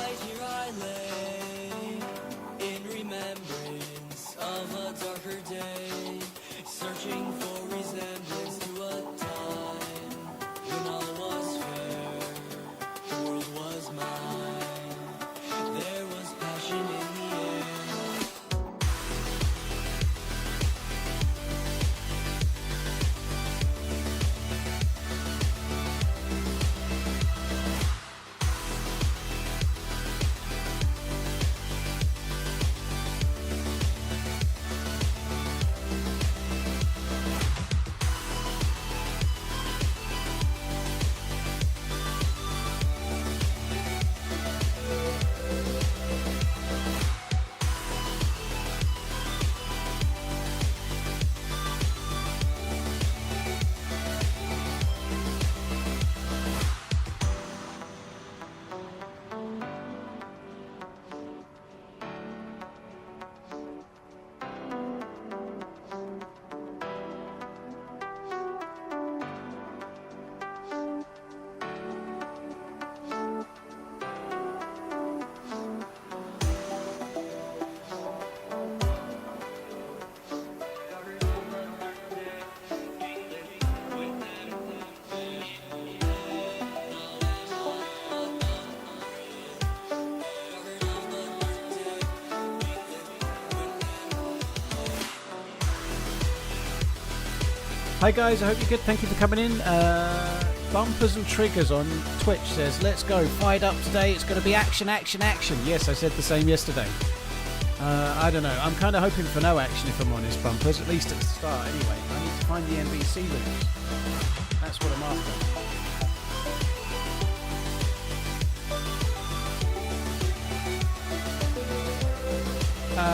night here I lay, in remembrance of a darker day, searching for resemblance to a time when all was fair, the world was mine, there was passion in the air. Hi guys, I hope you're good. Thank you for coming in. Bumpers and Triggers on Twitch says, let's go, fired up today. It's going to be action, action, action. Yes, I said the same yesterday. I don't know. I'm kind of hoping for no action if I'm honest, Bumpers, at least at the start anyway. I need to find the NBC loops. That's what I'm after.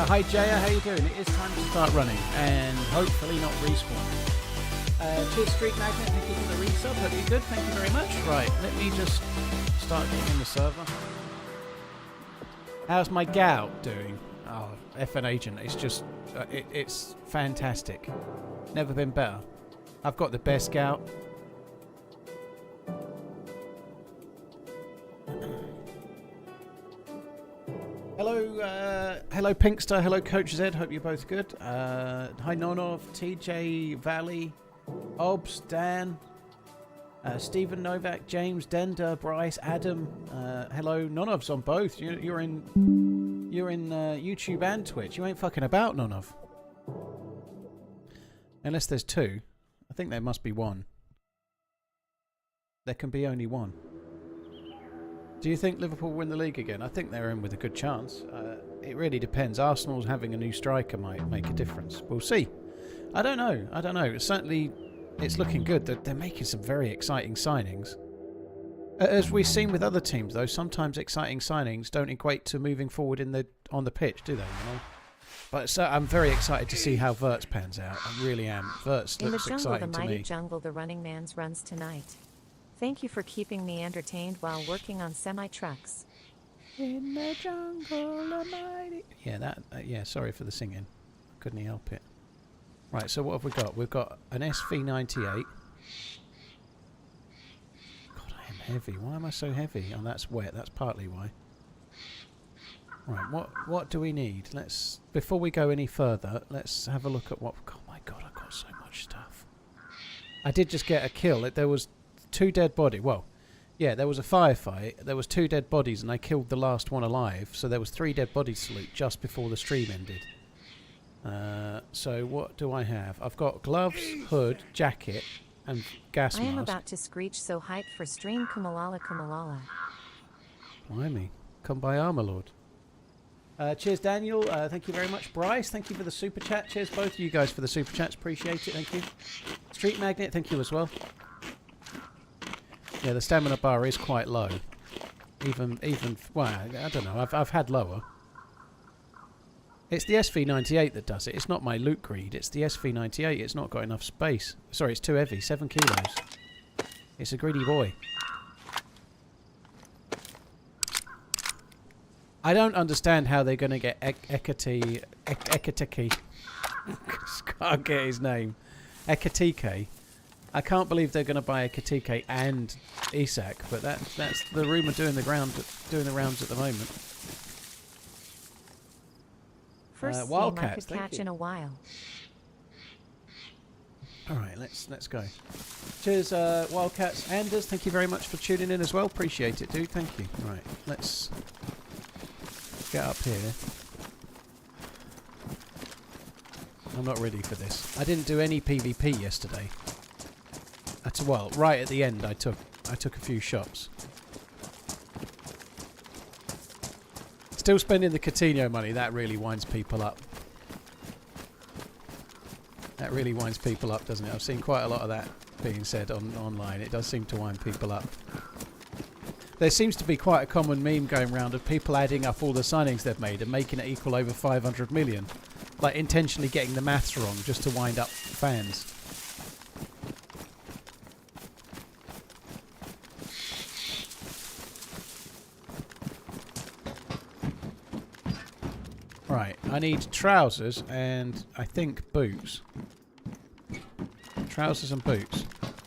Hi Jaya, how you doing? It is time to start running and hopefully not respawn. Cheers Street Magnet, thank you for the resub, hope you're good, thank you very much. Right, let me just start getting in the server. How's my gout doing? Oh, FN Agent, it's just, it's fantastic. Never been better. I've got the best gout. Hello, hello Pinkster, hello Coach Z, hope you're both good. Hi Nonov, TJ Valley, Obs, Dan, Stephen Novak, James, Dender, Bryce, Adam. Hello, Nonof's on both. You're in YouTube and Twitch. You ain't fucking about, Nonov. Unless there's two. I think there must be one. There can be only one. Do you think Liverpool win the league again? I think they're in with a good chance. It really depends. Arsenal's having a new striker might make a difference. We'll see. I don't know. I don't know. Certainly, it's looking good. They're making some very exciting signings. As we've seen with other teams, though, sometimes exciting signings don't equate to moving forward on the pitch, do they? You know? But so I'm very excited to see how Verts pans out. I really am. Verts looks exciting to me. In the jungle, the mighty jungle, the running man's runs tonight. Thank you for keeping me entertained while working on semi-trucks. In the jungle, the mighty... Yeah, yeah, sorry for the singing. Couldn't help it. Right, so what have we got? We've got an SV98. God, I am heavy. Why am I so heavy? Oh, that's wet. That's partly why. Right, what do we need? Before we go any further, let's have a look at what... Oh my God, I've got so much stuff. I did just get a kill. There was 2 dead bodies. Well, yeah, there was a firefight. There was 2 dead bodies, and I killed the last one alive. So there was 3 dead bodies to loot just before the stream ended. So what do I have? I've got gloves, hood, jacket, and gas mask. I am about to screech so hyped for stream. Kumalala Kumalala. Blimey. Come by Armour Lord. Cheers, Daniel. Thank you very much. Bryce, thank you for the super chat. Cheers, both of you guys, for the super chats. Appreciate it. Thank you. Street Magnet, thank you as well. Yeah, the stamina bar is quite low. Even well, I don't know. I've had lower. It's the SV98 that does it. It's not my loot greed. It's the SV98. It's not got enough space. Sorry, it's too heavy. 7 kilos. It's a greedy boy. I don't understand how they're going to get Ekatiki. Can't get his name. Ekatike I can't believe they're going to buy a Katike and Isak, but that's the rumour doing the rounds at the moment. First Wildcats, stream I could catch in a while. All right, let's go. Cheers, Wildcats. Anders, thank you very much for tuning in as well. Appreciate it, dude. Thank you. Right, let's get up here. I'm not ready for this. I didn't do any PvP yesterday. Well, right at the end, I took a few shots. Still spending the Coutinho money. That really winds people up. That really winds people up, doesn't it? I've seen quite a lot of that being said online. It does seem to wind people up. There seems to be quite a common meme going around of people adding up all the signings they've made and making it equal over 500 million. Like intentionally getting the maths wrong just to wind up fans. Right, I need trousers and I think boots. Trousers and boots.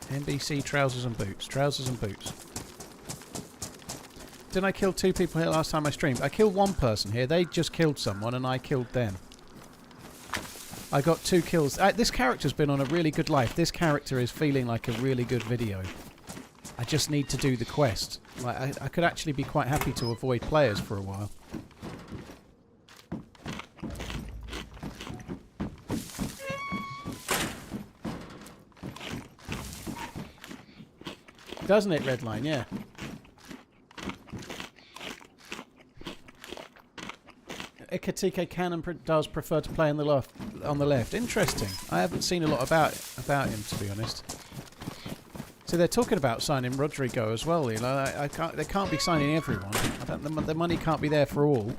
NBC trousers and boots. Trousers and boots. Didn't I kill 2 people here last time I streamed? I killed 1 person here. They just killed someone and I killed them. I got 2 kills. This character's been on a really good life. This character is feeling like a really good video. I just need to do the quest. Like, I could actually be quite happy to avoid players for a while. Doesn't it, Redline? Yeah. Ikatike can and does prefer to play on the left. Interesting. I haven't seen a lot about him, to be honest. So they're talking about signing Rodrigo as well. You know, they can't be signing everyone. The money can't be there for all.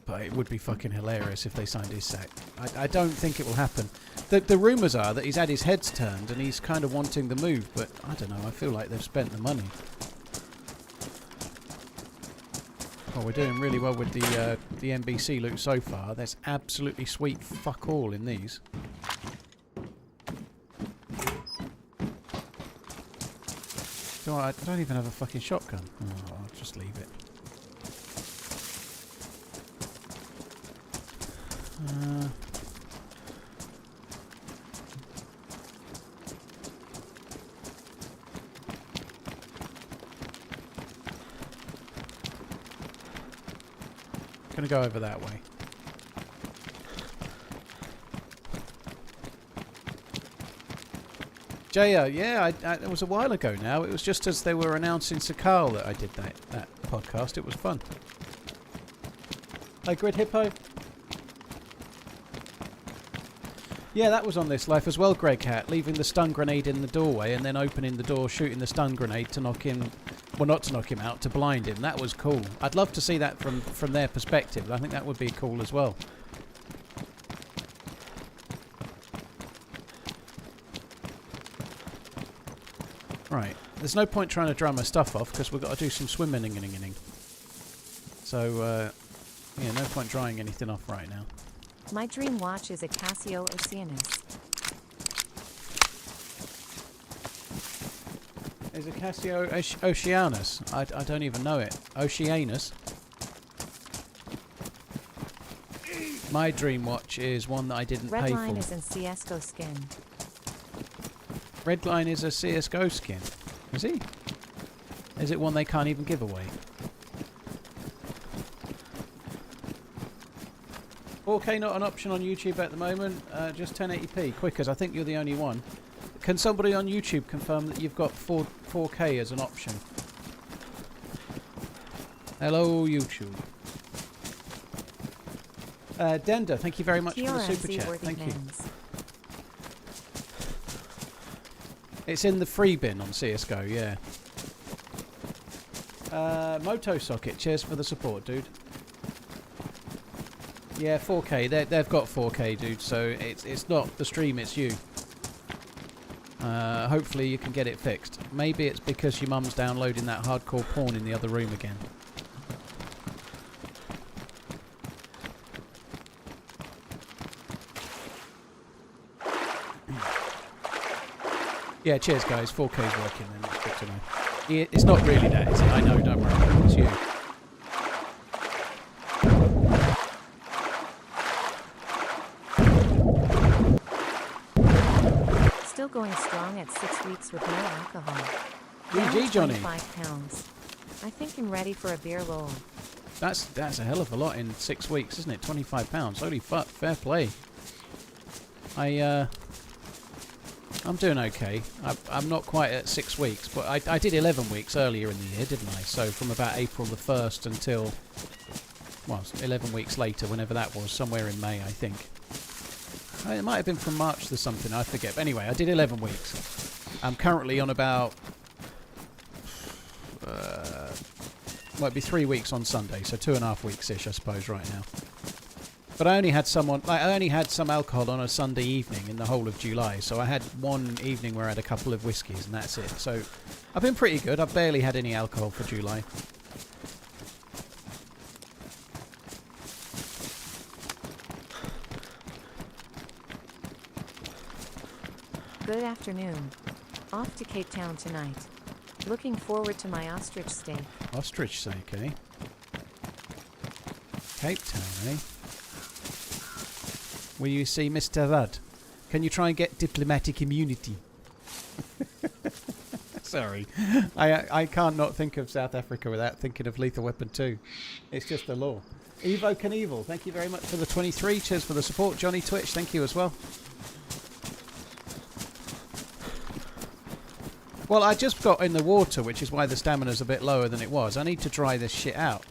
But it would be fucking hilarious if they signed Isak. I don't think it will happen. The rumours are that he's had his heads turned and he's kind of wanting the move, but I don't know. I feel like they've spent the money. Oh, we're doing really well with the NBC loot so far. There's absolutely sweet fuck all in these. So I don't even have a fucking shotgun. Oh, I'll just leave it. Gonna go over that way. Jaya, yeah, it was a while ago now. It was just as they were announcing Sakal that I did that podcast. It was fun. Hey, Grid Hippo. Yeah, that was on this life as well, Greg Hat. Leaving the stun grenade in the doorway and then opening the door, shooting the stun grenade to knock him... Well, not to knock him out, to blind him. That was cool. I'd love to see that from their perspective. I think that would be cool as well. Right. There's no point trying to dry my stuff off because we've got to do some swimming. So, yeah, no point drying anything off right now. My dream watch is a Casio Oceanus. Is a Casio Oceanus? I don't even know it. Oceanus. My dream watch is one that I didn't pay for. Redline is in CSGO skin. Redline is a CSGO skin. Is he? Is it one they can't even give away? 4K not an option on YouTube at the moment. Just 1080p. Quickers, I think you're the only one. Can somebody on YouTube confirm that you've got 4K as an option? Hello, YouTube. Denda, thank you very much for the super chat. Thank you. It's in the free bin on CSGO, yeah. Moto Socket, cheers for the support, dude. Yeah, 4K. They've got 4K, dude. So it's not the stream, it's you. Hopefully you can get it fixed. Maybe it's because your mum's downloading that hardcore porn in the other room again. Yeah, cheers, guys. 4K's working, then. That's good to know. It's not really that, is it? I know, don't worry. It's you. Still going strong at 6 weeks with no alcohol. GG, Johnny. 25 pounds. I think I'm ready for a beer lull. That's a hell of a lot in 6 weeks, isn't it? 25 pounds. Holy fuck, fair play. I'm doing okay. I'm not quite at 6 weeks, but I did 11 weeks earlier in the year, didn't I? So from about April the 1st until, well, 11 weeks later, whenever that was, somewhere in May, I think. It might have been from March to something, I forget. But anyway, I did 11 weeks. I'm currently on about, might be 3 weeks on Sunday, so 2.5 weeks-ish, I suppose, right now. But I only had some alcohol on a Sunday evening in the whole of July, so I had one evening where I had a couple of whiskies, and that's it. So I've been pretty good. I've barely had any alcohol for July. Good afternoon. Off to Cape Town tonight. Looking forward to my ostrich steak. Ostrich steak, eh? Cape Town, eh? Will you see Mr. Rudd? Can you try and get diplomatic immunity? Sorry. I can't not think of South Africa without thinking of Lethal Weapon 2. It's just the law. Evo Knievel, thank you very much for the 23. Cheers for the support. Johnny Twitch, thank you as well. Well, I just got in the water, which is why the stamina's a bit lower than it was. I need to dry this shit out.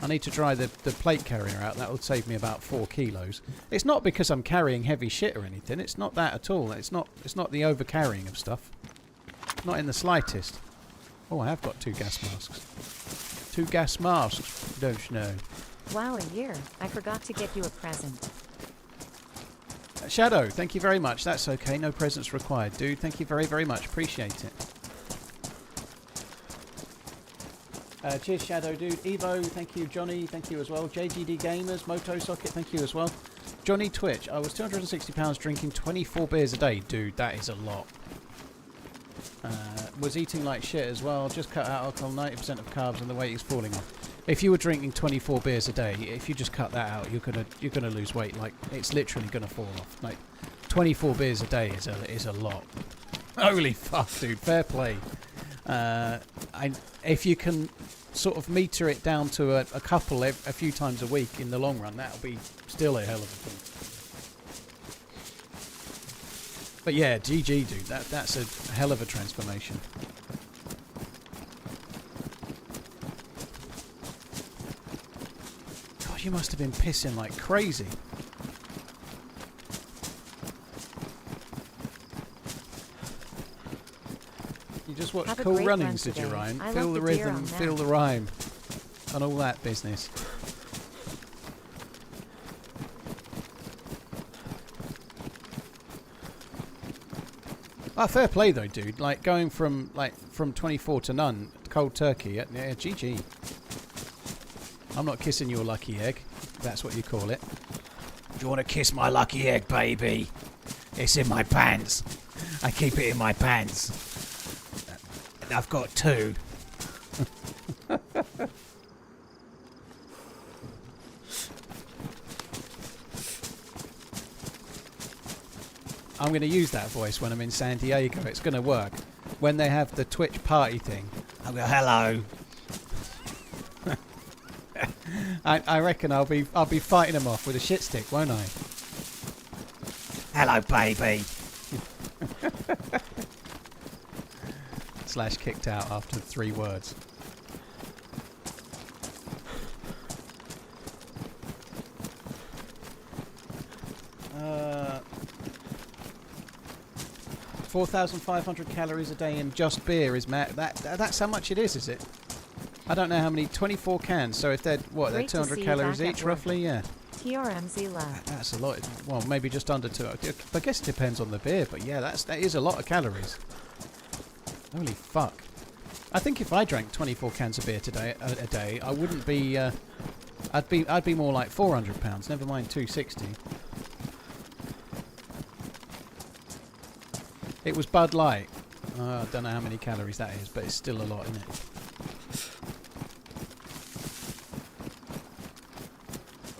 I need to dry the plate carrier out. That will save me about 4 kilos. It's not because I'm carrying heavy shit or anything. It's not that at all. It's not the over-carrying of stuff. Not in the slightest. Oh, I have got 2 gas masks. 2 gas masks, don't you know? Wow, a year. I forgot to get you a present. Shadow, thank you very much. That's okay. No presents required, dude. Thank you very, very much. Appreciate it. Cheers, Shadow, dude. Evo, thank you. Johnny, thank you as well. JGD Gamers, Moto Socket, thank you as well. Johnny Twitch, I was £260 drinking 24 beers a day. Dude, that is a lot. Was eating like shit as well. Just cut out alcohol, 90% of carbs, and the weight is falling off. If you were drinking 24 beers a day, if you just cut that out, you're gonna lose weight. Like, it's literally gonna fall off. Like, 24 beers a day is a lot. Holy fuck, dude. Fair play. If you can sort of meter it down to a couple a few times a week in the long run, that'll be still a hell of a thing. But yeah, GG, dude. That's a hell of a transformation. God, you must have been pissing like crazy. You just watched Cool Runnings, did you, Ryan? Feel the rhythm, feel the rhyme, and all that business. Ah, fair play though, dude. Like going from 24 to none, cold turkey. Yeah, GG. I'm not kissing your lucky egg. If that's what you call it. Do you want to kiss my lucky egg, baby? It's in my pants. I keep it in my pants. I've got 2. I'm going to use that voice when I'm in San Diego. It's going to work. When they have the Twitch party thing, I'll go, hello. I reckon I'll be fighting them off with a shit stick, won't I? Hello, baby. / kicked out after 3 words. Uh, 4,500 calories a day in just beer is that's how much it is it? I don't know how many. 24 cans. So if they're they're 200 calories each, roughly, yeah. TRMZ left. That's a lot. Well, maybe just under 2. I guess it depends on the beer, but yeah, that is a lot of calories. Holy fuck! I think if I drank 24 cans of beer a day, I wouldn't be. I'd be more like 400 pounds. Never mind 260. It was Bud Light. I don't know how many calories that is, but it's still a lot, isn't it?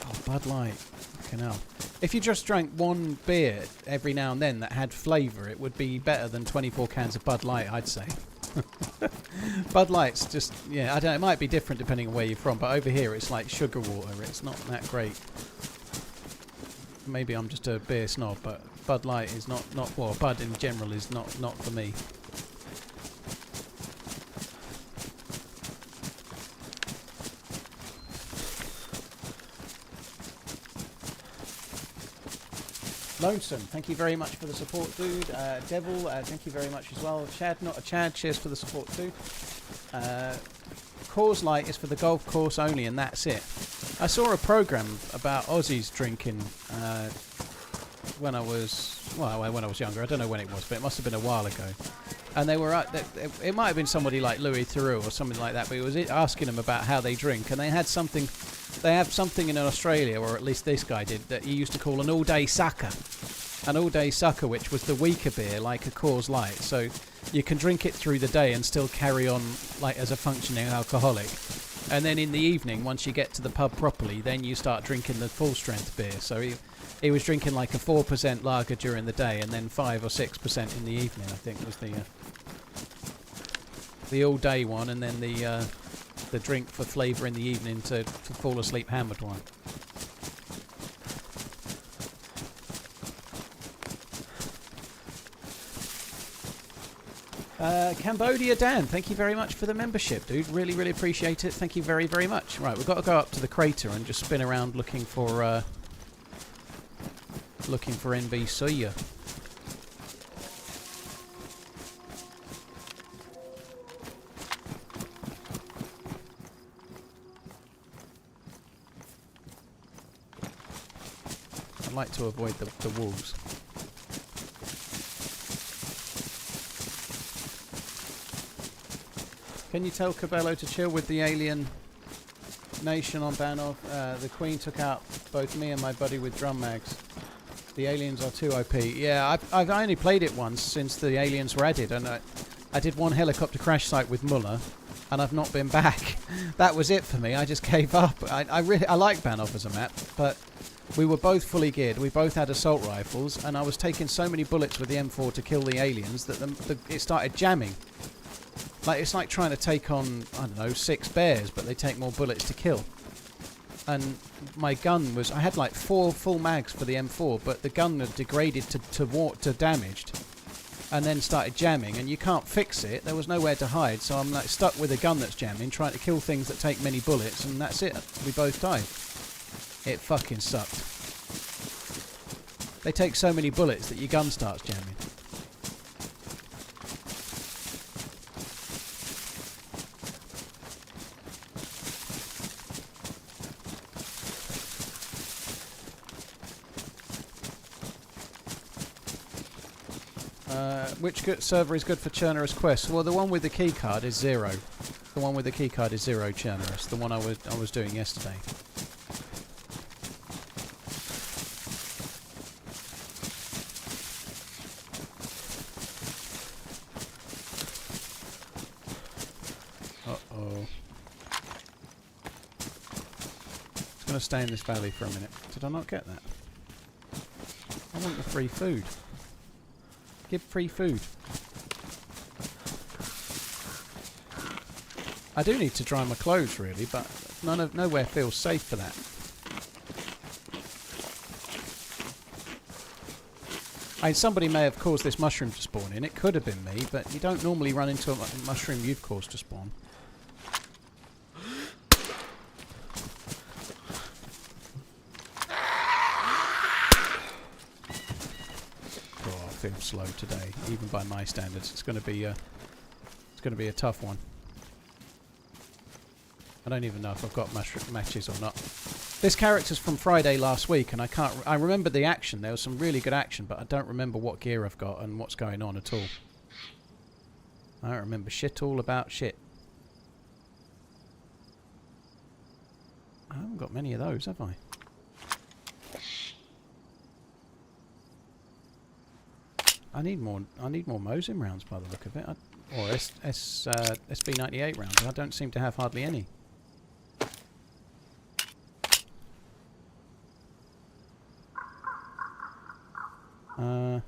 Oh, Bud Light. Fucking hell. If you just drank one beer every now and then that had flavour, it would be better than 24 cans of Bud Light, I'd say. Bud Light's just, yeah, I don't know, it might be different depending on where you're from, but over here it's like sugar water. It's not that great. Maybe I'm just a beer snob, but Bud Light is not well, Bud in general is not for me. Lonesome, thank you very much for the support, dude. Devil, thank you very much as well. Chad, not a Chad, cheers for the support too. Coors Light is for the golf course only, and that's it. I saw a program about Aussies drinking when I was younger. I don't know when it was, but it must have been a while ago. And they were it might have been somebody like Louis Theroux or something like that, but it was asking them about how they drink, and they had something. They have something in Australia, or at least this guy did, that he used to call an all-day sucker. An all-day sucker, which was the weaker beer, like a Coors Light. So you can drink it through the day and still carry on like as a functioning alcoholic. And then in the evening, once you get to the pub properly, then you start drinking the full-strength beer. So he was drinking like a 4% lager during the day, and then 5 or 6% in the evening, I think, was the all-day one, and then the drink for flavour in the evening to fall asleep hammered one. Cambodia Dan, thank you very much for the membership, dude. Really, really appreciate it. Thank you very, very much. Right, we've got to go up to the crater and just spin around looking for NBC. I'd like to avoid the wolves. Can you tell Cabello to chill with the alien nation on Banov? The Queen took out both me and my buddy with drum mags. The aliens are too OP. Yeah, I've only played it once since the aliens were added, and I did one helicopter crash site with Muller, and I've not been back. That was it for me. I just gave up. I like Banov as a map, but we were both fully geared. We both had assault rifles, and I was taking so many bullets with the M4 to kill the aliens that it started jamming. Like, it's like trying to take on, I don't know, 6 bears, but they take more bullets to kill. And my gun was, I had like 4 full mags for the M4, but the gun had degraded to damaged, and then started jamming, and you can't fix it. There was nowhere to hide, so I'm like stuck with a gun that's jamming, trying to kill things that take many bullets, and that's it. We both died. It fucking sucked. They take so many bullets that your gun starts jamming. Which server is good for Churnerous Quest? Well, the one with the keycard is 0. The one with the keycard is 0 Churnerous. The one I was doing yesterday. Uh-oh. It's going to stay in this valley for a minute. Did I not get that? I want the free food. Give free food. I do need to dry my clothes really, but nowhere feels safe for that. Somebody may have caused this mushroom to spawn in. It could have been me, but you don't normally run into a mushroom you've caused to spawn. Feel slow today, even by my standards. It's going to be a tough one. I don't even know if I've got matches or not. This character's from Friday last week, and I remember the action. There was some really good action, but I don't remember what gear I've got and what's going on at all. I don't remember shit all about shit. I haven't got many of those, have I? I need more Mosin rounds by the look of it. Or SB98 rounds. I don't seem to have hardly any. Do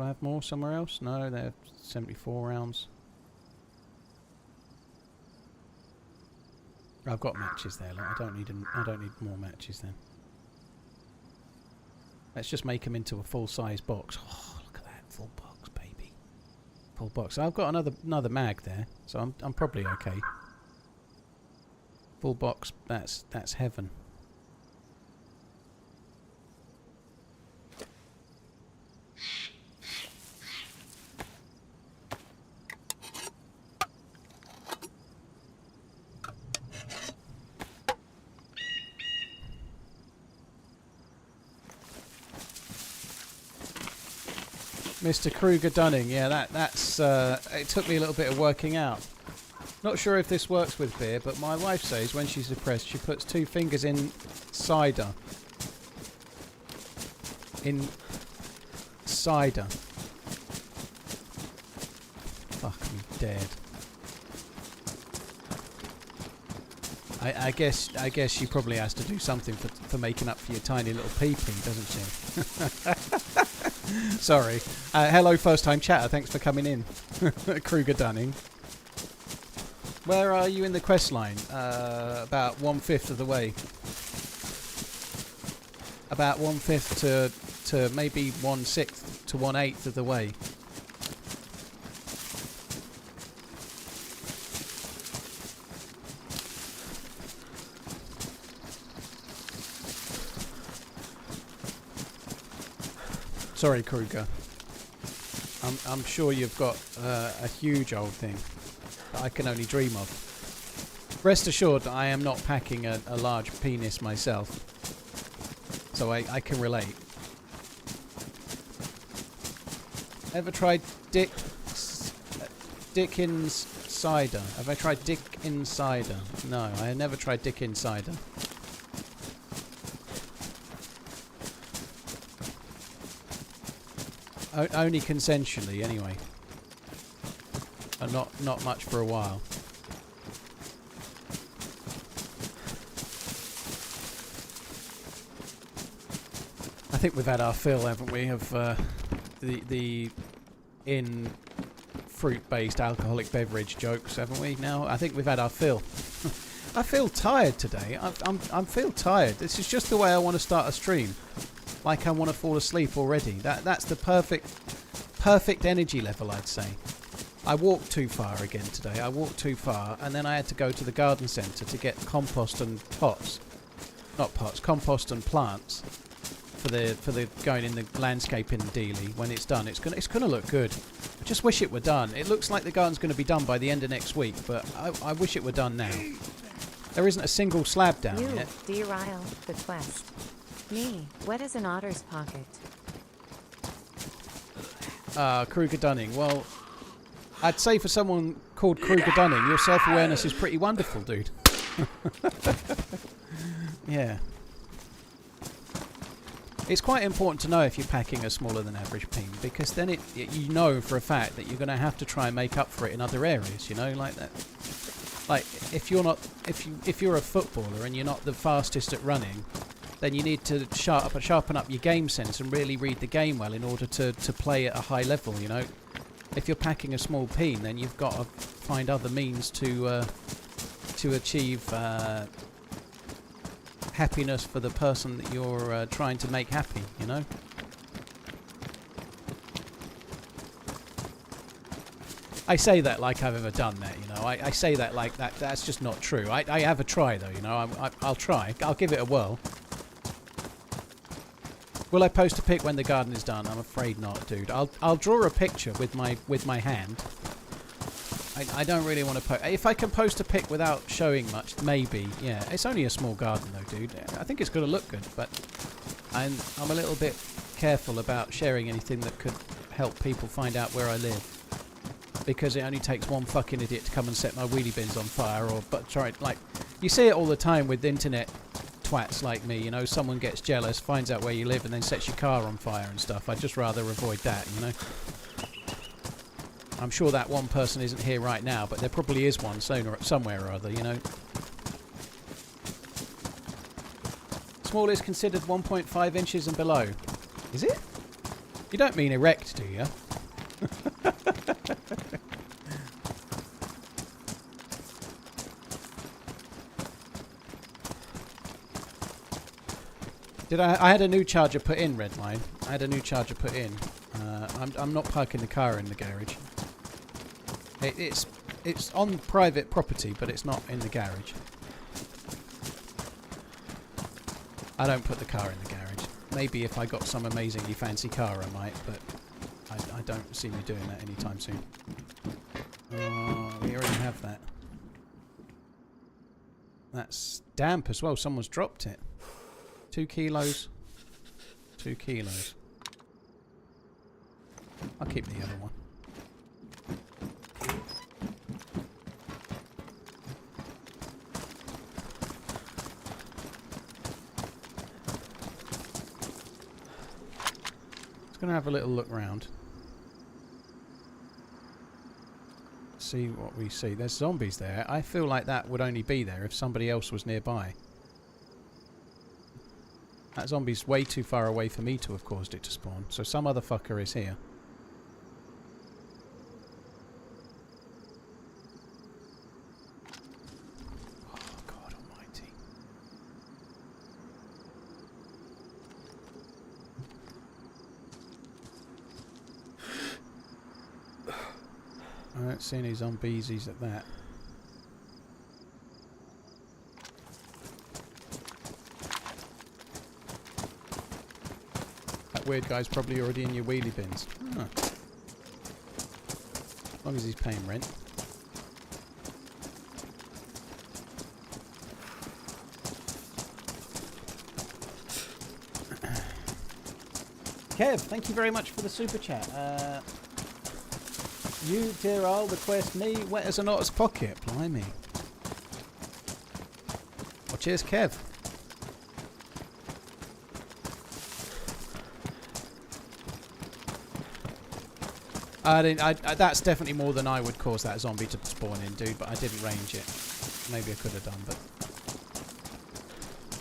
I have more somewhere else? No, they have 74 rounds. I've got matches there. Look, I don't need more matches then. Let's just make them into a full-size box. Oh, look at that full box, baby. Full box. I've got another mag there, so I'm probably okay. Full box. That's heaven. Mr. Kruger Dunning, yeah, that's it took me a little bit of working out. Not sure if this works with beer, but my wife says when she's depressed, she puts 2 fingers in cider. In cider. Fuck me dead. I guess she probably has to do something for making up for your tiny little pee-pee, doesn't she? Sorry. Hello, first-time chatter. Thanks for coming in. Kruger Dunning. Where are you in the quest line? About 1/5 of the way. About 1/5 to maybe 1/6 to 1/8 of the way. Sorry, Kruger. I'm sure you've got a huge old thing that I can only dream of. Rest assured that I am not packing a large penis myself, so I can relate. Ever tried Dickens cider? Have I tried Dickens cider? No, I never tried Dickens cider. Only consensually, anyway. And not much for a while. I think we've had our fill, haven't we, of the in fruit-based alcoholic beverage jokes, haven't we? Now I think we've had our fill. I feel tired today. I feel tired. This is just the way I want to start a stream. Like I want to fall asleep already. That's the perfect energy level, I'd say. I walked too far again today. I walked too far, and then I had to go to the garden centre to get compost and pots. Not pots, compost and plants for the going in the landscaping dealie. When it's done, it's gonna look good. I just wish it were done. It looks like the garden's going to be done by the end of next week, but I wish it were done now. There isn't a single slab down yet. Deerisle, the quest. Me, wet as an otter's pocket. Kruger Dunning. Well, I'd say for someone called Kruger Dunning, your self-awareness is pretty wonderful, dude. Yeah. It's quite important to know if you're packing a smaller than average peen, because then you know for a fact that you're going to have to try and make up for it in other areas, you know, like that. Like if you're a footballer and you're not the fastest at running, then you need to sharpen up your game sense and really read the game well in order to play at a high level, you know. If you're packing a small peen, then you've got to find other means to achieve happiness for the person that you're trying to make happy, you know. I say that like I've ever done that, you know. I say that like that's just not true. I have a try though, you know. I'll try. I'll give it a whirl. Will I post a pic when the garden is done? I'm afraid not, dude. I'll draw a picture with my hand. I don't really want to post. If I can post a pic without showing much, maybe. Yeah, it's only a small garden though, dude. I think it's going to look good, but I'm a little bit careful about sharing anything that could help people find out where I live, because it only takes one fucking idiot to come and set my wheelie bins on fire, or like you see it all the time with internet twats like me, you know, someone gets jealous, finds out where you live and then sets your car on fire and stuff. I'd just rather avoid that, you know. I'm sure that one person isn't here right now, but there probably is one somewhere or other, you know. Small is considered 1.5 inches and below. Is it? You don't mean erect, do you? I had a new charger put in, Redline. I had a new charger put in. I'm not parking the car in the garage. It's on private property, but it's not in the garage. I don't put the car in the garage. Maybe if I got some amazingly fancy car, I might, but I don't see me doing that anytime soon. Oh, we already have that. That's damp as well. Someone's dropped it. 2 kilos. 2 kilos. I'll keep the other one. Just gonna have a little look round. See what we see. There's zombies there. I feel like that would only be there if somebody else was nearby. That zombie's way too far away for me to have caused it to spawn, so some other fucker is here. Oh, God almighty. I don't see any zombiesies at that. Weird guy's probably already in your wheelie bins. Huh. As long as he's paying rent. Kev, thank you very much for the super chat. You, Deerisle, request me wet as an otter's pocket. Blimey. Well, cheers, Kev. That's definitely more than I would cause that zombie to spawn in, dude, but I didn't range it. Maybe I could have done, but...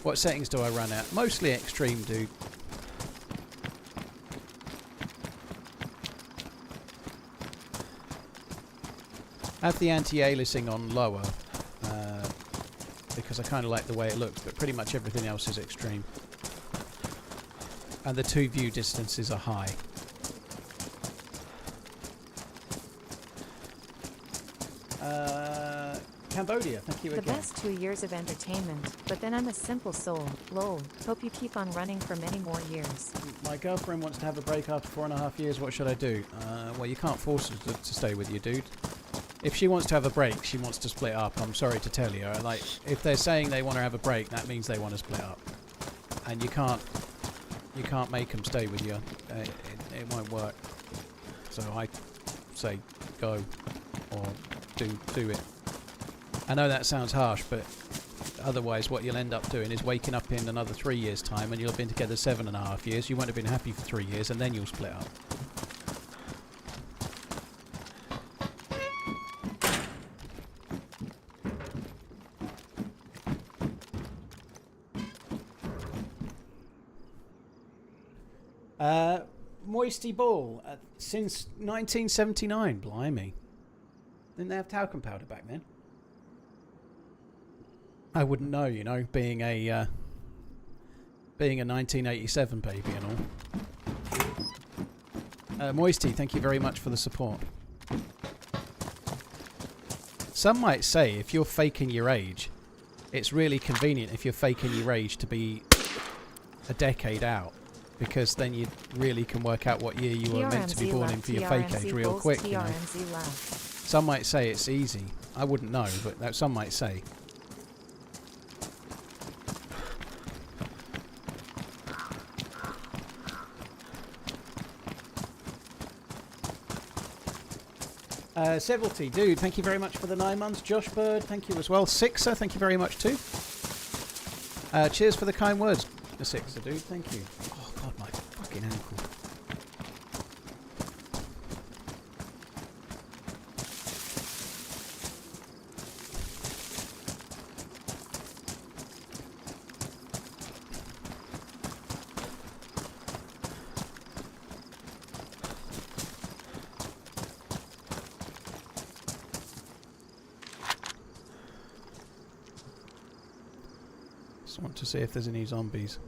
What settings do I run at? Mostly extreme, dude. I have the anti-aliasing on lower, because I kind of like the way it looks, but pretty much everything else is extreme. And the 2 view distances are high. Cambodia, thank you again. The best 2 years of entertainment, but then I'm a simple soul. Lol. Hope you keep on running for many more years. My girlfriend wants to have a break after 4.5 years. What should I do? Well, you can't force her to stay with you, dude. If she wants to have a break, she wants to split up. I'm sorry to tell you. Like, if they're saying they want to have a break, that means they want to split up. And you can't make them stay with you. It won't work. So I say go or do it. I know that sounds harsh, but otherwise what you'll end up doing is waking up in another 3 years' time and you'll have been together 7.5 years. You won't have been happy for 3 years and then you'll split up. Moisty Ball, since 1979, blimey. Didn't they have talcum powder back then? I wouldn't know, you know, being a 1987 baby and all. Moisty, thank you very much for the support. Some might say if you're faking your age, it's really convenient if you're faking your age to be a decade out, because then you really can work out what year you were meant to be born in for your fake age real quick. You know? Some might say it's easy. I wouldn't know, but some might say. Severalty, dude, thank you very much for the 9 months. Josh Bird, thank you as well. Sixer, thank you very much too. Cheers for the kind words, the Sixer, dude. Thank you. Oh, God, my fucking ankle. Just want to see if there's any zombies.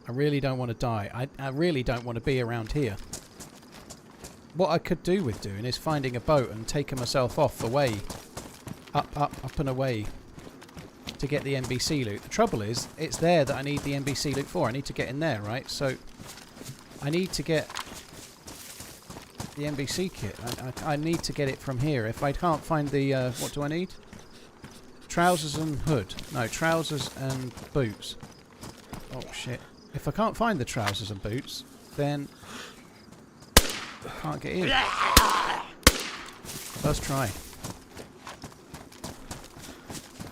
I really don't want to die. I really don't want to be around here. What I could do with doing is finding a boat and taking myself off away. Up and away. To get the NBC loot. The trouble is, it's there that I need the NBC loot for. I need to get in there, right? So, I need to get the NBC kit. I need to get it from here. If I can't find the... what do I need? Trousers and hood. No, trousers and boots. Oh, shit. If I can't find the trousers and boots, then I can't get in. First try.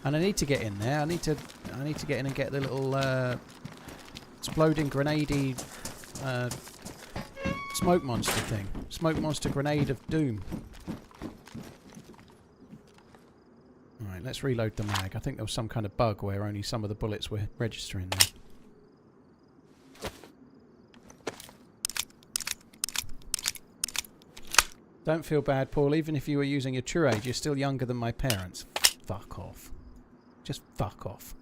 And I need to get in there. I need to get in and get the little exploding grenadey smoke monster thing. Smoke monster grenade of doom. Alright, let's reload the mag. I think there was some kind of bug where only some of the bullets were registering there. Don't feel bad, Paul. Even if you were using your true age, you're still younger than my parents. Fuck off. Just fuck off.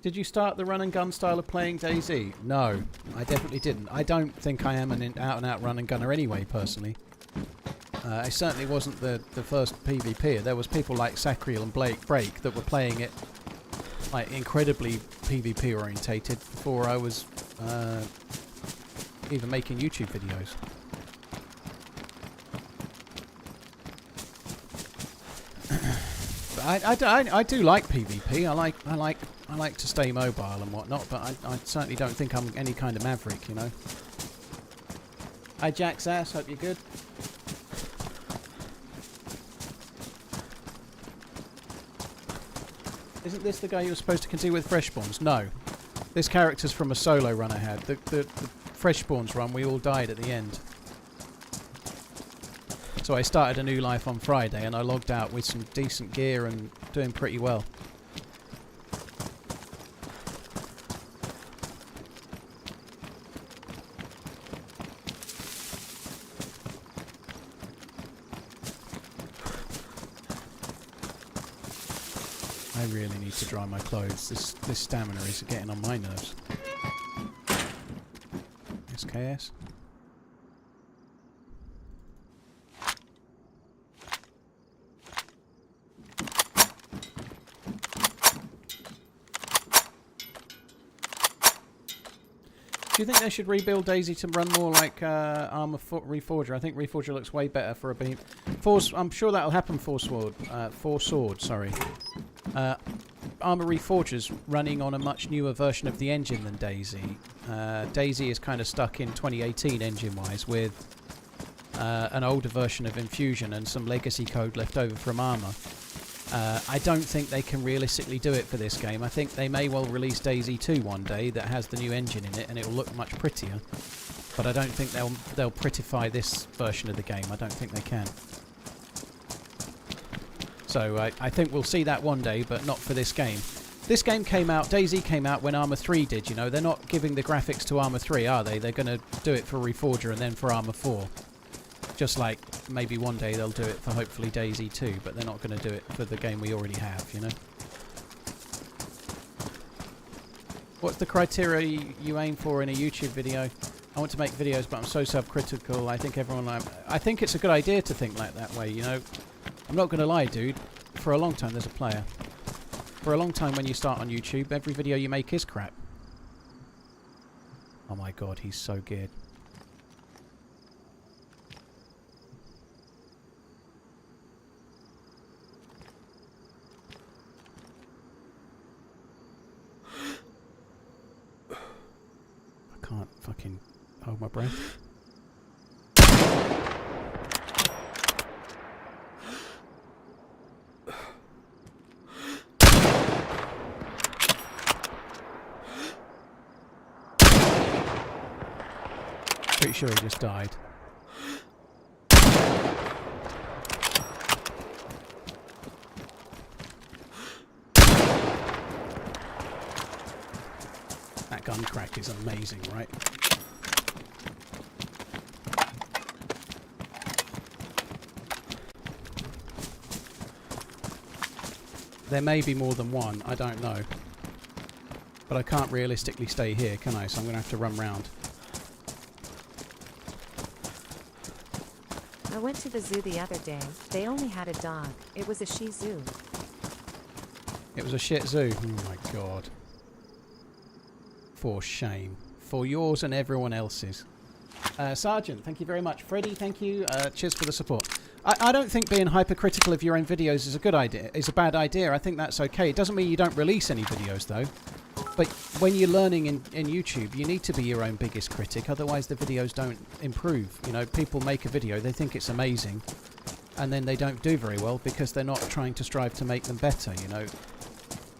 Did you start the run and gun style of playing DayZ? No, I definitely didn't. I don't think I am an out-and-out run and gunner anyway, personally. I certainly wasn't the first PvPer. There was people like Sacriel and Break that were playing it like incredibly PvP orientated before I was even making YouTube videos. But I do like PvP. I like to stay mobile and whatnot, but I certainly don't think I'm any kind of maverick, you know. Hi Jack's ass, hope you're good. Isn't this the guy you were supposed to continue with Fresh Spawns? No. This character's from a solo run I had. The Fresh Spawns run, we all died at the end. So I started a new life on Friday and I logged out with some decent gear and doing pretty well. I really need to dry my clothes. This stamina is getting on my nerves. SKS. Do you think they should rebuild DayZ to run more like Armor Reforger? I think Reforger looks way better for a beam. I'm sure that'll happen. Sword, sorry. Armor Reforger's running on a much newer version of the engine than DayZ. DayZ is kind of stuck in 2018 engine-wise with an older version of Infusion and some legacy code left over from Armor. I don't think they can realistically do it for this game. I think they may well release DayZ 2 one day that has the new engine in it and it will look much prettier. But I don't think they'll prettify this version of the game. I don't think they can. So I think we'll see that one day, but not for this game. This game came out, DayZ came out when Armor 3 did, you know. They're not giving the graphics to Armor 3, are they? They're going to do it for Reforger and then for Armor 4. Just like maybe one day they'll do it for hopefully DayZ 2, but they're not going to do it for the game we already have, you know. What's the criteria you aim for in a YouTube video? I want to make videos, but I'm so self-critical. I think I think it's a good idea to think like that way, you know. I'm not going to lie, dude. For a long time, there's a player. For a long time, when you start on YouTube, every video you make is crap. Oh my god, he's so geared. I can't fucking hold my breath. Pretty sure he just died. That gun crack is amazing, right? There may be more than one, I don't know. But I can't realistically stay here, can I? So I'm going to have to run round. I went to the zoo the other day. They only had a dog. It was a Shih Tzu. It was a shit zoo. Oh my god. For shame. For yours and everyone else's. Sergeant, thank you very much. Freddie, thank you. Cheers for the support. I don't think being hypercritical of your own videos is a good idea. Is a bad idea. I think that's okay. It doesn't mean you don't release any videos though. But when you're learning in YouTube, you need to be your own biggest critic. Otherwise, the videos don't improve. You know, people make a video, they think it's amazing, and then they don't do very well because they're not trying to strive to make them better. You know.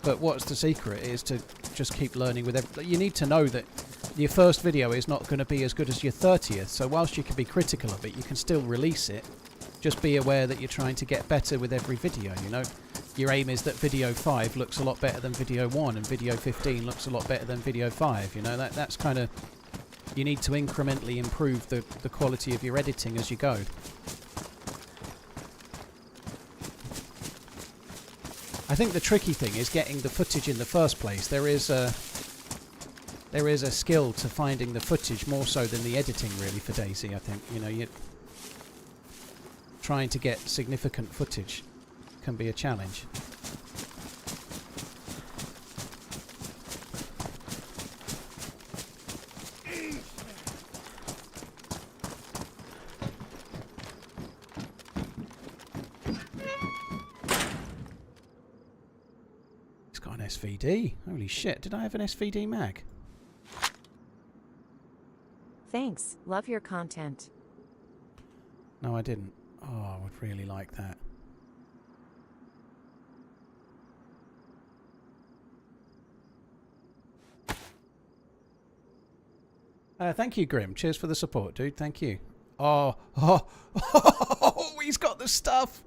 But what's the secret is to just keep learning with every. You need to know that your first video is not going to be as good as your 30th. So whilst you can be critical of it, you can still release it. Just be aware that you're trying to get better with every video, you know. Your aim is that video 5 looks a lot better than video 1 and video 15 looks a lot better than video 5, you know. That's kind of... You need to incrementally improve the quality of your editing as you go. I think the tricky thing is getting the footage in the first place. There is a skill to finding the footage more so than the editing really for DayZ, I think. You know, you're trying to get significant footage can be a challenge. It's got an SVD. Holy shit, did I have an SVD mag? Thanks, love your content. No, I didn't. Oh, I would really like that. Thank you, Grim. Cheers for the support, dude. Thank you. Oh, he's got the stuff.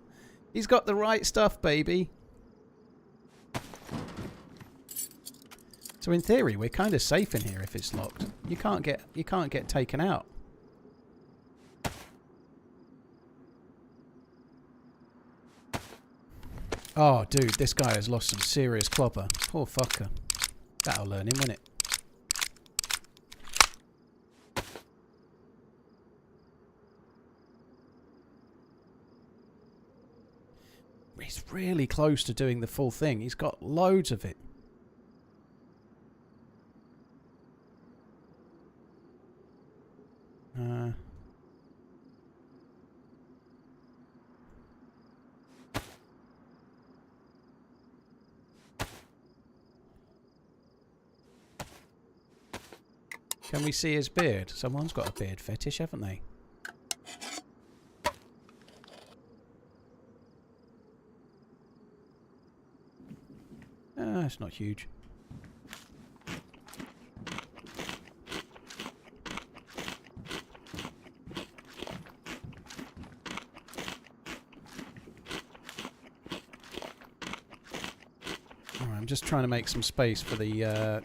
He's got the right stuff, baby. So in theory, we're kind of safe in here if it's locked. You can't get taken out. Oh, dude, this guy has lost some serious clobber. Poor fucker. That'll learn him, won't it? He's really close to doing the full thing. He's got loads of it. Can we see his beard? Someone's got a beard fetish, haven't they? It's not huge. Alright, I'm just trying to make some space for the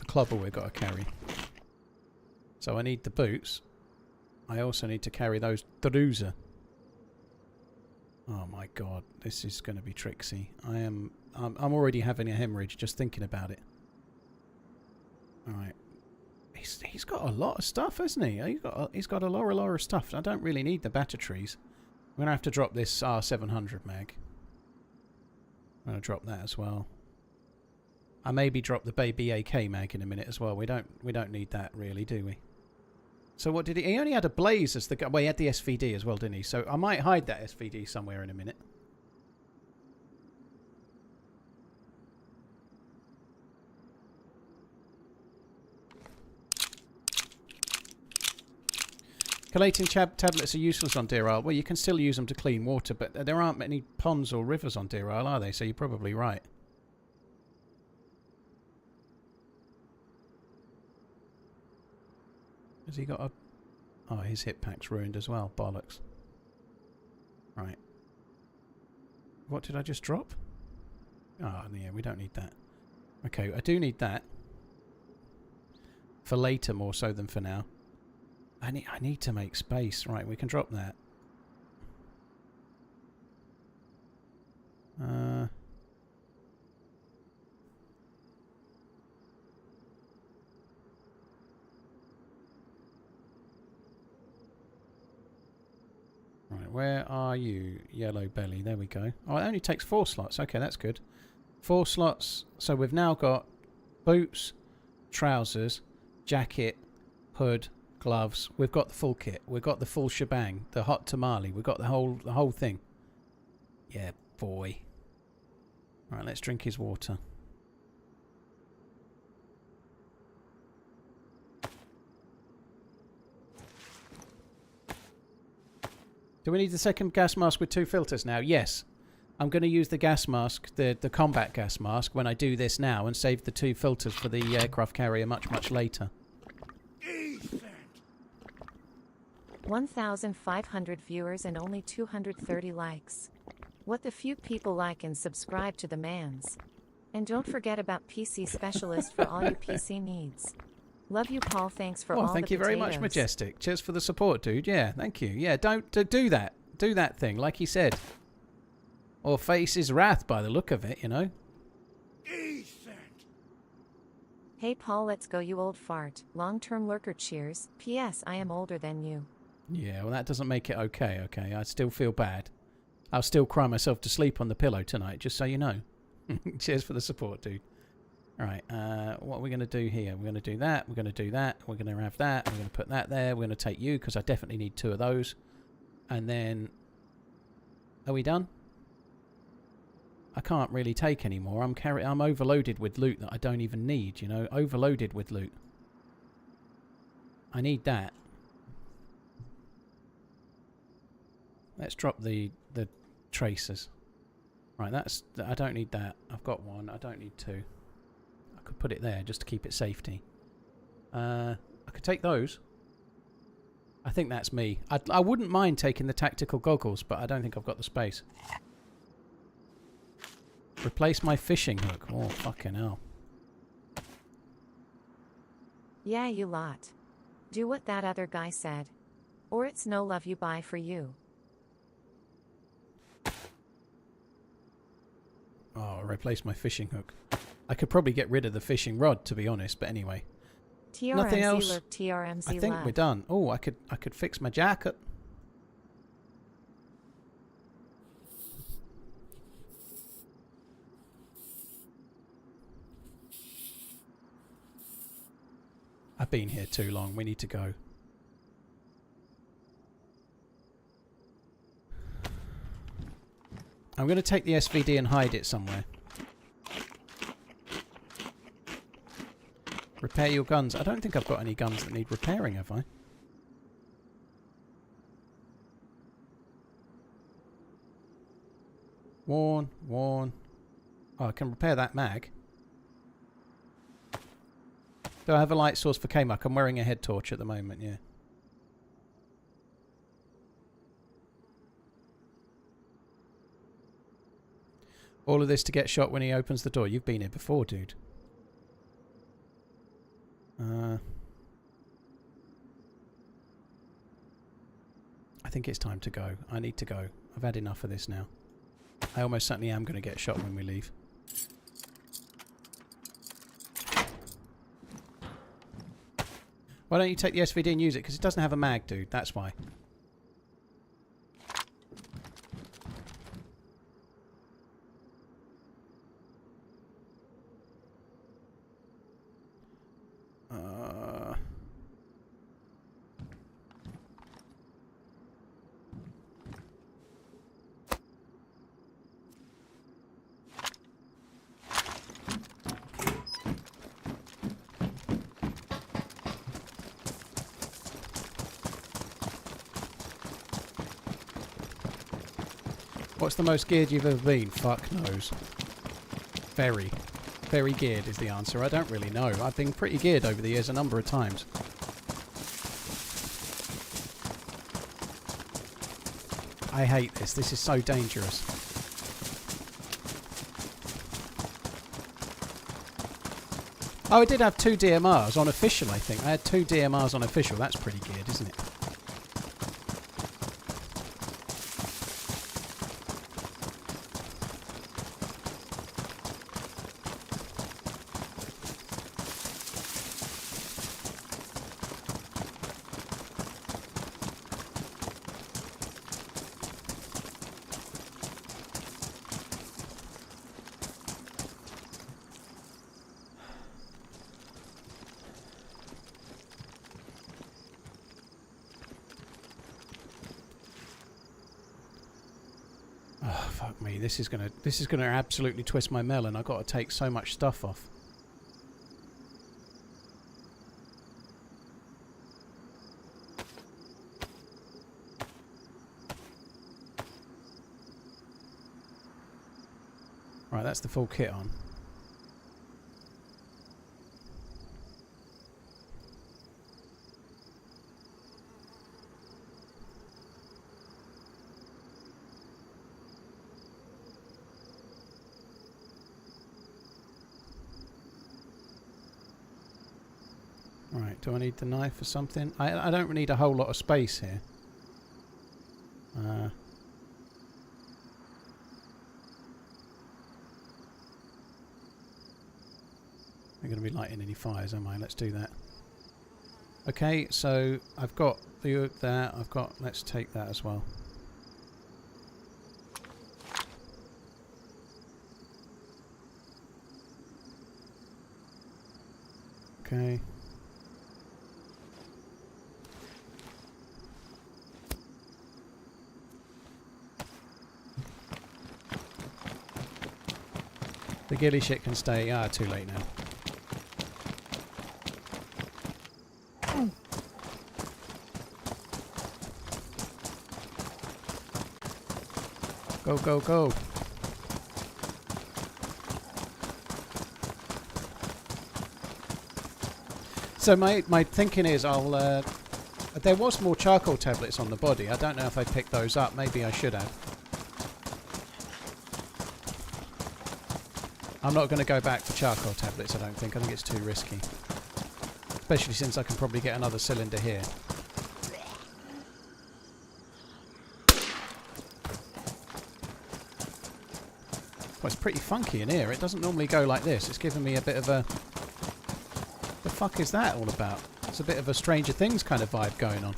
clubber we've got to carry. So I need the boots. I also need to carry those DayZ. Oh my god, this is going to be tricksy. I'm already having a hemorrhage just thinking about it. Alright. He's got a lot of stuff, hasn't he? He's got a lot of stuff. I don't really need the batteries. I'm going to have to drop this R700 mag. I'm going to drop that as well. I maybe drop the baby AK mag in a minute as well. We don't need that really, do we? So what did he only had a blaze as the guy. Well, he had the SVD as well, didn't he? So I might hide that SVD somewhere in a minute. Collating tablets are useless on Deerisle. Well, you can still use them to clean water, but there aren't many ponds or rivers on Deerisle, are they? So you're probably right. Has he got a... Oh, his hip pack's ruined as well. Bollocks. Right. What did I just drop? Oh, yeah, we don't need that. Okay, I do need that. For later more so than for now. I need to make space. Right, we can drop that. Right, where are you, yellow belly? There we go. Oh, it only takes 4 slots. Okay, that's good. 4 slots. So we've now got boots, trousers, jacket, hood, gloves. We've got the full kit. We've got the full shebang. The hot tamale. We've got the whole thing. Yeah, boy. Right, let's drink his water. Do we need the second gas mask with 2 filters now? Yes. I'm going to use the gas mask, the combat gas mask, when I do this now and save the 2 filters for the aircraft carrier much, much later. 1,500 viewers and only 230 likes. What the few people like and subscribe to the Mans. And don't forget about PC Specialist for all your PC needs. Love you, Paul. Thanks for all the potatoes. Thank you very much, Majestic. Cheers for the support, dude. Yeah, thank you. Yeah, don't do that. Do that thing, like he said. Or face his wrath by the look of it, you know. Hey, Paul, let's go, you old fart. Long-term lurker cheers. P.S. I am older than you. Yeah, well, that doesn't make it okay, okay? I still feel bad. I'll still cry myself to sleep on the pillow tonight, just so you know. Cheers for the support, dude. Right, what are we going to do here? We're going to do that, we're going to do that, we're going to have that, we're going to put that there, we're going to take you, because I definitely need 2 of those. And then... Are we done? I can't really take any more. I'm overloaded with loot that I don't even need, you know? Overloaded with loot. I need that. Let's drop the tracers. Right, I don't need that. I've got 1. I don't need 2. I could put it there just to keep it safety. I could take those. I think that's me. I wouldn't mind taking the tactical goggles, but I don't think I've got the space. Replace my fishing hook. Oh, fucking hell. Yeah, you lot. Do what that other guy said. Or it's no love you buy for you. Oh, replace my fishing hook. I could probably get rid of the fishing rod, to be honest, but anyway. TRMZ Nothing else. Look, TRMZ I think left. we're done. Oh, I could fix my jacket. I've been here too long. We need to go. I'm going to take the SVD and hide it somewhere. Repair your guns. I don't think I've got any guns that need repairing, have I? Worn. Oh, I can repair that mag. Do I have a light source for K-Muck? I'm wearing a head torch at the moment, yeah. All of this to get shot when he opens the door. You've been here before, dude. I think it's time to go. I need to go. I've had enough of this now. I almost certainly am going to get shot when we leave. Why don't you take the SVD and use it? Because it doesn't have a mag, dude. That's why. What's the most geared you've ever been? Fuck knows. Very. Very geared is the answer. I don't really know. I've been pretty geared over the years a number of times. I hate this. This is so dangerous. Oh, I did have 2 DMRs on official, I think. I had 2 DMRs on official. That's pretty good, isn't it? Oh, fuck me. This is gonna absolutely twist my melon. I've got to take so much stuff off. Right, that's the full kit on. Right, do I need the knife or something? I don't need a whole lot of space here. I'm going to be lighting any fires, am I? Let's do that. Okay, so I've got that. Let's take that as well. Okay. The ghillie shit can stay. Ah, too late now. Go, go, go. So my thinking is there was more charcoal tablets on the body. I don't know if I picked those up. Maybe I should have. I'm not going to go back for charcoal tablets, I don't think. I think it's too risky. Especially since I can probably get another cylinder here. Well, it's pretty funky in here. It doesn't normally go like this. It's giving me a bit of a... The fuck is that all about? It's a bit of a Stranger Things kind of vibe going on.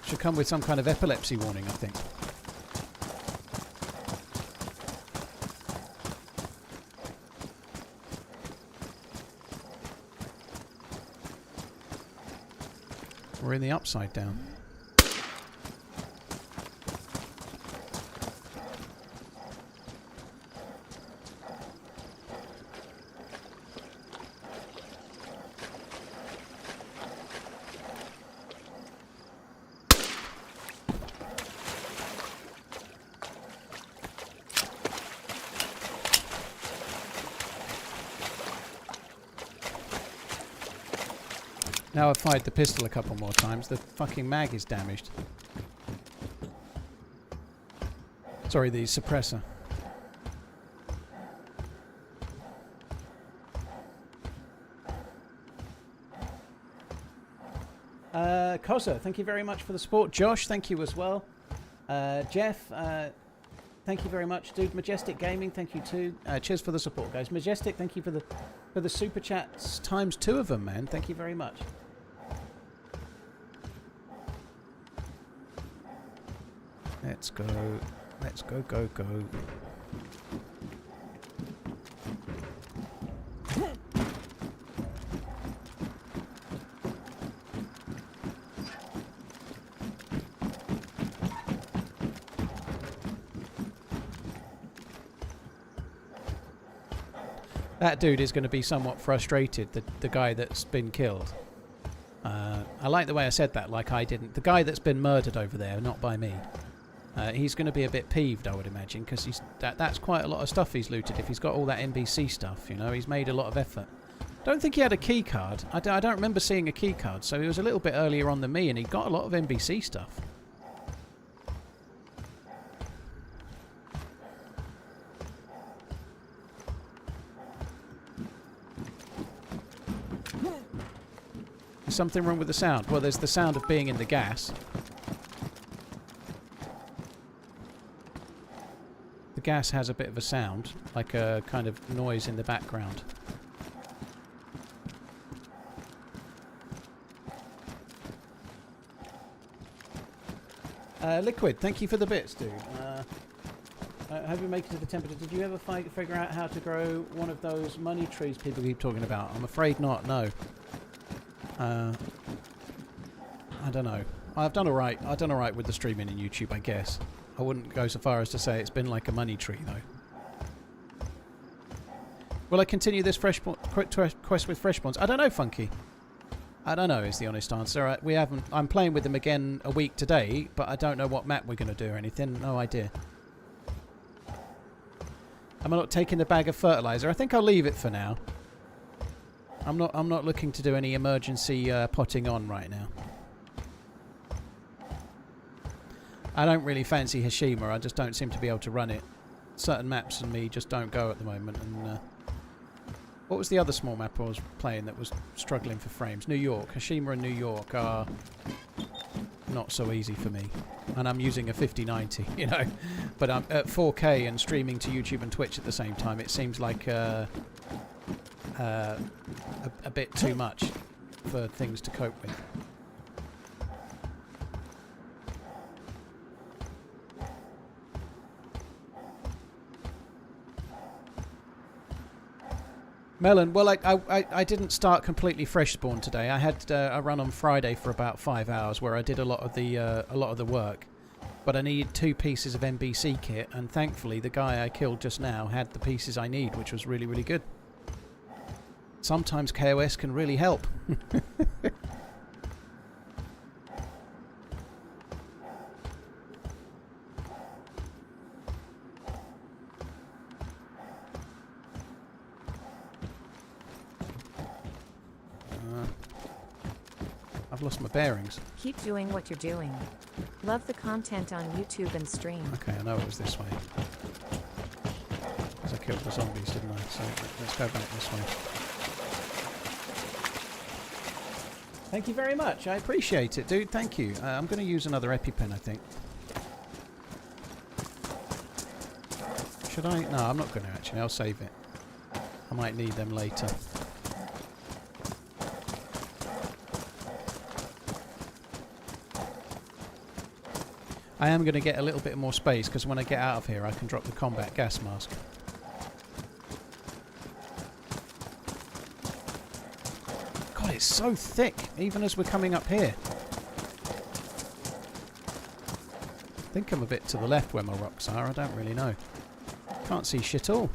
Should come with some kind of epilepsy warning, I think. We're in the upside down. Now I've fired the pistol a couple more times, the fucking mag is damaged. Sorry, the suppressor. Koza, thank you very much for the support. Josh, thank you as well. Jeff, thank you very much. Dude, Majestic Gaming, thank you too. Cheers for the support, guys. Majestic, thank you for the super chats times 2 of them, man. Thank you very much. Let's go. Let's go, go, go. That dude is going to be somewhat frustrated, the guy that's been killed. I like the way I said that, like I didn't. The guy that's been murdered over there, not by me. He's going to be a bit peeved, I would imagine, because that's quite a lot of stuff he's looted. If he's got all that NBC stuff, you know, he's made a lot of effort. Don't think he had a key card. I don't remember seeing a key card, so he was a little bit earlier on than me, and he got a lot of NBC stuff. Is something wrong with the sound? Well, there's the sound of being in the gas. The gas has a bit of a sound, like a kind of noise in the background. Liquid, thank you for the bits, dude. Have you made it to the temperature? Did you ever figure out how to grow one of those money trees people keep talking about? I'm afraid not, no. I don't know. I've done alright. I've done alright with the streaming in YouTube, I guess. I wouldn't go so far as to say it's been like a money tree, though. Will I continue this quest with Freshborns? I don't know, Funky. I don't know is the honest answer. We haven't. I'm playing with them again a week today, but I don't know what map we're going to do or anything. No idea. Am I not taking the bag of fertilizer? I think I'll leave it for now. I'm not looking to do any emergency potting on right now. I don't really fancy Hashima. I just don't seem to be able to run it. Certain maps and me just don't go at the moment. And what was the other small map I was playing that was struggling for frames? New York. Hashima and New York are not so easy for me. And I'm using a 5090, you know. But I'm at 4K and streaming to YouTube and Twitch at the same time. It seems like a bit too much for things to cope with. Melon, well, I didn't start completely fresh spawn today. I had a run on Friday for about 5 hours where I did a lot of the work, but I needed 2 pieces of NBC kit, and thankfully the guy I killed just now had the pieces I need, which was really, really good. Sometimes KOS can really help. I've lost my bearings. Keep doing what you're doing. Love the content on YouTube and stream. Okay, I know it was this way. Because I killed the zombies, didn't I? So let's go back this way. Thank you very much. I appreciate it, dude. Thank you. I'm going to use another EpiPen, I think. Should I? No, I'm not going to actually. I'll save it. I might need them later. I am going to get a little bit more space because when I get out of here I can drop the combat gas mask. God, it's so thick even as we're coming up here. I think I'm a bit to the left where my rocks are, I don't really know. Can't see shit all.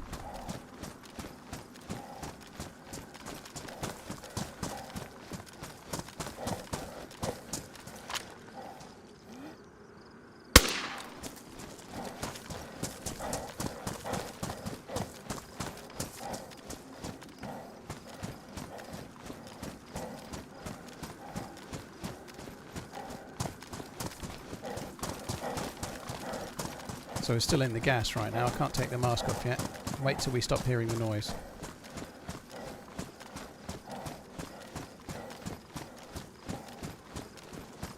So we're still in the gas right now. I can't take the mask off yet. Wait till we stop hearing the noise.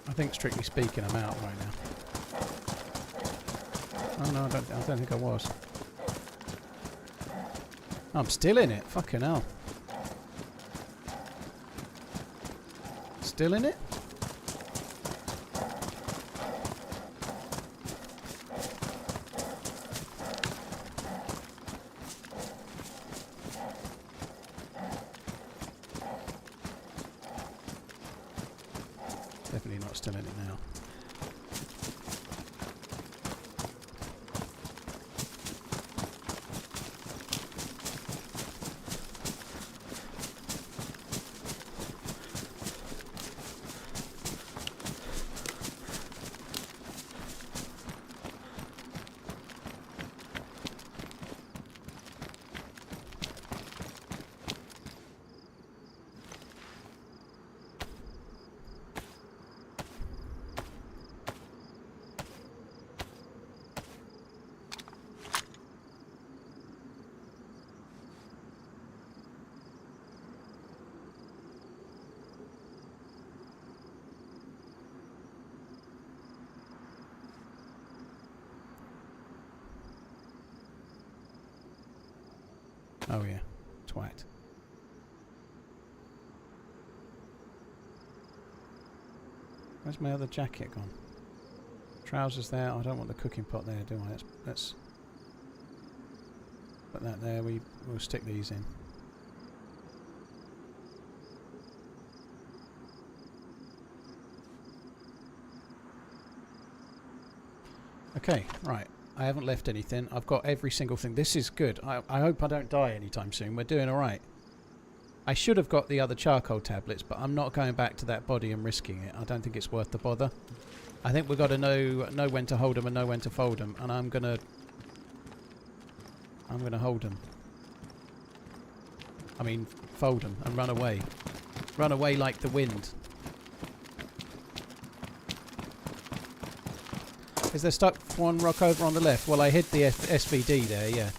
I think, strictly speaking, I'm out right now. Oh no, I don't think I was. I'm still in it. Fucking hell. Still in it? Definitely not still in it now. Oh yeah, twat. Where's my other jacket gone? Trousers there. I don't want the cooking pot there, do I? Let's put that there. We'll stick these in. Okay, right. I haven't left anything. I've got every single thing. This is good. I hope I don't die anytime soon. We're doing alright. I should have got the other charcoal tablets, but I'm not going back to that body and risking it. I don't think it's worth the bother. I think we've got to know when to hold them and know when to fold them, and I'm gonna hold them. I mean, fold them and run away. Run away like the wind. Is there stuck one rock over on the left? Well, I hid the SVD there, yeah.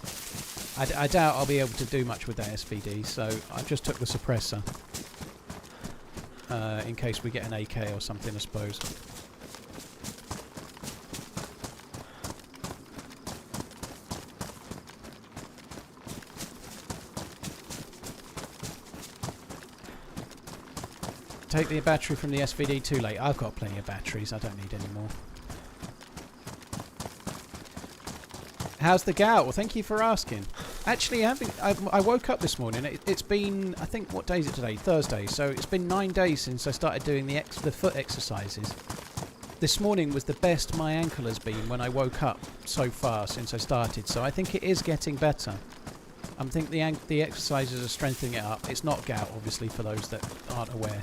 I doubt I'll be able to do much with that SVD, so I just took the suppressor. In case we get an AK or something, I suppose. Take the battery from the SVD too late. I've got plenty of batteries, I don't need any more. How's the gout? Well, thank you for asking. Actually, I woke up this morning. It's been, I think, what day is it today? Thursday. So it's been 9 days since I started doing the foot exercises. This morning was the best my ankle has been when I woke up so far since I started. So I think it is getting better. I think the exercises are strengthening it up. It's not gout, obviously, for those that aren't aware.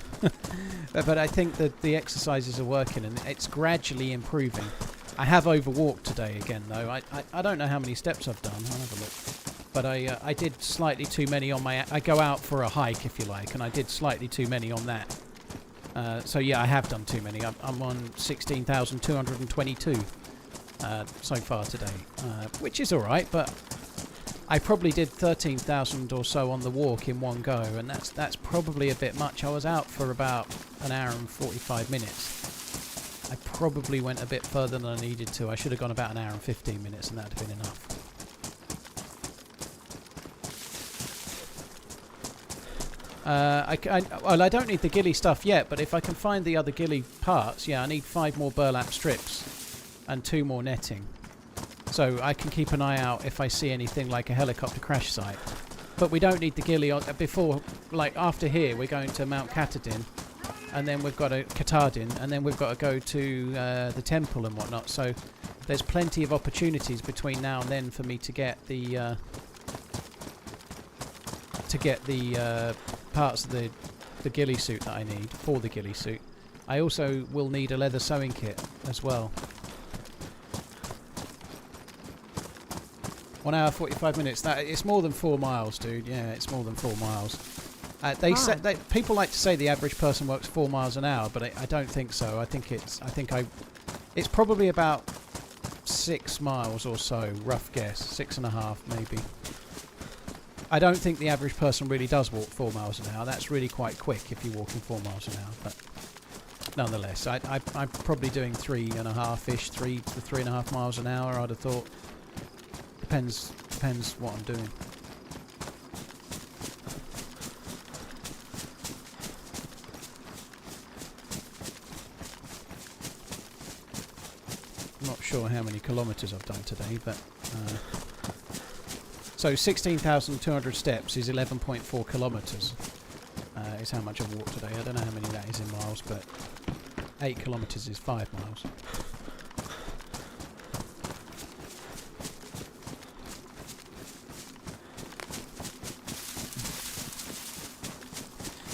But I think that the exercises are working and it's gradually improving. I have overwalked today again, though. I don't know how many steps I've done. I'll have a look. But I did slightly too many on my... I go out for a hike, if you like, and I did slightly too many on that. So, yeah, I have done too many. I'm on 16,222 so far today, which is all right, but I probably did 13,000 or so on the walk in one go, and that's probably a bit much. I was out for about an hour and 45 minutes. I probably went a bit further than I needed to. I should have gone about an hour and 15 minutes and that would have been enough. Well, I don't need the ghillie stuff yet, but if I can find the other ghillie parts, yeah, I need 5 more burlap strips and 2 more netting. So I can keep an eye out if I see anything like a helicopter crash site. But we don't need the ghillie before, like after here, we're going to Mount Katahdin. And then we've got a Katahdin, and then we've got to go to the temple and whatnot. So there's plenty of opportunities between now and then for me to get the parts of the ghillie suit that I need for the ghillie suit. I also will need a leather sewing kit as well. 1 hour 45 minutes. It's more than 4 miles, dude. Yeah, it's more than 4 miles. People like to say the average person works 4 miles an hour, but I don't think so. I think it's probably about 6 miles or so, rough guess, 6.5 maybe. I don't think the average person really does walk 4 miles an hour. That's really quite quick if you're walking 4 miles an hour, but nonetheless, I'm probably doing 3.5-ish, 3 to 3.5 miles an hour. I'd have thought. Depends what I'm doing. I'm not sure how many kilometres I've done today, but so 16,200 steps is 11.4 kilometres. Is how much I've walked today. I don't know how many that is in miles, but 8 kilometres is 5 miles.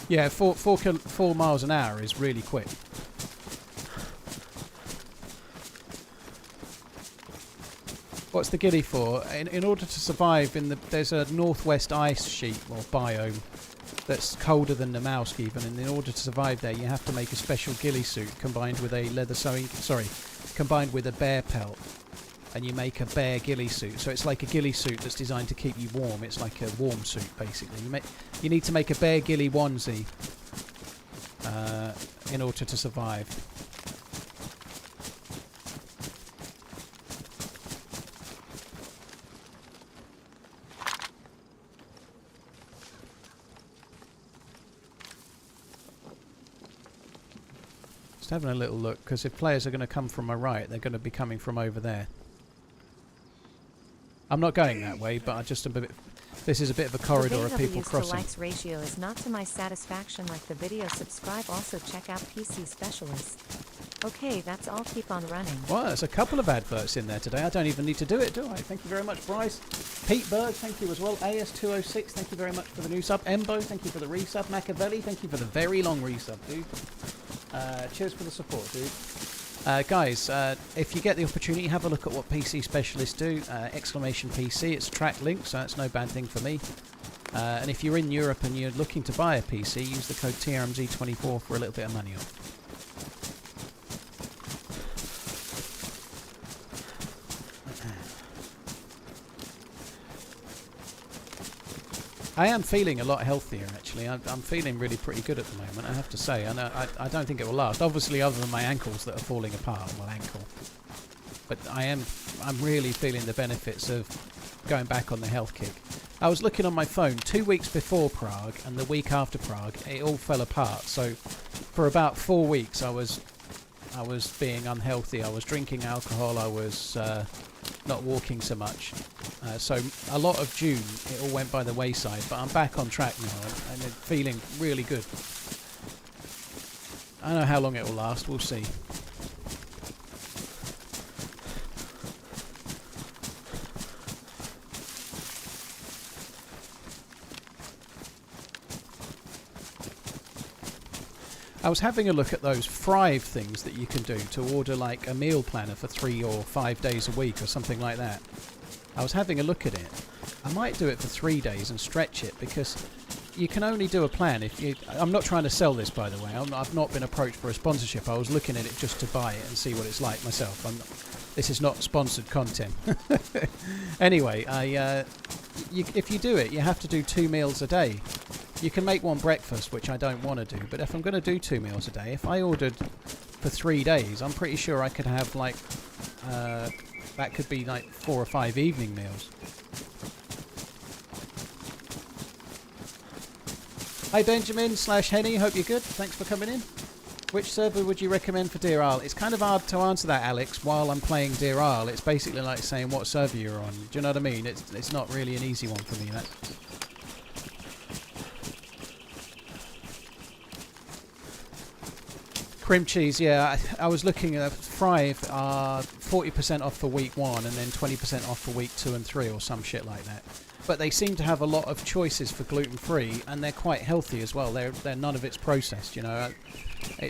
Yeah, 4 miles an hour is really quick. What's the ghillie for? In order to survive there's a northwest ice sheet or biome that's colder than the Mouse even, and in order to survive there you have to make a special ghillie suit combined with combined with a bear pelt, and you make a bear ghillie suit. So it's like a ghillie suit that's designed to keep you warm. It's like a warm suit basically. You need to make a bear ghillie onesie in order to survive. Just having a little look, because if players are going to come from my right, they're going to be coming from over there. I'm not going that way, but I just a bit. This is a bit of a corridor of people crossing. The likes ratio is not to my satisfaction. Like the video, subscribe. Also check out PC Specialist. Okay, that's all. Keep on running. Well, there's a couple of adverts in there today. I don't even need to do it, do I? Thank you very much, Bryce. Pete Berg, thank you as well. AS206, thank you very much for the new sub. Embo, thank you for the resub. Machiavelli, thank you for the very long resub, dude. Cheers for the support, dude. Guys, if you get the opportunity, have a look at what PC Specialists do. Exclamation PC, it's a track link, so that's no bad thing for me. And if you're in Europe and you're looking to buy a PC, use the code TRMZ24 for a little bit of money off. I am feeling a lot healthier, actually. I'm feeling really pretty good at the moment, I have to say. And I don't think it will last. Obviously, other than my ankles that are falling apart. Well, ankle. But I'm really feeling the benefits of going back on the health kick. I was looking on my phone 2 weeks before Prague and the week after Prague. It all fell apart. So for about 4 weeks, I was being unhealthy. I was drinking alcohol. I was not walking so much. So a lot of June, it all went by the wayside, but I'm back on track now and feeling really good. I don't know how long it will last, we'll see. I was having a look at those Thrive things that you can do to order like a meal planner for 3 or 5 days a week or something like that. I was having a look at it. I might do it for 3 days and stretch it, because you can only do a plan if you... I'm not trying to sell this, by the way. I've not been approached for a sponsorship. I was looking at it just to buy it and see what it's like myself. This is not sponsored content. Anyway, if you do it, you have to do 2 meals a day. You can make one breakfast, which I don't want to do, but if I'm going to do 2 meals a day, if I ordered for 3 days, I'm pretty sure I could have like... that could be like 4 or 5 evening meals. Hi Benjamin / Henny, hope you're good. Thanks for coming in. Which server would you recommend for Deerisle? It's kind of hard to answer that, Alex, while I'm playing Deerisle. It's basically like saying what server you're on. Do you know what I mean? It's not really an easy one for me. Cream cheese, yeah. I was looking at Thrive, 40% off for week 1 and then 20% off for week 2 and 3 or some shit like that. But they seem to have a lot of choices for gluten-free, and they're quite healthy as well. They're none of it's processed, you know.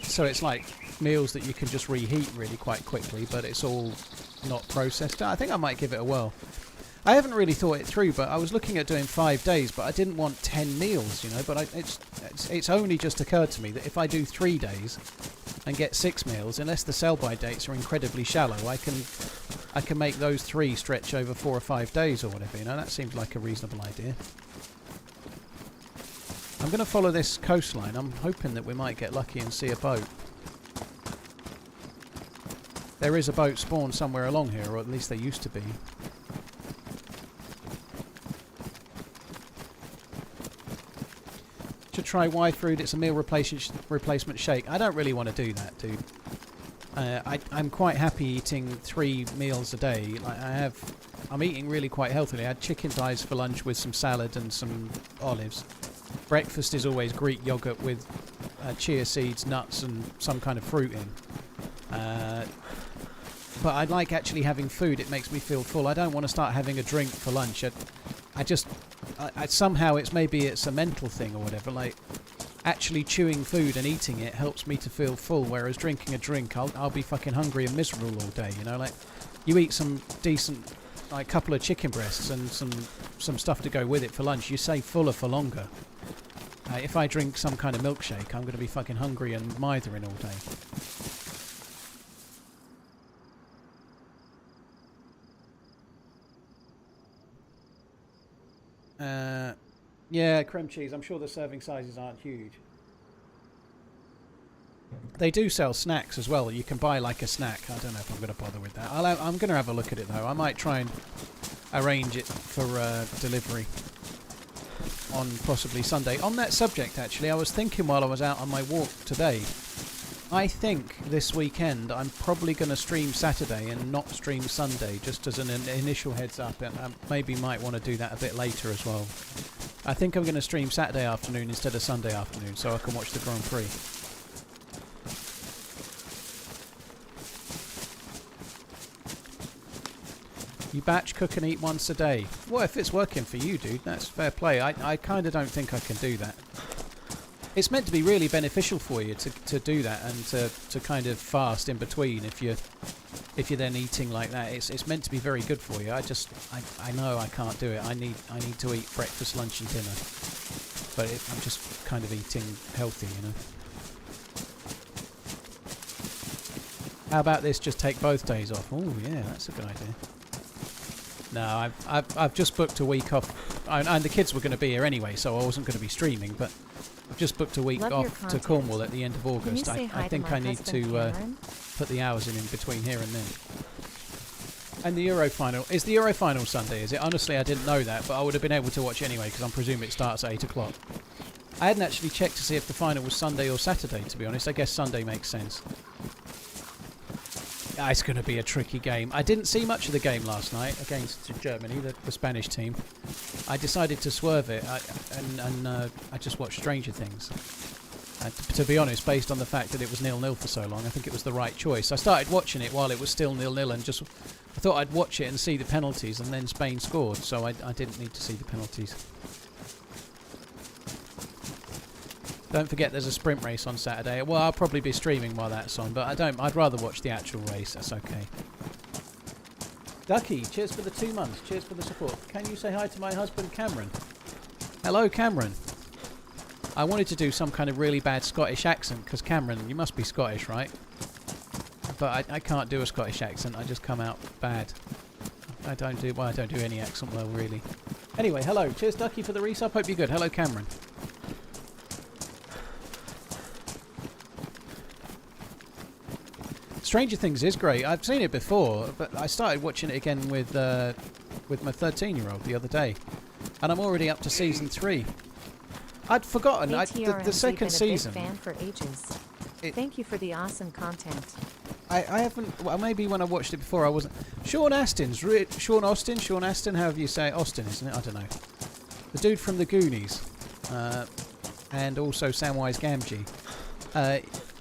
So it's like meals that you can just reheat really quite quickly, but it's all not processed. I think I might give it a whirl. I haven't really thought it through, but I was looking at doing 5 days, but I didn't want 10 meals, you know. But it's only just occurred to me that if I do 3 days and get 6 meals, unless the sell-by dates are incredibly shallow, I can make those 3 stretch over 4 or 5 days or whatever, you know. That seems like a reasonable idea. I'm going to follow this coastline. I'm hoping that we might get lucky and see a boat. There is a boat spawned somewhere along here, or at least there used to be. Should try Y-Fruit. It's a meal replacement shake. I don't really want to do that, dude. I'm quite happy eating 3 meals a day. I'm eating really quite healthily. I had chicken thighs for lunch with some salad and some olives. Breakfast is always Greek yogurt with chia seeds, nuts and some kind of fruit in. But I like actually having food. It makes me feel full. I don't want to start having a drink for lunch. Somehow maybe it's a mental thing or whatever. Like, actually chewing food and eating it helps me to feel full, whereas drinking a drink, I'll be fucking hungry and miserable all day, you know. Like, you eat some decent, like, couple of chicken breasts and some stuff to go with it for lunch, you stay fuller for longer. If I drink some kind of milkshake, I'm going to be fucking hungry and mithering all day. Yeah, cream cheese. I'm sure the serving sizes aren't huge. They do sell snacks as well. You can buy like a snack. I don't know if I'm going to bother with that. I'm going to have a look at it though. I might try and arrange it for delivery on possibly Sunday. On that subject, actually, I was thinking while I was out on my walk today, I think this weekend I'm probably going to stream Saturday and not stream Sunday, just as an initial heads up, and I maybe might want to do that a bit later as well. I think I'm going to stream Saturday afternoon instead of Sunday afternoon, so I can watch the Grand Prix. You batch, cook and eat once a day. Well, if it's working for you, dude, that's fair play. I kind of don't think I can do that. It's meant to be really beneficial for you to do that and to kind of fast in between if you're then eating like that. It's meant to be very good for you. I know I can't do it. I need to eat breakfast, lunch and dinner. But I'm just kind of eating healthy, you know. How about this? Just take both days off. Oh yeah, that's a good idea. No, I've just booked a week off, and the kids were going to be here anyway, so I wasn't going to be streaming. But I've just booked a week off to Cornwall at the end of August. I think I need to put the hours in between here and then. And the Euro final is the Euro final Sunday, is it? Honestly, I didn't know that, but I would have been able to watch anyway because I'm presuming it starts at 8 o'clock. I hadn't actually checked to see if the final was Sunday or Saturday. To be honest, I guess Sunday makes sense. It's going to be a tricky game. I didn't see much of the game last night against Germany, the Spanish team. I decided to swerve it, and I just watched Stranger Things. And to be honest, based on the fact that it was 0-0 for so long, I think it was the right choice. I started watching it while it was still 0-0, and I thought I'd watch it and see the penalties, and then Spain scored, so I didn't need to see the penalties. Don't forget there's a sprint race on Saturday. Well, I'll probably be streaming while that's on, but I'd rather watch the actual race. That's okay. Ducky, cheers for the 2 months. Cheers for the support. Can you say hi to my husband, Cameron? Hello, Cameron. I wanted to do some kind of really bad Scottish accent, because Cameron, you must be Scottish, right? But I can't do a Scottish accent. I just come out bad. I don't do any accent well, really. Anyway, hello. Cheers, Ducky, for the resub. Hope you're good. Hello, Cameron. Stranger Things is great. I've seen it before, but I started watching it again with my 13-year-old the other day, and I'm already up to season 3. I'd forgotten the second season. Been a big fan for ages. Thank you for the awesome content. I haven't. Well, maybe when I watched it before, I wasn't. Sean Astin, however you say it. Austin, isn't it? I don't know. The dude from the Goonies, and also Samwise Gamgee.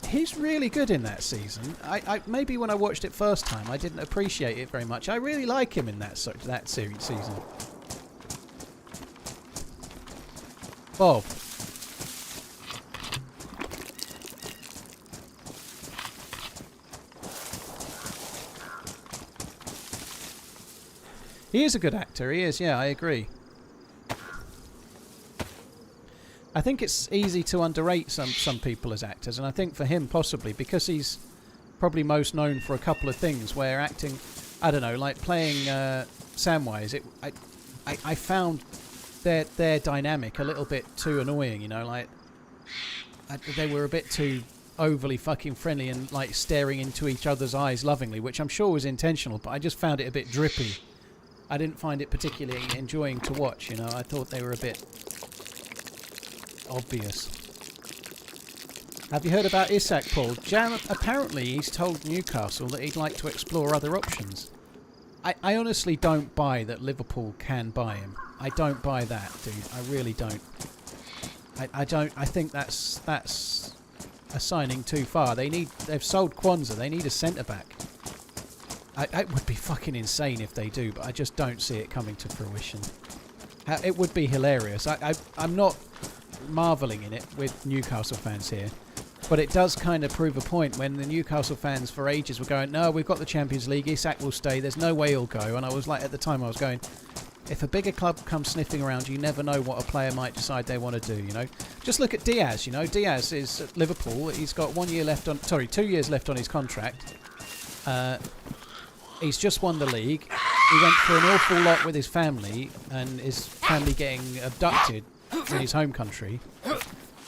He's really good in that season. Maybe when I watched it first time, I didn't appreciate it very much. I really like him in that season. Bob. He is a good actor. He is. Yeah, I agree. I think it's easy to underrate some people as actors, and I think for him possibly because he's probably most known for a couple of things where acting, I don't know, like playing Samwise. I found their dynamic a little bit too annoying, you know, like they were a bit too overly fucking friendly and like staring into each other's eyes lovingly, which I'm sure was intentional, but I just found it a bit drippy. I didn't find it particularly enjoying to watch, you know. I thought they were a bit obvious. Have you heard about Isak, Paul? Jam, apparently he's told Newcastle that he'd like to explore other options. I honestly don't buy that Liverpool can buy him. I don't buy that, dude. I really don't. I think that's a signing too far. They've sold Kwanzaa. They need a centre back. It would be fucking insane if they do, but I just don't see it coming to fruition. It would be hilarious. I'm not marvelling in it with Newcastle fans here, but it does kind of prove a point when the Newcastle fans for ages were going, no, we've got the Champions League, Isak will stay, there's no way he'll go. And I was like, at the time I was going, if a bigger club comes sniffing around, you never know what a player might decide they want to do, you know. Just look at Diaz, you know. Diaz is at Liverpool. He's got 2 years left on his contract. He's just won the league. He went through an awful lot with his family, and his family getting abducted in his home country.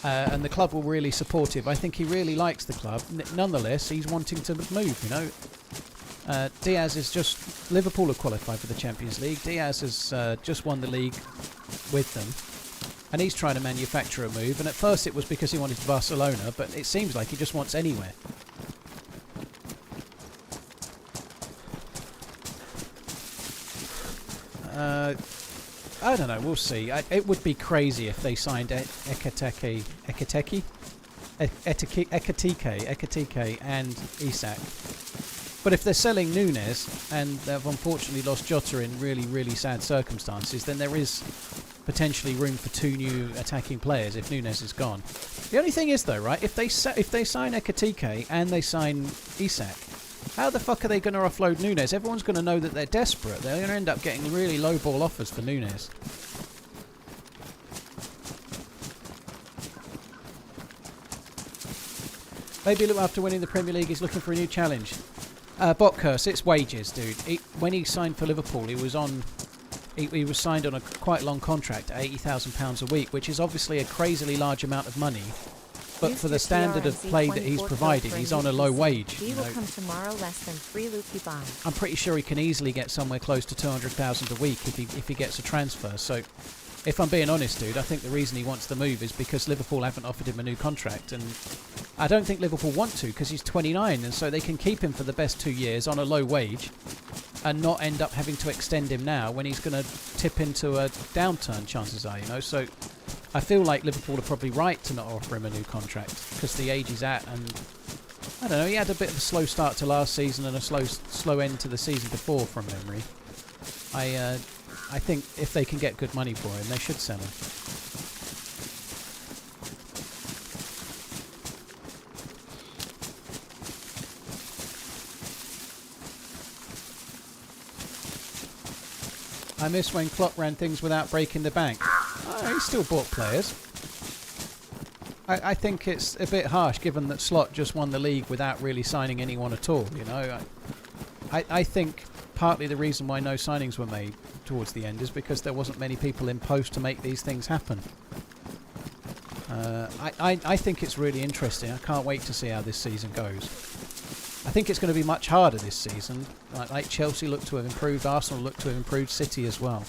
And the club were really supportive. I think he really likes the club. Nonetheless, he's wanting to move, you know. Diaz is just... Liverpool have qualified for the Champions League. Diaz has just won the league with them. And he's trying to manufacture a move, and at first it was because he wanted to Barcelona, but it seems like he just wants anywhere. I don't know, we'll see. It would be crazy if they signed Ekatike and Isak. But if they're selling Nunes, and they've unfortunately lost Jota in really, really sad circumstances, then there is potentially room for 2 new attacking players if Nunes is gone. The only thing is, though, right, if they sign Ekatike and they sign Isak, how the fuck are they going to offload Nunes? Everyone's going to know that they're desperate. They're going to end up getting really low ball offers for Nunes. Maybe after winning the Premier League, he's looking for a new challenge. Bot curse, it's wages, dude. When he signed for Liverpool, he was signed on a quite long contract at £80,000 a week, which is obviously a crazily large amount of money. But for the standard of play that he's providing, he's on a low wage. He will come tomorrow, less than 3 loopy buy. I'm pretty sure he can easily get somewhere close to 200,000 a week if he gets a transfer. So, if I'm being honest, dude, I think the reason he wants the move is because Liverpool haven't offered him a new contract, and I don't think Liverpool want to because he's 29, and so they can keep him for the best 2 years on a low wage, and not end up having to extend him now when he's going to tip into a downturn. Chances are, So, I feel like Liverpool are probably right to not offer him a new contract because the age he's at, and I don't know, he had a bit of a slow start to last season and a slow end to the season before from memory. I think if they can get good money for him, they should sell him. I miss when Klopp ran things without breaking the bank. He still bought players. I think it's a bit harsh given that Slot just won the league without really signing anyone at all, I think partly the reason why no signings were made towards the end is because there wasn't many people in post to make these things happen. I think it's really interesting. I can't wait to see how this season goes. I think it's going to be much harder this season. Like Chelsea look to have improved, Arsenal look to have improved, City as well.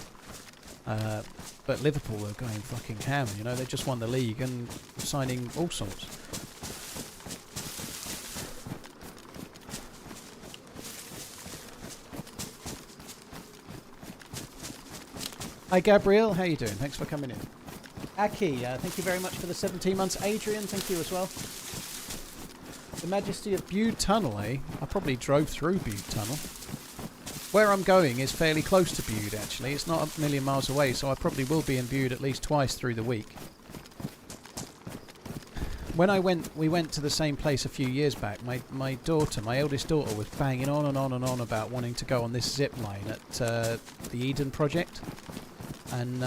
But Liverpool are going fucking ham, they just won the league and signing all sorts. Hi Gabriel, how you doing? Thanks for coming in. Aki, thank you very much for the 17 months. Adrian, thank you as well. The Majesty of Bude Tunnel, eh? I probably drove through Bude Tunnel. Where I'm going is fairly close to Bude, actually. It's not a million miles away, so I probably will be in Bude at least twice through the week. When we went to the same place a few years back. My eldest daughter, was banging on and on and on about wanting to go on this zip line at the Eden project. And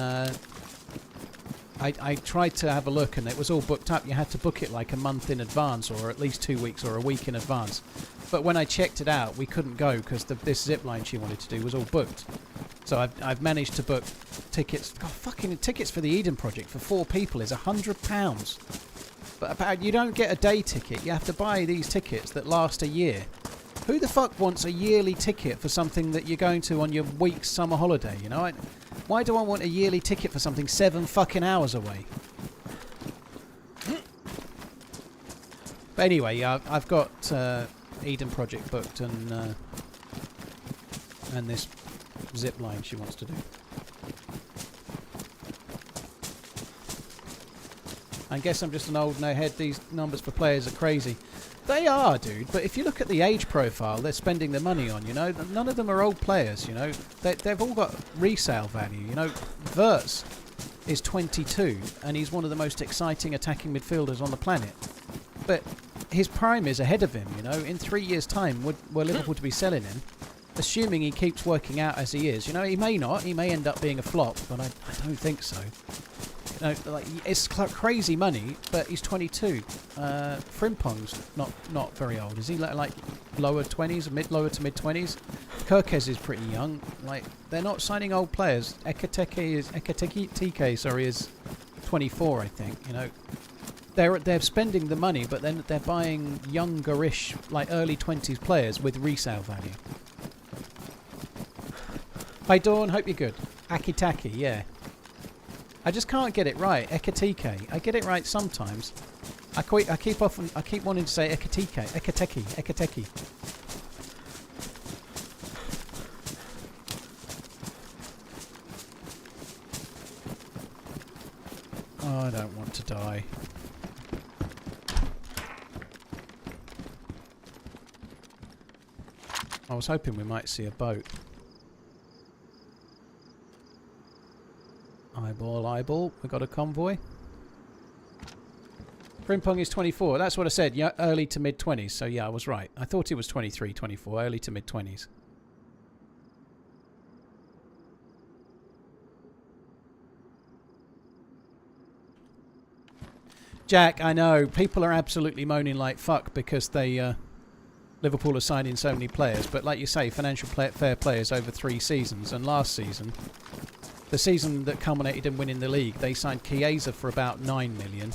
I tried to have a look, and it was all booked up. You had to book it like a month in advance, or at least 2 weeks or a week in advance. But when I checked it out, we couldn't go because this zip line she wanted to do was all booked. So I've managed to book tickets. God, fucking tickets for the Eden project for 4 people is £100. But you don't get a day ticket. You have to buy these tickets that last a year. Who the fuck wants a yearly ticket for something that you're going to on your week's summer holiday? Why do I want a yearly ticket for something 7 fucking hours away? But anyway, I've got Eden project booked and this zip line she wants to do. I guess I'm just an old no-head. These numbers for players are crazy. They are, dude, but if you look at the age profile they're spending the money on, none of them are old players, They've all got resale value, Wirtz is 22, and he's one of the most exciting attacking midfielders on the planet. But his prime is ahead of him, In 3 years' time, were Liverpool to be selling him, assuming he keeps working out as he is. He may not, he may end up being a flop, but I don't think so. It's crazy money, but he's 22. Frimpong's not very old, is he? Like lower 20s, lower to mid 20s. Kirkes is pretty young. They're not signing old players. Ekatike is 24, I think. They're spending the money, but then they're buying youngerish, early 20s players with resale value. Hi Dawn, hope you're good. Akitaki, yeah. I just can't get it right. Ekatike. I get it right sometimes. I keep wanting to say Ekatike. Ekateki. Ekateki. Oh, I don't want to die. I was hoping we might see a boat. Eyeball, eyeball. We got a convoy. Frimpong is 24. That's what I said. Yeah, early to mid 20s. So yeah, I was right. I thought it was 23, 24. Early to mid 20s. Jack, I know people are absolutely moaning like fuck because they Liverpool are signing so many players, but like you say, financial fair play is over 3 seasons, and last season, the season that culminated in winning the league, they signed Chiesa for about 9 million.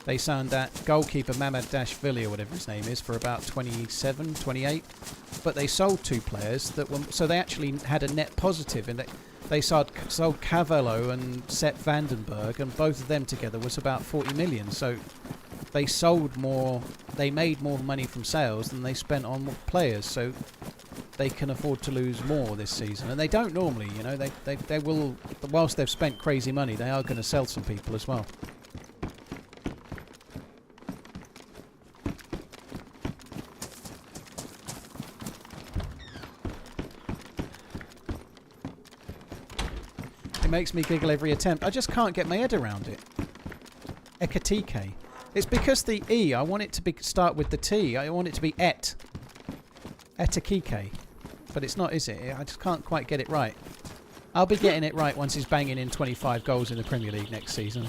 They signed that goalkeeper Mamad Dashvili, or whatever his name is, for about 27, 28. But they sold 2 players that were, so they actually had a net positive in that. They sold Cavallo and Sepp Vandenberg, and both of them together was about 40 million. So they sold more, they made more money from sales than they spent on players. So they can afford to lose more this season, and they don't normally. You know, they will. Whilst they've spent crazy money, they are going to sell some people as well. Makes me giggle every attempt. I just can't get my head around it. Ekatike. It's because the E, I want it to start with the T. I want it to be et. Etakike. But it's not, is it? I just can't quite get it right. I'll be getting it right once he's banging in 25 goals in the Premier League next season.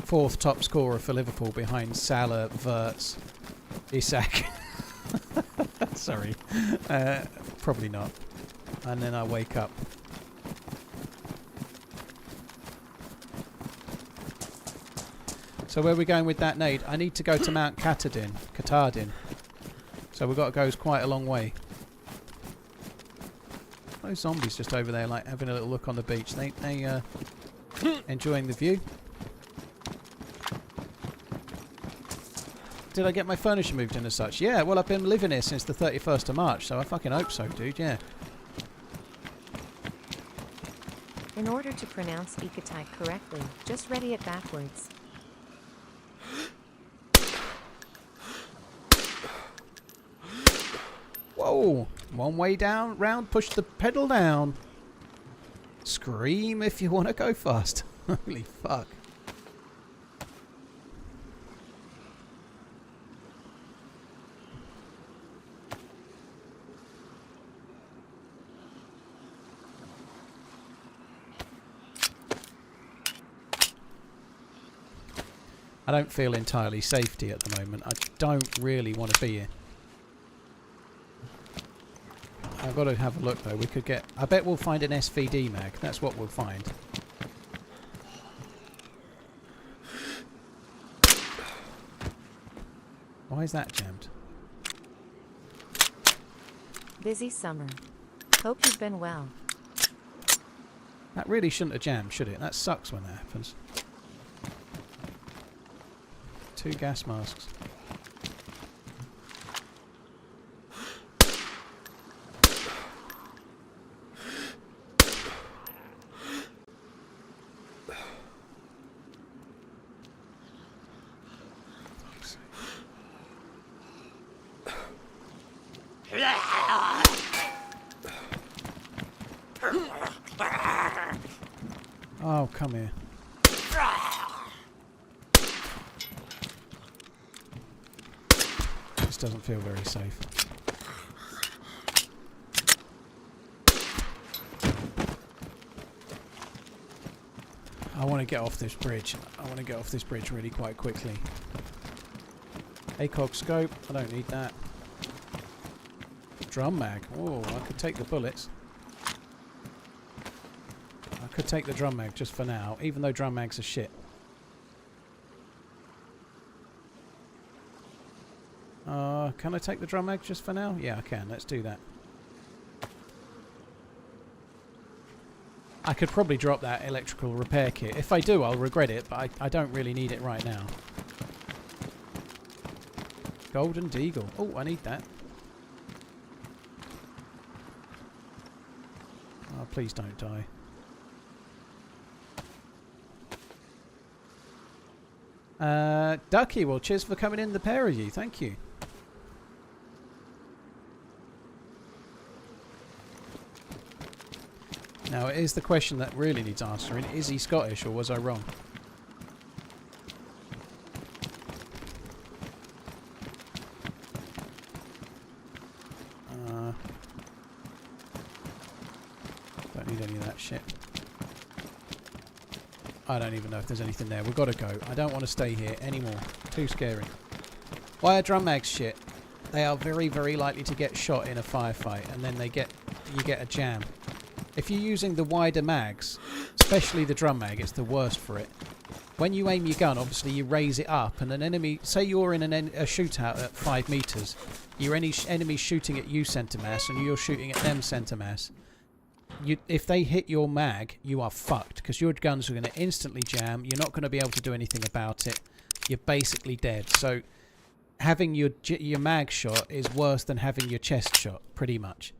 4th top scorer for Liverpool behind Salah, Wirtz, Isak. Sorry. Probably not. And then I wake up. So where are we going with that nade? I need to go to Mount Katardin. So we've got to go quite a long way. Those zombies just over there, like having a little look on the beach. They enjoying the view. Did I get my furniture moved in as such? Yeah, well I've been living here since the 31st of March, so I fucking hope so, dude, yeah. In order to pronounce Ikatai correctly, just ready it backwards. Whoa! One way down, round, push the pedal down. Scream if you want to go fast. Holy fuck. I don't feel entirely safety at the moment. I don't really want to be here. I've got to have a look though. We could get... I bet we'll find an SVD mag. That's what we'll find. Why is that jammed? Busy summer. Hope you've been well. That really shouldn't have jammed, should it? That sucks when that happens. 2 gas masks. Oh, come here. This doesn't feel very safe. I want to get off this bridge. I want to get off this bridge really quite quickly. ACOG scope. I don't need that. Drum mag. Oh, I could take the bullets. I could take the drum mag just for now, even though drum mags are shit. Can I take the drum mag just for now? Yeah, I can. Let's do that. I could probably drop that electrical repair kit. If I do, I'll regret it, but I don't really need it right now. Golden Deagle. Oh, I need that. Oh, please don't die. Ducky, well, cheers for coming in, the pair of you. Thank you. Now, it is the question that really needs answering. Is he Scottish, or was I wrong? Don't need any of that shit. I don't even know if there's anything there. We've got to go. I don't want to stay here anymore. Too scary. Why are drum mags shit? They are very, very likely to get shot in a firefight, and then you get a jam. If you're using the wider mags, especially the drum mag, it's the worst for it. When you aim your gun, obviously you raise it up, and an enemy, say you're in a shootout at 5 meters, your enemy's shooting at you centre mass, and you're shooting at them centre mass. If they hit your mag, you are fucked, because your guns are going to instantly jam. You're not going to be able to do anything about it. You're basically dead. So having your mag shot is worse than having your chest shot, pretty much.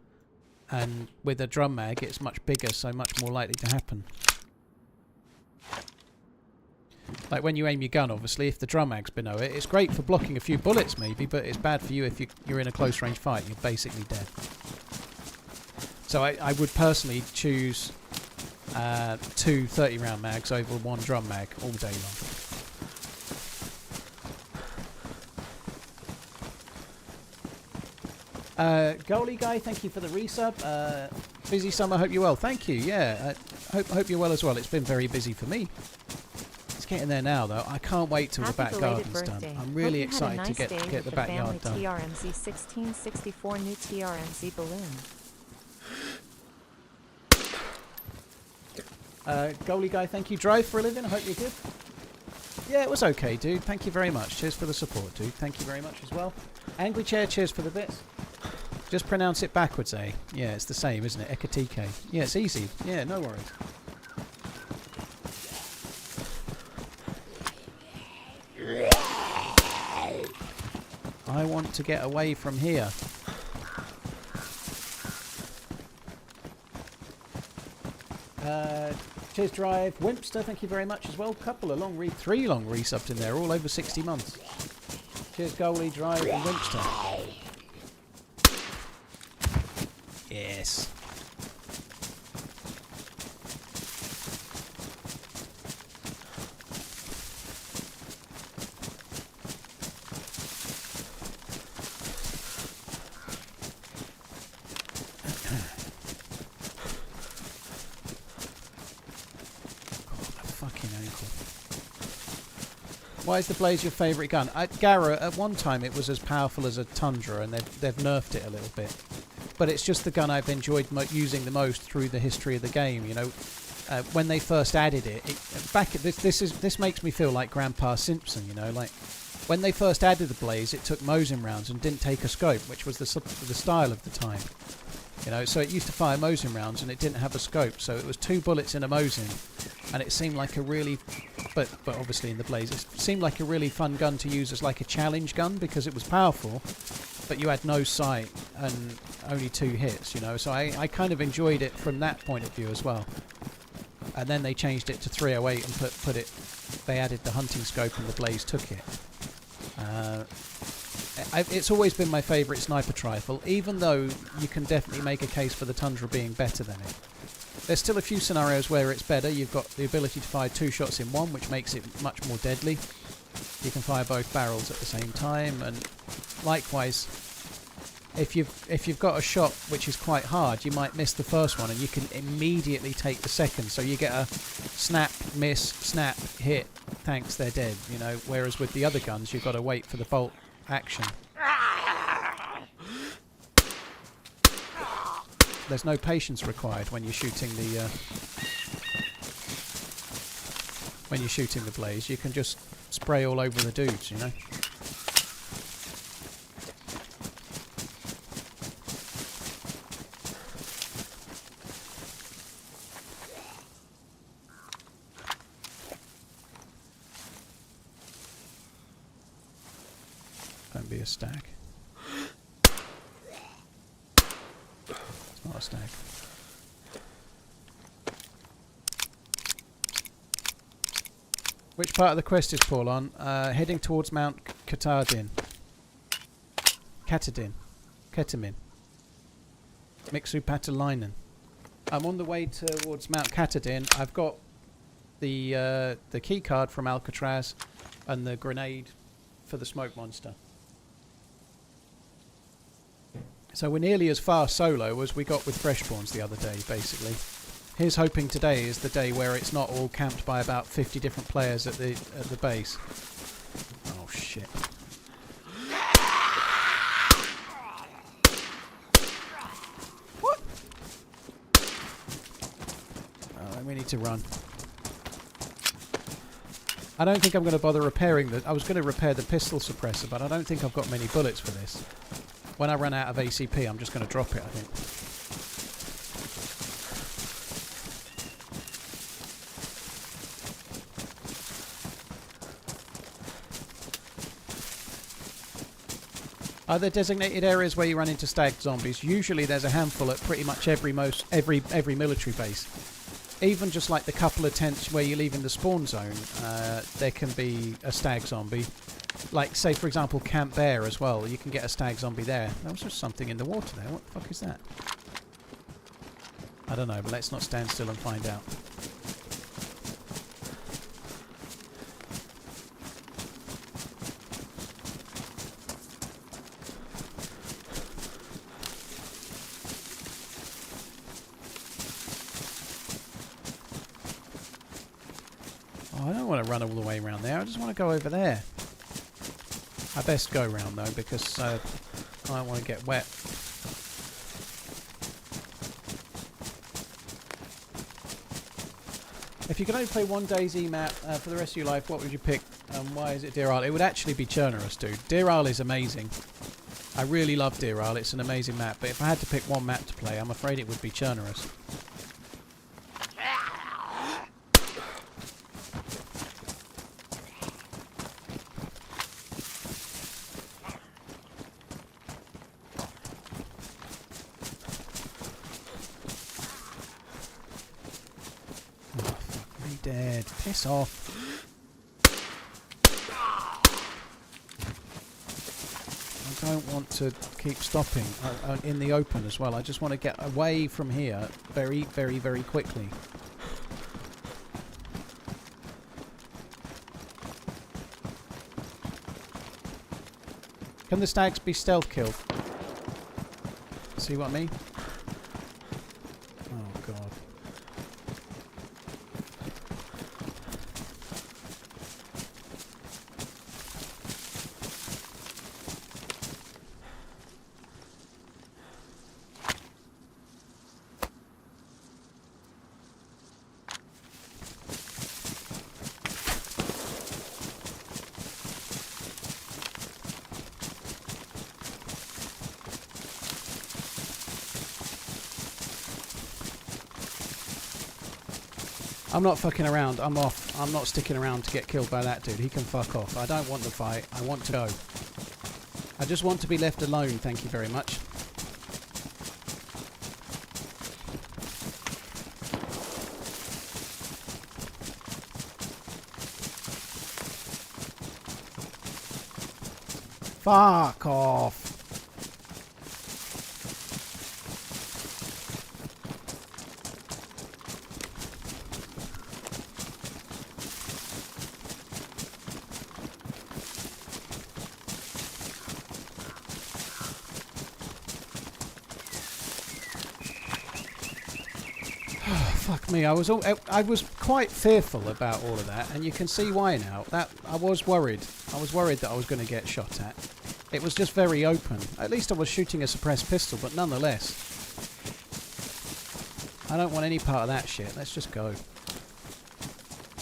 And with a drum mag, it's much bigger, so much more likely to happen. Like when you aim your gun, obviously, if the drum mag's below it, it's great for blocking a few bullets maybe, but it's bad for you if you're in a close range fight. You're basically dead. So I would personally choose 2 30-round mags over 1 drum mag all day long. Goalie guy, thank you for the resub. Busy summer, hope you're well. Thank you. Yeah, hope you're well as well. It's been very busy for me. It's getting there now, though. I can't wait till the back garden's done. I'm really excited to get the backyard done. TRMZ 1664 new TRMZ balloon. Goalie guy, thank you. Drive for a living. I hope you're good. Yeah, it was okay, dude. Thank you very much. Cheers for the support, dude. Thank you very much as well. Angry Chair, cheers for the bits. Just pronounce it backwards, eh? Yeah, it's the same, isn't it? Ekatike. Yeah, it's easy. Yeah, no worries. I want to get away from here. Cheers, Drive. Wimpster, thank you very much as well. Couple of 3 long resubs in there, all over 60 months. Cheers, Goalie, Drive, and Wimpster. Yes. Why is the Blaze your favourite gun? Garra, at one time it was as powerful as a Tundra, and they've nerfed it a little bit. But it's just the gun I've enjoyed using the most through the history of the game. You know, when they first added it, this makes me feel like Grandpa Simpson. You know, like when they first added the Blaze, it took Mosin rounds and didn't take a scope, which was the style of the time. You know, so it used to fire Mosin rounds and it didn't have a scope, so it was 2 bullets in a Mosin, and it seemed like a really, but obviously in the Blaze, it seemed like a really fun gun to use as like a challenge gun because it was powerful, but you had no sight and only 2 hits. You know, so I kind of enjoyed it from that point of view as well. And then they changed it to 308 and they added the hunting scope and the Blaze took it. It's always been my favourite sniper rifle, even though you can definitely make a case for the Tundra being better than it. There's still a few scenarios where it's better. You've got the ability to fire 2 shots in one, which makes it much more deadly. You can fire both barrels at the same time, and likewise, if you've got a shot which is quite hard, you might miss the first one, and you can immediately take the second. So you get a snap, miss, snap, hit. Thanks, they're dead. You know, whereas with the other guns, you've got to wait for the bolt action. There's no patience required when you're shooting the Blaze. You can just spray all over the dudes, you know. Don't be a stag. It's not a stag. Which part of the quest is Paul on? Heading towards Mount Katardin. Ketamine. Mixupatalainen. I'm on the way towards Mount Katardin. I've got the key card from Alcatraz and the grenade for the smoke monster. So we're nearly as far solo as we got with Freshborns the other day, basically. Here's hoping today is the day where it's not all camped by about 50 different players at the base. Oh shit. What? Oh, we need to run. I don't think I'm going to bother repairing the... I was going to repair the pistol suppressor, but I don't think I've got many bullets for this. When I run out of ACP, I'm just going to drop it, I think. Are there designated areas where you run into stag zombies? Usually there's a handful at pretty much every military base. Even just like the couple of tents where you leave in the spawn zone, there can be a stag zombie. Like, say, for example, Camp Bear as well. You can get a stag zombie there. There was just something in the water there. What the fuck is that? I don't know, but let's not stand still and find out. Oh, I don't want to run all the way around there. I just want to go over there. I best go round though, because I don't want to get wet. If you could only play one DayZ map for the rest of your life, what would you pick? And why is it Deerisle? It would actually be Chernarus, dude. Deerisle is amazing. I really love Deerisle. It's an amazing map. But if I had to pick one map to play, I'm afraid it would be Chernarus. Dead. Piss off. I don't want to keep stopping in the open as well. I just want to get away from here very, very, very quickly. Can the stags be stealth killed? See what I mean? Oh god. I'm not fucking around. I'm off. I'm not sticking around to get killed by that dude. He can fuck off. I don't want the fight. I want to go. I just want to be left alone, thank you very much. Fuck off. Fuck me, I was quite fearful about all of that, and you can see why now. I was worried. I was worried that I was going to get shot at. It was just very open. At least I was shooting a suppressed pistol, but nonetheless. I don't want any part of that shit. Let's just go.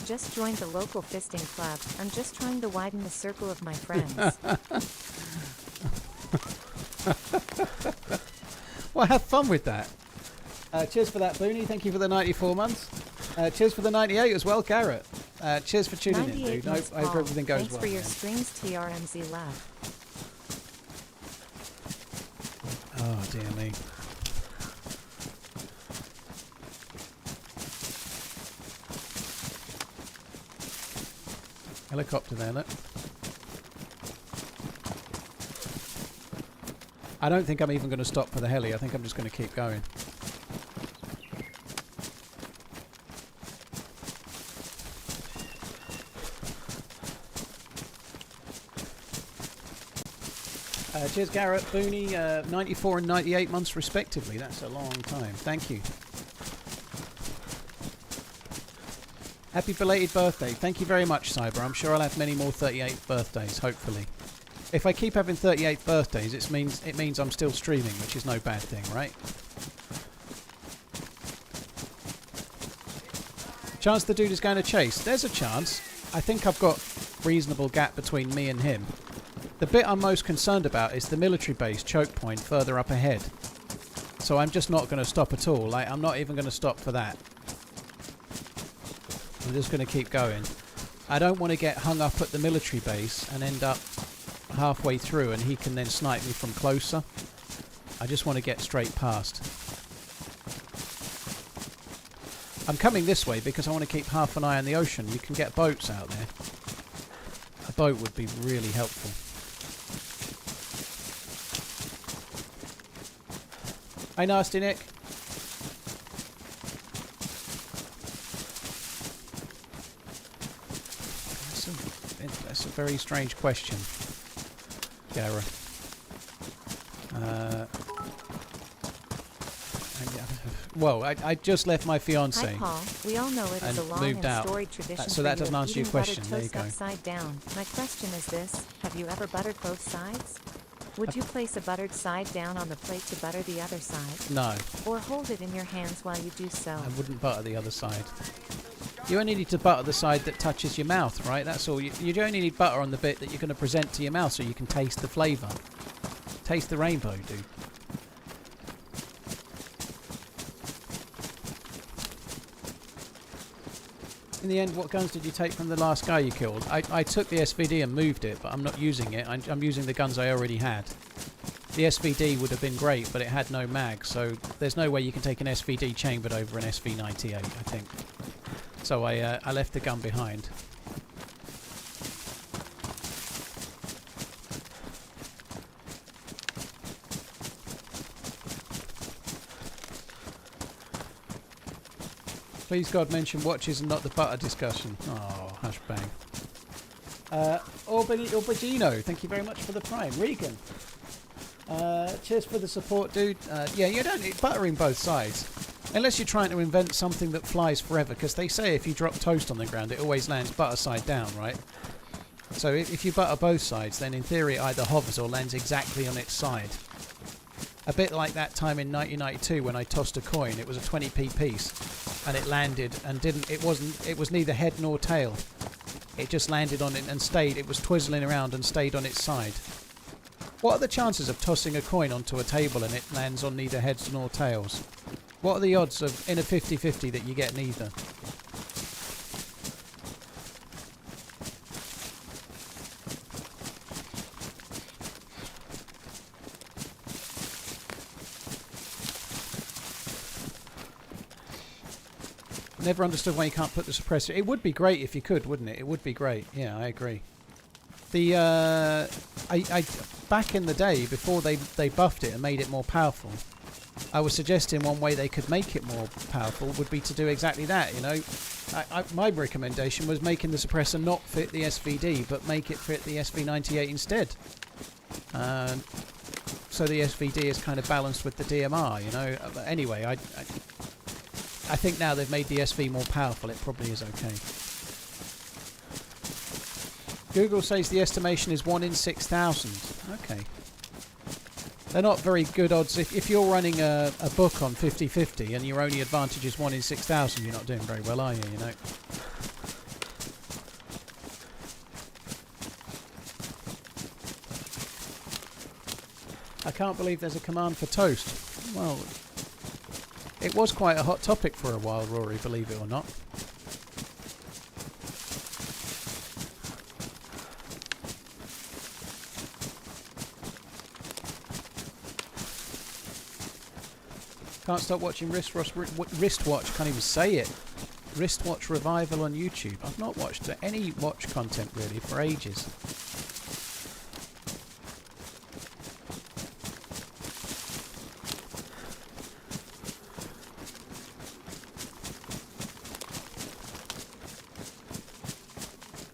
Just joined the local fisting club. I'm just trying to widen the circle of my friends. Well, have fun with that. Cheers for that, Booney. Thank you for the 94 months. Cheers for the 98 as well, Garrett. Cheers for tuning in, dude. I hope everything goes Thanks well. for your Man. streams, TRMZ love. Oh, dear me. Helicopter there, look. I don't think I'm even going to stop for the heli. I think I'm just going to keep going. Cheers, Garrett, Booney, 94 and 98 months respectively. That's a long time. Thank you. Happy belated birthday. Thank you very much, Cyber. I'm sure I'll have many more 38th birthdays, hopefully. If I keep having 38th birthdays, it means I'm still streaming, which is no bad thing, right? Chance the dude is going to chase. There's a chance. I think I've got reasonable gap between me and him. The bit I'm most concerned about is the military base choke point further up ahead. So I'm just not going to stop at all. Like, I'm not even going to stop for that. I'm just going to keep going. I don't want to get hung up at the military base and end up halfway through and he can then snipe me from closer. I just want to get straight past. I'm coming this way because I want to keep half an eye on the ocean. You can get boats out there. A boat would be really helpful. Hey, Nasty Nick. That's a very strange question, Gara. Well, I just left my fiance. Hi, Paul. We all know it is a long and storied tradition. So that doesn't answer your question. There you go. Upside down. My question is this: have you ever buttered both sides? Would you place a buttered side down on the plate to butter the other side? No. Or hold it in your hands while you do so? I wouldn't butter the other side. You only need to butter the side that touches your mouth, right? That's all. You only need butter on the bit that you're going to present to your mouth so you can taste the flavour. Taste the rainbow, dude. In the end, what guns did you take from the last guy you killed? I took the SVD and moved it, but I'm not using it. I'm using the guns I already had. The SVD would have been great, but it had no mag, so there's no way you can take an SVD chambered over an SV98, I think. So I left the gun behind. Please God mention watches and not the butter discussion. Oh, hush bang. Aubergino, thank you very much for the prime. Regan, cheers for the support, dude. Yeah, you don't need buttering both sides. Unless you're trying to invent something that flies forever, because they say if you drop toast on the ground, it always lands butter side down, right? So if you butter both sides, then in theory it either hovers or lands exactly on its side. A bit like that time in 1992 when I tossed a coin. It was a 20p piece, and it landed and didn't. It was neither head nor tail. It just landed on it and stayed. It was twizzling around and stayed on its side. What are the chances of tossing a coin onto a table and it lands on neither heads nor tails? What are the odds of, in a 50-50, that you get neither? Never understood why you can't put the suppressor. It would be great if you could, wouldn't it? It would be great. Yeah, I agree. The back in the day, before they buffed it and made it more powerful, I was suggesting one way they could make it more powerful would be to do exactly that, you know. My recommendation was making the suppressor not fit the SVD, but make it fit the SV98 instead. So the SVD is kind of balanced with the DMR, you know. But anyway, I think now they've made the SV more powerful, it probably is okay. Google says the estimation is 1 in 6,000. Okay. They're not very good odds. If you're running a book on 50-50 and your only advantage is 1 in 6,000, you're not doing very well, are you, you know? I can't believe there's a command for toast. Well, it was quite a hot topic for a while, Rory, believe it or not. Can't stop watching wristwatch. Can't even say it. Wristwatch revival on YouTube. I've not watched any watch content really for ages.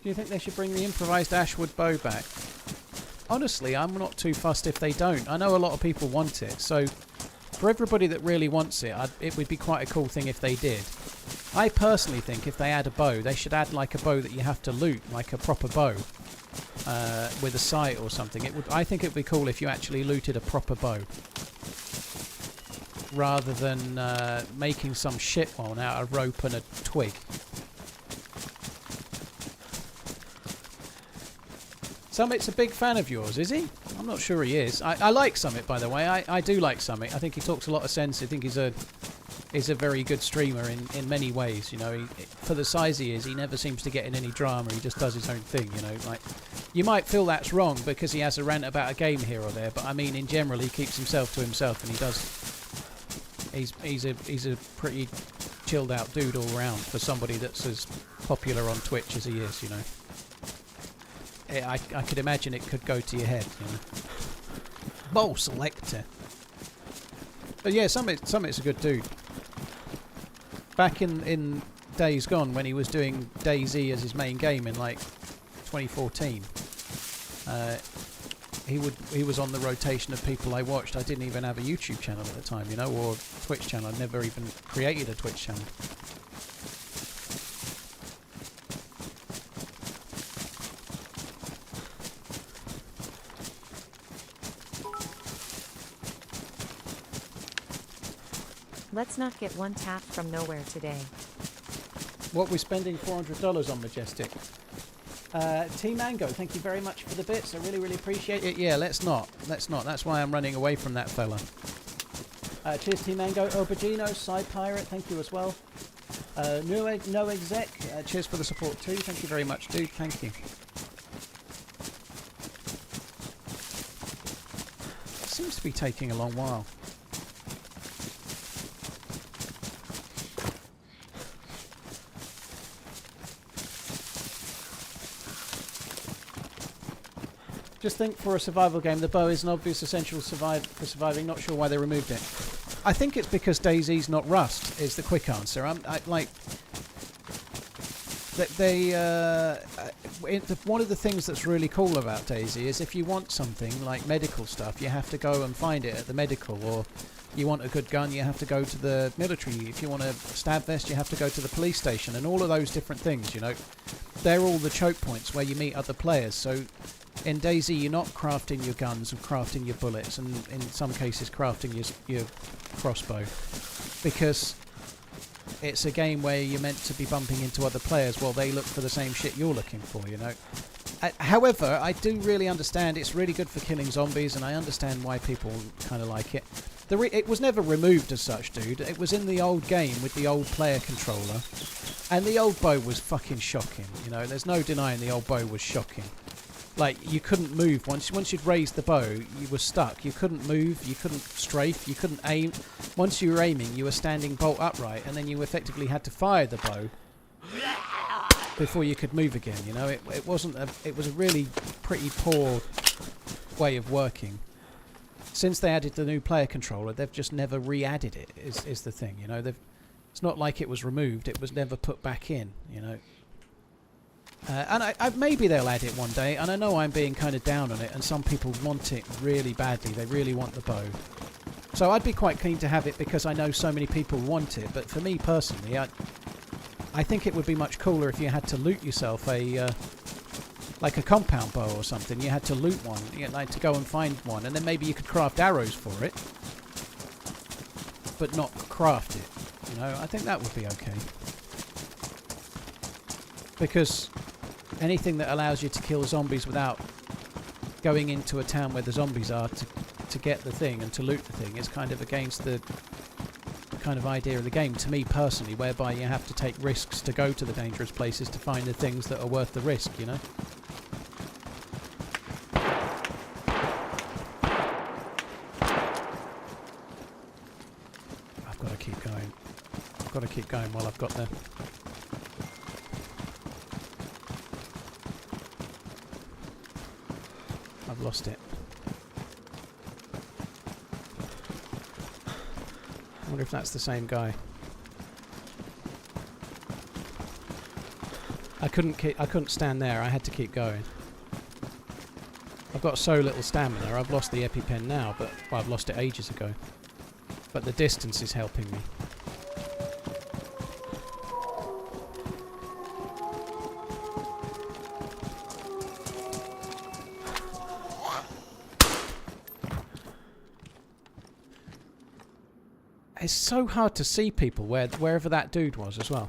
Do you think they should bring the improvised Ashwood bow back? Honestly, I'm not too fussed if they don't. I know a lot of people want it, so for everybody that really wants it, it would be quite a cool thing if they did. I personally think if they add a bow, they should add like a bow that you have to loot, like a proper bow, with a sight or something. I think it would be cool if you actually looted a proper bow, rather than making some shit one out of rope and a twig. Summit's a big fan of yours, is he? I'm not sure he is. I like Summit, by the way. I do like Summit. I think he talks a lot of sense. I think he's a very good streamer in many ways. You know, for the size he is, he never seems to get in any drama. He just does his own thing. You know, like you might feel that's wrong because he has a rant about a game here or there, but I mean, in general, he keeps himself to himself, and he does. He's a pretty chilled out dude all round for somebody that's as popular on Twitch as he is. You know. I could imagine it could go to your head, you know. Bow selector. But yeah, Summit's a good dude. Back in days gone, when he was doing DayZ as his main game in like 2014, he was on the rotation of people I watched. I didn't even have a YouTube channel at the time, you know, or Twitch channel. I never even created a Twitch channel. Let's not get one tap from nowhere today. What we're spending $400 on Majestic. T Mango, thank you very much for the bits. I really, really appreciate it. Yeah, let's not. That's why I'm running away from that fella. Cheers, T Mango. Aubergino, Side Pirate, thank you as well. No Exec, cheers for the support too. Thank you very much, dude. Thank you. It seems to be taking a long while. Just think, for a survival game, the bow is an obvious essential for surviving. Not sure why they removed it. I think it's because DayZ's not Rust, is the quick answer. One of the things that's really cool about DayZ is if you want something like medical stuff, you have to go and find it at the medical, or you want a good gun, you have to go to the military. If you want a stab vest, you have to go to the police station, and all of those different things, you know. They're all the choke points where you meet other players, so in DayZ, you're not crafting your guns and crafting your bullets, and in some cases crafting your crossbow, because it's a game where you're meant to be bumping into other players while they look for the same shit you're looking for, you know. However, I do really understand it's really good for killing zombies, and I understand why people kind of like it. It was never removed as such, dude. It was in the old game with the old player controller, and the old bow was fucking shocking, you know. There's no denying the old bow was shocking. Like, you couldn't move. Once you'd raised the bow, you were stuck. You couldn't move, you couldn't strafe, you couldn't aim. Once you were aiming, you were standing bolt upright, and then you effectively had to fire the bow before you could move again, you know. It was a really pretty poor way of working. Since they added the new player controller, they've just never re-added it, is the thing, you know. It's not like it was removed, it was never put back in, you know. And maybe they'll add it one day, and I know I'm being kind of down on it, and some people want it really badly. They really want the bow. So I'd be quite keen to have it because I know so many people want it, but for me personally, I think it would be much cooler if you had to loot yourself like a compound bow or something. You had to loot one, like to go and find one, and then maybe you could craft arrows for it, but not craft it, you know. I think that would be okay. Because anything that allows you to kill zombies without going into a town where the zombies are to get the thing and to loot the thing is kind of against the kind of idea of the game, to me personally, whereby you have to take risks to go to the dangerous places to find the things that are worth the risk, you know. got to keep going while I've got the... I've lost it. I wonder if that's the same guy. I couldn't stand there. I had to keep going. I've got so little stamina. I've lost the EpiPen now, but well, I've lost it ages ago. But the distance is helping me. It's so hard to see people wherever that dude was as well.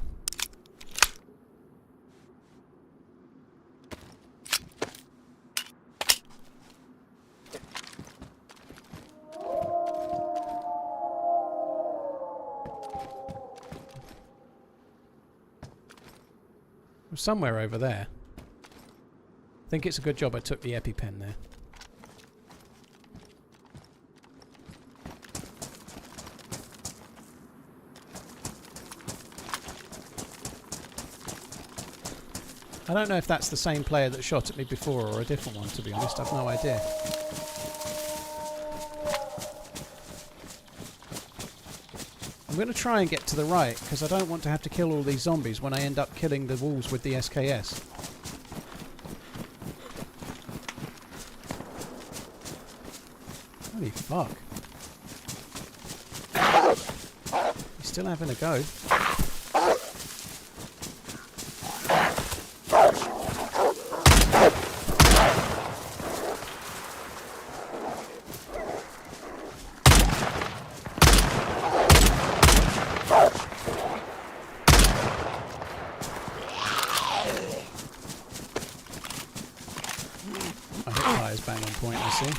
Somewhere over there. I think it's a good job I took the EpiPen there. I don't know if that's the same player that shot at me before or a different one, to be honest. I've no idea. I'm going to try and get to the right, because I don't want to have to kill all these zombies when I end up killing the wolves with the SKS. Holy fuck. He's still having a go. Bang on point, I see.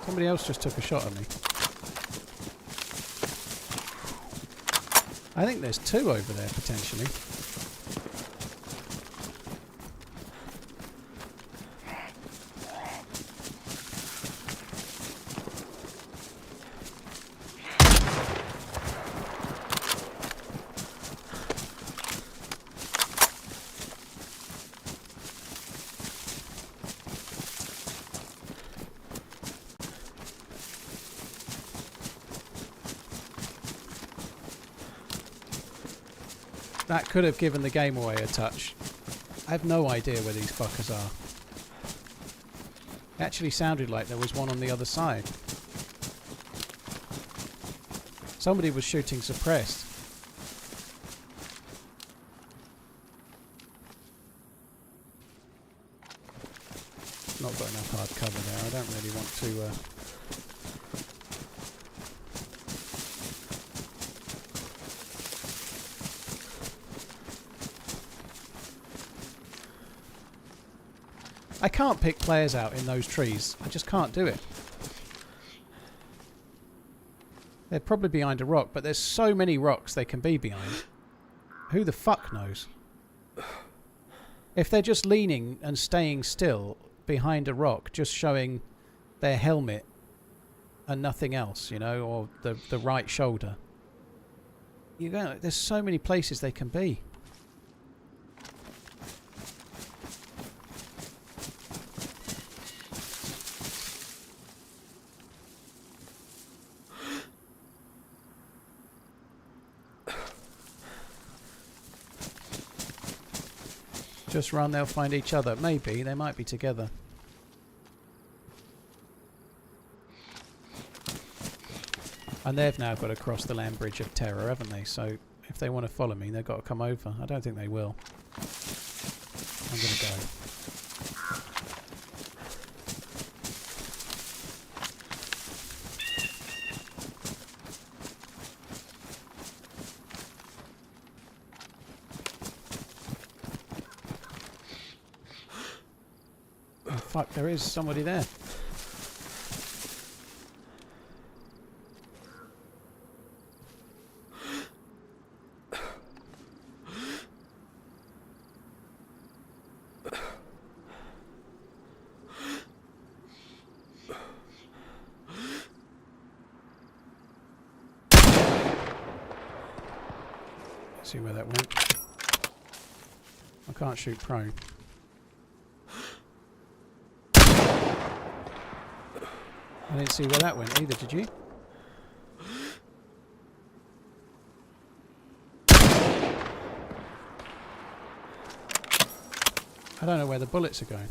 Somebody else just took a shot at me. I think there's two over there, potentially. That could have given the game away a touch. I have no idea where these fuckers are. It actually sounded like there was one on the other side. Somebody was shooting suppressed. Not got enough hard cover there. I don't really want to... I can't pick players out in those trees. I just can't do it. They're probably behind a rock, but there's so many rocks they can be behind. Who the fuck knows? If they're just leaning and staying still behind a rock, just showing their helmet and nothing else, you know, or the right shoulder. You go, there's so many places they can be. Just run, they'll find each other. Maybe, they might be together. And they've now got to cross the land bridge of terror, haven't they? So if they want to follow me, they've got to come over. I don't think they will. I'm going to go. Fuck, there is somebody there. See where that went. I can't shoot prone. I didn't see where that went either, did you? I don't know where the bullets are going.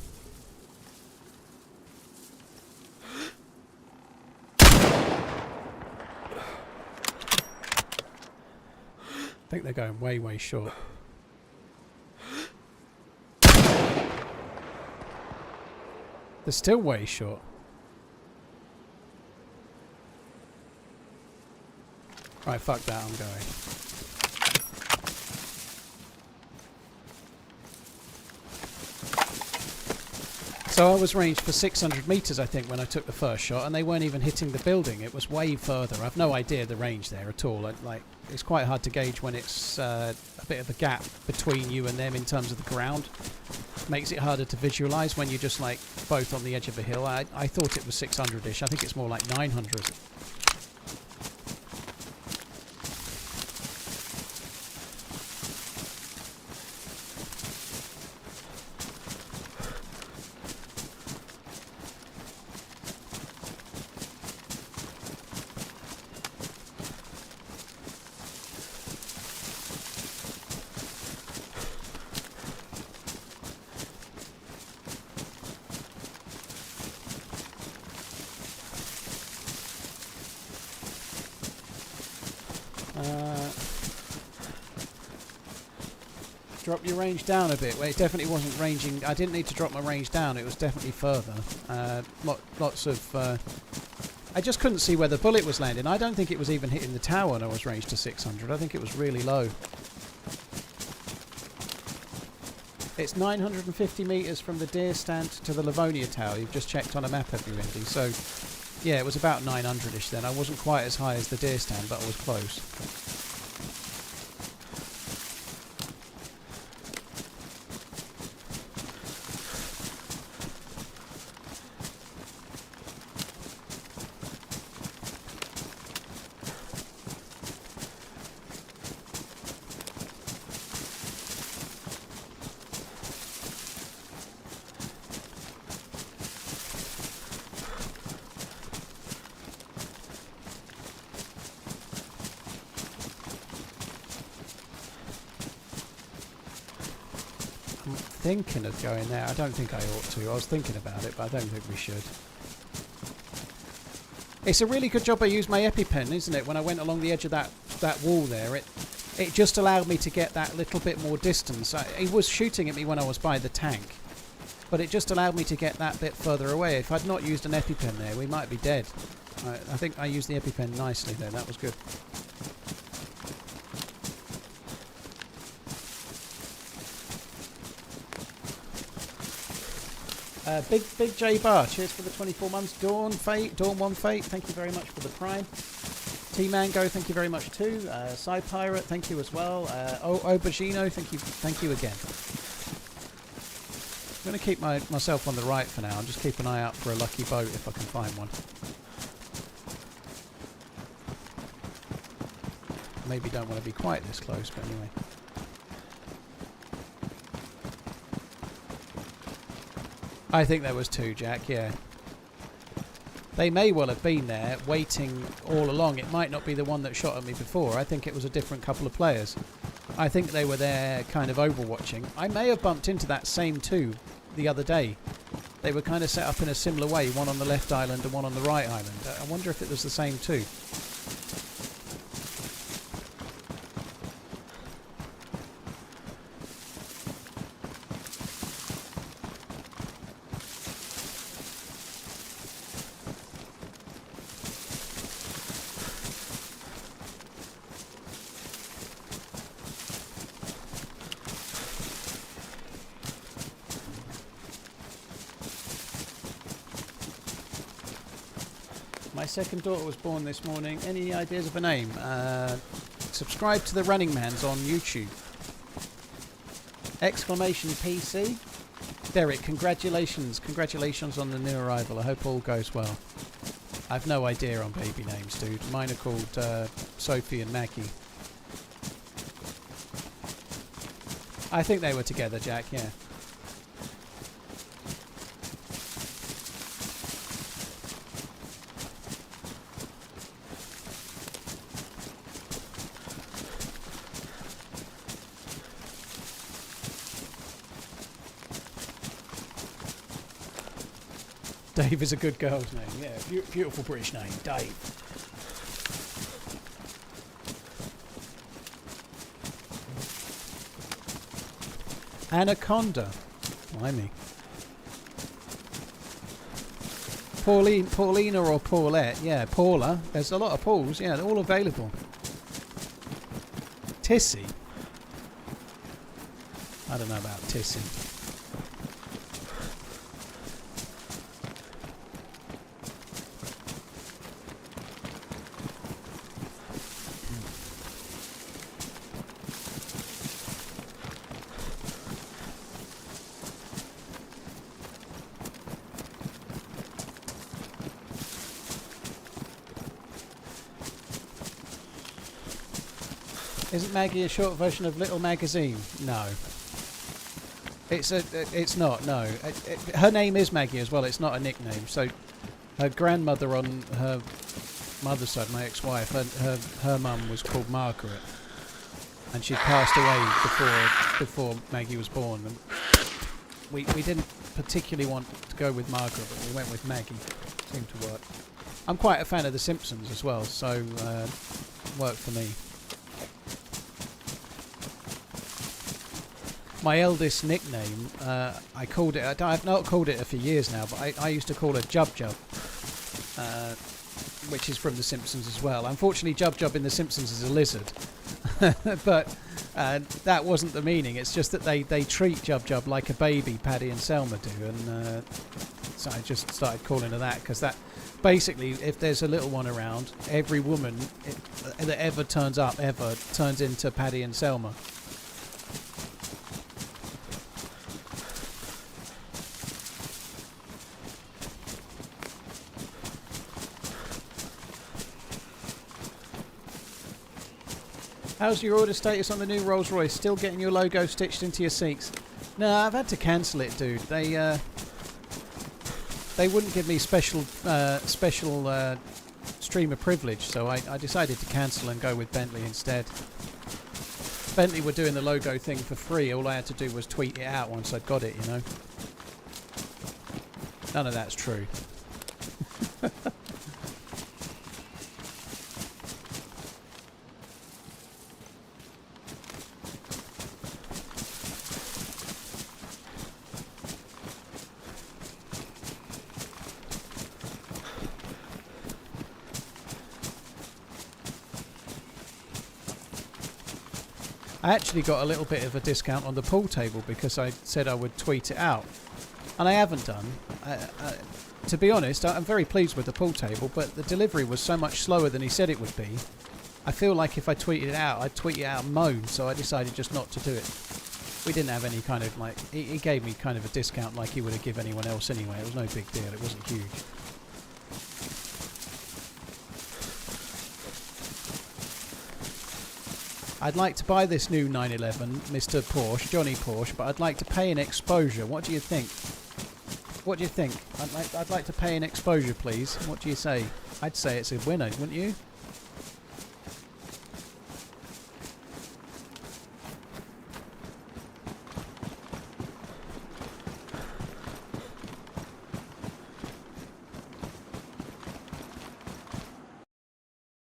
I think they're going way, way short. They're still way short. Right, fuck that, I'm going. So I was ranged for 600 metres, I think, when I took the first shot, and they weren't even hitting the building. It was way further. I've no idea the range there at all. Like, it's quite hard to gauge when it's a bit of a gap between you and them in terms of the ground. Makes it harder to visualise when you're just like both on the edge of a hill. I thought it was 600-ish. I think it's more like 900. Drop your range down a bit. Well, it definitely wasn't ranging. I didn't need to drop my range down. It was definitely further. Lots of... I just couldn't see where the bullet was landing. I don't think it was even hitting the tower when I was ranged to 600. I think it was really low. It's 950 metres from the deer stand to the Livonia Tower. You've just checked on a map, have you, Indy? So, yeah, it was about 900-ish then. I wasn't quite as high as the deer stand, but I was close. Thinking of going there. I don't think I ought to. I was thinking about it, but I don't think we should. It's a really good job I used my EpiPen, isn't it? When I went along the edge of that wall there, it just allowed me to get that little bit more distance. It was shooting at me when I was by the tank, but it just allowed me to get that bit further away. If I'd not used an EpiPen there, we might be dead. I think I used the EpiPen nicely there. That was good. Big J Bar, cheers for the 24 months. Dawn One Fate, thank you very much for the prime. T Mango, thank you very much too. Psy Pirate, thank you as well. Aubergino, thank you again. I'm going to keep myself on the right for now and just keep an eye out for a lucky boat if I can find one. Maybe don't want to be quite this close, but anyway. I think there was two, Jack, yeah. They may well have been there, waiting all along. It might not be the one that shot at me before. I think it was a different couple of players. I think they were there kind of overwatching. I may have bumped into that same two the other day. They were kind of set up in a similar way, one on the left island and one on the right island. I wonder if it was the same two. My second daughter was born this morning. Any ideas of a name? Subscribe to TheRunningManZ on YouTube. Exclamation PC. Derek, congratulations. Congratulations on the new arrival. I hope all goes well. I've no idea on baby names, dude. Mine are called Sophie and Maggie. I think they were together, Jack, yeah. Dave is a good girl's name, yeah. Beautiful British name, Dave. Anaconda. Blimey. Paulina or Paulette. Yeah, Paula. There's a lot of Pauls. Yeah, they're all available. Tissy. I don't know about Tissy. Isn't Maggie a short version of Little Magazine? No. It's not, no. Her name is Maggie as well, it's not a nickname. So her grandmother on her mother's side, my ex-wife, her mum was called Margaret. And she passed away before Maggie was born. And we didn't particularly want to go with Margaret, but we went with Maggie. Seemed to work. I'm quite a fan of The Simpsons as well, so worked for me. My eldest nickname, I called it, I've not called it for years now, but I used to call her Jub Jub, which is from The Simpsons as well. Unfortunately, Jub Jub in The Simpsons is a lizard, but that wasn't the meaning. It's just that they treat Jub Jub like a baby, Paddy and Selma do, and so I just started calling her that, because that, basically, if there's a little one around, every woman that ever turns up, turns into Paddy and Selma. How's your order status on the new Rolls Royce? Still getting your logo stitched into your seats? No, I've had to cancel it, dude. They wouldn't give me special streamer privilege, so I decided to cancel and go with Bentley instead. Bentley were doing the logo thing for free. All I had to do was tweet it out once I'd got it, you know. None of that's true. I actually got a little bit of a discount on the pool table because I said I would tweet it out, and I haven't done. To be honest, I'm very pleased with the pool table, but the delivery was so much slower than he said it would be. I feel like if I tweeted it out, I'd tweet it out and moan, so I decided just not to do it. We didn't have any kind of, like, he gave me kind of a discount like he would have given anyone else anyway. It was no big deal, it wasn't huge. I'd like to buy this new 911, Mr. Porsche, Johnny Porsche, but I'd like to pay in exposure. What do you think? What do you think? I'd like to pay in exposure, please. What do you say? I'd say it's a winner, wouldn't you?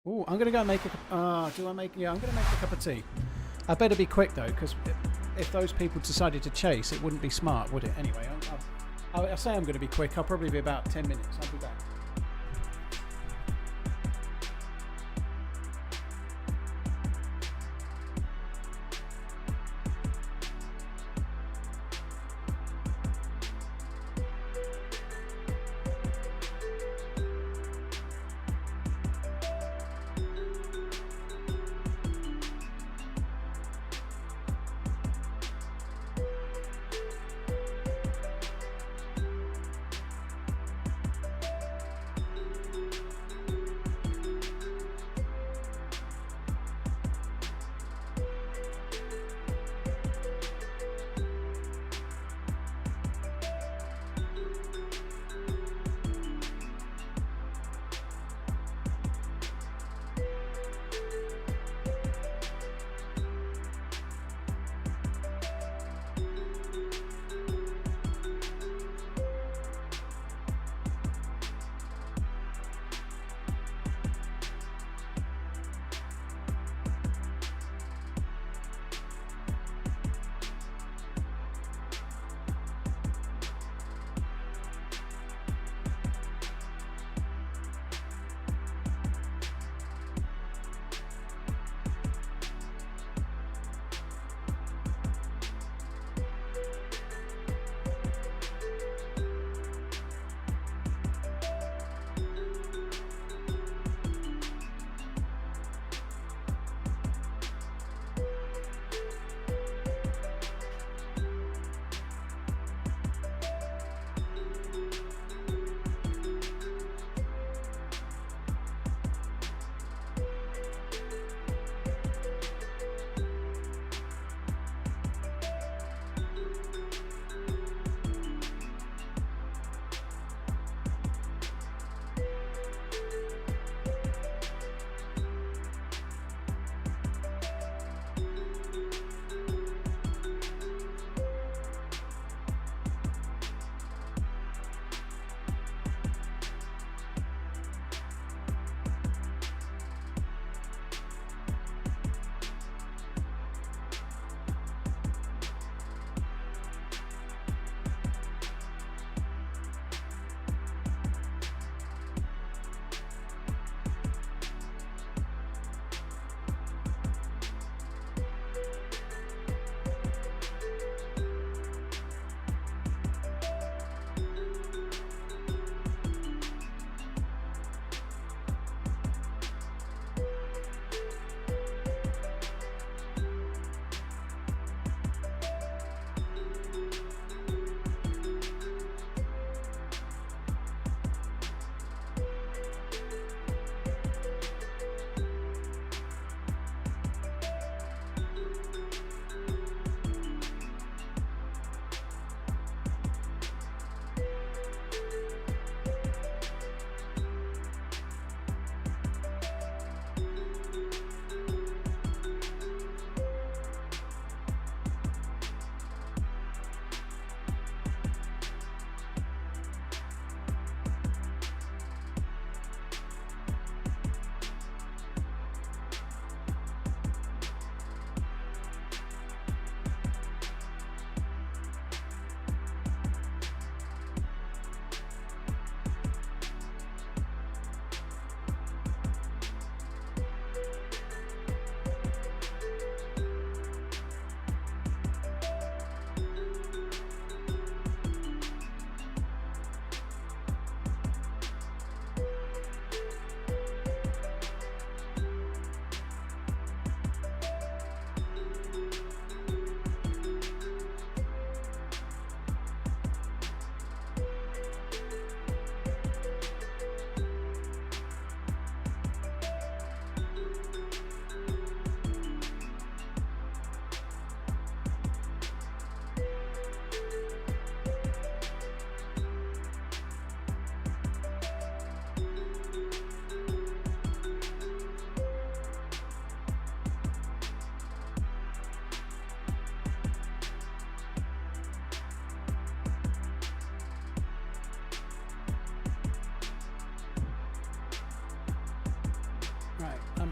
Ooh, I'm gonna go and make a. Do I make? Yeah, I'm gonna make a cup of tea. I better be quick though, because if those people decided to chase, it wouldn't be smart, would it? Anyway, I'll say I'm gonna be quick. I'll probably be about 10 minutes. I'll be back.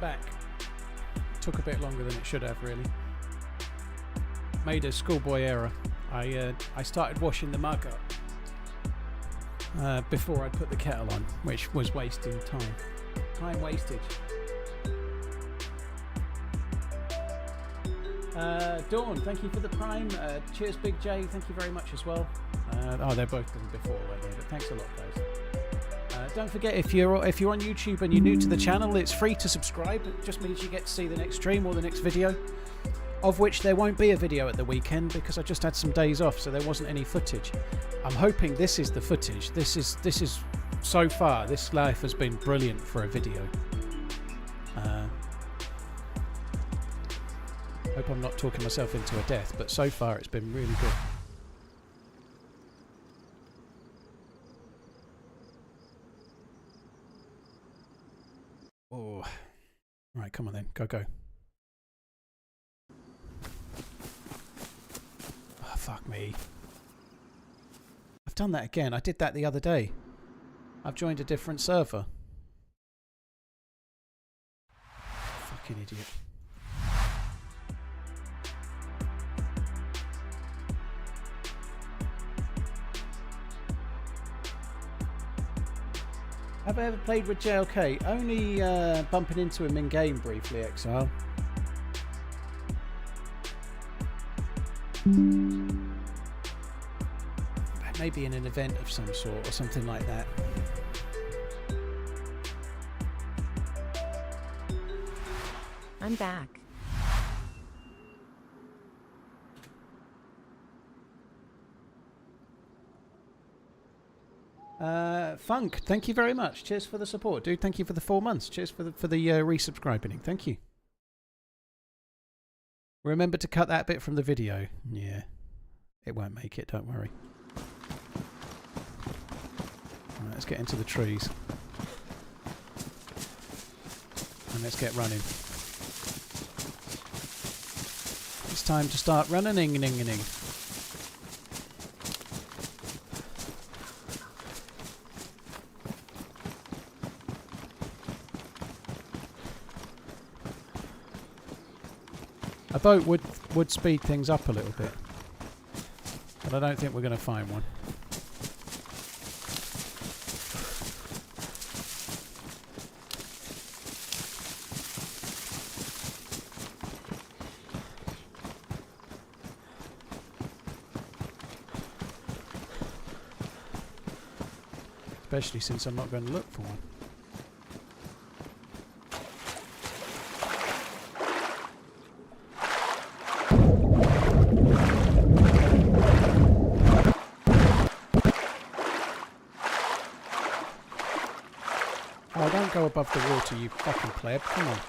back. Took a bit longer than it should have, really. Made a schoolboy error. I started washing the mug up before I put the kettle on, which was wasting time. Time wastage. Dawn, thank you for the Prime. Cheers, Big J. Thank you very much as well. Oh, they're both done before, weren't they? But thanks a lot, guys. Don't forget, if you're on YouTube and you're new to the channel, it's free to subscribe. It just means you get to see the next stream or the next video, of which there won't be a video at the weekend because I just had some days off, so there wasn't any footage. I'm hoping this is the footage. This is so far, this life has been brilliant for a video. Hope I'm not talking myself into a death, but so far it's been really good. Oh, right, come on then, go. Oh, fuck me. I've done that again. I did that the other day. I've joined a different server. Fucking idiot. Have I ever played with JLK? Only bumping into him in game briefly, Exile. Maybe in an event of some sort or something like that. I'm back. Funk, thank you very much. Cheers for the support, dude. Thank you for the 4 months. Cheers for the resubscribing. Thank you. Remember to cut that bit from the video. Yeah, it won't make it. Don't worry. Right, let's get into the trees and let's get running. It's time to start running. A boat would speed things up a little bit, but I don't think we're going to find one. Especially since I'm not going to look for one. Go above the water, you fucking pleb. Come on.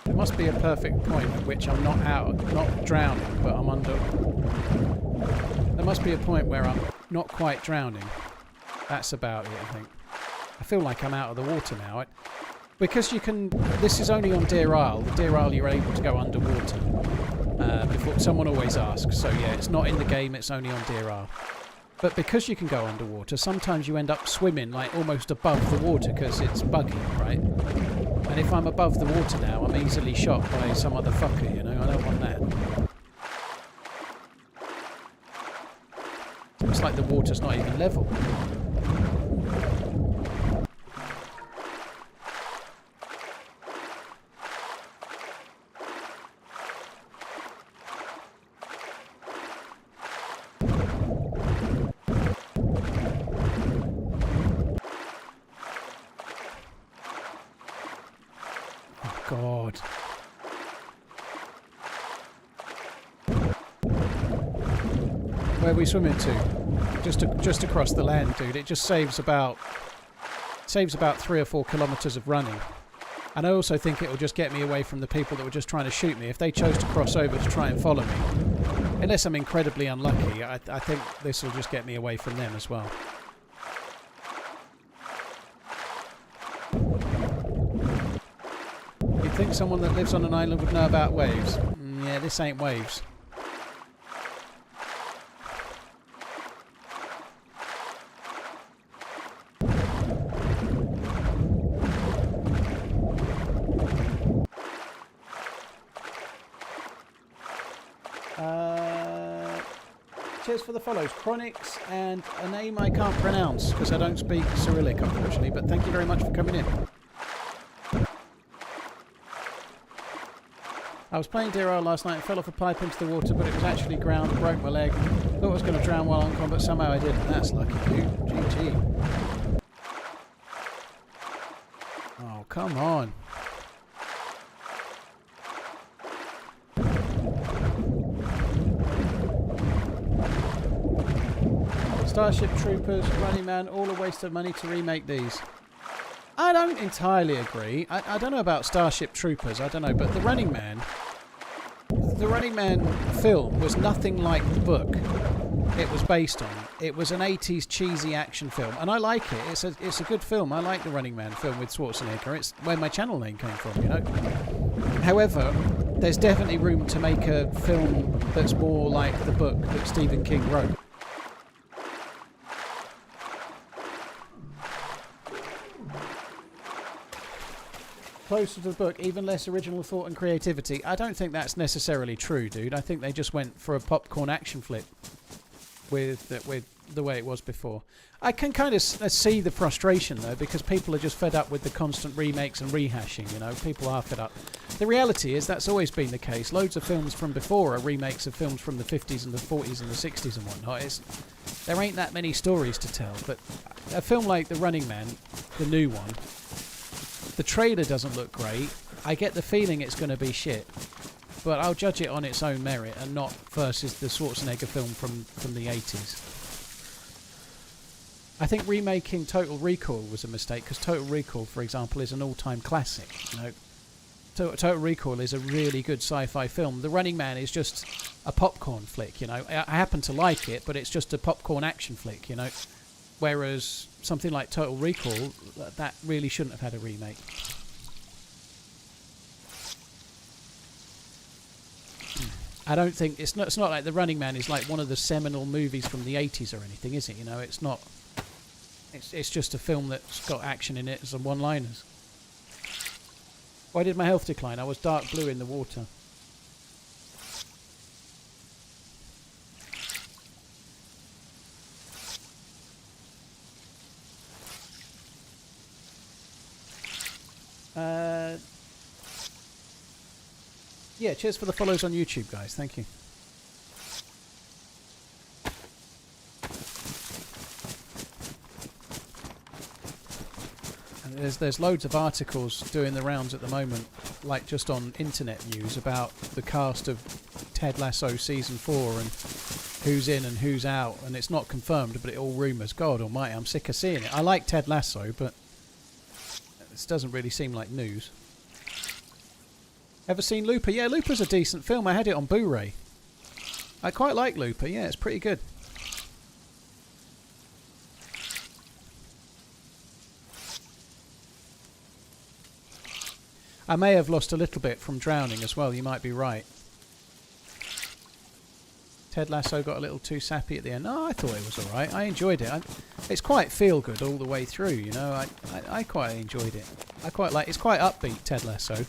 There must be a perfect point at which I'm not drowning, but I'm under. There must be a point where I'm not quite drowning. That's about it, I think. I feel like I'm out of the water now. Because you can, this is only on Deerisle. The Deerisle you're able to go underwater. Before someone always asks, so yeah, it's not in the game. It's only on Deerisle. But because you can go underwater, sometimes you end up swimming like almost above the water because it's buggy, right? And if I'm above the water now, I'm easily shot by some other fucker. You know, I don't want that. It's like the water's not even level. God. Where are we swimming to? Just across the land, dude. It just saves about 3 or 4 kilometers of running. And I also think it will just get me away from the people that were just trying to shoot me. If they chose to cross over to try and follow me, unless I'm incredibly unlucky, I think this will just get me away from them as well. You'd think someone that lives on an island would know about waves. this ain't waves. Cheers for the follows, Chronix, and a name I can't pronounce because I don't speak Cyrillic, unfortunately, but thank you very much for coming in. I was playing Deerisle last night and fell off a pipe into the water, but it was actually ground, broke my leg. Thought I was going to drown while on combat, but somehow I didn't. That's lucky, dude. GG. Oh, come on. Starship Troopers, Running Man, all a waste of money to remake these. I don't entirely agree. I don't know about Starship Troopers, I don't know, but the Running Man film was nothing like the book it was based on. It was an 80s cheesy action film, and I like it. It's a good film. I like the Running Man film with Schwarzenegger. It's where my channel name came from, you know. However, there's definitely room to make a film that's more like the book that Stephen King wrote. Closer to the book, even less original thought and creativity. I don't think that's necessarily true, dude. I think they just went for a popcorn action flick with the way it was before. I can kind of see the frustration, though, because people are just fed up with the constant remakes and rehashing, you know. People are fed up. The reality is that's always been the case. Loads of films from before are remakes of films from the 50s and the 40s and the 60s and whatnot. There ain't that many stories to tell, but a film like The Running Man, the new one, the trailer doesn't look great. I get the feeling it's going to be shit, but I'll judge it on its own merit and not versus the Schwarzenegger film from the 80s. I think remaking Total Recall was a mistake, because Total Recall, for example, is an all-time classic. You know, Total Recall is a really good sci-fi film. The Running Man is just a popcorn flick. You know, I happen to like it, but it's just a popcorn action flick. You know. Whereas something like Total Recall, that really shouldn't have had a remake. I don't think it's not like The Running Man is like one of the seminal movies from the 80s or anything, is it? You know, it's not. It's just a film that's got action in it and some one-liners. Why did my health decline? I was dark blue in the water. Yeah, cheers for the follows on YouTube, guys. Thank you. And there's loads of articles doing the rounds at the moment, like just on internet news, about the cast of Ted Lasso season 4 and who's in and who's out, and it's not confirmed, but it all rumours. God almighty, I'm sick of seeing it. I like Ted Lasso, but this doesn't really seem like news. Ever seen Looper? Yeah, Looper's a decent film. I had it on Blu-ray. I quite like Looper. Yeah, it's pretty good. I may have lost a little bit from drowning as well. You might be right. Ted Lasso got a little too sappy at the end. No, I thought it was all right. I enjoyed it. It's quite feel-good all the way through, you know. I quite enjoyed it. I quite like. It's quite upbeat, Ted Lasso.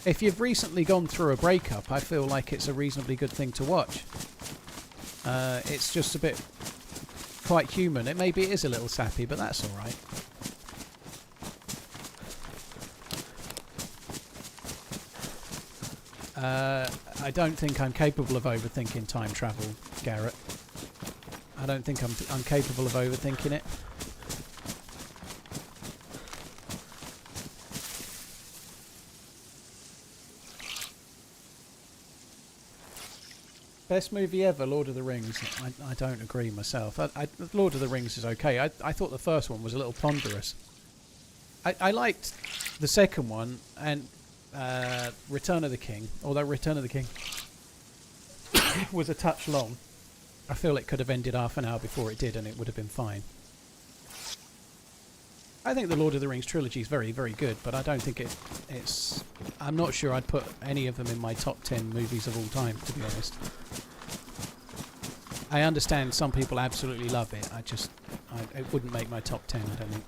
If you've recently gone through a breakup, I feel like it's a reasonably good thing to watch. It's just a bit quite human. Maybe it is a little sappy, but that's all right. I don't think I'm capable of overthinking time travel, Garrett. I don't think I'm capable of overthinking it. Best movie ever, Lord of the Rings. I don't agree myself. Lord of the Rings is okay. I thought the first one was a little ponderous. I liked the second one and Return of the King, although Return of the King was a touch long. I feel it could have ended half an hour before it did and it would have been fine. I think the Lord of the Rings trilogy is very, very good, but I don't think it's... I'm not sure I'd put any of them in my top 10 movies of all time, to be honest. I understand some people absolutely love it. It wouldn't make my top 10, I don't think.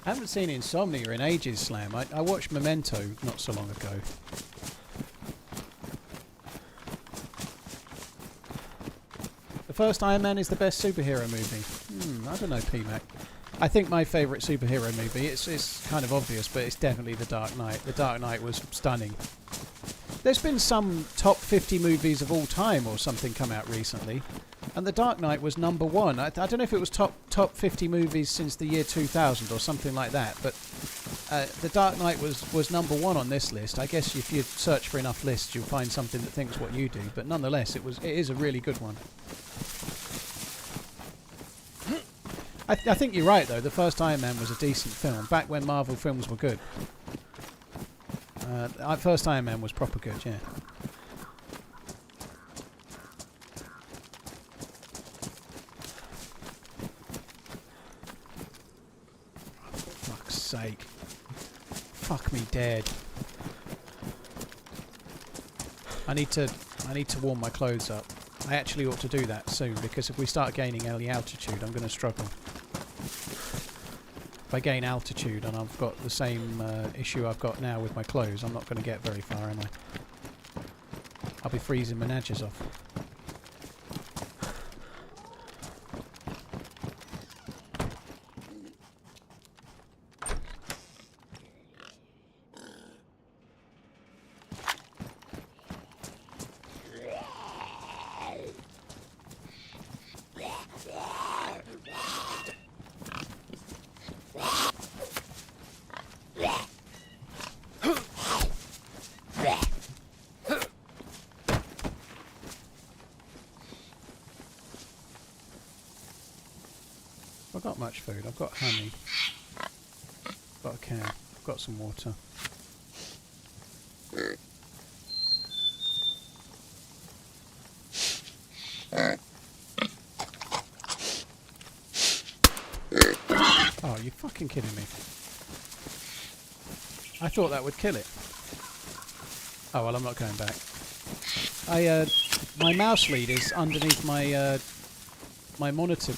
I haven't seen Insomnia in ages, Slam. I watched Memento not so long ago. The first Iron Man is the best superhero movie. I don't know, PMAC. I think my favourite superhero movie, it's kind of obvious, but it's definitely The Dark Knight. The Dark Knight was stunning. There's been some top 50 movies of all time or something come out recently, and The Dark Knight was number one. I don't know if it was top 50 movies since the year 2000 or something like that, but The Dark Knight was number one on this list. I guess if you search for enough lists, you'll find something that thinks what you do, but nonetheless, it is a really good one. I think you're right, though. The first Iron Man was a decent film, back when Marvel films were good. First Iron Man was proper good, yeah. For fuck's sake. Fuck me dead. I need to warm my clothes up. I actually ought to do that soon, because if we start gaining any altitude, I'm going to struggle. If I gain altitude and I've got the same issue I've got now with my clothes, I'm not going to get very far, am I? I'll be freezing my nadgers off. I've got much food. I've got honey. I've got a cow. I've got some water. Oh, you're fucking kidding me. I thought that would kill it. Oh, well, I'm not going back. My mouse lead is underneath my my monitor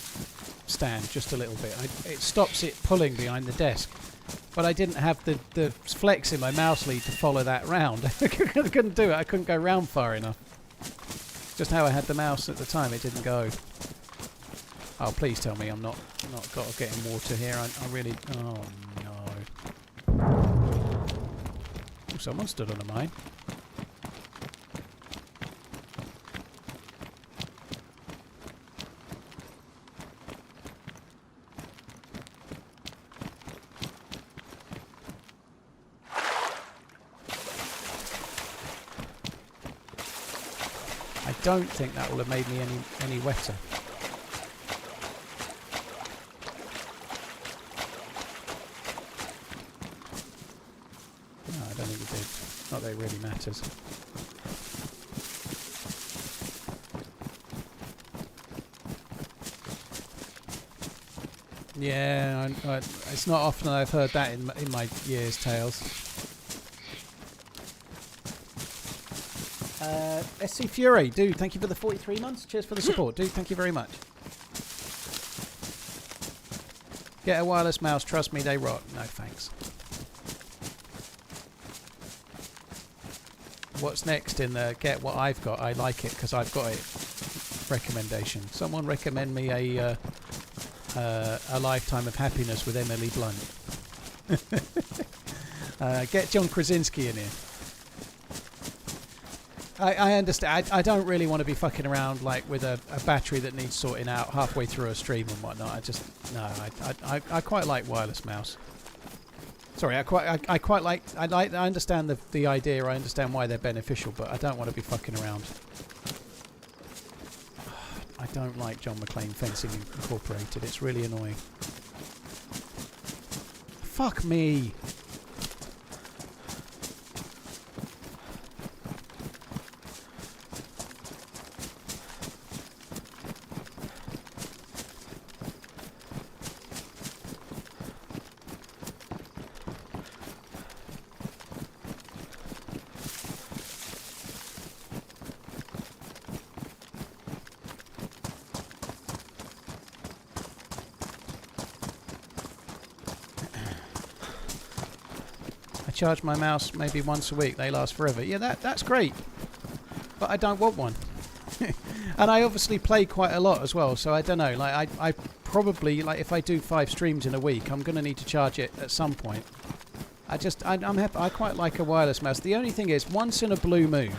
stand just a little bit. It stops it pulling behind the desk, but I didn't have the flex in my mouse lead to follow that round. I couldn't do it. I couldn't go round far enough. Just how I had the mouse at the time, it didn't go. Oh, please tell me I'm not got to get in water here. I really... Oh, no. Oh, someone stood on a mine. I don't think that will have made me any wetter. No, I don't think it did. Not that it really matters. Yeah, it's not often I've heard that in my year's tales. SC Fury, dude, thank you for the 43 months. Cheers for the support, dude. Thank you very much. Get a wireless mouse. Trust me, they rock. No, thanks. What's next in the get what I've got? I like it because I've got it. Recommendation. Someone recommend me a Lifetime of Happiness with Emily Blunt. Get John Krasinski in here. I understand. I don't really want to be fucking around like with a battery that needs sorting out halfway through a stream and whatnot. I quite like wireless mouse. Sorry, I quite like. I understand the idea. I understand why they're beneficial, but I don't want to be fucking around. I don't like John McClane Fencing Incorporated. It's really annoying. Fuck me. Charge my mouse maybe once a week. They last forever. Yeah, that's great. But I don't want one. And I obviously play quite a lot as well, so I don't know. Like I probably, like, if I do 5 streams in a week, I'm going to need to charge it at some point. I'm happy. I quite like a wireless mouse. The only thing is, once in a blue moon,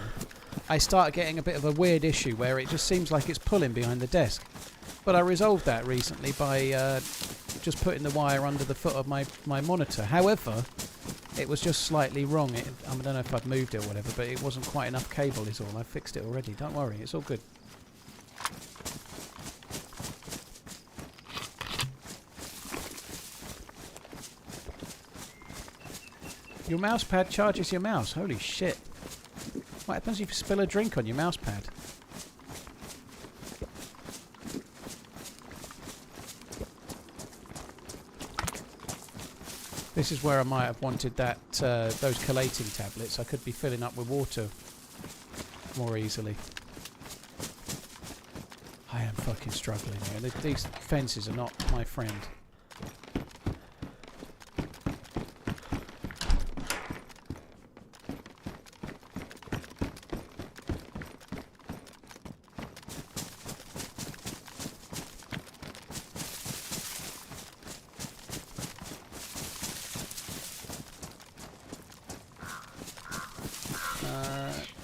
I start getting a bit of a weird issue where it just seems like it's pulling behind the desk. But I resolved that recently by just putting the wire under the foot of my monitor. However, it was just slightly wrong. I don't know if I'd moved it or whatever, but it wasn't quite enough cable is all. I fixed it already. Don't worry, it's all good. Your mouse pad charges your mouse. Holy shit. What happens if you spill a drink on your mouse pad? This is where I might have wanted that those collating tablets. I could be filling up with water more easily. I am fucking struggling here. These fences are not my friend.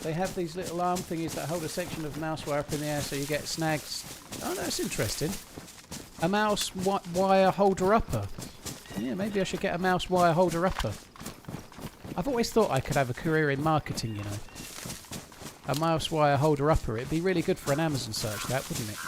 They have these little arm thingies that hold a section of mouse wire up in the air so you get snags. Oh, that's interesting. A mouse wire holder upper. Yeah, maybe I should get a mouse wire holder upper. I've always thought I could have a career in marketing, you know. A mouse wire holder upper. It'd be really good for an Amazon search, that, wouldn't it?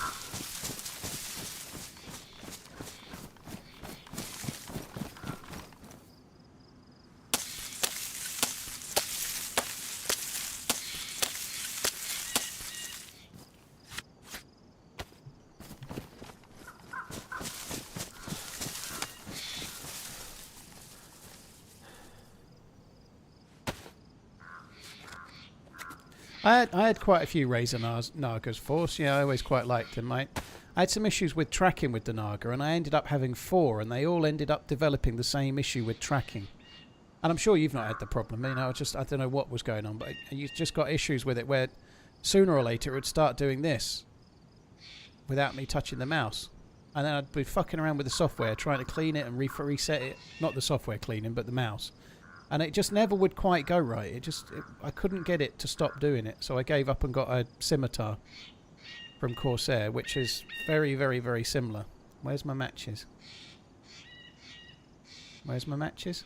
I had quite a few Razer Nagas Force. Yeah, I always quite liked them, mate. I had some issues with tracking with the Naga, and I ended up having 4, and they all ended up developing the same issue with tracking. And I'm sure you've not had the problem. You know, I don't know what was going on, but you just got issues with it where sooner or later it would start doing this without me touching the mouse. And then I'd be fucking around with the software, trying to clean it and reset it. Not the software cleaning, but the mouse. And it just never would quite go right. I couldn't get it to stop doing it. So I gave up and got a scimitar from Corsair, which is very, very, very similar. Where's my matches? Where's my matches?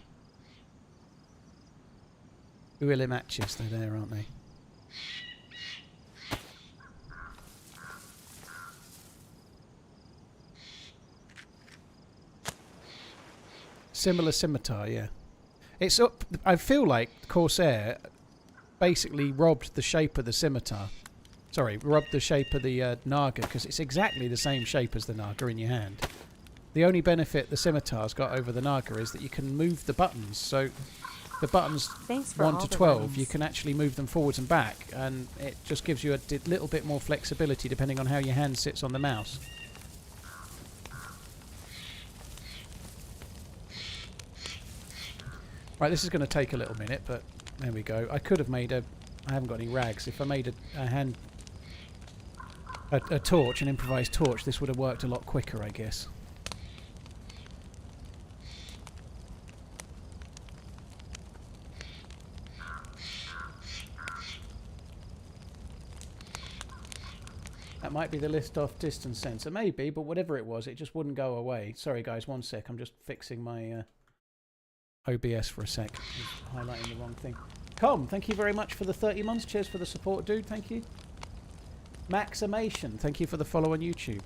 Uilla matches. They're there, aren't they? Similar scimitar, yeah. It's up. I feel like Corsair basically robbed the shape of the scimitar. Sorry, robbed the shape of the Naga, because it's exactly the same shape as the Naga in your hand. The only benefit the scimitar's got over the Naga is that you can move the buttons. So the buttons 1 to 12, you can actually move them forwards and back, and it just gives you a little bit more flexibility depending on how your hand sits on the mouse. Right, this is going to take a little minute, but there we go. I could have made I haven't got any rags. If I made a torch, an improvised torch, this would have worked a lot quicker, I guess. That might be the list off distance sensor. Maybe, but whatever it was, it just wouldn't go away. Sorry guys, one sec. I'm just fixing my OBS for a sec. I'm highlighting the wrong thing. Com, thank you very much for the 30 months. Cheers for the support, dude. Thank you. Maximation, thank you for the follow on YouTube.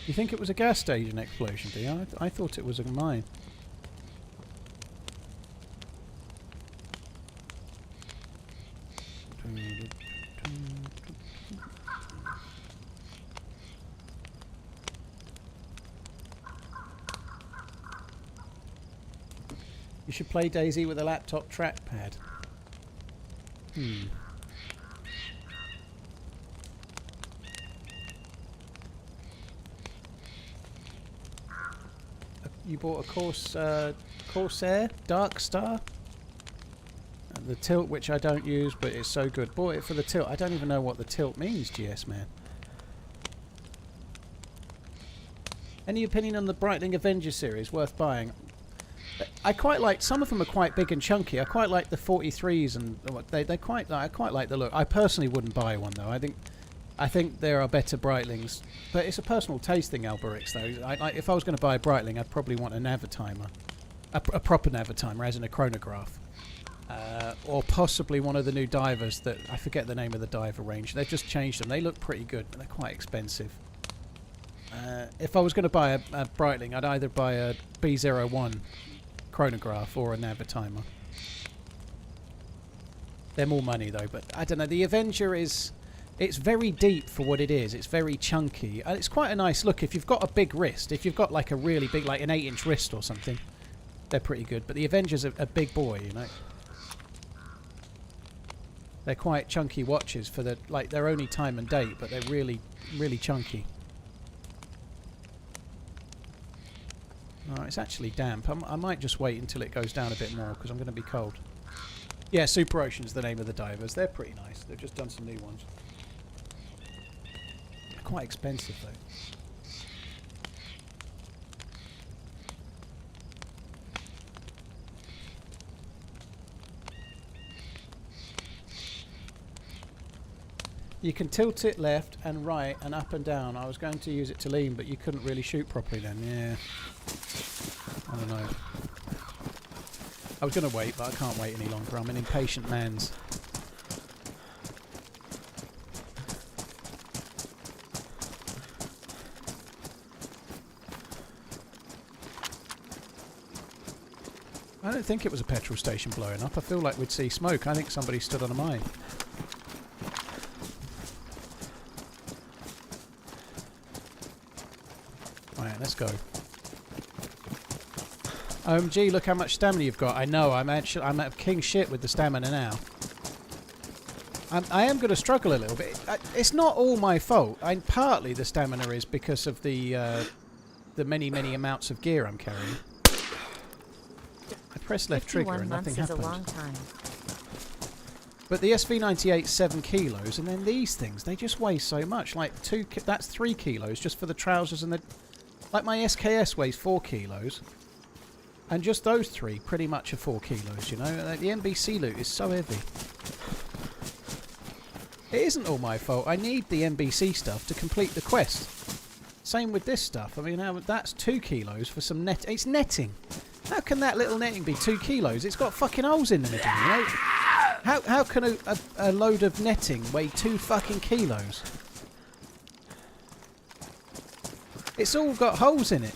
You think it was a gas station explosion, do you? I thought it was a mine. You should play DayZ with a laptop trackpad. You bought a Corsair Dark Star? The tilt, which I don't use, but it's so good. Bought it for the tilt. I don't even know what the tilt means, GS man. Any opinion on the Breitling Avenger series? Worth buying? I quite like, some of them are quite big and chunky. I quite like the 43s, and I quite like the look. I personally wouldn't buy one though. I think there are better Breitlings, but it's a personal taste thing, Alberix. Though, if I was going to buy a Breitling, I'd probably want a Navitimer, a proper Navitimer, as in a chronograph, or possibly one of the new divers that I forget the name of the diver range. They've just changed them. They look pretty good, but they're quite expensive. If I was going to buy a Breitling, I'd either buy a B01 chronograph or a Navitimer. They're more money though, but I don't know. The Avenger is... It's very deep for what it is. It's very chunky. And it's quite a nice look if you've got a big wrist. If you've got like a really big, like an 8-inch wrist or something, they're pretty good. But the Avenger's a big boy, you know. They're quite chunky watches for the... Like, they're only time and date, but they're really, really chunky. Oh, it's actually damp. I might just wait until it goes down a bit more because I'm going to be cold. Yeah, Super Ocean's the name of the divers. They're pretty nice. They've just done some new ones. They're quite expensive though. You can tilt it left and right and up and down. I was going to use it to lean, but you couldn't really shoot properly then. Yeah. I don't know. I was going to wait, but I can't wait any longer. I'm an impatient man's. I don't think it was a petrol station blowing up. I feel like we'd see smoke. I think somebody stood on a mine. Right, let's go. OMG, look how much stamina you've got. I know, I'm at king shit with the stamina now. I am going to struggle a little bit. It's not all my fault. Partly the stamina is because of the many amounts of gear I'm carrying. I press left trigger and nothing happens. 51 months is a long time. But the SV98's 7 kilos, and then these things, they just weigh so much. Like that's 3 kilos just for the trousers and the... Like my SKS weighs 4 kilos. And just those 3 pretty much are 4 kilos, you know. The NBC loot is so heavy. It isn't all my fault. I need the NBC stuff to complete the quest. Same with this stuff. I mean, that's 2 kilos for some net. It's netting. How can that little netting be 2 kilos? It's got fucking holes in the middle, you know. How can a load of netting weigh 2 fucking kilos? It's all got holes in it.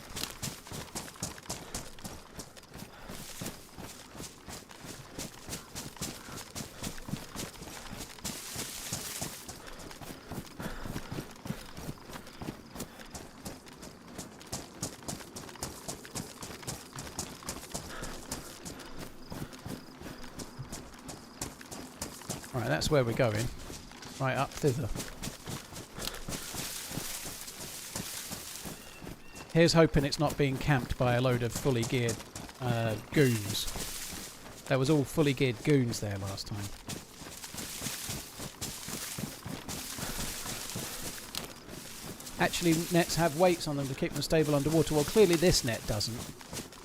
Right, that's where we're going. Right, up thither. Here's hoping it's not being camped by a load of fully geared goons. There was all fully geared goons there last time. Actually, nets have weights on them to keep them stable underwater. Well, clearly this net doesn't.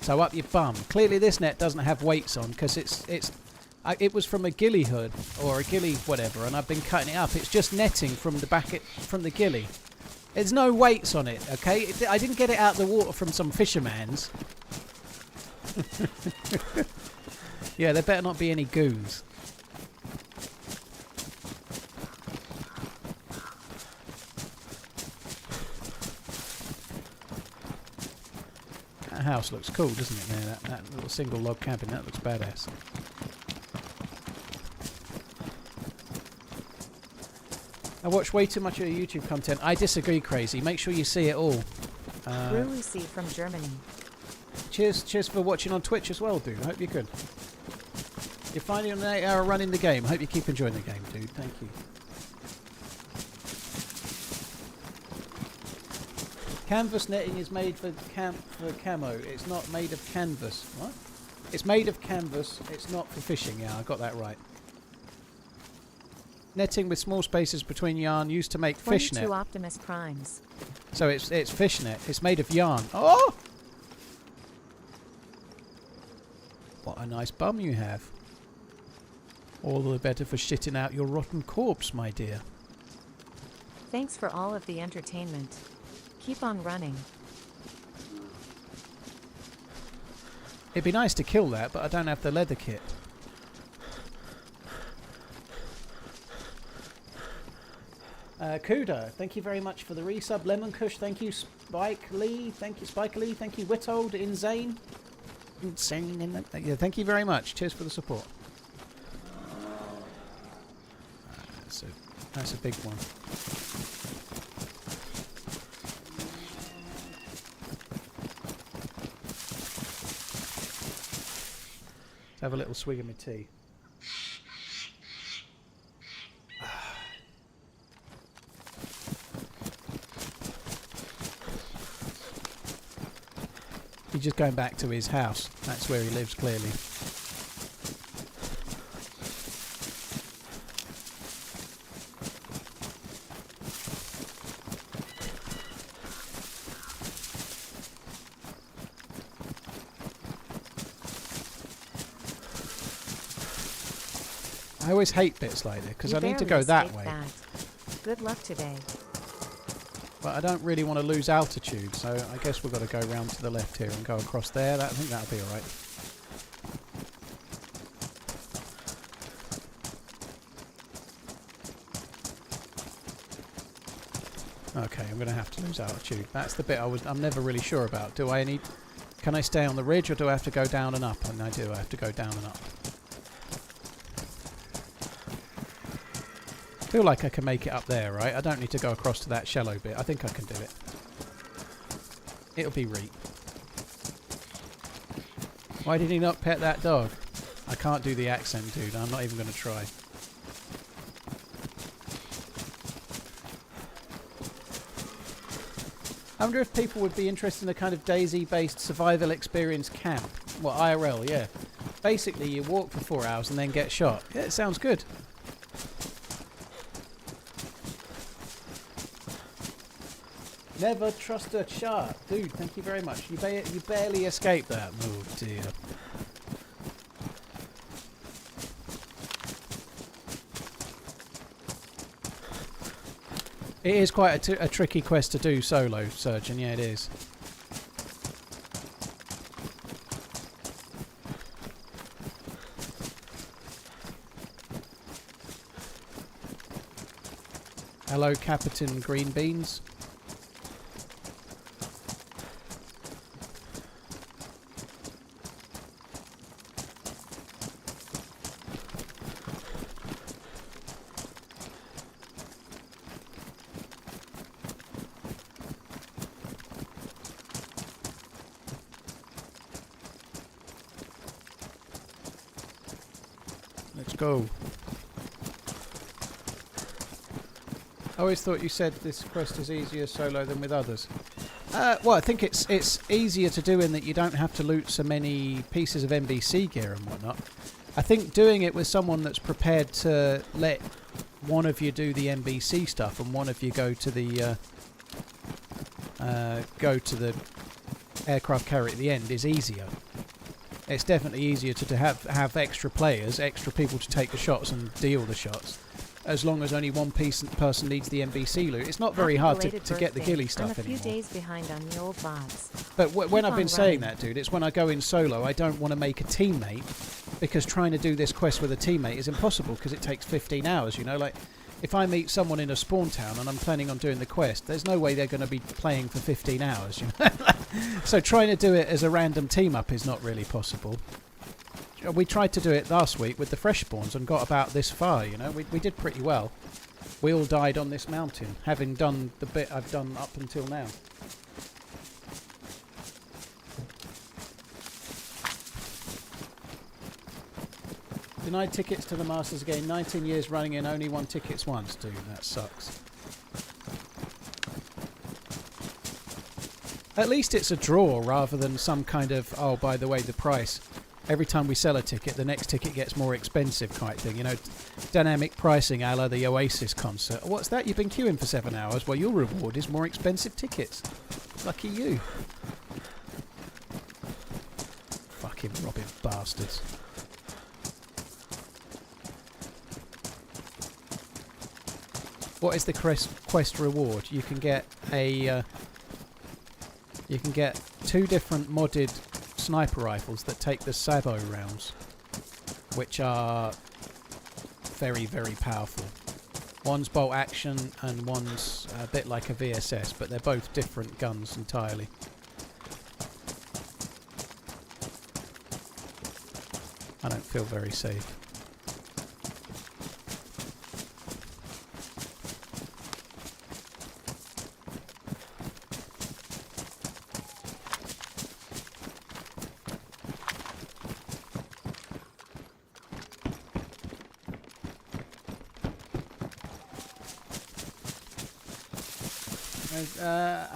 So up your bum. Clearly this net doesn't have weights on because it was from a ghillie hood or a ghillie whatever, and I've been cutting it up. It's just netting from the from the ghillie. There's no weights on it, okay? I didn't get it out of the water from some fisherman's. Yeah, there better not be any goons. house looks cool, doesn't it? There, that little single log cabin, that looks badass. I watch way too much of your YouTube content. I disagree, Crazy. Make sure you see it all. Brucey from Germany. Cheers for watching on Twitch as well, dude. I hope you're good. You're finding an 8-hour run in the game. I hope you keep enjoying the game, dude. Thank you. Canvas netting is made for camo. It's not made of canvas. What? It's made of canvas. It's not for fishing. Yeah, I got that right. Netting with small spaces between yarn used to make fishnet. 22 Optimus Primes. So it's fishnet. It's made of yarn. Oh! What a nice bum you have. All the better for shitting out your rotten corpse, my dear. Thanks for all of the entertainment. Keep on running. It'd be nice to kill that, but I don't have the leather kit. Kuda, thank you very much for the resub. Lemon Kush, thank you. Spike Lee, thank you. Spike Lee, thank you. Witold, Insane. Yeah, thank you very much. Cheers for the support. That's a big one. Let's have a little swig of my tea. He's just going back to his house. That's where he lives, clearly. I always hate bits like this because I need to go that way. Good luck today. But I don't really want to lose altitude, so I guess we've got to go round to the left here and go across there. I think that'll be alright. Okay, I'm going to have to lose altitude. That's the bit I'm never really sure about. Can I stay on the ridge or do I have to go down and up? And I do, I have to go down and up. I feel like I can make it up there, right? I don't need to go across to that shallow bit. I think I can do it. It'll be Reap. Why did he not pet that dog? I can't do the accent, dude. I'm not even going to try. I wonder if people would be interested in a kind of DayZ-based survival experience camp. Well, IRL, yeah. Basically, you walk for 4 hours and then get shot. Yeah, it sounds good. Never trust a shark. Dude, thank you very much. You barely escaped that. Oh, dear. It is quite a tricky quest to do solo, Surgeon. Yeah, it is. Hello, Captain Green Beans. Let's go. I always thought you said this quest is easier solo than with others. Well, I think it's easier to do in that you don't have to loot so many pieces of NBC gear and whatnot. I think doing it with someone that's prepared to let one of you do the NBC stuff and one of you go to the aircraft carrier at the end is easier. It's definitely easier to have extra players, extra people to take the shots and deal the shots, as long as only one person needs the NBC loot. It's not very hard to get the ghillie stuff anymore. I'm a few days behind on the old VODs. But when I've been saying that, dude, it's when I go in solo, I don't want to make a teammate, because trying to do this quest with a teammate is impossible because it takes 15 hours, you know. Like, if I meet someone in a spawn town and I'm planning on doing the quest, there's no way they're going to be playing for 15 hours, you know. So trying to do it as a random team up is not really possible. We tried to do it last week with the fresh spawns and got about this far, you know. We did pretty well. We all died on this mountain, having done the bit I've done up until now. Denied tickets to the Masters again, 19 years running and only won tickets once. Dude, that sucks. At least it's a draw rather than some kind of, oh, by the way, the price. Every time we sell a ticket, the next ticket gets more expensive kind of thing. You know, dynamic pricing a la the Oasis concert. What's that? You've been queuing for 7 hours? Well, your reward is more expensive tickets. Lucky you. Fucking robbing bastards. What is the quest reward? You can get a... you can get 2 different modded sniper rifles that take the Sabo rounds, which are very, very powerful. One's bolt action and one's a bit like a VSS, but they're both different guns entirely. I don't feel very safe.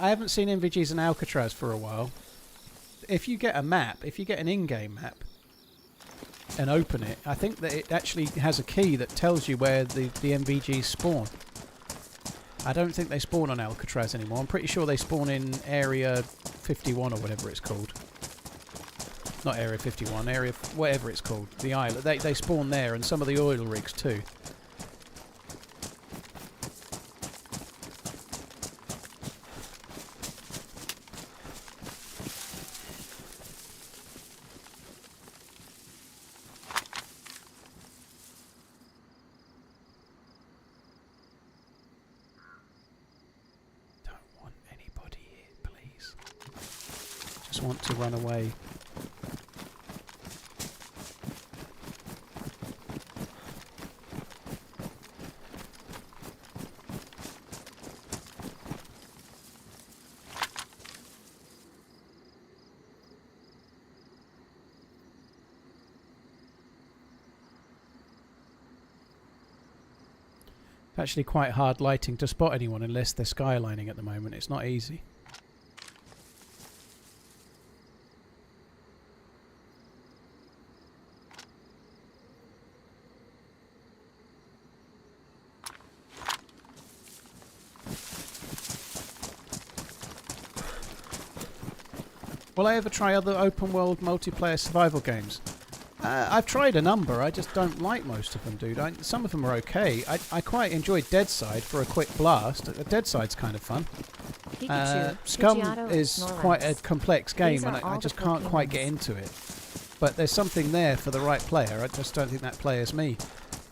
I haven't seen NVGs and Alcatraz for a while. If you get a map, if you get an in-game map and open it, I think that it actually has a key that tells you where the NVGs spawn. I don't think they spawn on Alcatraz anymore. I'm pretty sure they spawn in Area 51 or whatever it's called. Not Area 51, Area... whatever it's called. The island. They spawn there, and some of the oil rigs too. Want to run away. It's actually quite hard lighting to spot anyone unless they're skylining at the moment. It's not easy. Will I ever try other open world multiplayer survival games? I've tried a number, I just don't like most of them, dude. Some of them are okay. I quite enjoyed DayZ for a quick blast. DayZ's kind of fun. Scum is quite a complex game and I just can't quite get into it. But there's something there for the right player. I just don't think that player's me.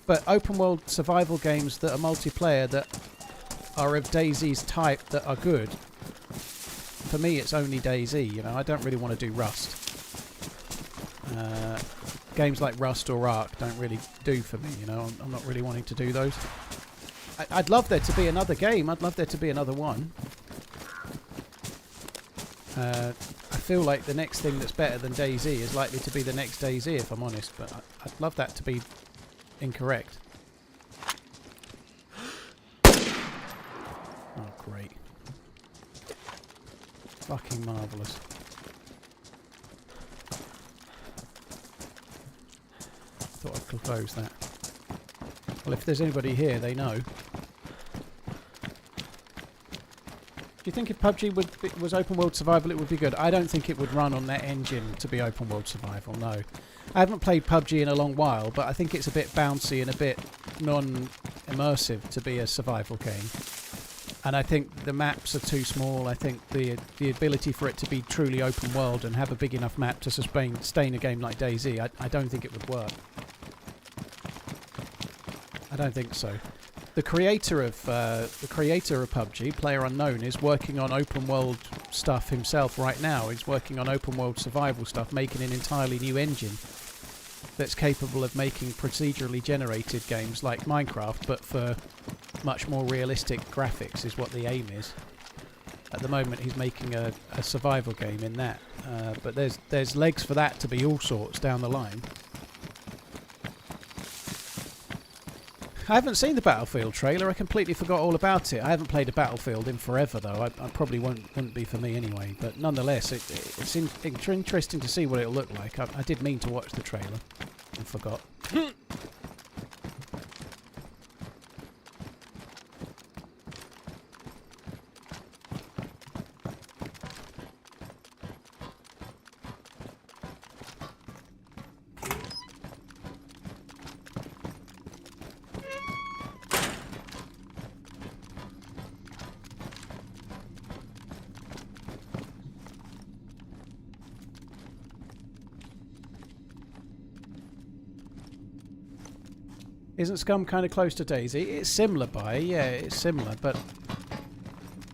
But open world survival games that are multiplayer that are of DayZ's type that are good, for me it's only DayZ, you know. I don't really want to do Rust. Games like Rust or Ark don't really do for me, you know. I'm not really wanting to do those. I'd love there to be another game. I'd love there to be another one. I feel like the next thing that's better than DayZ is likely to be the next DayZ, if I'm honest, but I'd love that to be incorrect. Oh, great. Fucking marvellous. Thought I'd close that. Well, if there's anybody here, they know. Do you think if PUBG was open world survival, it would be good? I don't think it would run on that engine to be open world survival, no. I haven't played PUBG in a long while, but I think it's a bit bouncy and a bit non-immersive to be a survival game. And I think the maps are too small. I think the ability for it to be truly open world and have a big enough map to sustain a game like DayZ, I don't think it would work. I don't think so. the creator of PUBG, Player Unknown, is working on open world stuff himself right now. He's working on open world survival stuff, making an entirely new engine that's capable of making procedurally generated games like Minecraft, but for much more realistic graphics is what the aim is. At the moment he's making a survival game in that, but there's legs for that to be all sorts down the line. I haven't seen the Battlefield trailer. I completely forgot all about it. I haven't played a Battlefield in forever, though. I probably wouldn't be for me anyway. But nonetheless, it's interesting to see what it'll look like. I did mean to watch the trailer and forgot. Isn't Scum kind of close to DayZ? It's similar it's similar, but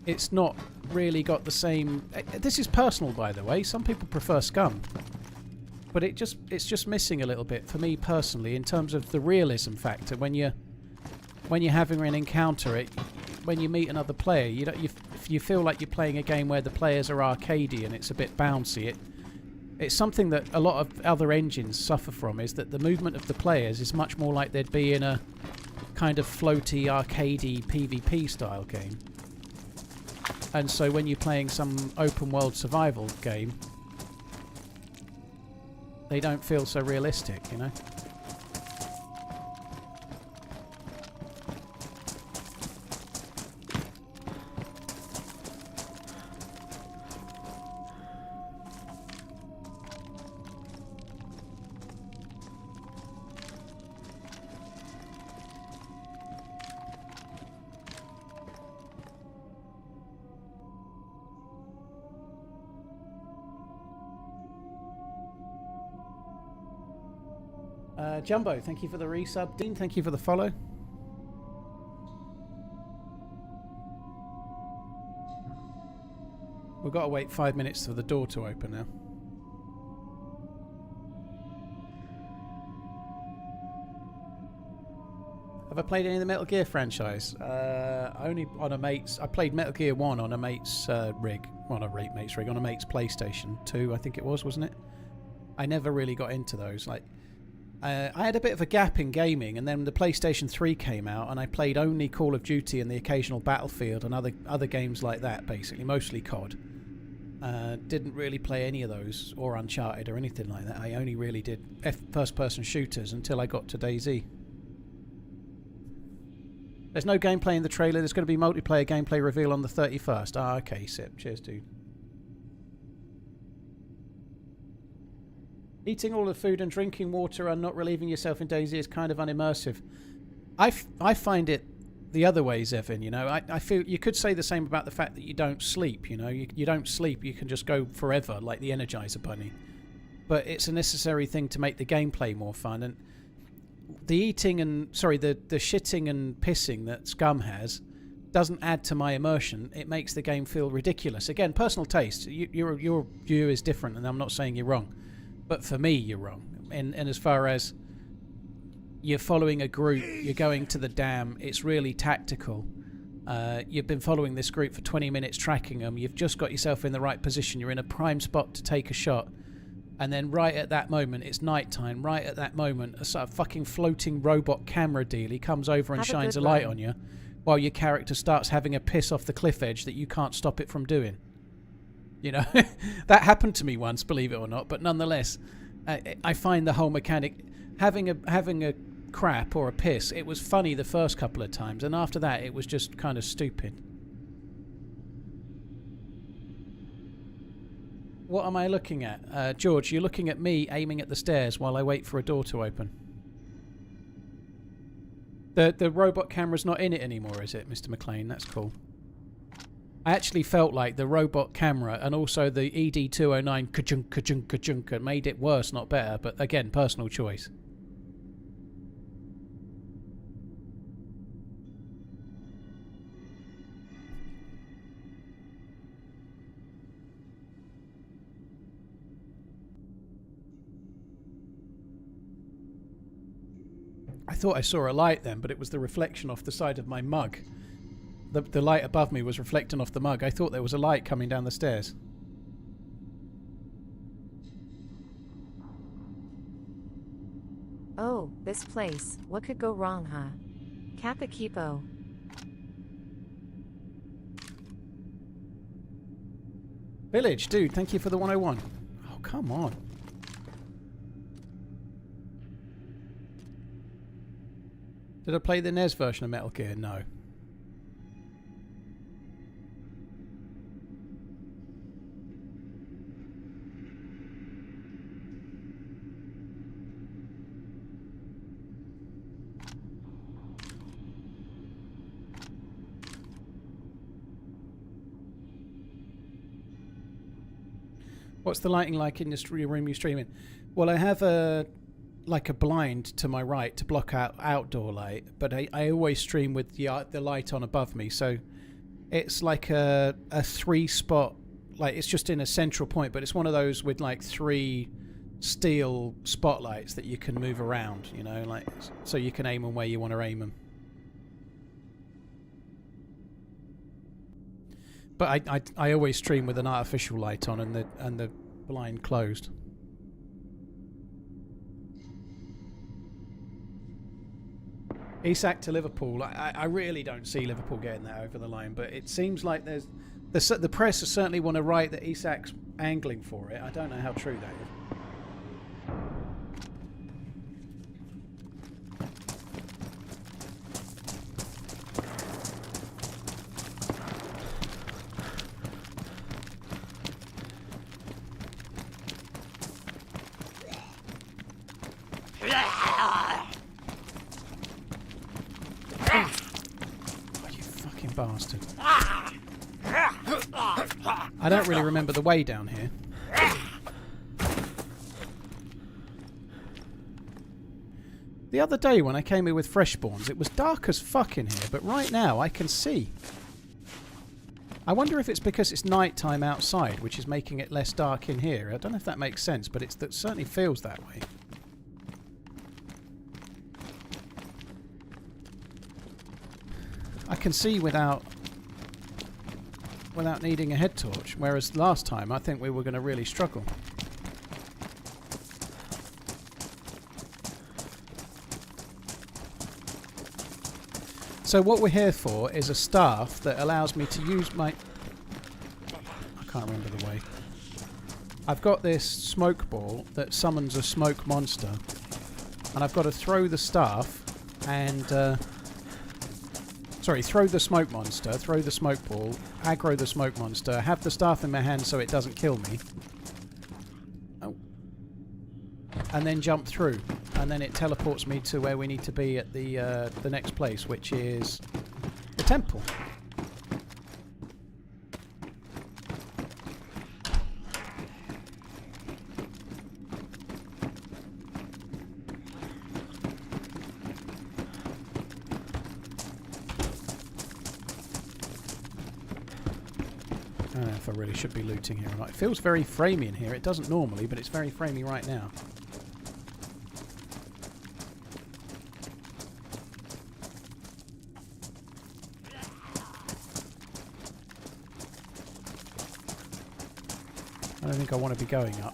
it's not really got the same... This is personal, by the way. Some people prefer Scum. But it's just missing a little bit, for me personally, in terms of the realism factor. When you're having an encounter, when you meet another player, you feel like you're playing a game where the players are arcadey and it's a bit bouncy. It's something that a lot of other engines suffer from, is that the movement of the players is much more like they'd be in a kind of floaty, arcadey PvP style game. And so when you're playing some open world survival game, they don't feel so realistic, you know? Jumbo, thank you for the resub. Dean, thank you for the follow. We've got to wait 5 minutes for the door to open now. Have I played any of the Metal Gear franchise? Only on a mate's... I played Metal Gear 1 on a mate's rig. Well, not a mate's rig, on a mate's PlayStation 2, I think it was, wasn't it? I never really got into those. Like, I had a bit of a gap in gaming, and then the PlayStation 3 came out, and I played only Call of Duty and the occasional Battlefield and other games like that, basically, mostly COD. Didn't really play any of those, or Uncharted or anything like that. I only really did first-person shooters until I got to DayZ. There's no gameplay in the trailer. There's going to be multiplayer gameplay reveal on the 31st. Ah, okay, Sip. Cheers, dude. Eating all the food and drinking water and not relieving yourself in DayZ is kind of unimmersive. I find it the other way, Zevin, you know. I feel you could say the same about the fact that you don't sleep, you know. You don't sleep, you can just go forever like the Energizer Bunny. But it's a necessary thing to make the gameplay more fun. And the eating and... Sorry, the shitting and pissing that Scum has doesn't add to my immersion. It makes the game feel ridiculous. Again, personal taste. Your view is different, and I'm not saying you're wrong. But for me, you're wrong. And as far as you're following a group, you're going to the dam, it's really tactical. You've been following this group for 20 minutes, tracking them. You've just got yourself in the right position. You're in a prime spot to take a shot. And then right at that moment, it's nighttime. Right at that moment, a sort of fucking floating robot camera dealie comes over and shines a light on you, while your character starts having a piss off the cliff edge that you can't stop it from doing. You know, that happened to me once, believe it or not. But nonetheless, I find the whole mechanic, having a crap or a piss, it was funny the first couple of times, and after that, it was just kind of stupid. What am I looking at? George, you're looking at me aiming at the stairs while I wait for a door to open. The robot camera's not in it anymore, is it, Mr. McLean? That's cool. I actually felt like the robot camera and also the ED209 ka-chunk, ka-chunk, ka-chunk made it worse, not better. But again, personal choice. I thought I saw a light then, but it was the reflection off the side of my mug. The light above me was reflecting off the mug. I thought there was a light coming down the stairs. Oh, this place. What could go wrong, huh? Kappa Kipo. Village, dude, thank you for the 101. Oh, come on. Did I play the NES version of Metal Gear? No. What's the lighting like in your room you stream in? Well, I have a blind to my right to block out outdoor light, but I always stream with the light on above me, so it's like a 3-spot, like it's just in a central point, but it's one of those with like 3 steel spotlights that you can move around, you know, like so you can aim them where you want to aim them. But I always stream with an artificial light on and the blind closed. Isak to Liverpool. I really don't see Liverpool getting that over the line, but it seems like the press certainly want to write that Isak's angling for it. I don't know how true that is. Bastard. I don't really remember the way down here. The other day when I came here with Freshborns, it was dark as fuck in here, but right now I can see. I wonder if it's because it's night time outside, which is making it less dark in here. I don't know if that makes sense, but it certainly feels that way. I can see without needing a head torch, whereas last time I think we were going to really struggle. So what we're here for is a staff that allows me to use my... I can't remember the way. I've got this smoke ball that summons a smoke monster, and I've got to throw the staff and... Sorry, throw the smoke monster, throw the smoke ball, aggro the smoke monster, have the staff in my hand so it doesn't kill me. Oh. And then jump through. And then it teleports me to where we need to be at the next place, which is the temple. I don't know if I really should be looting here or not. It feels very framey in here. It doesn't normally, but it's very framey right now. I don't think I want to be going up.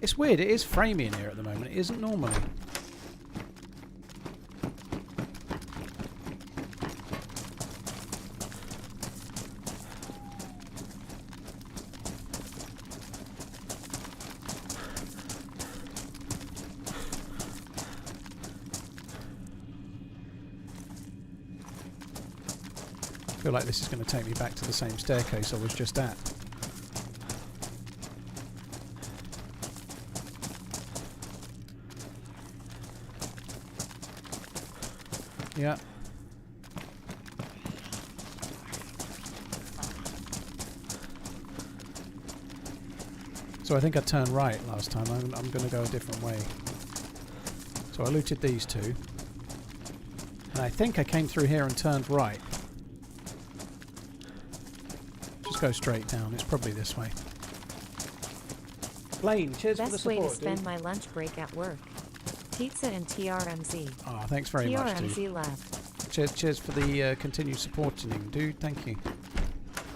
It's weird, it is framey in here at the moment, it isn't normally. I feel like this is going to take me back to the same staircase I was just at. Yeah. So I think I turned right last time. I'm going to go a different way. So I looted these two. And I think I came through here and turned right. Just go straight down. It's probably this way. Blaine, cheers for the Best support, way to spend dude. my lunch break at work. Pizza and TRMZ. Oh, thanks very much, dude. TRMZ left. Cheers for the continued supporting, dude. Thank you.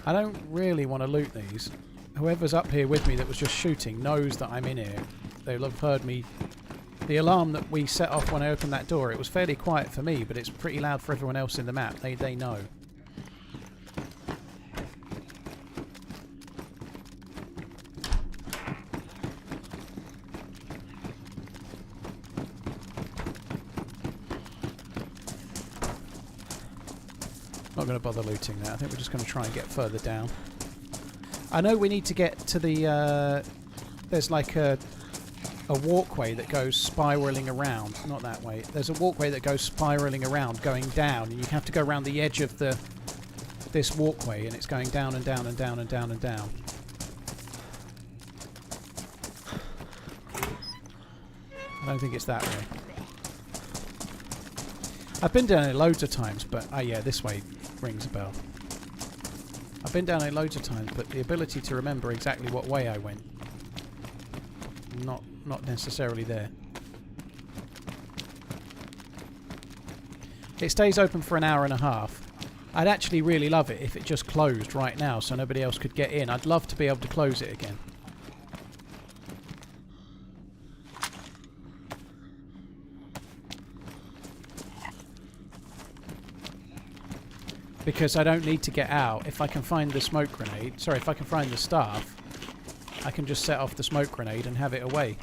I don't really want to loot these. Whoever's up here with me that was just shooting knows that I'm in here. They'll have heard me. The alarm that we set off when I opened that door, it was fairly quiet for me, but it's pretty loud for everyone else in the map. They know. Not going to bother looting that. I think we're just going to try and get further down. I know we need to get to the... there's like a walkway that goes spiralling around. Not that way. There's a walkway that goes spiralling around, going down, and you have to go around the edge of this walkway, and it's going down and down and down and down and down. I don't think it's that way. I've been down it loads of times, but yeah, this way rings a bell. I've been down it loads of times, but the ability to remember exactly what way I went, not necessarily there. It stays open for an hour and a half. I'd actually really love it if it just closed right now so nobody else could get in. I'd love to be able to close it again. Because I don't need to get out. If I can find the smoke grenade, sorry, if I can find the staff, I can just set off the smoke grenade and have it away.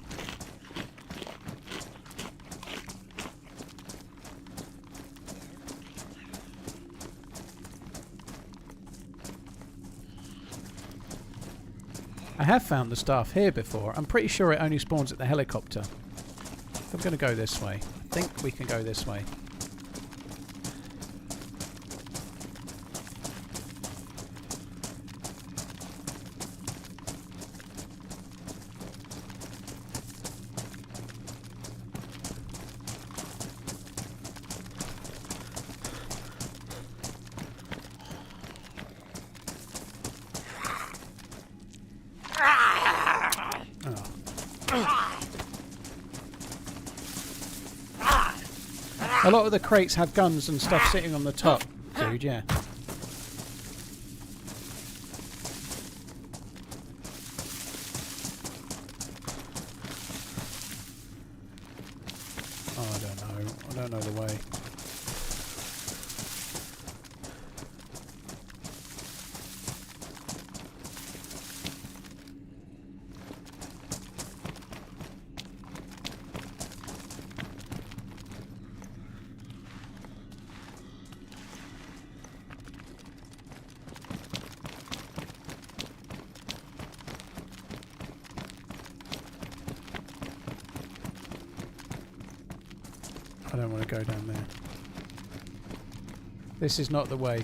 I have found the staff here before. I'm pretty sure it only spawns at the helicopter. I'm going to go this way. I think we can go this way. A lot of the crates have guns and stuff sitting on the top, dude, yeah. Oh, I don't know. I don't know the way. I don't want to go down there. This is not the way.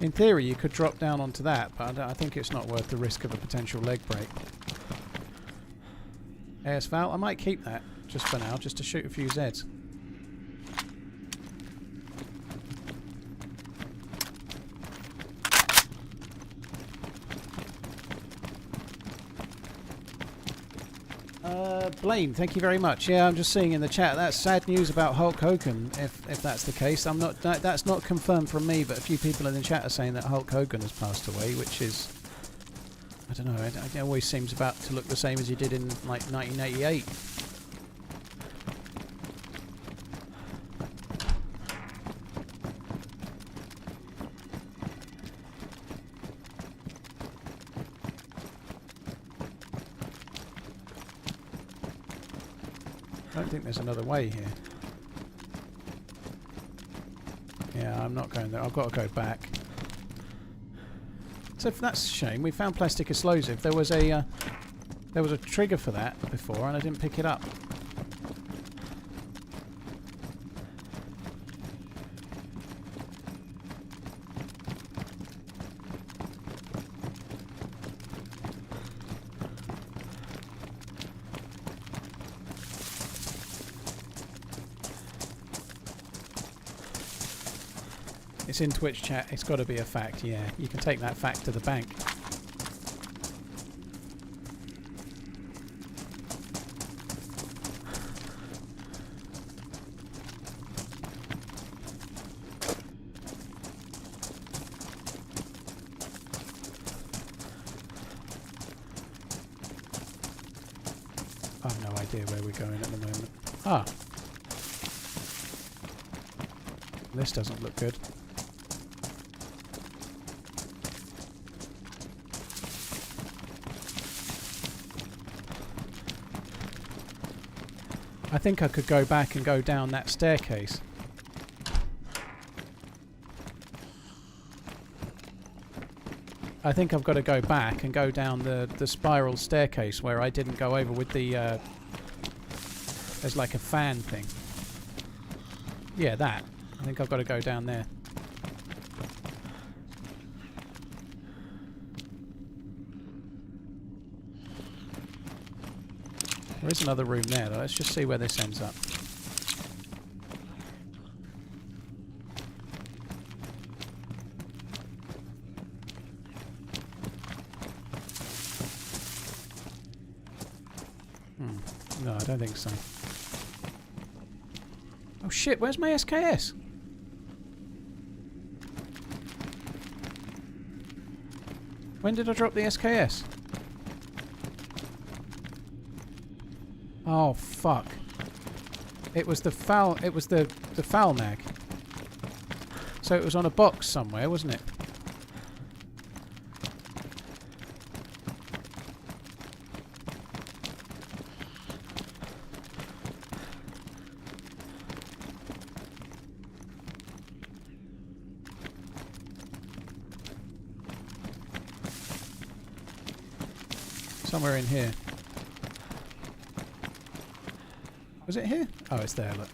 In theory, you could drop down onto that, but I think it's not worth the risk of a potential leg break. AS Val, I might keep that just for now, just to shoot a few Zeds. Blaine, thank you very much. Yeah, I'm just seeing in the chat that's sad news about Hulk Hogan. If that's the case, I'm not. That's not confirmed from me, but a few people in the chat are saying that Hulk Hogan has passed away, which is, I don't know. It always seems about to look the same as he did in like 1988. I don't think there's another way here. Yeah, I'm not going there. I've got to go back. So that's a shame. We found plastic explosive. There was a trigger for that before, and I didn't pick it up. It's in Twitch chat. It's got to be a fact. Yeah, you can take that fact to the bank. I have no idea where we're going at the moment. Ah. This doesn't look good. I think I could go back and go down that staircase. I think I've got to go back and go down the spiral staircase where I didn't go over with the... there's like a fan thing. Yeah, that. I think I've got to go down there. There is another room there, though. Let's just see where this ends up. No, I don't think so. Oh shit, where's my SKS? When did I drop the SKS? Oh fuck. It was the foul foul mag. So it was on a box somewhere, wasn't it? Somewhere in here. Was it here? Oh, it's there, look.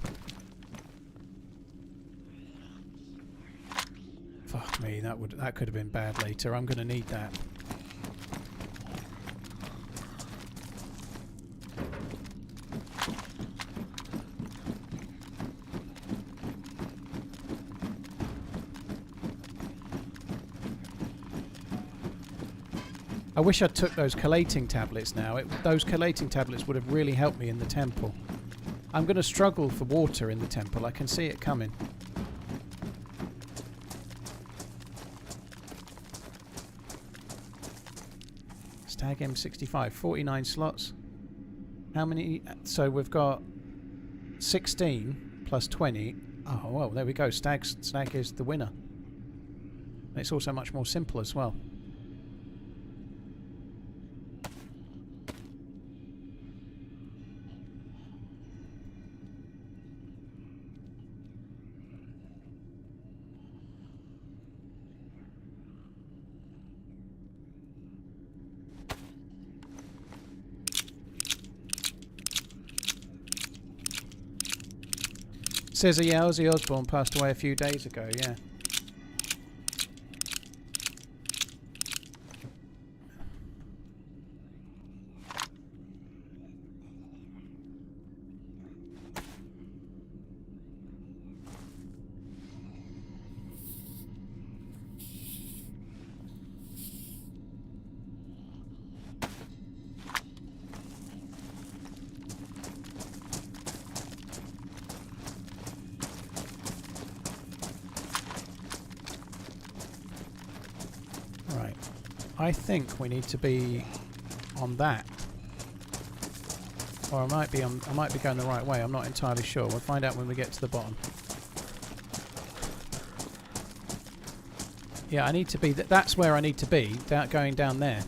Fuck me, that could have been bad later. I'm gonna need that. I wish I took those collating tablets now. Those collating tablets would have really helped me in the temple. I'm going to struggle for water in the temple. I can see it coming. Stag M65, 49 slots. How many? So we've got 16 plus 20. Oh, well, there we go. Stag is the winner. And it's also much more simple as well. Says yeah, Ozzy Osbourne passed away a few days ago, yeah. I think we need to be on that, or I might be going the right way. I'm not entirely sure. We'll find out when we get to the bottom. Yeah, I need to be. That's where I need to be. Going down there.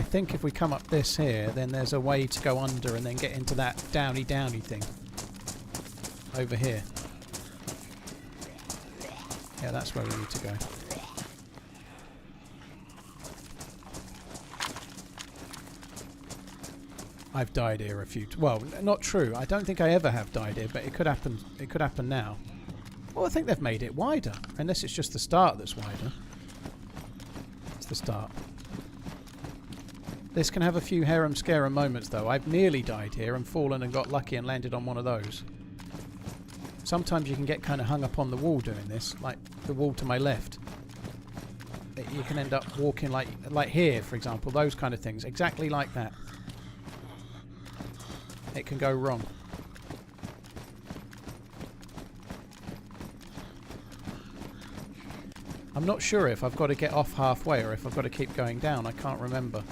I think if we come up this here, then there's a way to go under and then get into that downy thing. Over here. Yeah, that's where we need to go. I've died here a few... well, not true. I don't think I ever have died here, but it could happen. It could happen now. Well, I think they've made it wider. Unless it's just the start that's wider. It's the start. This can have a few harem-scarum moments, though. I've nearly died here and fallen and got lucky and landed on one of those. Sometimes you can get kind of hung up on the wall doing this, like the wall to my left. You can end up walking like here, for example, those kind of things. Exactly like that. It can go wrong. I'm not sure if I've got to get off halfway or if I've got to keep going down. I can't remember.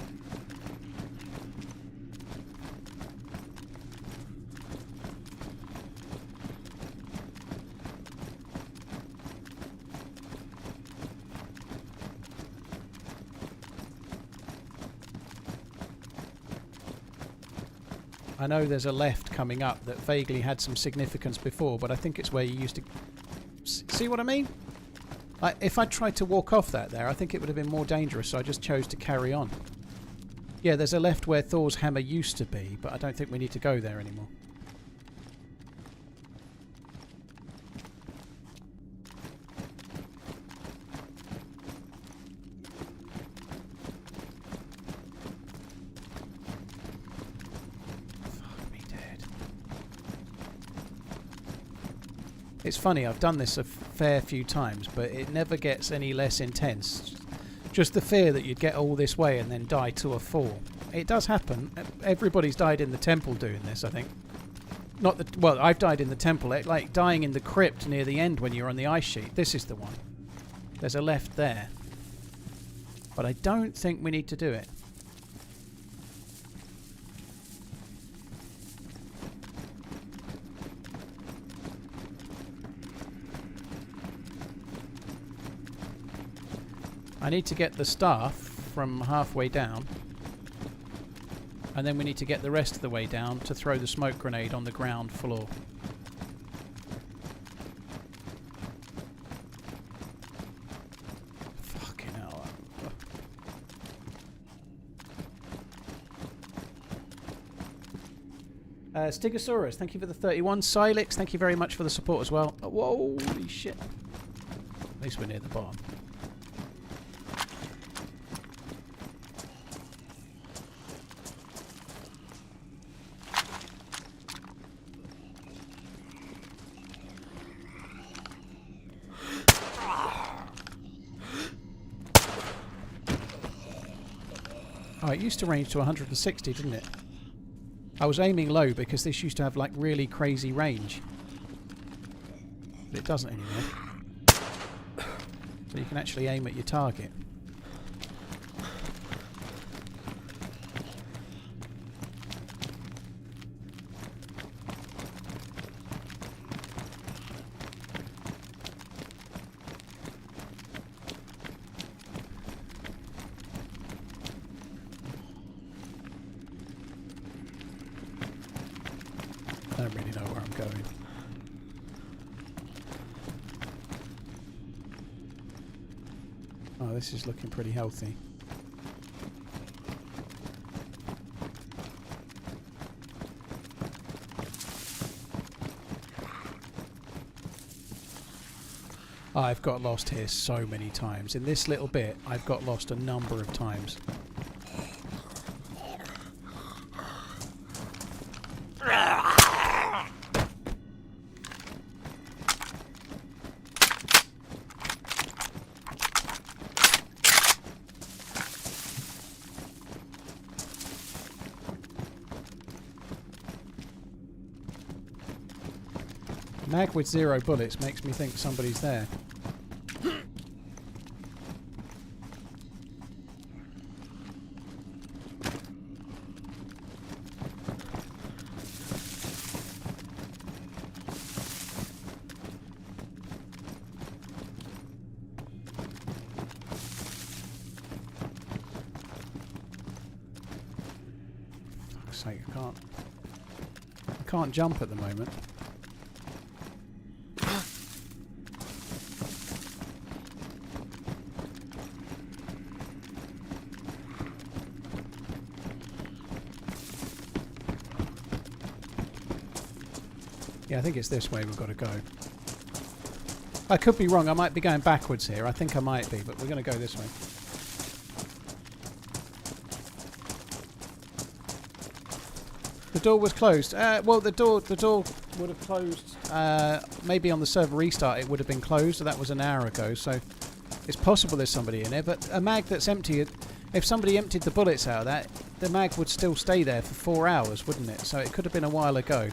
I know there's a left coming up that vaguely had some significance before, but I think it's where you used to... see what I mean? If I tried to walk off that there, I think it would have been more dangerous, so I just chose to carry on. Yeah, there's a left where Thor's hammer used to be, but I don't think we need to go there anymore. It's funny, I've done this a fair few times, but it never gets any less intense. Just the fear that you'd get all this way and then die to a fall. It does happen. Everybody's died in the temple doing this, I think. Not the... well, I've died in the temple. Like dying in the crypt near the end when you're on the ice sheet. This is the one. There's a left there. But I don't think we need to do it. I need to get the staff from halfway down, and then we need to get the rest of the way down to throw the smoke grenade on the ground floor. Fucking hell. Stegosaurus, thank you for the 31. Silix, thank you very much for the support as well. Oh, whoa, holy shit. At least we're near the bottom. Oh, it used to range to 160, didn't it? I was aiming low because this used to have like really crazy range. But it doesn't anymore. So you can actually aim at your target. I don't really know where I'm going. Oh, this is looking pretty healthy. I've got lost here so many times. In this little bit, I've got lost a number of times. Mag with 0 bullets makes me think somebody's there. fuck's sake, I can't jump at the moment. Yeah, I think it's this way we've got to go. I could be wrong. I might be going backwards here. I think I might be, but we're going to go this way. The door was closed. Well, the door would have closed. Maybe on the server restart it would have been closed. That was an hour ago, so it's possible there's somebody in there. But a mag that's empty, if somebody emptied the bullets out of that, the mag would still stay there for 4 hours, wouldn't it? So it could have been a while ago.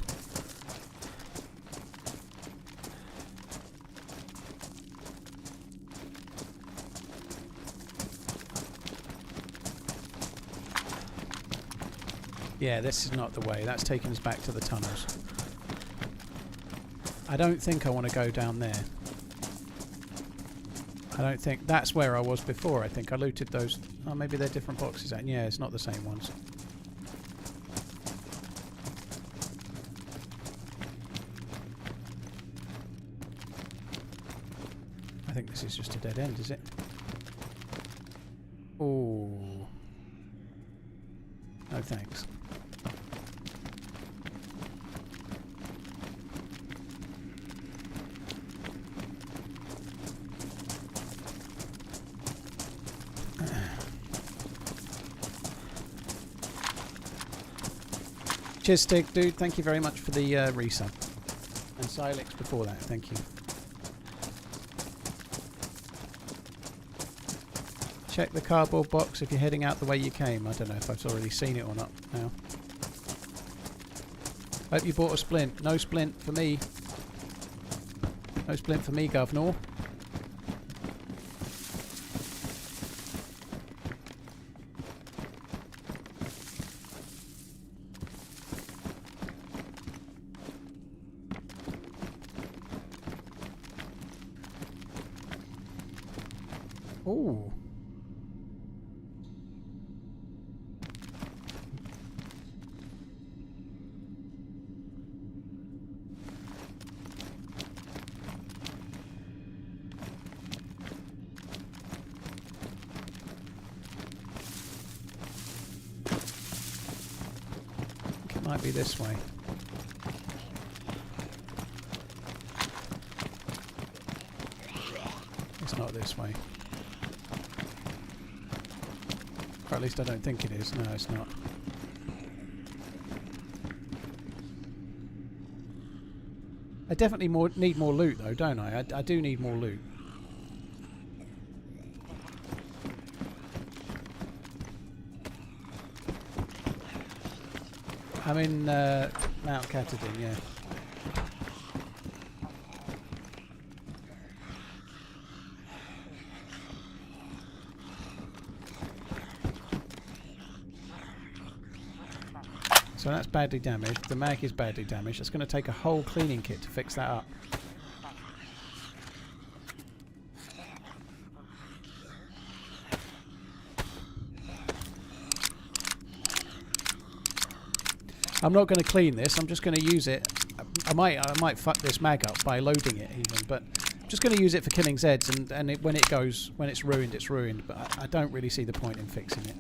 Yeah, this is not the way. That's taking us back to the tunnels. I don't think I want to go down there. I don't think... That's where I was before, I think. I looted those... Oh, maybe they're different boxes. Yeah, it's not the same ones. I think this is just a dead end, is it? Oh. No thanks. Cheers, Stig, dude. Thank you very much for the resub. And Silex before that. Thank you. Check the cardboard box if you're heading out the way you came. I don't know if I've already seen it or not now. Hope you bought a splint. No splint for me. No splint for me, governor. Ooh. I think it might be this way. It's not this way. Or at least I don't think it is. No, it's not. I definitely need more loot though, don't I? I do need more loot. I'm in Mount Catadin, yeah. So that's badly damaged. The mag is badly damaged. It's going to take a whole cleaning kit to fix that up. I'm not going to clean this. I'm just going to use it. I might fuck this mag up by loading it even, but I'm just going to use it for killing Zeds. And when it's ruined, it's ruined. But I don't really see the point in fixing it.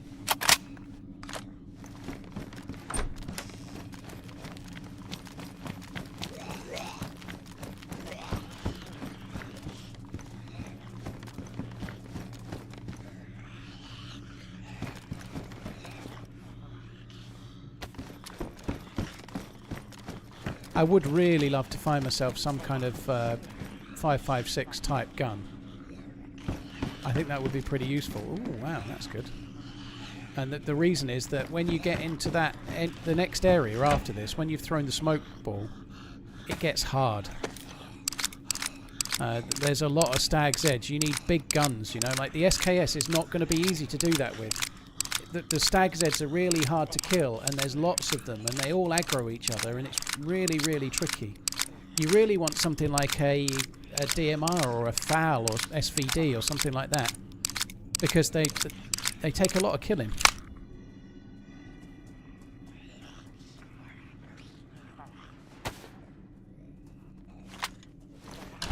I would really love to find myself some kind of 5.56 type gun. I think that would be pretty useful. Ooh, wow, that's good. And the reason is that when you get into that the next area after this, when you've thrown the smoke ball, it gets hard. There's a lot of Stag's Edge. You need big guns, you know, like the SKS is not going to be easy to do that with. The Stag's Eds are really hard to kill, and there's lots of them, and they all aggro each other, and it's really, really tricky. You really want something like a DMR or a FAL or SVD or something like that, because they take a lot of killing.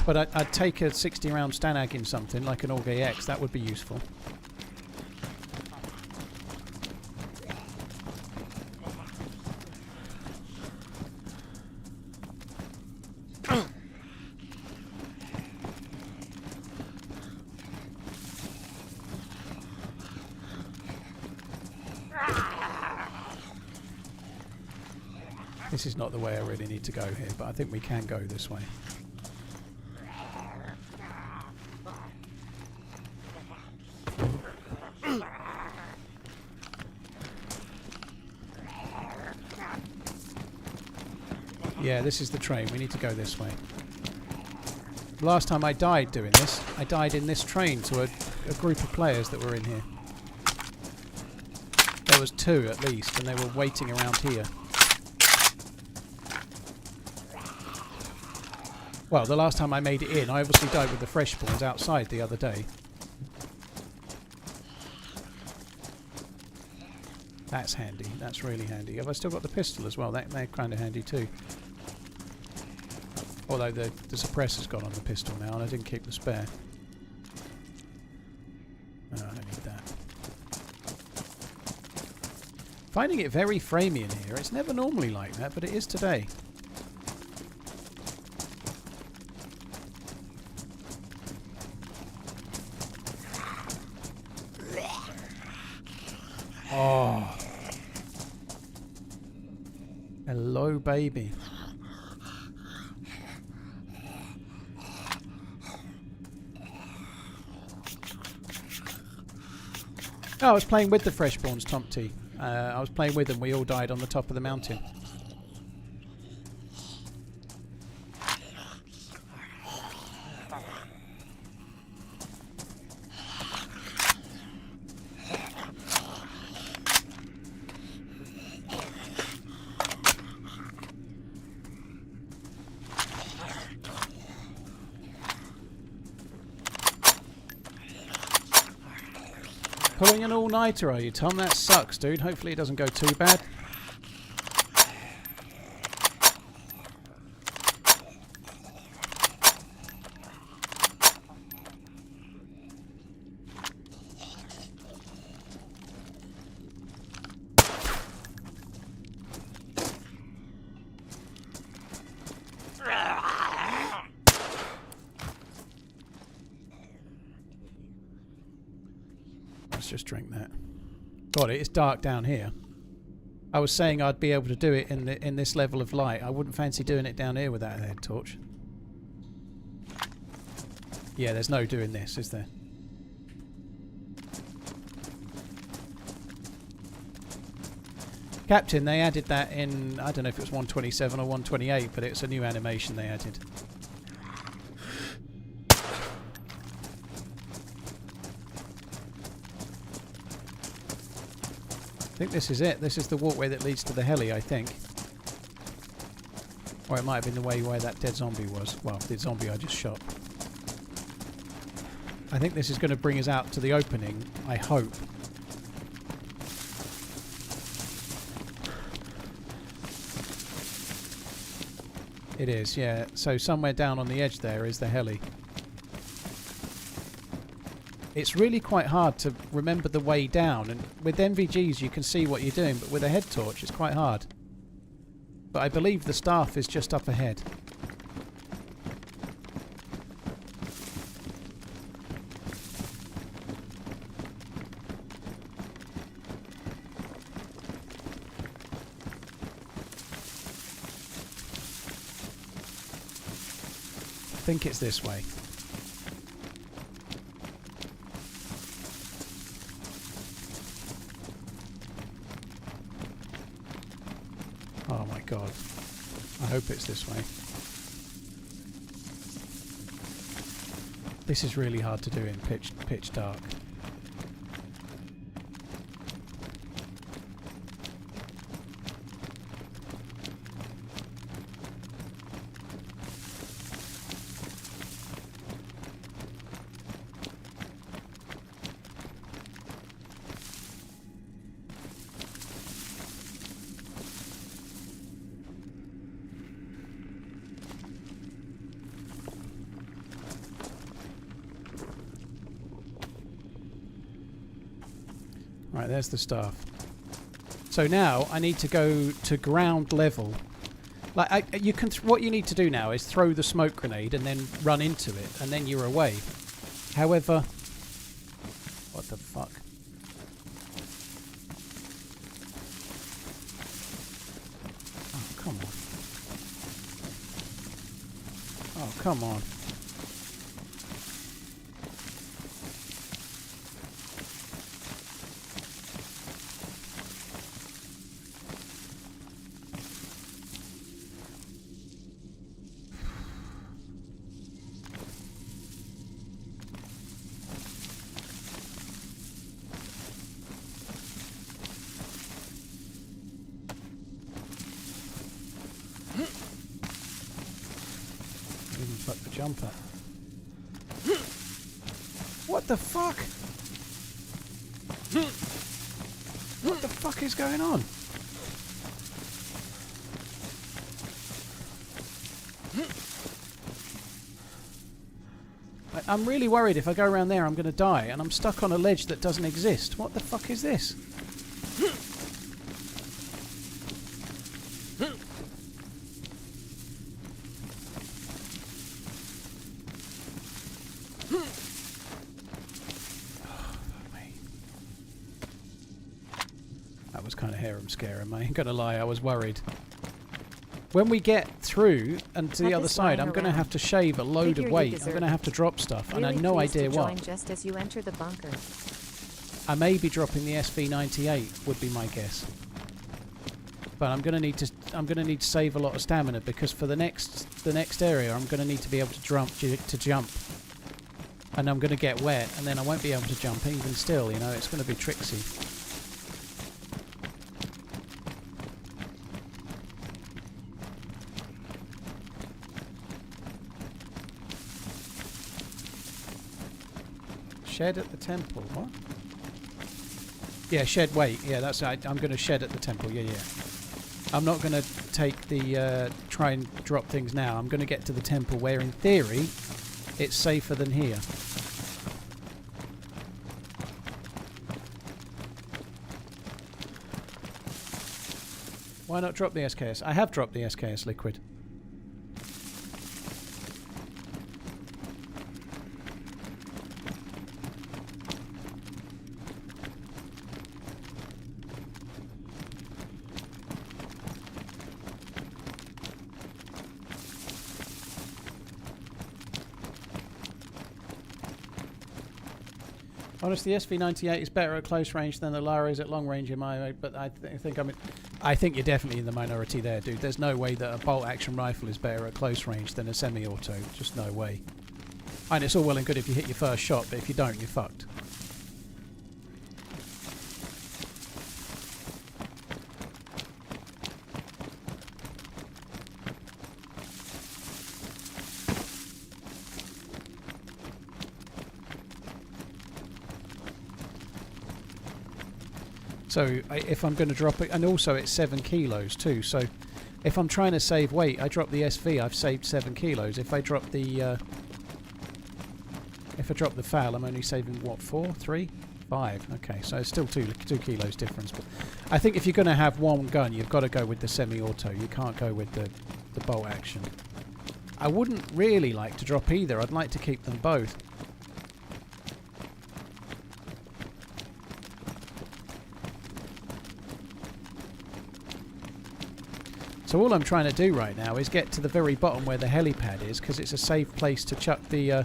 But I'd take a 60 round Stanag in something like an Orgay X. That would be useful. This is not the way I really need to go here, but I think we can go this way. Yeah, this is the train. We need to go this way. Last time I died doing this, I died in this train to a group of players that were in here. There was 2 at least, and they were waiting around here. Well, the last time I made it in, I obviously died with the fresh spawns outside the other day. That's handy. That's really handy. Have I still got the pistol as well? They're kind of handy too. Although the suppressor's gone on the pistol now, and I didn't keep the spare. Oh, I don't need that. Finding it very framey in here. It's never normally like that, but it is today. Oh. Hello, baby. Oh, I was playing with the freshborns, Tomty. I was playing with them. We all died on the top of the mountain. Pulling an all-nighter, are you, Tom? That sucks, dude. Hopefully it doesn't go too bad. Let's just drink that. God, it's dark down here. I was saying I'd be able to do it in this level of light. I wouldn't fancy doing it down here without a head torch. Yeah, there's no doing this, is there? Captain, they added that in, I don't know if it was 127 or 128, but it's a new animation they added. I think this is it. This is the walkway that leads to the heli, I think. Or it might have been the way where that dead zombie was. Well, the zombie I just shot. I think this is going to bring us out to the opening, I hope. It is, yeah. So somewhere down on the edge there is the heli. It's really quite hard to remember the way down, and with NVGs you can see what you're doing, but with a head torch it's quite hard. But I believe the staff is just up ahead. I think it's this way. Oh my god. I hope it's this way. This is really hard to do in pitch dark. Right, there's the staff. So now I need to go to ground level. Like you can. What you need to do now is throw the smoke grenade and then run into it, and then you're away. However, what the fuck? Oh come on! Oh come on! Fuck the jumper. What the fuck? What the fuck is going on? I'm really worried if I go around there I'm going to die, and I'm stuck on a ledge that doesn't exist. What the fuck is this? That was kind of harem-scaring, I ain't gonna lie, I was worried. When we get through and to the other side, I'm going to have to shave a load of weight. I'm going to have to drop stuff, and I have no idea what. Just as you enter the bunker. I may be dropping the SV98, would be my guess. But I'm going to need to save a lot of stamina, because for the next area, I'm going to need to be able to jump. And I'm going to get wet, and then I won't be able to jump even still, you know, it's going to be tricksy. Shed at the temple, what? Yeah, shed weight, yeah, that's right. I'm going to shed at the temple, yeah. I'm not going to take the, try and drop things now. I'm going to get to the temple where, in theory, it's safer than here. Why not drop the SKS? I have dropped the SKS liquid. Honestly, the SV98 is better at close range than the Lara is at long range in my way, but I think you're definitely in the minority there, dude. There's no way that a bolt action rifle is better at close range than a semi-auto. Just no way. And it's all well and good if you hit your first shot, but if you don't, you're fucked. So if I'm going to drop it, and also it's 7 kilos too, so if I'm trying to save weight, I drop the SV, I've saved 7 kilos. If I drop the FAL, I'm only saving what, 4, 3, 5? Okay, so it's still 2 kilos difference. But I think if you're going to have one gun, you've got to go with the semi-auto. You can't go with the bolt action. I wouldn't really like to drop either. I'd like to keep them both. So all I'm trying to do right now is get to the very bottom where the helipad is, because it's a safe place to chuck the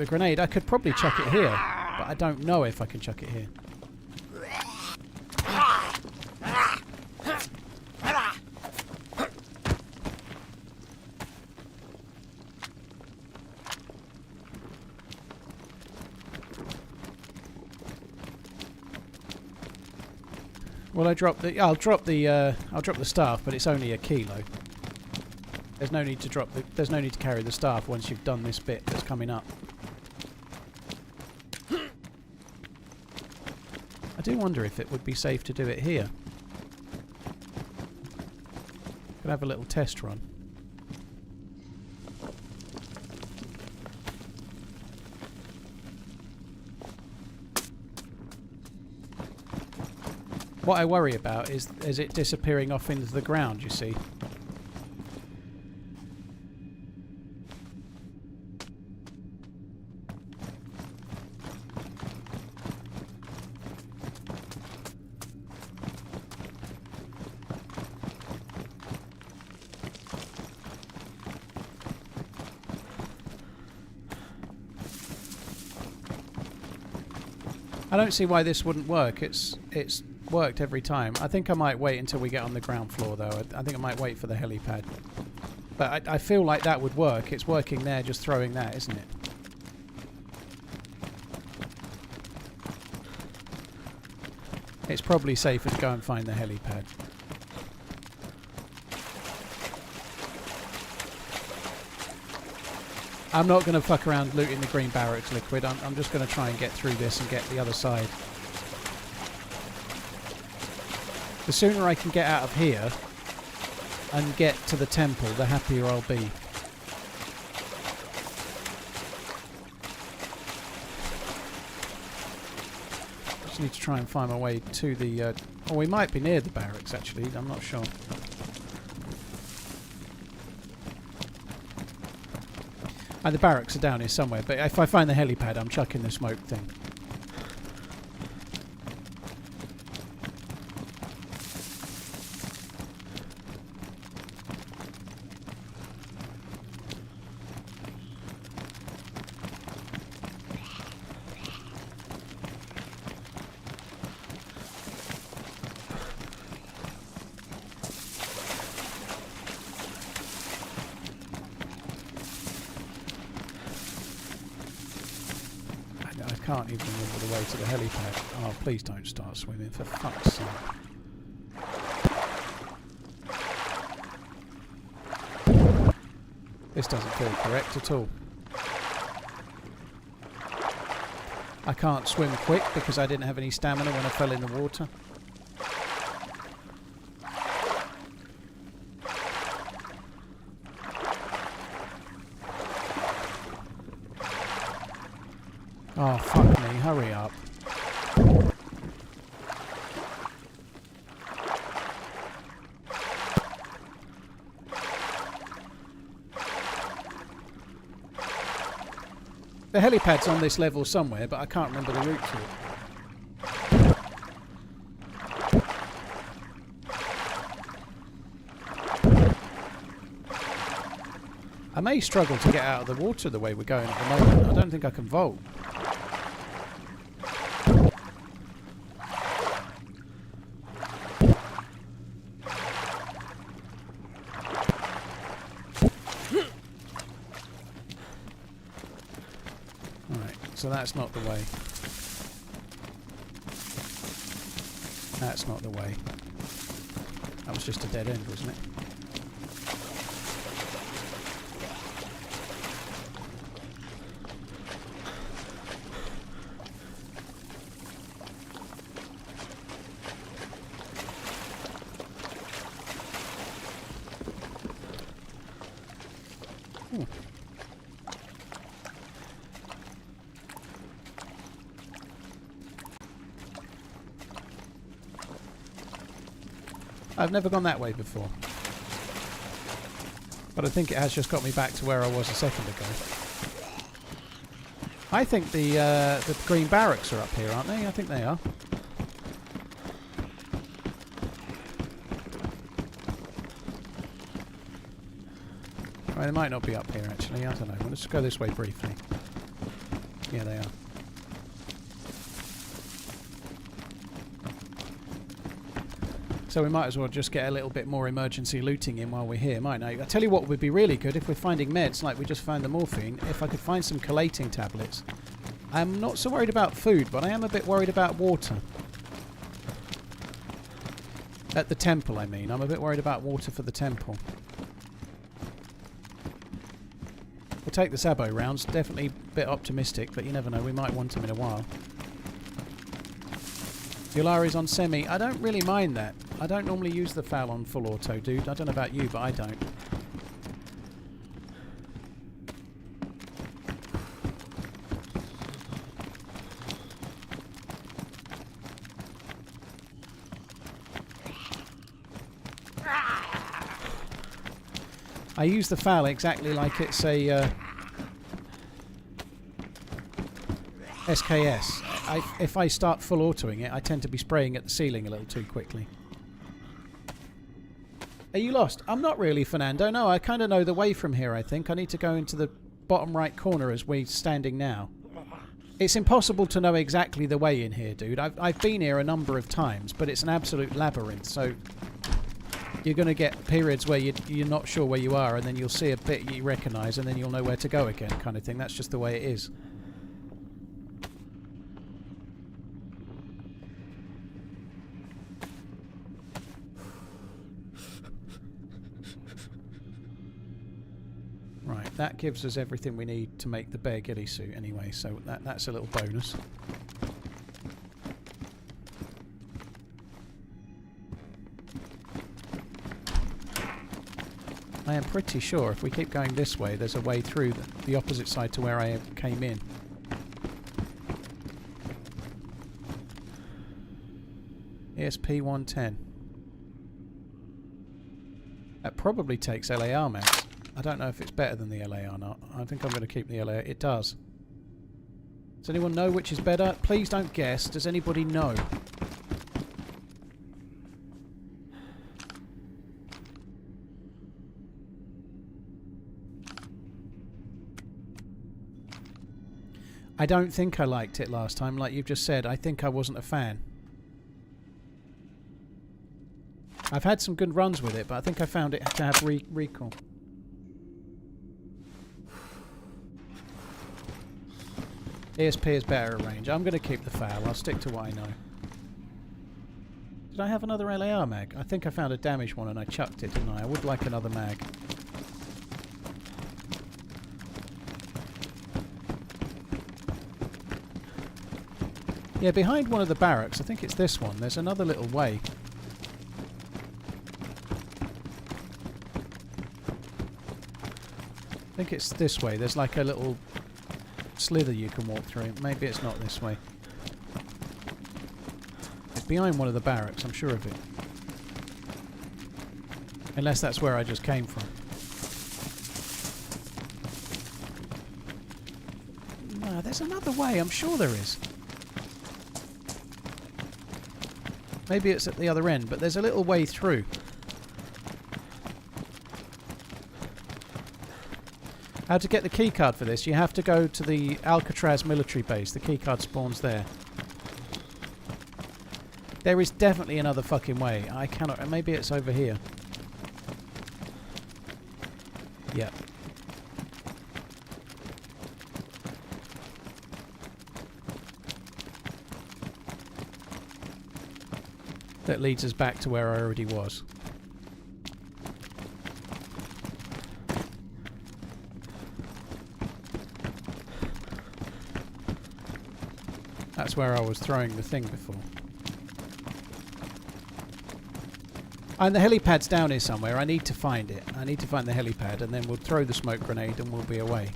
grenade. I could probably chuck it here, but I don't know if I can chuck it here. Well, I'll drop the staff, but it's only a kilo. There's no need to carry the staff once you've done this bit that's coming up. I do wonder if it would be safe to do it here. Could have a little test run. What I worry about is it disappearing off into the ground, you see. I don't see why this wouldn't work. It's worked every time. I think I might wait until we get on the ground floor, though. I think I might wait for the helipad. But I feel like that would work. It's working there, just throwing that, isn't it? It's probably safer to go and find the helipad. I'm not going to fuck around looting the green barracks liquid. I'm just going to try and get through this and get the other side. The sooner I can get out of here and get to the temple, the happier I'll be. Just need to try and find my way to the... oh, we might be near the barracks, actually. I'm not sure. The barracks are down here somewhere, but if I find the helipad, I'm chucking the smoke thing. I can't even remember the way to the helipad. Oh, please don't start swimming, for fuck's sake. This doesn't feel correct at all. I can't swim quick because I didn't have any stamina when I fell in the water. Oh, fuck me, hurry up. The helipad's on this level somewhere, but I can't remember the route to it. I may struggle to get out of the water the way we're going at the moment. I don't think I can vault. So that's not the way. That's not the way. That was just a dead end, wasn't it? Ooh. I've never gone that way before. But I think it has just got me back to where I was a second ago. I think the green barracks are up here, aren't they? I think they are. Well, they might not be up here, actually. I don't know. Let's go this way briefly. Yeah, they are. So we might as well just get a little bit more emergency looting in while we're here, mightn't I? I tell you what would be really good if we're finding meds like we just found the morphine, if I could find some collating tablets. I'm not so worried about food, but I am a bit worried about water. At the temple, I mean. I'm a bit worried about water for the temple. We'll take the Sabo rounds. Definitely a bit optimistic, but you never know. We might want them in a while. Yulari's on semi. I don't really mind that. I don't normally use the FAL on full auto, dude. I don't know about you, but I don't. I use the FAL exactly like it's a SKS. If I start full autoing it, I tend to be spraying at the ceiling a little too quickly. Are you lost? I'm not really, Fernando. No, I kind of know the way from here, I think. I need to go into the bottom right corner as we're standing now. It's impossible to know exactly the way in here, dude. I've been here a number of times, but it's an absolute labyrinth, so you're going to get periods where you're not sure where you are, and then you'll see a bit you recognise, and then you'll know where to go again, kind of thing. That's just the way it is. Right, that gives us everything we need to make the bear ghillie suit anyway, so that's a little bonus. I am pretty sure if we keep going this way, there's a way through the opposite side to where I came in. ESP 110. That probably takes LAR max. I don't know if it's better than the LA or not. I think I'm going to keep the LA. It does. Does anyone know which is better? Please don't guess. Does anybody know? I don't think I liked it last time. Like you've just said, I think I wasn't a fan. I've had some good runs with it, but I think I found it to have recall. ESP is better at range. I'm going to keep the FAL. I'll stick to what I know. Did I have another LAR mag? I think I found a damaged one and I chucked it, didn't I? I would like another mag. Yeah, behind one of the barracks, I think it's this one, there's another little way. I think it's this way. There's like a little slither you can walk through. Maybe it's not this way. It's behind one of the barracks, I'm sure of it. Unless that's where I just came from. No, there's another way, I'm sure there is. Maybe it's at the other end, but there's a little way through. How to get the keycard for this? You have to go to the Alcatraz military base. The keycard spawns there. There is definitely another fucking way. I cannot... Maybe it's over here. Yep. That leads us back to where I already was. That's where I was throwing the thing before. And the helipad's down here somewhere. I need to find it. I need to find the helipad and then we'll throw the smoke grenade and we'll be away.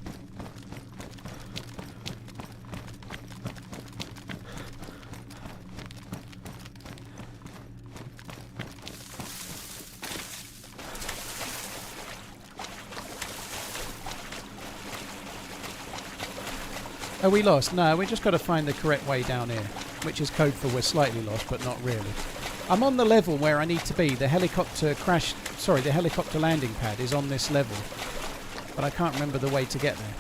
Are we lost? No, we just got to find the correct way down here, which is code for we're slightly lost, but not really. I'm on the level where I need to be. The helicopter crash... Sorry, the helicopter landing pad is on this level, but I can't remember the way to get there.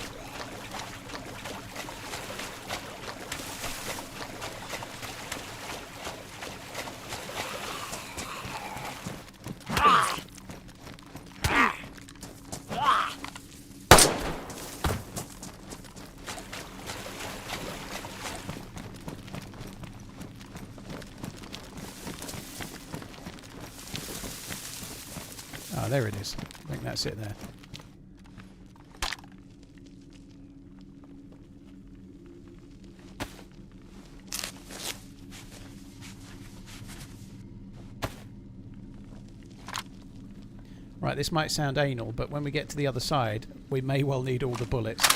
Oh, there it is. I think that's it there. Right, this might sound anal, but when we get to the other side, we may well need all the bullets.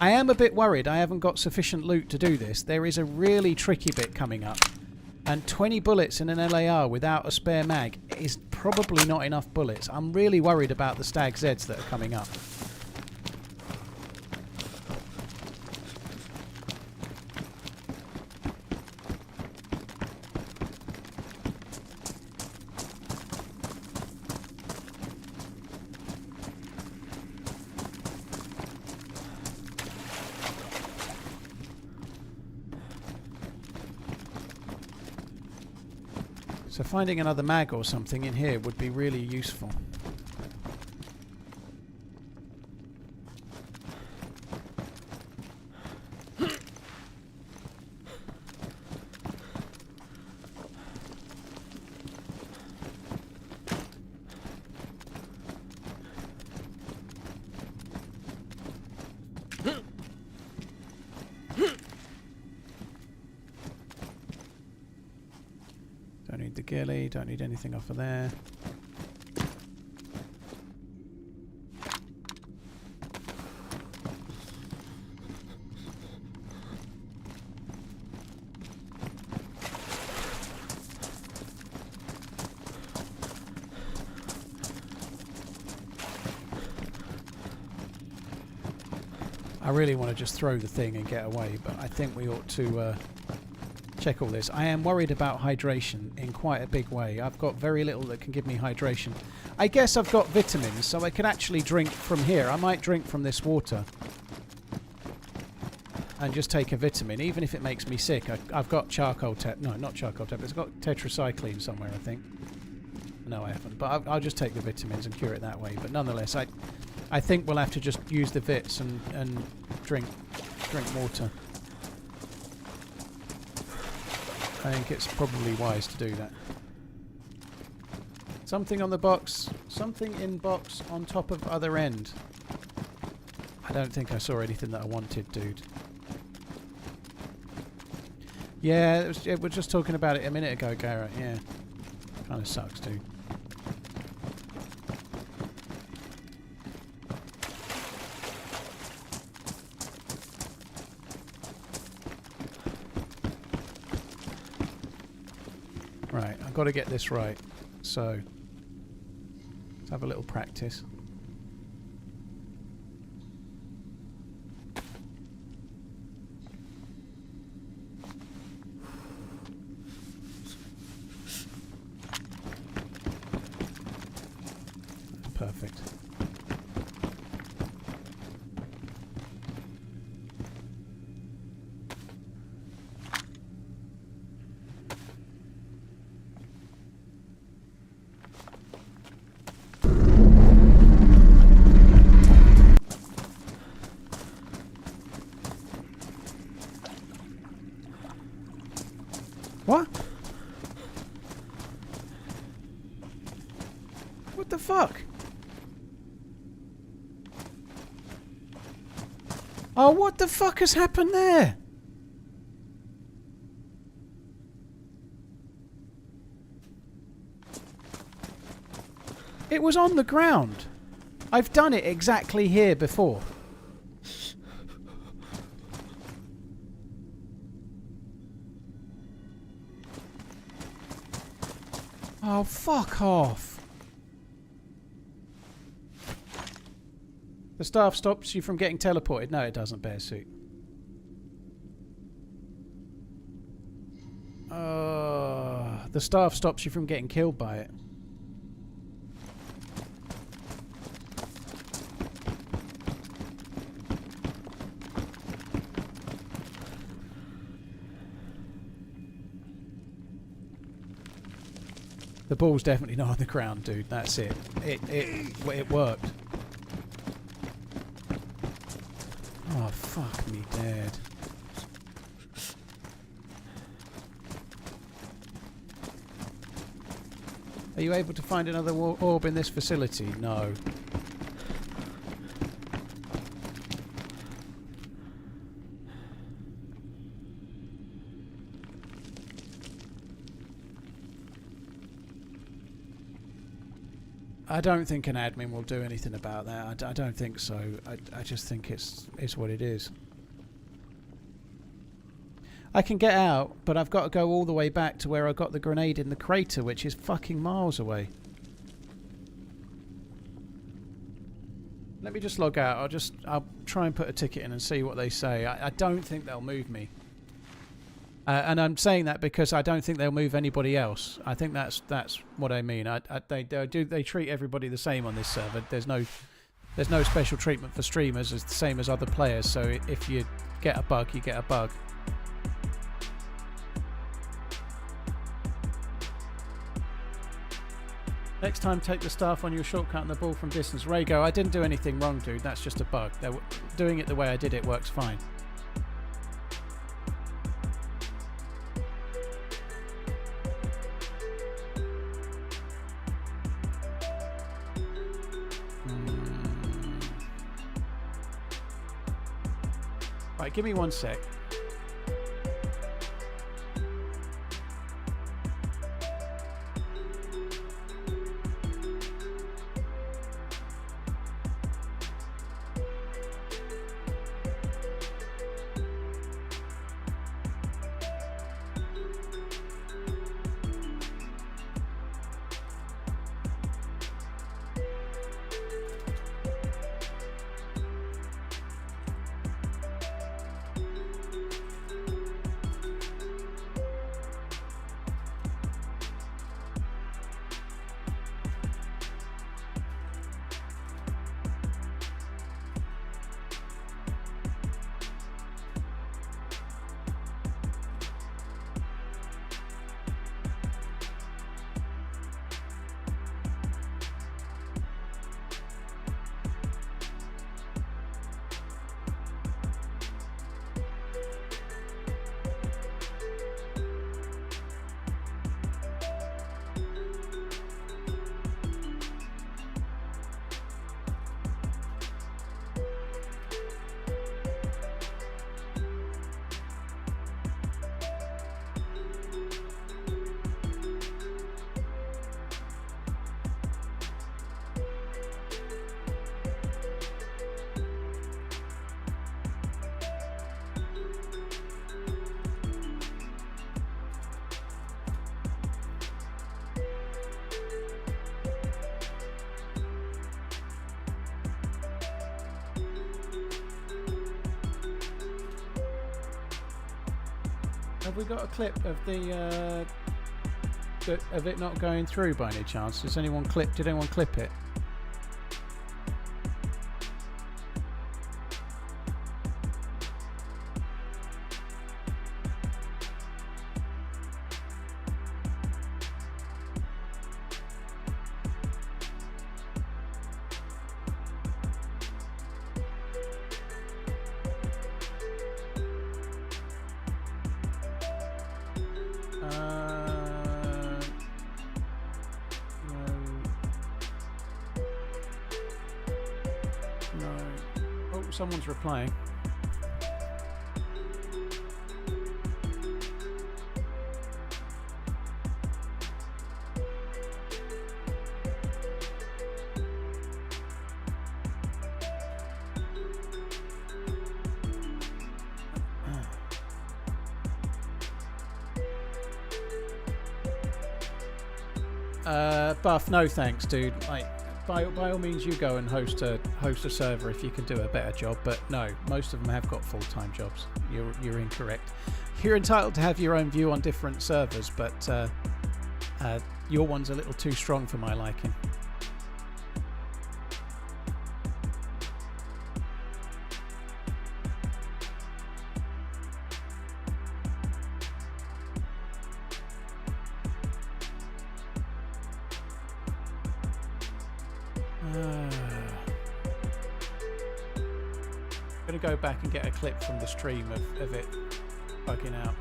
I am a bit worried I haven't got sufficient loot to do this. There is a really tricky bit coming up. And 20 bullets in an LAR without a spare mag is probably not enough bullets. I'm really worried about the Stag Zs that are coming up. So finding another mag or something in here would be really useful. Don't need the ghillie, don't need anything off of there. I really want to just throw the thing and get away, but I think we ought to check all this. I am worried about hydration in quite a big way. I've got very little that can give me hydration. I guess I've got vitamins, so I could actually drink from here. I might drink from this water and just take a vitamin, even if it makes me sick. I've got charcoal no, not charcoal tablets. I've got tetracycline somewhere, I think. No, I haven't. But I'll just take the vitamins and cure it that way. But nonetheless, I think we'll have to just use the vits and drink water. I think it's probably wise to do that. Something on the box. Something in box on top of other end. I don't think I saw anything that I wanted, dude. Yeah, we were just talking about it a minute ago, Garrett. Yeah. Kind of sucks, dude. Right, I've got to get this right. So, let's have a little practice. Perfect. What? What the fuck? Oh, what the fuck has happened there? It was on the ground. I've done it exactly here before. Oh, fuck off. The staff stops you from getting teleported. No, it doesn't, Bear Suit. The staff stops you from getting killed by it. The ball's definitely not on the ground, dude. That's it. It worked. Oh, fuck me dead. Are you able to find another orb in this facility? No. I don't think an admin will do anything about that. I don't think so. I just think it's what it is. I can get out, but I've got to go all the way back to where I got the grenade in the crater, which is fucking miles away. Let me just log out. I'll try and put a ticket in and see what they say. I don't think they'll move me. And I'm saying that because I don't think they'll move anybody else. I think that's what I mean. They treat everybody the same on this server. There's no special treatment for streamers. It's the same as other players. So if you get a bug, you get a bug. Next time, take the staff on your shortcut and the ball from distance. Raygo, I didn't do anything wrong, dude. That's just a bug. Doing it the way I did it works fine. Right, give me 1 sec. Have we got a clip of of it not going through by any chance? Did anyone clip it? Someone's replying. Buff, no thanks, dude. Like, by all means, you go and host a server if you can do a better job. But no, most of them have got full-time jobs. You're incorrect. You're entitled to have your own view on different servers, but your one's a little too strong for my liking. I'm going to go back and get a clip from the stream of it bugging out.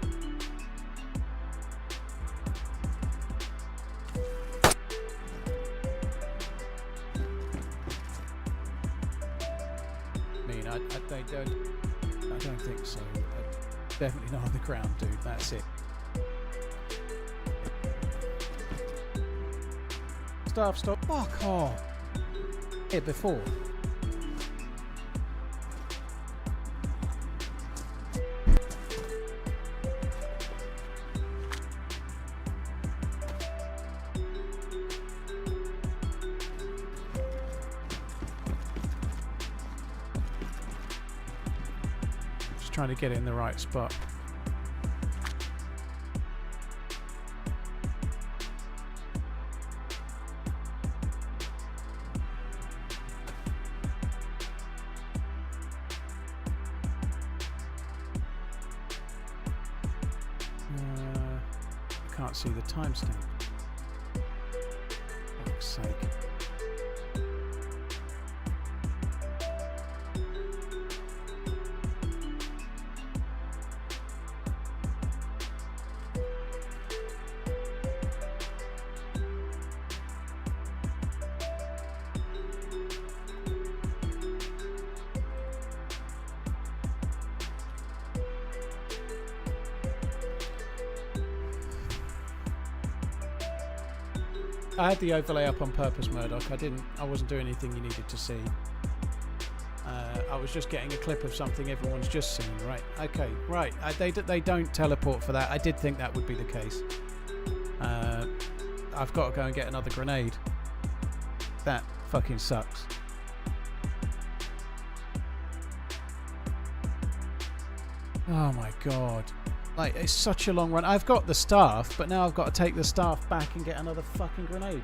I mean, I don't think so. Definitely not on the ground, dude. That's it. Staff, stop. Fuck off. Here before. Just trying to get in the right spot. I can't see the timestamp. For fuck's sake. I had the overlay up on purpose, Murdoch. I wasn't doing anything you needed to see. I was just getting a clip of something everyone's just seen. Right. Okay. Right. They don't teleport for that. I did think that would be the case. I've got to go and get another grenade. That fucking sucks. Oh my god. Like, it's such a long run. I've got the staff, but now I've got to take the staff back and get another fucking grenade.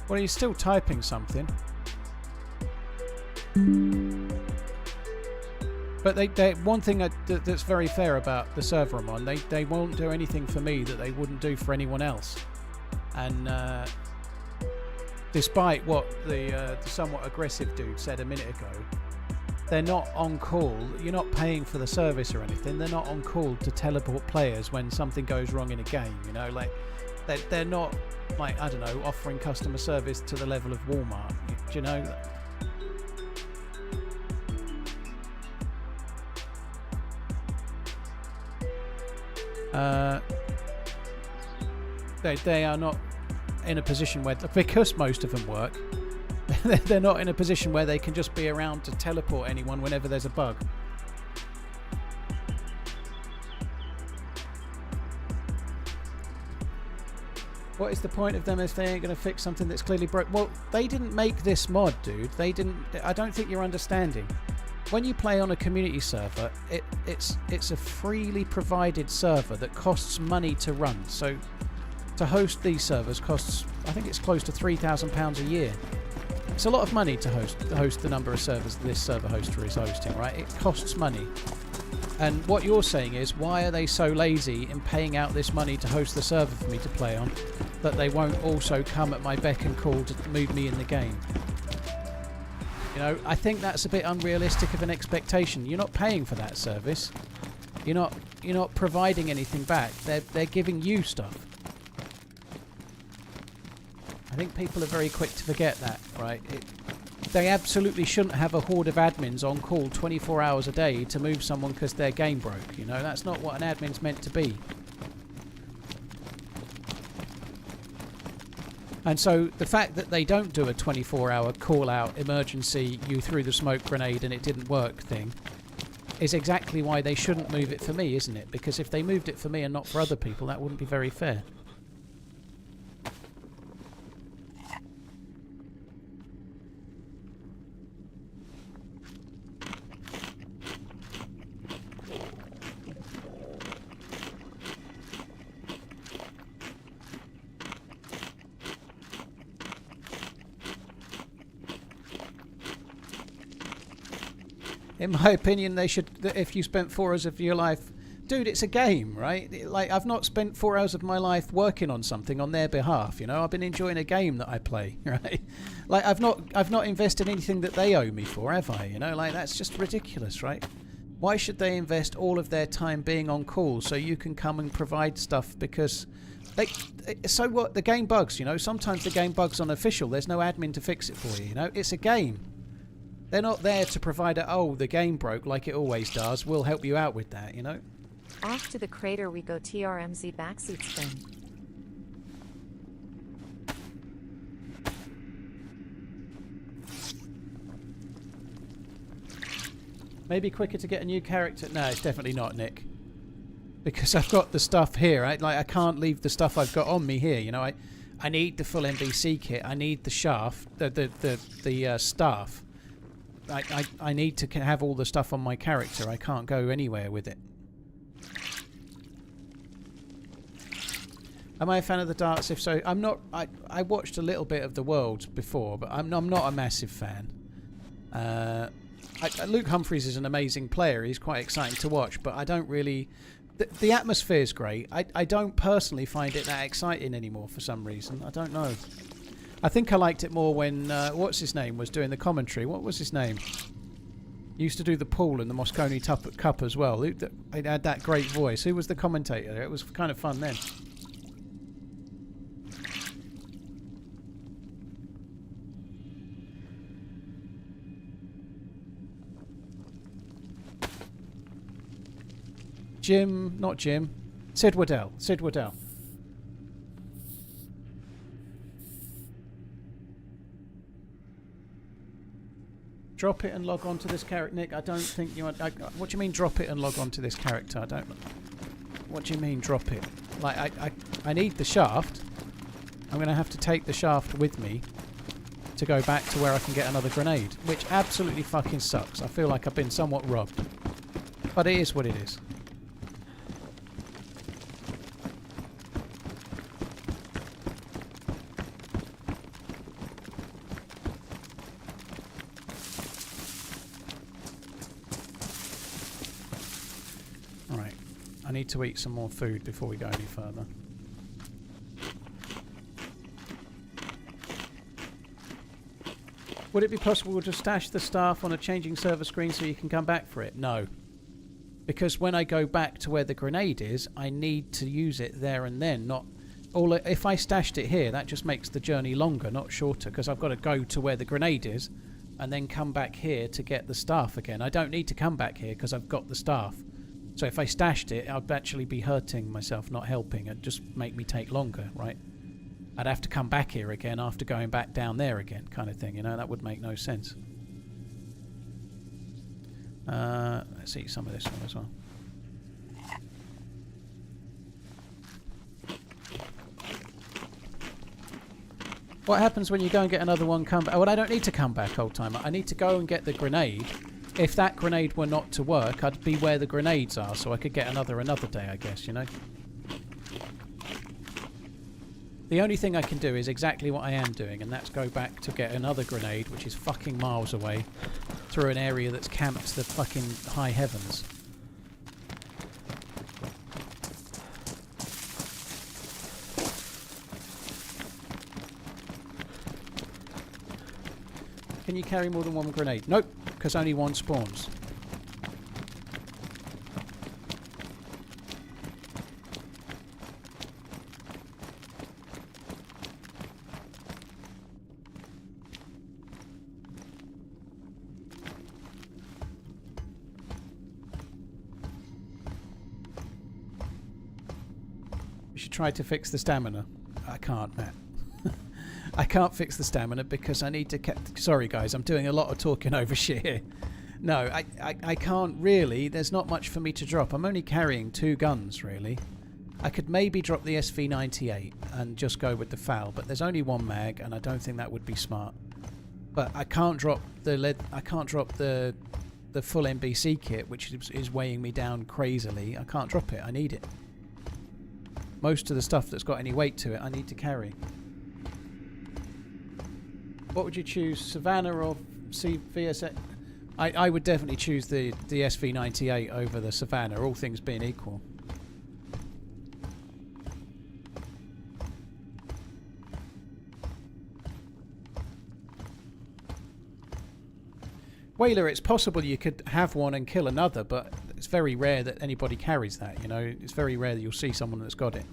Well, he's still typing something. But one thing that's very fair about the server I'm on, they won't do anything for me that they wouldn't do for anyone else. And despite what the somewhat aggressive dude said a minute ago, they're not on call. You're not paying for the service or anything. They're not on call to teleport players when something goes wrong in a game. You know, like they're not, like, I don't know, offering customer service to the level of Walmart. Do you know? They are not in a position where, because most of them work, they're not in a position where they can just be around to teleport anyone whenever there's a bug. What is the point of them if they ain't going to fix something that's clearly broke? Well, they didn't make this mod, dude. They didn't. I don't think you're understanding. When you play on a community server, it's a freely provided server that costs money to run. So to host these servers costs, I think it's close to £3,000 a year. It's a lot of money to host the number of servers this server hoster is hosting, right? It costs money. And what you're saying is, why are they so lazy in paying out this money to host the server for me to play on, that they won't also come at my beck and call to move me in the game? You know, I think that's a bit unrealistic of an expectation. You're not paying for that service. You're not providing anything back. They're giving you stuff. I think people are very quick to forget that, right? They absolutely shouldn't have a horde of admins on call 24 hours a day to move someone because their game broke. You know, that's not what an admin's meant to be. And so the fact that they don't do a 24-hour call-out emergency, you threw the smoke grenade and it didn't work thing, is exactly why they shouldn't move it for me, isn't it? Because if they moved it for me and not for other people, that wouldn't be very fair. In my opinion, they should, if you spent 4 hours of your life... Dude, it's a game, right? Like, I've not spent 4 hours of my life working on something on their behalf, you know? I've been enjoying a game that I play, right? Like, I've not invested anything that they owe me for, have I? You know, like, that's just ridiculous, right? Why should they invest all of their time being on call so you can come and provide stuff because... so what? The game bugs, you know? Sometimes the game bugs on official. There's no admin to fix it for you, you know? It's a game. They're not there to provide the game broke like it always does. We'll help you out with that, you know? Off to the crater we go. TRMZ backseat spin. Maybe quicker to get a new character. No, it's definitely not, Nick. Because I've got the stuff here. I can't leave the stuff I've got on me here, you know? I need the full NBC kit. I need the shaft, the staff. I need to have all the stuff on my character. I can't go anywhere with it. Am I a fan of the darts? If so, I'm not. I watched a little bit of the Worlds before, but I'm not a massive fan. Luke Humphries is an amazing player. He's quite exciting to watch, but I don't really... The atmosphere is great. I don't personally find it that exciting anymore for some reason. I don't know. I think I liked it more when... what's his name was doing the commentary. What was his name? He used to do the pool in the Moscone Cup as well. He had that great voice. Who was the commentator? It was kind of fun then. Jim, not Jim. Sid Waddell. Sid Waddell. Drop it and log on to this character, Nick. I don't think you want... what do you mean drop it and log on to this character? I don't... What do you mean drop it? Like, I need the shaft. I'm going to have to take the shaft with me to go back to where I can get another grenade. Which absolutely fucking sucks. I feel like I've been somewhat robbed. But it is what it is. I need to eat some more food before we go any further. Would it be possible to stash the staff on a changing server screen so you can come back for it? No. Because when I go back to where the grenade is, I need to use it there and then. If I stashed it here, that just makes the journey longer, not shorter, because I've got to go to where the grenade is and then come back here to get the staff again. I don't need to come back here because I've got the staff. So if I stashed it, I'd actually be hurting myself, not helping. It'd just make me take longer, right? I'd have to come back here again after going back down there again, kind of thing, you know? That would make no sense. Let's eat some of this one as well. What happens when you go and get another one come back? Well, I don't need to come back, old timer. I need to go and get the grenade. If that grenade were not to work, I'd be where the grenades are, so I could get another day, I guess, you know? The only thing I can do is exactly what I am doing, and that's go back to get another grenade, which is fucking miles away, through an area that's camped to the fucking high heavens. Can you carry more than one grenade? Nope. Because only one spawns. You should try to fix the stamina. I can't, Matt. I can't fix the stamina because I need to... Sorry, guys, I'm doing a lot of talking over shit here. No, I can't really. There's not much for me to drop. I'm only carrying 2 guns, really. I could maybe drop the SV98 and just go with the FAL, but there's only 1 mag, and I don't think that would be smart. But I can't drop the lead. I can't drop the full NBC kit, which is weighing me down crazily. I can't drop it. I need it. Most of the stuff that's got any weight to it, I need to carry. What would you choose, Savannah or VSX? I would definitely choose the SV98 over the Savannah, all things being equal. Whaler, it's possible you could have one and kill another, but it's very rare that anybody carries that, you know. It's very rare that you'll see someone that's got it.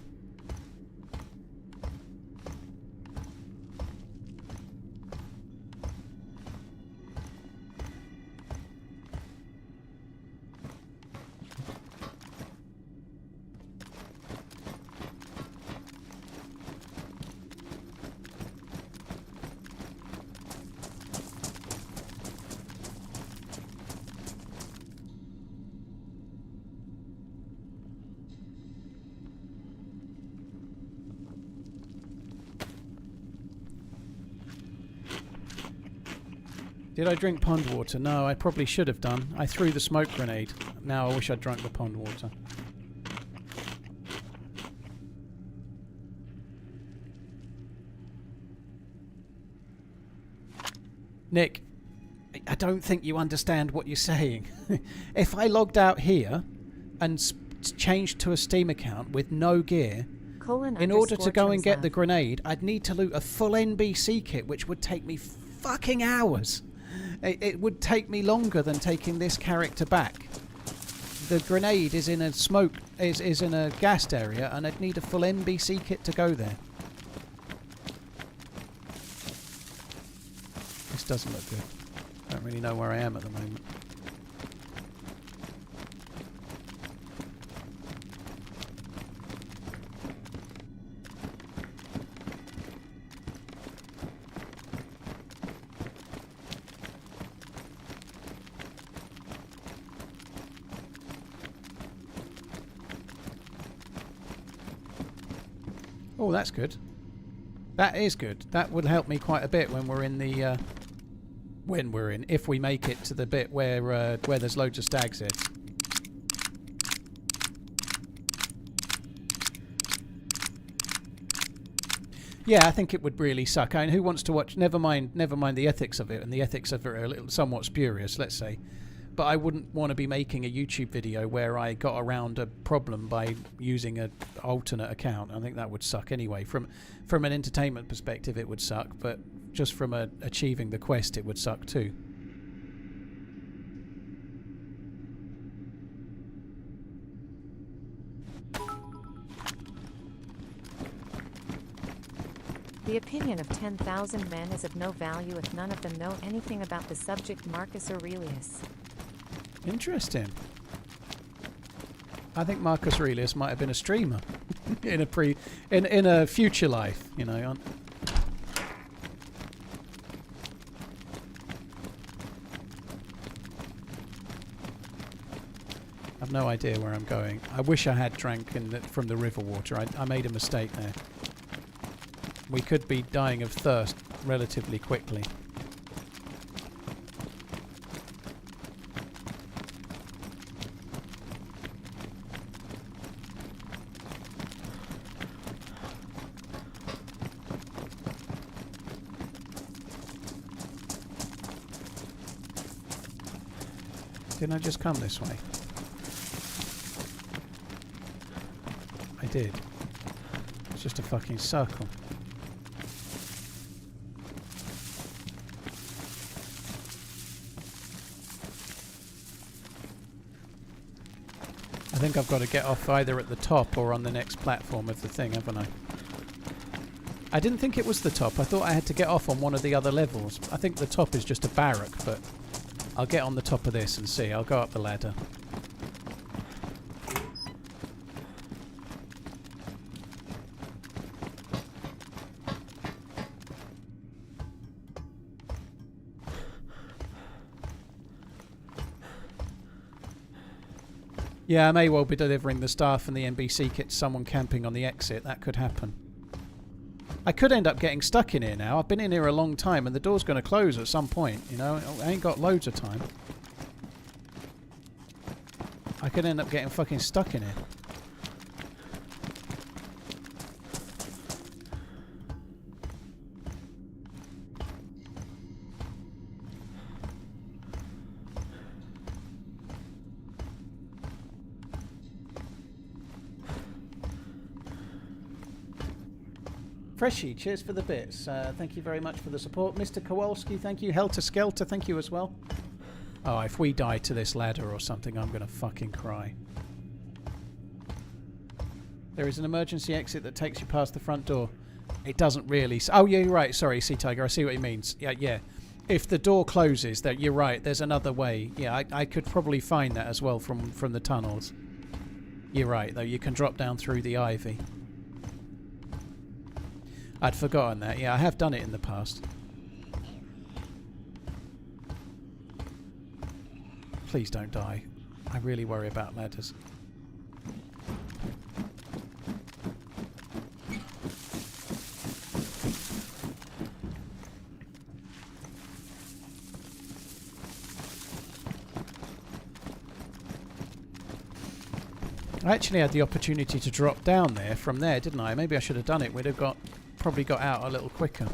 Did I drink pond water? No, I probably should have done. I threw the smoke grenade. Now I wish I'd drunk the pond water. Nick, I don't think you understand what you're saying. If I logged out here and changed to a Steam account with no gear, in order to go and get the grenade, I'd need to loot a full NBC kit, which would take me fucking hours. It would take me longer than taking this character back. The grenade is in a smoke, is in a gassed area, and I'd need a full NBC kit to go there. This doesn't look good. I don't really know where I am at the moment. Oh, that's good. That is good. That would help me quite a bit when we're in the... if we make it to the bit where there's loads of stag's heads. Yeah, I think it would really suck. I mean, who wants to watch... Never mind the ethics of it, and the ethics of it are a little somewhat spurious, let's say. But I wouldn't want to be making a YouTube video where I got around a problem by using an alternate account. I think that would suck anyway. From an entertainment perspective, it would suck, but just from achieving the quest, it would suck too. The opinion of 10,000 men is of no value if none of them know anything about the subject Marcus Aurelius. Interesting. I think Marcus Aurelius might have been a streamer in a future life, you know. I've no idea where I'm going. I wish I had drank from the river water. I made a mistake there. We could be dying of thirst relatively quickly. Didn't I just come this way? I did. It's just a fucking circle. I think I've got to get off either at the top or on the next platform of the thing, haven't I? I didn't think it was the top. I thought I had to get off on one of the other levels. I think the top is just a barrack, but I'll get on the top of this and see. I'll go up the ladder. Yeah, I may well be delivering the staff and the NBC kit to someone camping on the exit. That could happen. I could end up getting stuck in here now. I've been in here a long time and the door's going to close at some point, you know. I ain't got loads of time. I could end up getting fucking stuck in here. Freshy, cheers for the bits. Thank you very much for the support. Mr. Kowalski, thank you. Helter Skelter, thank you as well. Oh, if we die to this ladder or something, I'm going to fucking cry. There is an emergency exit that takes you past the front door. It doesn't really... Oh, yeah, you're right. Sorry, Sea Tiger. I see what he means. Yeah. If the door closes, that you're right. There's another way. Yeah, I could probably find that as well from the tunnels. You're right, though. You can drop down through the ivy. I'd forgotten that. Yeah, I have done it in the past. Please don't die. I really worry about ladders. I actually had the opportunity to drop down there from there, didn't I? Maybe I should have done it. We'd have probably got out a little quicker.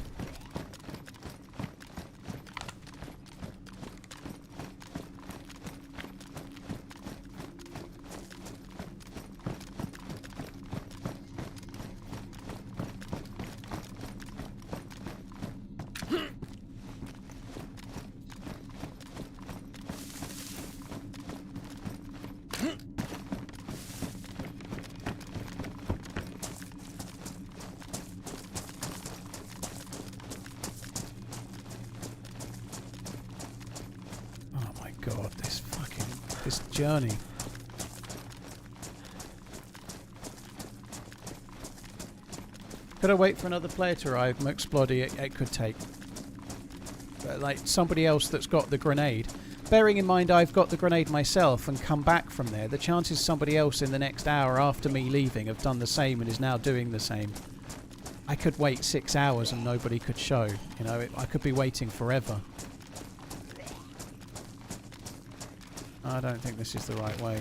God, this journey. Could I wait for another player to arrive? Muxploddy, it could take. But like somebody else that's got the grenade. Bearing in mind I've got the grenade myself and come back from there, the chances somebody else in the next hour after me leaving have done the same and is now doing the same. I could wait 6 hours and nobody could show. You know, I could be waiting forever. I don't think this is the right way.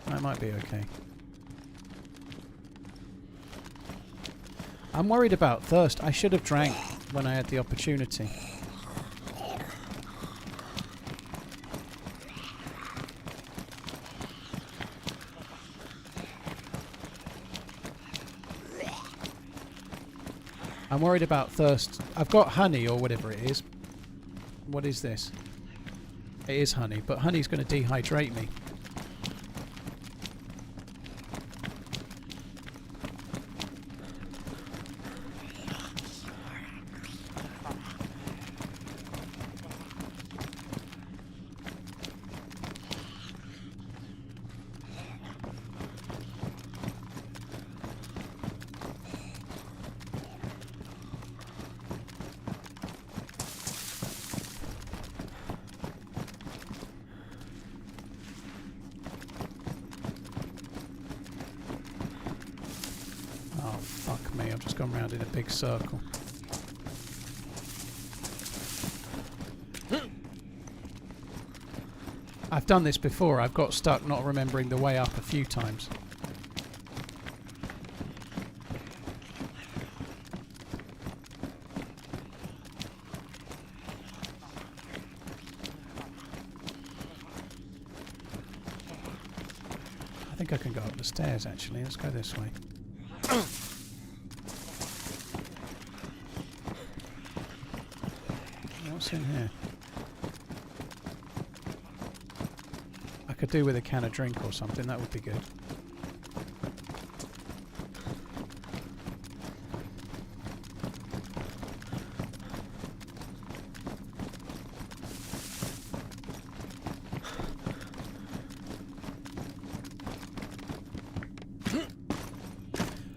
That might be okay. I'm worried about thirst. I should have drank when I had the opportunity. I'm worried about thirst. I've got honey or whatever it is. What is this? It is honey, but honey's going to dehydrate me. Fuck me, I've just gone round in a big circle. I've done this before. I've got stuck not remembering the way up a few times. I think I can go up the stairs actually. Let's go this way. What's in here? I could do with a can of drink or something, that would be good.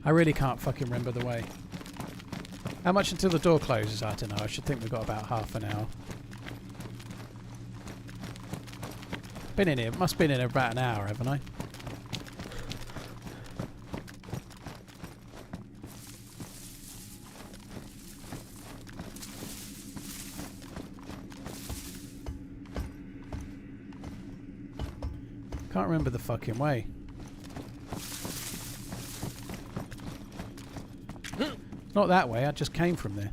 I really can't fucking remember the way. How much until the door closes? I don't know. I should think we've got about half an hour. Been in here. Must have been in about an hour, haven't I? Can't remember the fucking way. Not that way, I just came from there.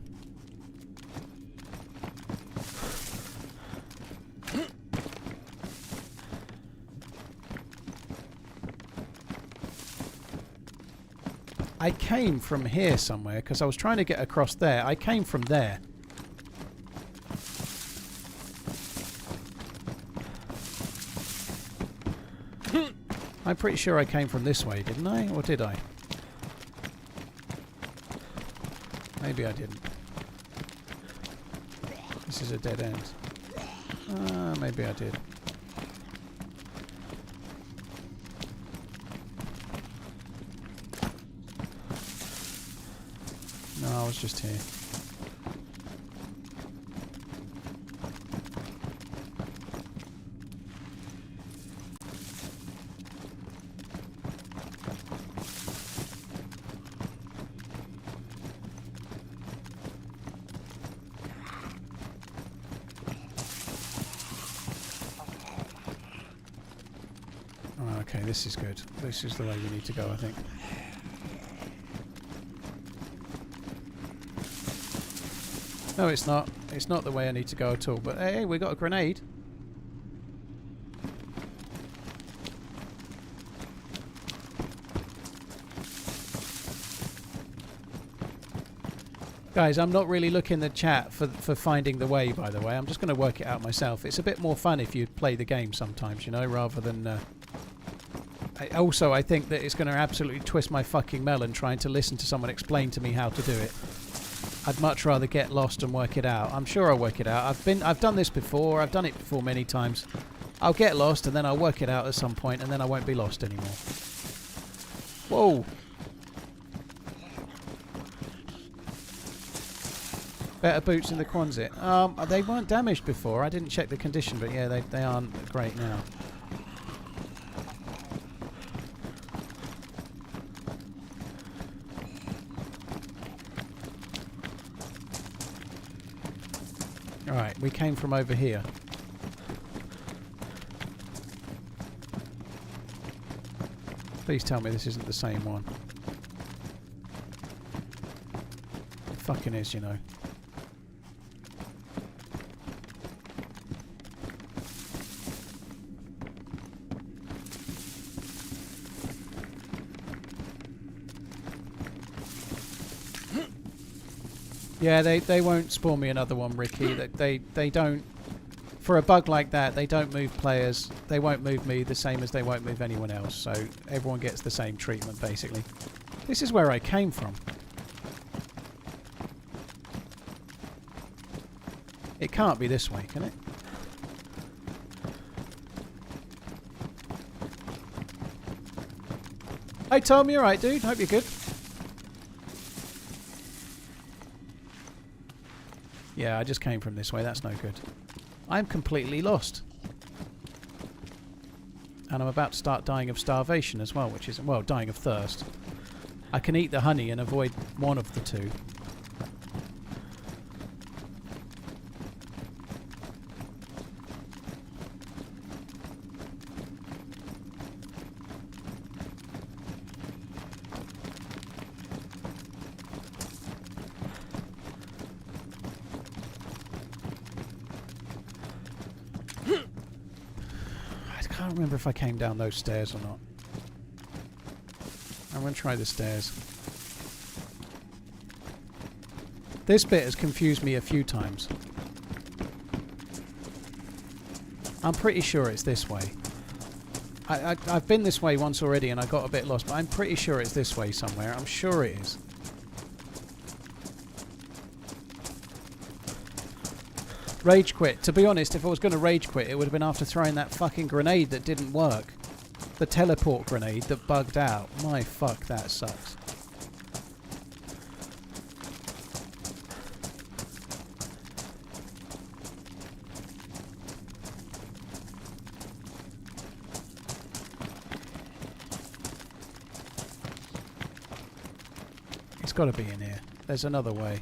I came from here somewhere because I was trying to get across there. I came from there. I'm pretty sure I came from this way, didn't I? Or did I? Maybe I didn't. This is a dead end. Maybe I did. No, I was just here. Oh, okay, this is good. This is the way we need to go, I think. No, it's not. It's not the way I need to go at all. But hey, we got a grenade. Guys, I'm not really looking the chat for finding the way, by the way. I'm just going to work it out myself. It's a bit more fun if you play the game sometimes, you know, rather than... Also, I think that it's going to absolutely twist my fucking melon trying to listen to someone explain to me how to do it. I'd much rather get lost and work it out. I'm sure I'll work it out. I've done this before. I've done it before many times. I'll get lost and then I'll work it out at some point and then I won't be lost anymore. Whoa! Better boots in the Quonset. They weren't damaged before. I didn't check the condition, but yeah, they aren't great now. Alright, we came from over here. Please tell me this isn't the same one. It fucking is, you know. Yeah, they won't spawn me another one, Ricky. They don't... For a bug like that, they don't move players. They won't move me the same as they won't move anyone else. So everyone gets the same treatment, basically. This is where I came from. It can't be this way, can it? Hey Tom, you alright, dude? Hope you're good. Yeah, I just came from this way. That's no good. I'm completely lost. And I'm about to start dying of starvation as well, which is, well, dying of thirst. I can eat the honey and avoid one of the two. I can't remember if I came down those stairs or not. I'm going to try the stairs. This bit has confused me a few times. I'm pretty sure it's this way. I've been this way once already and I got a bit lost, but I'm pretty sure it's this way somewhere. I'm sure it is. Rage quit. To be honest, if I was going to rage quit, it would have been after throwing that fucking grenade that didn't work. The teleport grenade that bugged out. My fuck, that sucks. It's got to be in here. There's another way.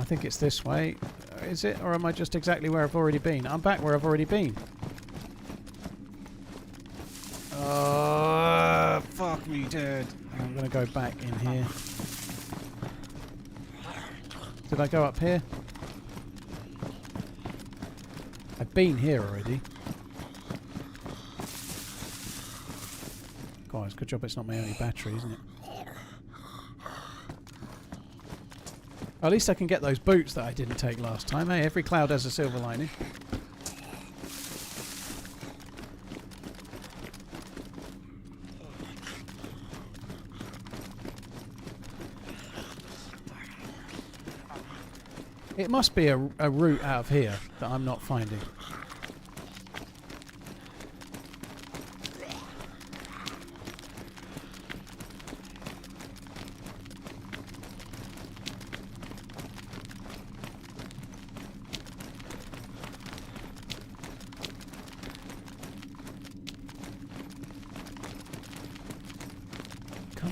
I think it's this way. Is it? Or am I just exactly where I've already been? I'm back where I've already been. Oh, fuck me, dude. I'm going to go back in here. Did I go up here? I've been here already. Guys, good job it's not my only battery, isn't it? At least I can get those boots that I didn't take last time. Hey, every cloud has a silver lining. It must be a route out of here that I'm not finding.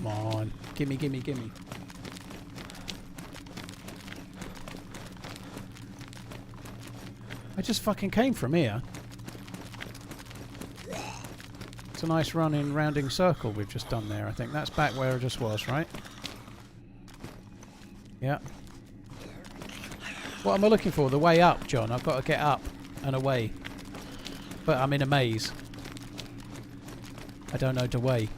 Come on. Gimme, gimme, gimme. I just fucking came from here. It's a nice running rounding circle we've just done there, I think. That's back where I just was, right? Yeah. What am I looking for? The way up, John. I've got to get up and away. But I'm in a maze. I don't know the way.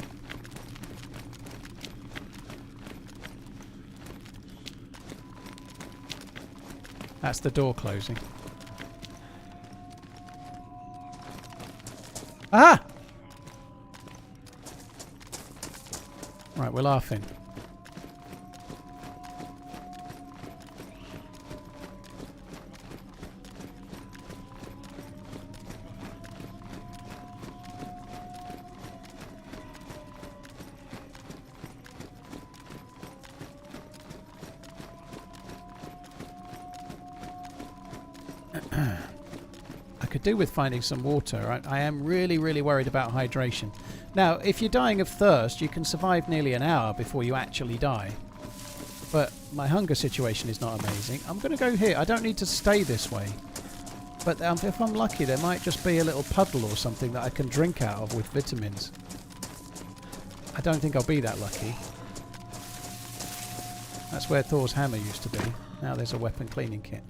That's the door closing. Ah! Right, we're laughing. I could do with finding some water. I am really, really worried about hydration. Now, if you're dying of thirst, you can survive nearly an hour before you actually die. But my hunger situation is not amazing. I'm going to go here. I don't need to stay this way. But if I'm lucky, there might just be a little puddle or something that I can drink out of with vitamins. I don't think I'll be that lucky. That's where Thor's hammer used to be. Now there's a weapon cleaning kit.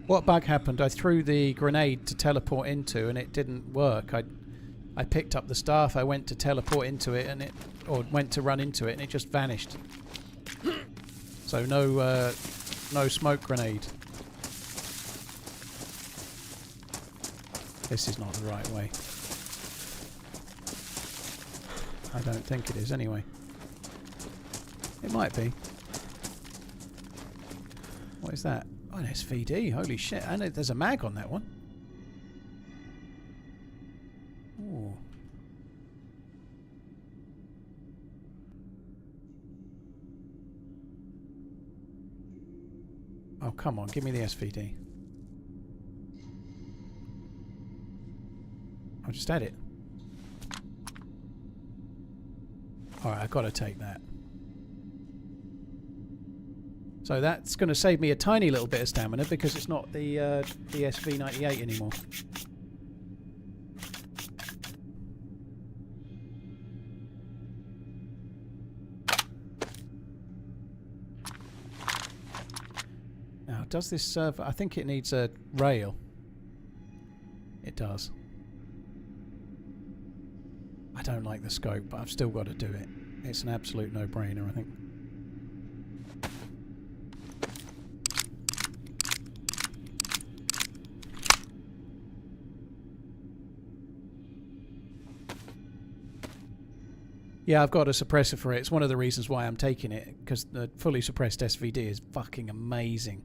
What bug happened? I threw the grenade to teleport into and it didn't work. I picked up the staff, I went to teleport into it and or went to run into it and it just vanished. So no smoke grenade. This is not the right way. I don't think it is anyway. It might be. What is that? Oh, an SVD. Holy shit. And there's a mag on that one. Ooh. Oh, come on. Give me the SVD. I'll just add it. Alright, I've got to take that. So that's going to save me a tiny little bit of stamina because it's not the SV98 anymore. Now, does this serve... I think it needs a rail. It does. I don't like the scope, but I've still got to do it. It's an absolute no-brainer, I think. Yeah, I've got a suppressor for it. It's one of the reasons why I'm taking it, because the fully suppressed SVD is fucking amazing.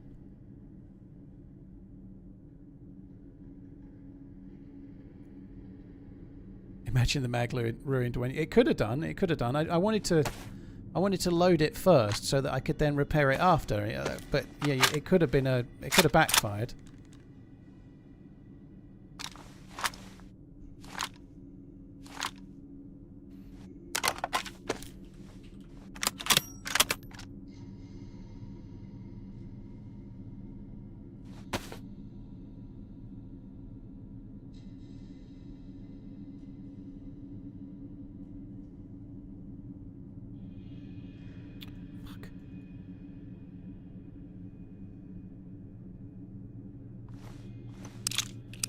Imagine the mag ruined when it could have done. It could have done. I wanted to load it first so that I could then repair it after. But yeah, it could have been it could have backfired.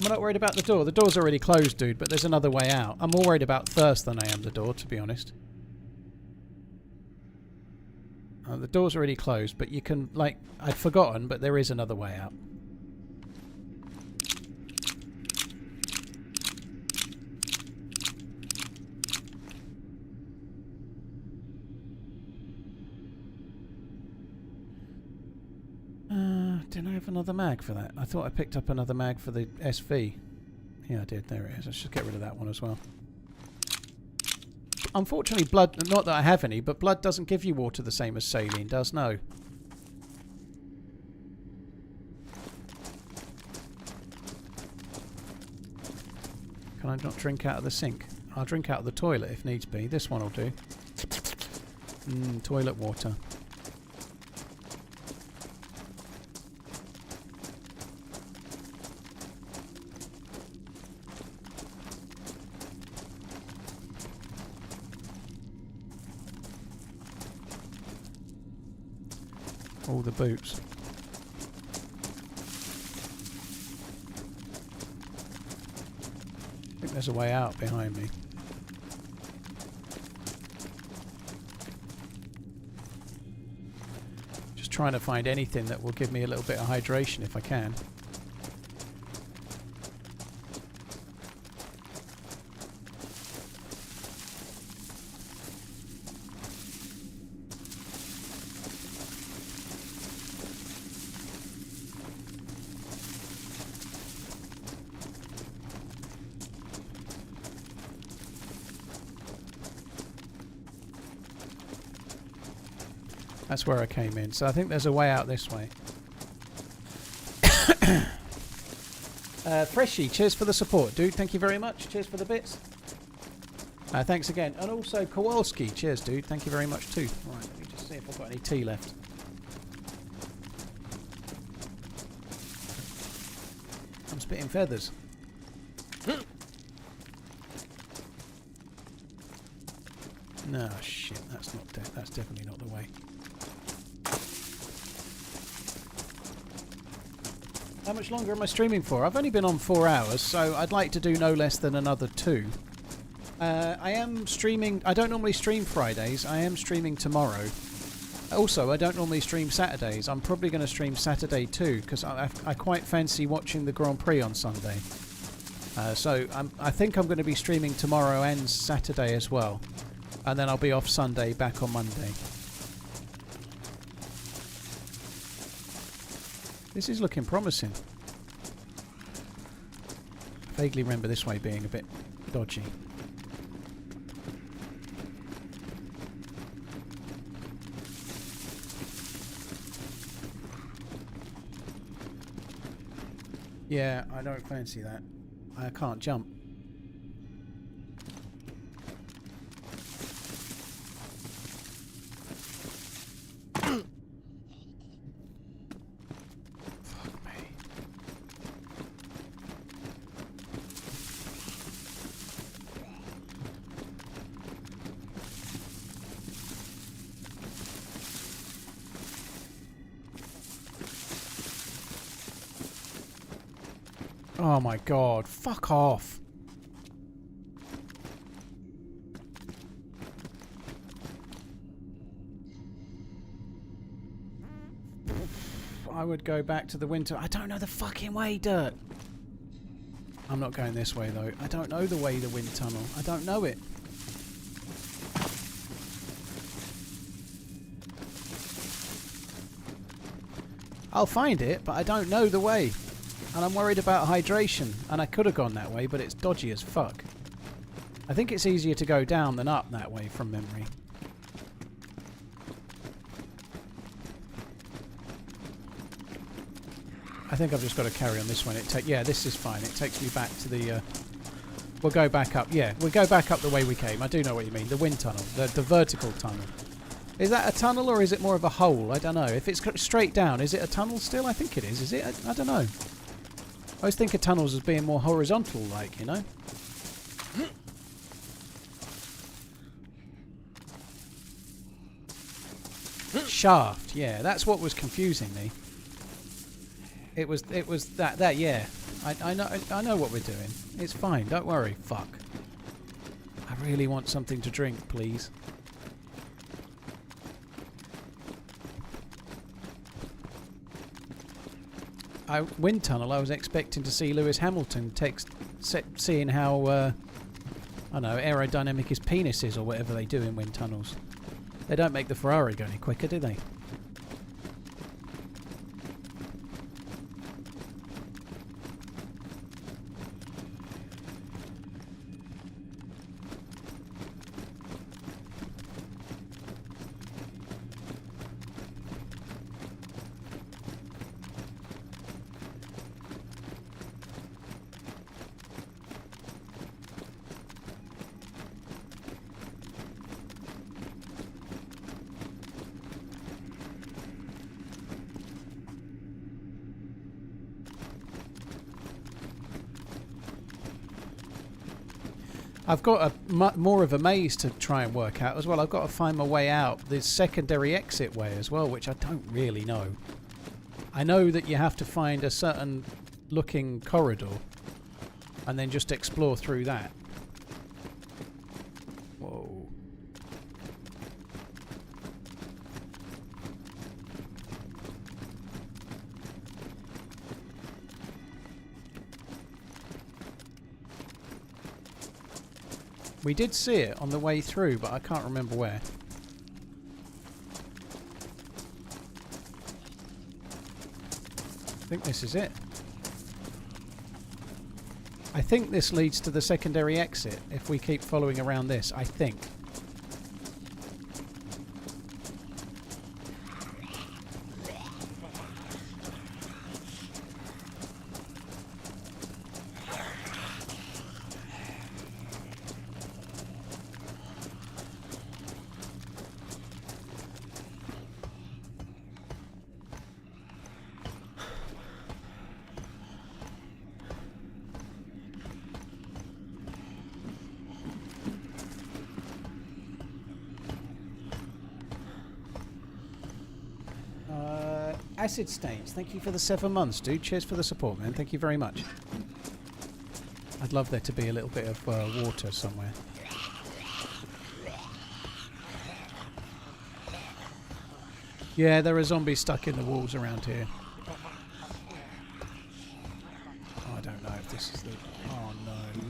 I'm not worried about the door. The door's already closed, dude, but there's another way out. I'm more worried about thirst than I am the door, to be honest. The door's already closed, but you can, like, I'd forgotten, but there is another way out. Didn't I have another mag for that? I thought I picked up another mag for the SV. Yeah, I did. There it is. Let's just get rid of that one as well. unfortunately, blood, not that I have any, but blood doesn't give you water the same as saline does, no. Can I not drink out of the sink? I'll drink out of the toilet if needs be. This one will do. Toilet water. All the boots. I think there's a way out behind me. Just trying to find anything that will give me a little bit of hydration if I can. That's where I came in. So I think there's a way out this way. Freshy, cheers for the support, dude. Thank you very much. Cheers for the bits. Thanks again. And also Kowalski, cheers, dude. Thank you very much too. Right, let me just see if I've got any tea left. I'm spitting feathers. No, shit. That's not. That's definitely not the way. How much longer am I streaming for? I've only been on 4 hours, so I'd like to do no less than another 2. I am streaming. I don't normally stream Fridays. I am streaming tomorrow. Also, I don't normally stream Saturdays. I'm probably going to stream Saturday too, because I quite fancy watching the Grand Prix on Sunday. So I think I'm going to be streaming tomorrow and Saturday as well. And then I'll be off Sunday, back on Monday. This is looking promising. I vaguely remember this way being a bit dodgy. Yeah, I don't fancy that. I can't jump. Oh my god, fuck off. I would go back to the winter. I don't know the fucking way, Dirt. I'm not going this way though. I don't know the way, the wind tunnel. I don't know it. I'll find it, but I don't know the way. And I'm worried about hydration. And I could have gone that way, but it's dodgy as fuck. I think it's easier to go down than up that way from memory. I think I've just got to carry on this one. Yeah, this is fine. It takes me back to the... we'll go back up. Yeah, we'll go back up the way we came. I do know what you mean. The wind tunnel. The vertical tunnel. Is that a tunnel or is it more of a hole? I don't know. If it's straight down, is it a tunnel still? I think it is. Is it? I don't know. I always think of tunnels as being more horizontal, like, you know? Shaft, yeah, that's what was confusing me. It was that, yeah. I know what we're doing. It's fine, don't worry, fuck. I really want something to drink, please. Wind tunnel, I was expecting to see Lewis Hamilton seeing how, I don't know, aerodynamic his penis is or whatever they do in wind tunnels. They don't make the Ferrari go any quicker, do they? I've got more of a maze to try and work out as well. I've got to find my way out. There's secondary exit way as well, which I don't really know. I know that you have to find a certain looking corridor and then just explore through that. Whoa. We did see it on the way through, but I can't remember where. I think this is it. I think this leads to the secondary exit if we keep following around this, I think. Acid Stains, thank you for the 7 months, dude. Cheers for the support, man. Thank you very much. I'd love there to be a little bit of water somewhere. Yeah, there are zombies stuck in the walls around here. Oh, I don't know if this is the... Oh,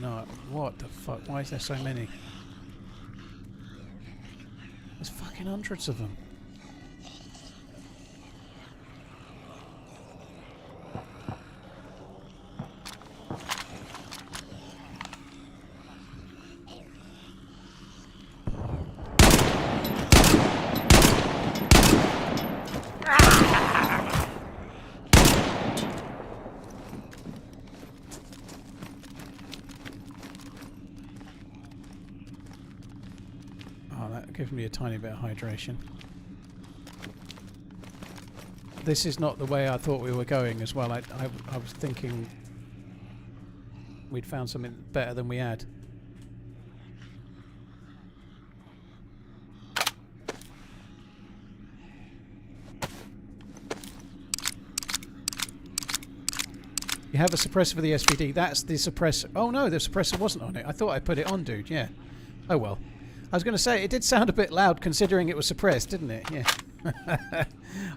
no, no. What the fuck? Why is there so many? There's fucking hundreds of them. Give me a tiny bit of hydration. This is not the way I thought we were going as well. I was thinking we'd found something better than we had. You have a suppressor for the SVD. That's the suppressor. Oh no, the suppressor wasn't on it. I thought I put it on, dude. Yeah. Oh well. I was going to say, it did sound a bit loud considering it was suppressed, didn't it? Yeah.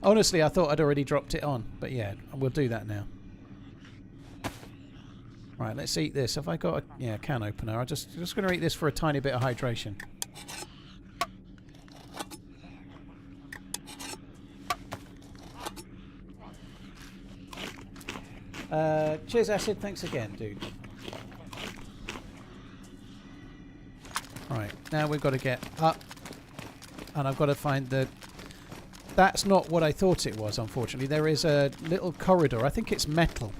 Honestly, I thought I'd already dropped it on. But yeah, we'll do that now. Right, let's eat this. Have I got a can opener? I'm just going to eat this for a tiny bit of hydration. Cheers, Acid. Thanks again, dude. Right, now we've got to get up, and I've got to find the... That's not what I thought it was, unfortunately. There is a little corridor. I think it's metal.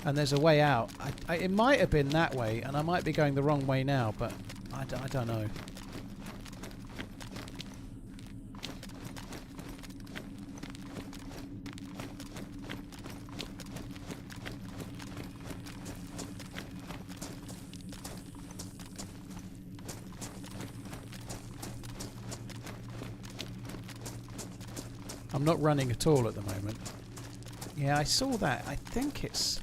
And there's a way out. It might have been that way, and I might be going the wrong way now, but I don't know. I'm not running at all at the moment. Yeah, I saw that. I think it's...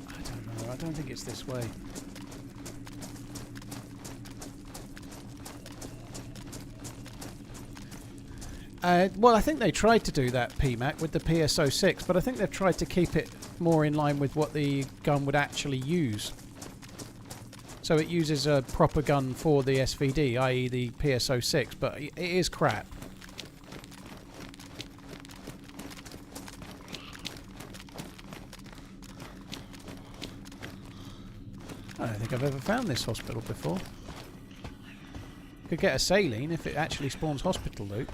I don't know. I don't think it's this way. Well, I think they tried to do that, PMAC, with the PSO6, but I think they've tried to keep it more in line with what the gun would actually use. So it uses a proper gun for the SVD, i.e. the PSO6, but it is crap. I don't think I've ever found this hospital before. Could get a saline if it actually spawns hospital loot.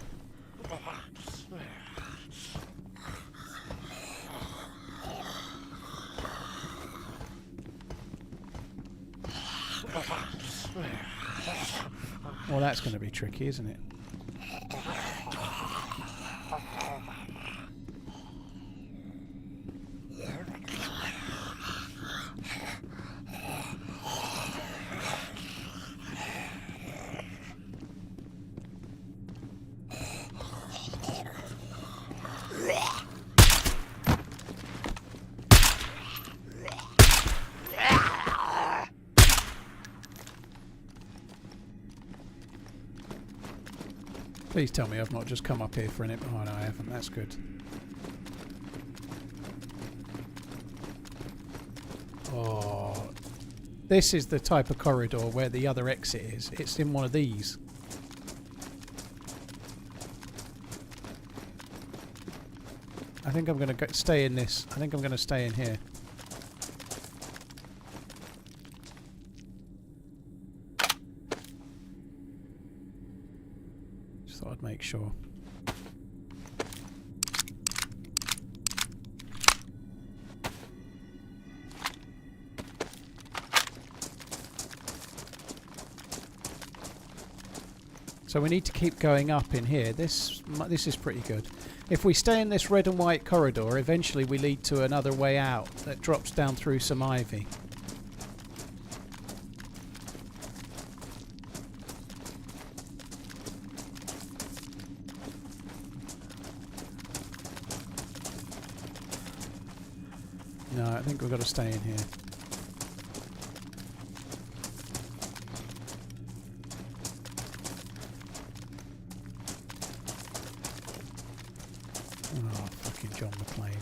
Well, that's going to be tricky, isn't it? Please tell me I've not just come up here for an... Oh no, I haven't. That's good. Oh, this is the type of corridor where the other exit is. It's in one of these. I think I'm going to stay in this. I think I'm going to stay in here. Just thought I'd make sure. So we need to keep going up in here. This is pretty good. If we stay in this red and white corridor, eventually we lead to another way out that drops down through some ivy. No, I think we've got to stay in here. Oh, fucking John McClane.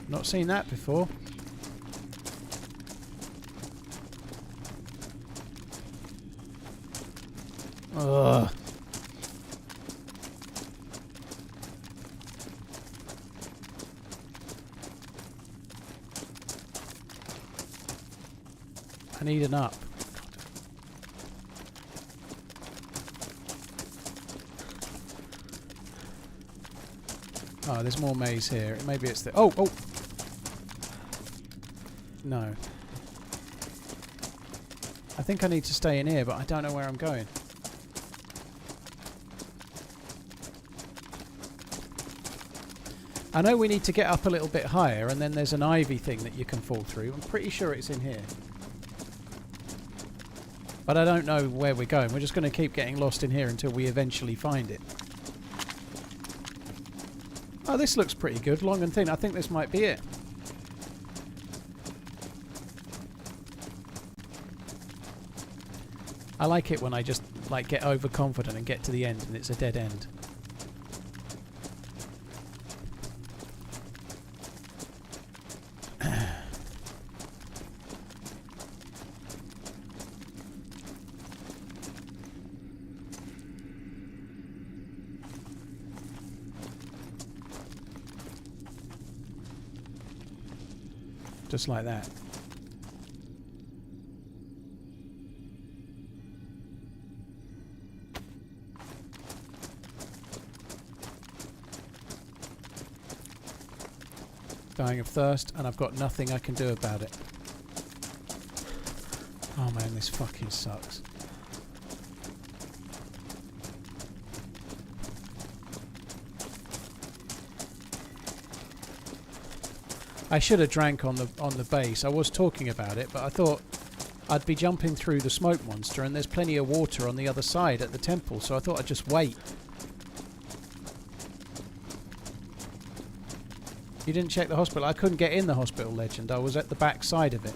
Not seen that before. Ugh. I need an up. Oh, there's more maze here. Maybe it's the... Oh! Oh! No. I think I need to stay in here, but I don't know where I'm going. I know we need to get up a little bit higher, and then there's an ivy thing that you can fall through. I'm pretty sure it's in here. But I don't know where we're going. We're just going to keep getting lost in here until we eventually find it. Oh, this looks pretty good. Long and thin. I think this might be it. I like it when I just like get overconfident and get to the end and it's a dead end. Just like that. Dying of thirst, and I've got nothing I can do about it. Oh man, this fucking sucks. I should have drank on the base. I was talking about it, but I thought I'd be jumping through the smoke monster, and there's plenty of water on the other side at the temple, so I thought I'd just wait. You didn't check the hospital? I couldn't get in the hospital, Legend. I was at the back side of it.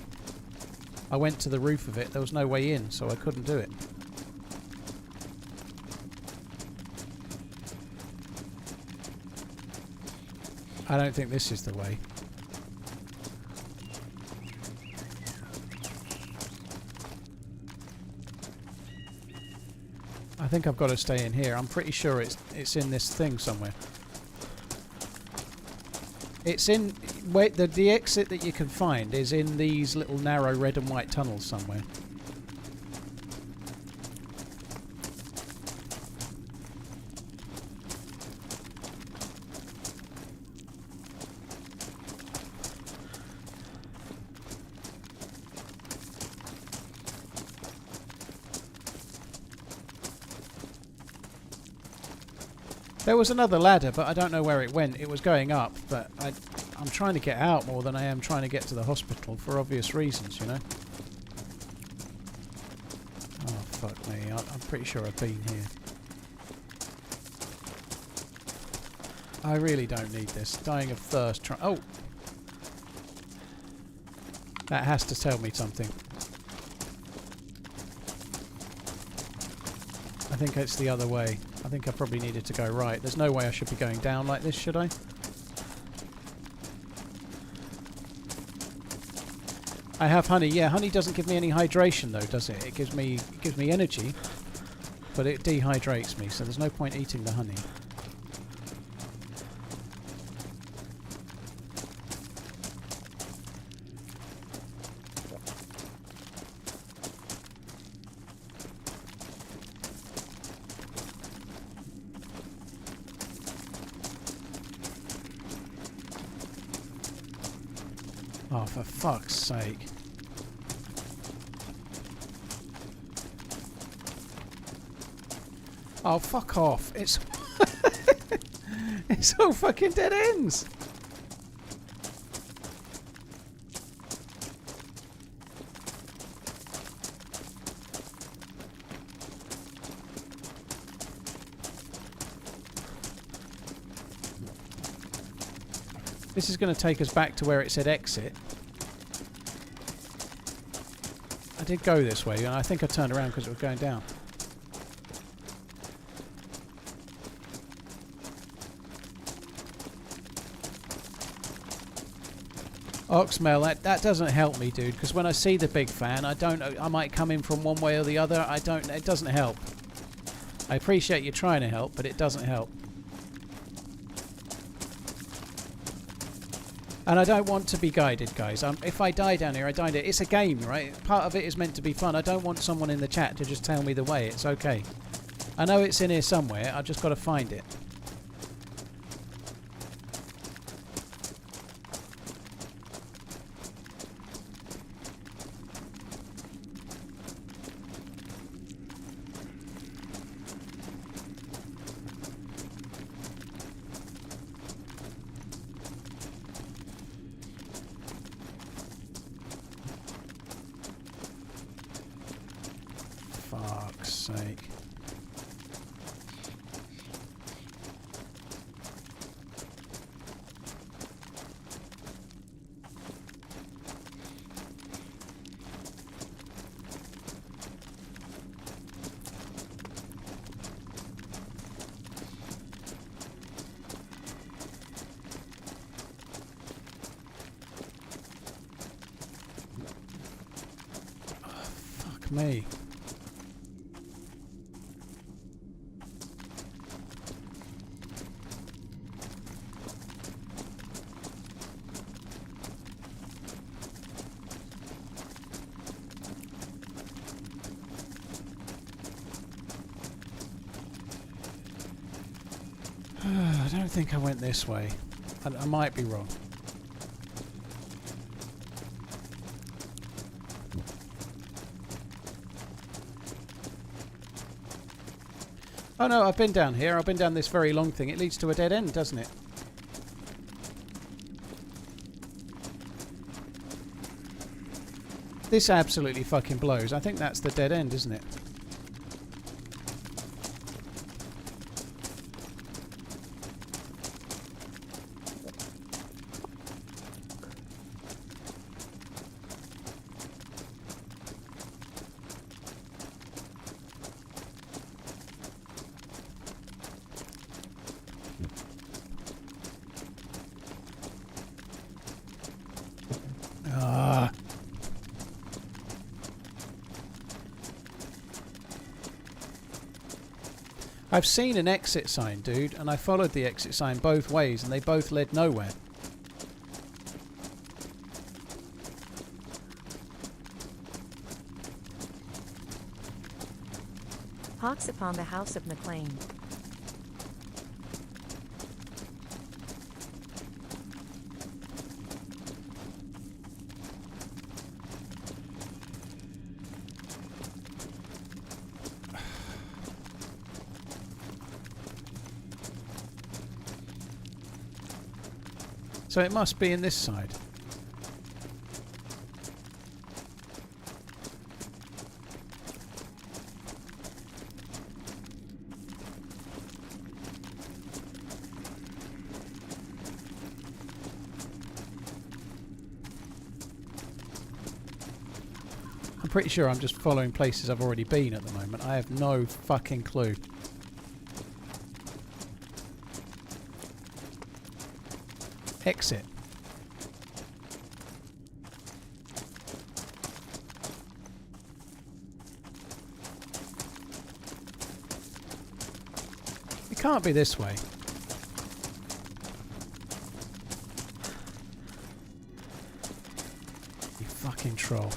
I went to the roof of it. There was no way in, so I couldn't do it. I don't think this is the way. I think I've got to stay in here. I'm pretty sure it's in this thing somewhere. It's in... Wait, the exit that you can find is in these little narrow red and white tunnels somewhere. There was another ladder, but I don't know where it went. It was going up, but I'm trying to get out more than I am trying to get to the hospital for obvious reasons, you know? Oh, fuck me. I'm pretty sure I've been here. I really don't need this. Dying of thirst. Oh! That has to tell me something. I think it's the other way. I think I probably needed to go right. There's no way I should be going down like this, should I? I have honey. Yeah, honey doesn't give me any hydration though, does it? It gives me energy, but it dehydrates me, so there's no point eating the honey. Oh, for fuck's sake. Oh, fuck off. It's... it's all fucking dead ends. This is going to take us back to where it said exit. I did go this way, and I think I turned around because it was going down. Oxmel, that doesn't help me, dude, because when I see the big fan, I might come in from one way or the other. It doesn't help. I appreciate you trying to help, but it doesn't help. And I don't want to be guided, guys. If I die down here, I die there. It's a game, right? Part of it is meant to be fun. I don't want someone in the chat to just tell me the way. It's okay. I know it's in here somewhere. I've just got to find it. Fuck's sake. Oh, fuck me. I don't think I went this way. I might be wrong. Oh no, I've been down here. I've been down this very long thing. It leads to a dead end, doesn't it? This absolutely fucking blows. I think that's the dead end, isn't it? I've seen an exit sign, dude, and I followed the exit sign both ways, and they both led nowhere. Hawks upon the house of McLean. So it must be in this side. pretty sure I'm just following places I've already been at the moment. I have no fucking clue. Exit. It can't be this way. You fucking troll.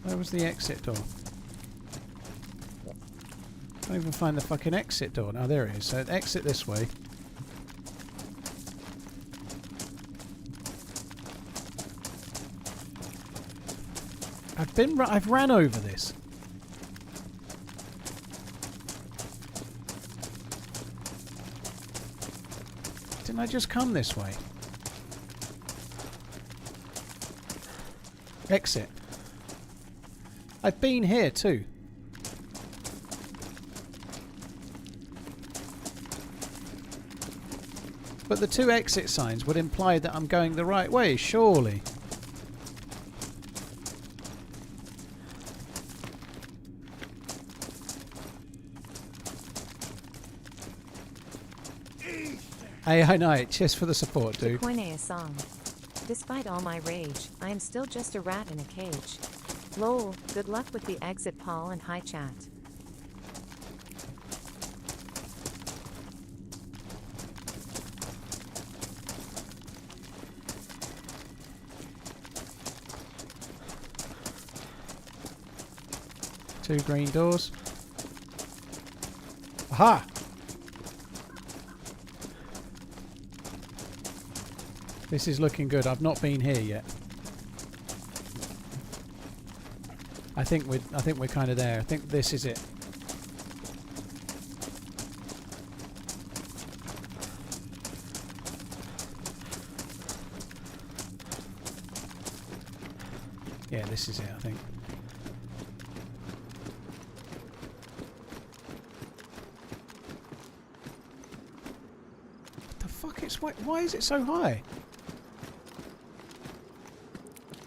Where was the exit door? Can't even find the fucking exit door. Now there it is. So exit this way. I've ran over this. Didn't I just come this way? Exit. I've been here too. But the two exit signs would imply that I'm going the right way, surely. Hey, I know it. Cheers for the support, dude. Koine a song. Despite all my rage, I am still just a rat in a cage. Lol, good luck with the exit, Paul, and hi chat. Two green doors. Aha! This is looking good. I've not been here yet. I think we're kind of there. I think this is it. Yeah, this is it, I think. What the fuck? Why is it so high?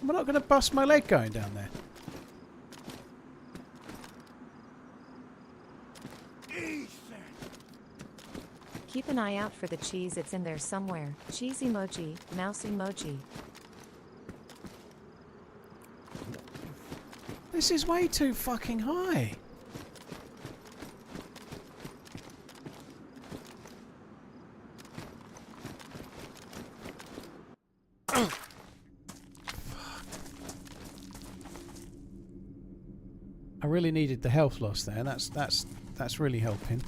Am I not going to bust my leg going down there? Keep an eye out for the cheese, it's in there somewhere. Cheese emoji, mouse emoji. This is way too fucking high. I really needed the health loss there. That's really helping.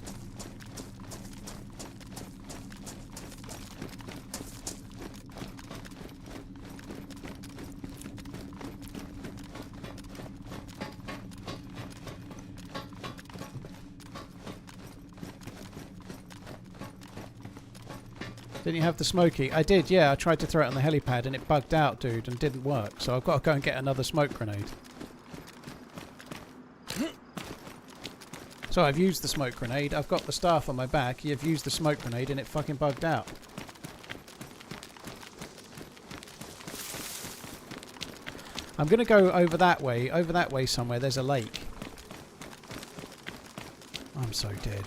Didn't you have the smoky? I did, yeah. I tried to throw it on the helipad and it bugged out, dude, and didn't work. So I've got to go and get another smoke grenade. So I've used the smoke grenade. I've got the staff on my back. You've used the smoke grenade and it fucking bugged out. I'm going to go over that way somewhere. There's a lake. I'm so dead.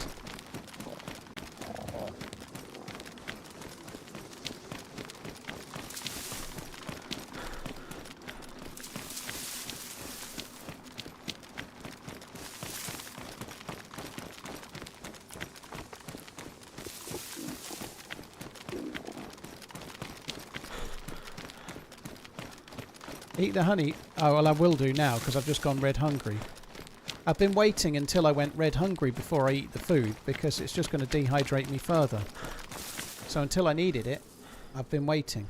Eat the honey. Oh, well, I will do now because I've just gone red hungry. I've been waiting until I went red hungry before I eat the food because it's just going to dehydrate me further. So until I needed it, I've been waiting.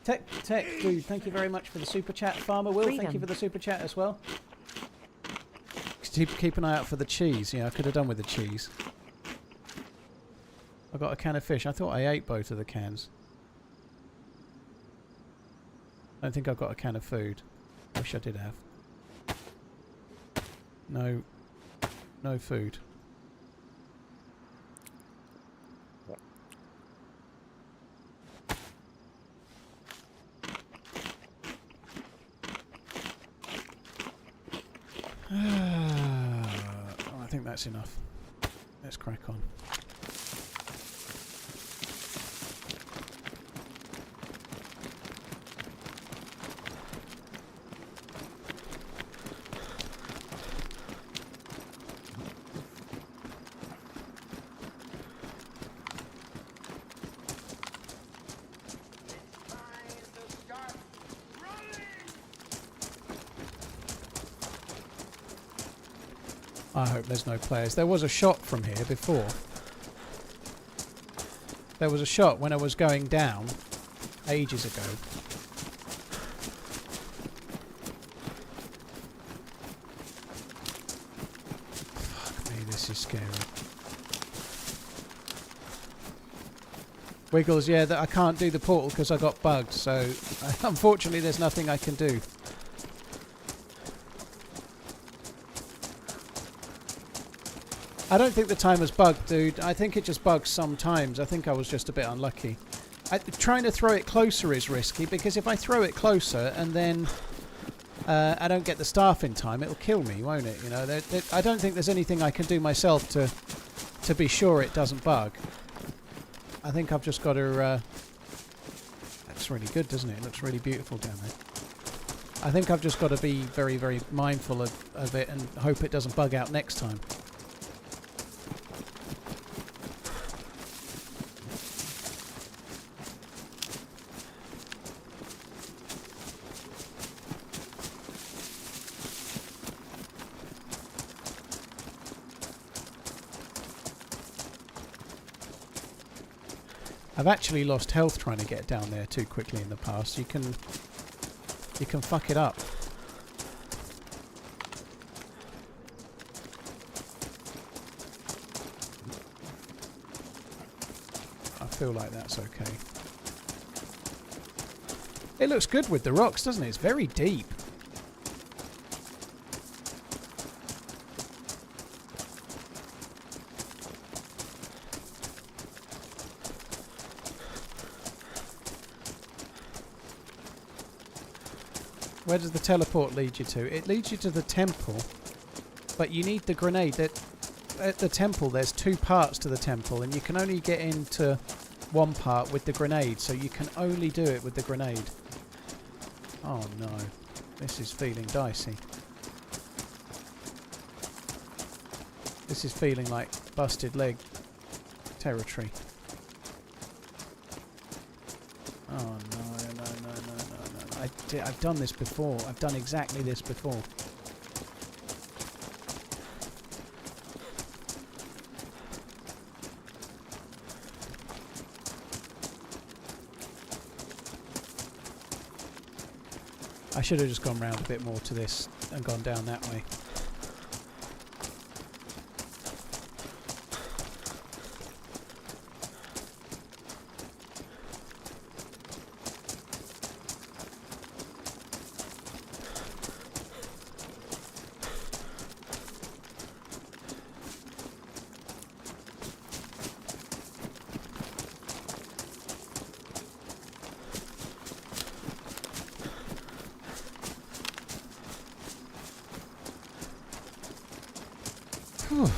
Tech, dude, thank you very much for the super chat. Farmer Will, thank you for the super chat as well. Keep an eye out for the cheese. Yeah, I could have done with the cheese. I got a can of fish. I thought I ate both of the cans. I don't think I've got a can of food. Wish I did have. No. No food. Oh, I think that's enough. Let's crack on. I hope there's no players. There was a shot from here before. There was a shot when I was going down ages ago. Fuck me, this is scary. Wiggles, yeah, I can't do the portal because I got bugged, so unfortunately there's nothing I can do. I don't think the timer's bugged, dude. I think it just bugs sometimes. I think I was just a bit unlucky. Trying to throw it closer is risky, because if I throw it closer and then I don't get the staff in time, it'll kill me, won't it? You know, I don't think there's anything I can do myself to be sure it doesn't bug. I think I've just got to... That's really good, doesn't it? It looks really beautiful down there. I think I've just got to be very, very mindful of it and hope it doesn't bug out next time. I've actually lost health trying to get down there too quickly in the past. You can fuck it up. I feel like that's okay. It looks good with the rocks, doesn't it? It's very deep. Where does the teleport lead you to? It leads you to the temple, but you need the grenade. At the temple, there's two parts to the temple, and you can only get into one part with the grenade, so you can only do it with the grenade. Oh no, this is feeling dicey. This is feeling like busted leg territory. Oh no. I've done this before. I've done exactly this before. I should have just gone round a bit more to this and gone down that way.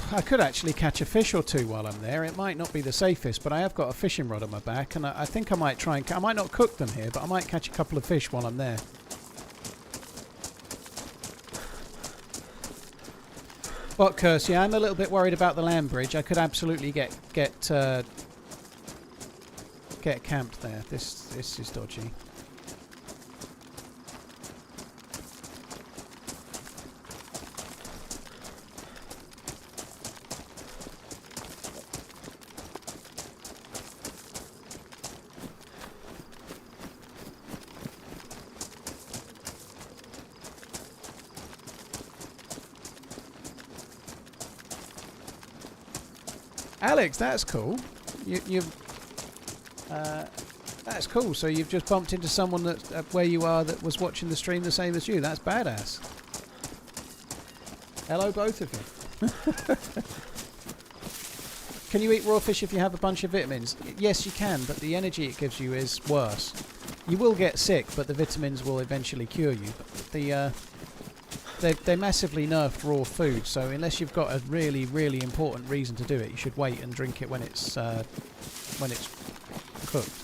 I could actually catch a fish or two while I'm there. It might not be the safest, but I have got a fishing rod on my back, and I think I might try and... I might not cook them here, but I might catch a couple of fish while I'm there. What, Curse? Yeah, I'm a little bit worried about the land bridge. I could absolutely get camped there. This is dodgy. Alex, that's cool. That's cool. So you've just bumped into someone that where you are that was watching the stream the same as you. That's badass. Hello, both of you. Can you eat raw fish if you have a bunch of vitamins? Yes, you can, but the energy it gives you is worse. You will get sick, but the vitamins will eventually cure you. They massively nerfed raw food, so unless you've got a really, really important reason to do it, you should wait and drink it when it's cooked.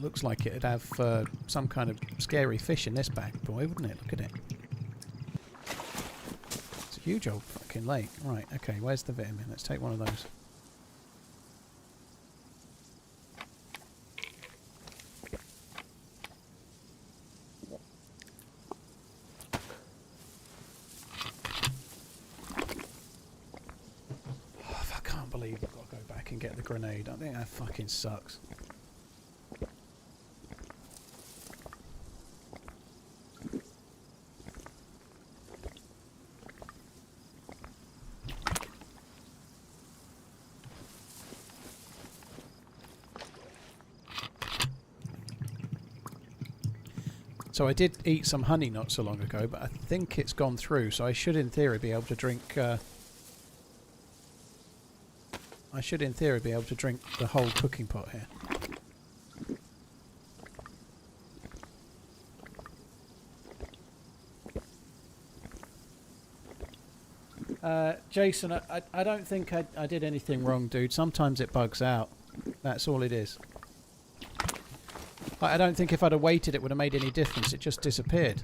Looks like it'd have some kind of scary fish in this bag, boy, wouldn't it? Look at it. It's a huge old fucking lake. Right, okay, where's the vitamin? Let's take one of those. Oh, I can't believe I've got to go back and get the grenade. I think that fucking sucks. So I did eat some honey not so long ago, but I think it's gone through, so I should in theory be able to drink the whole cooking pot here. Jason, I don't think I did anything wrong, dude. Sometimes it bugs out. That's all it is. I don't think if I'd have waited it would have made any difference. It just disappeared.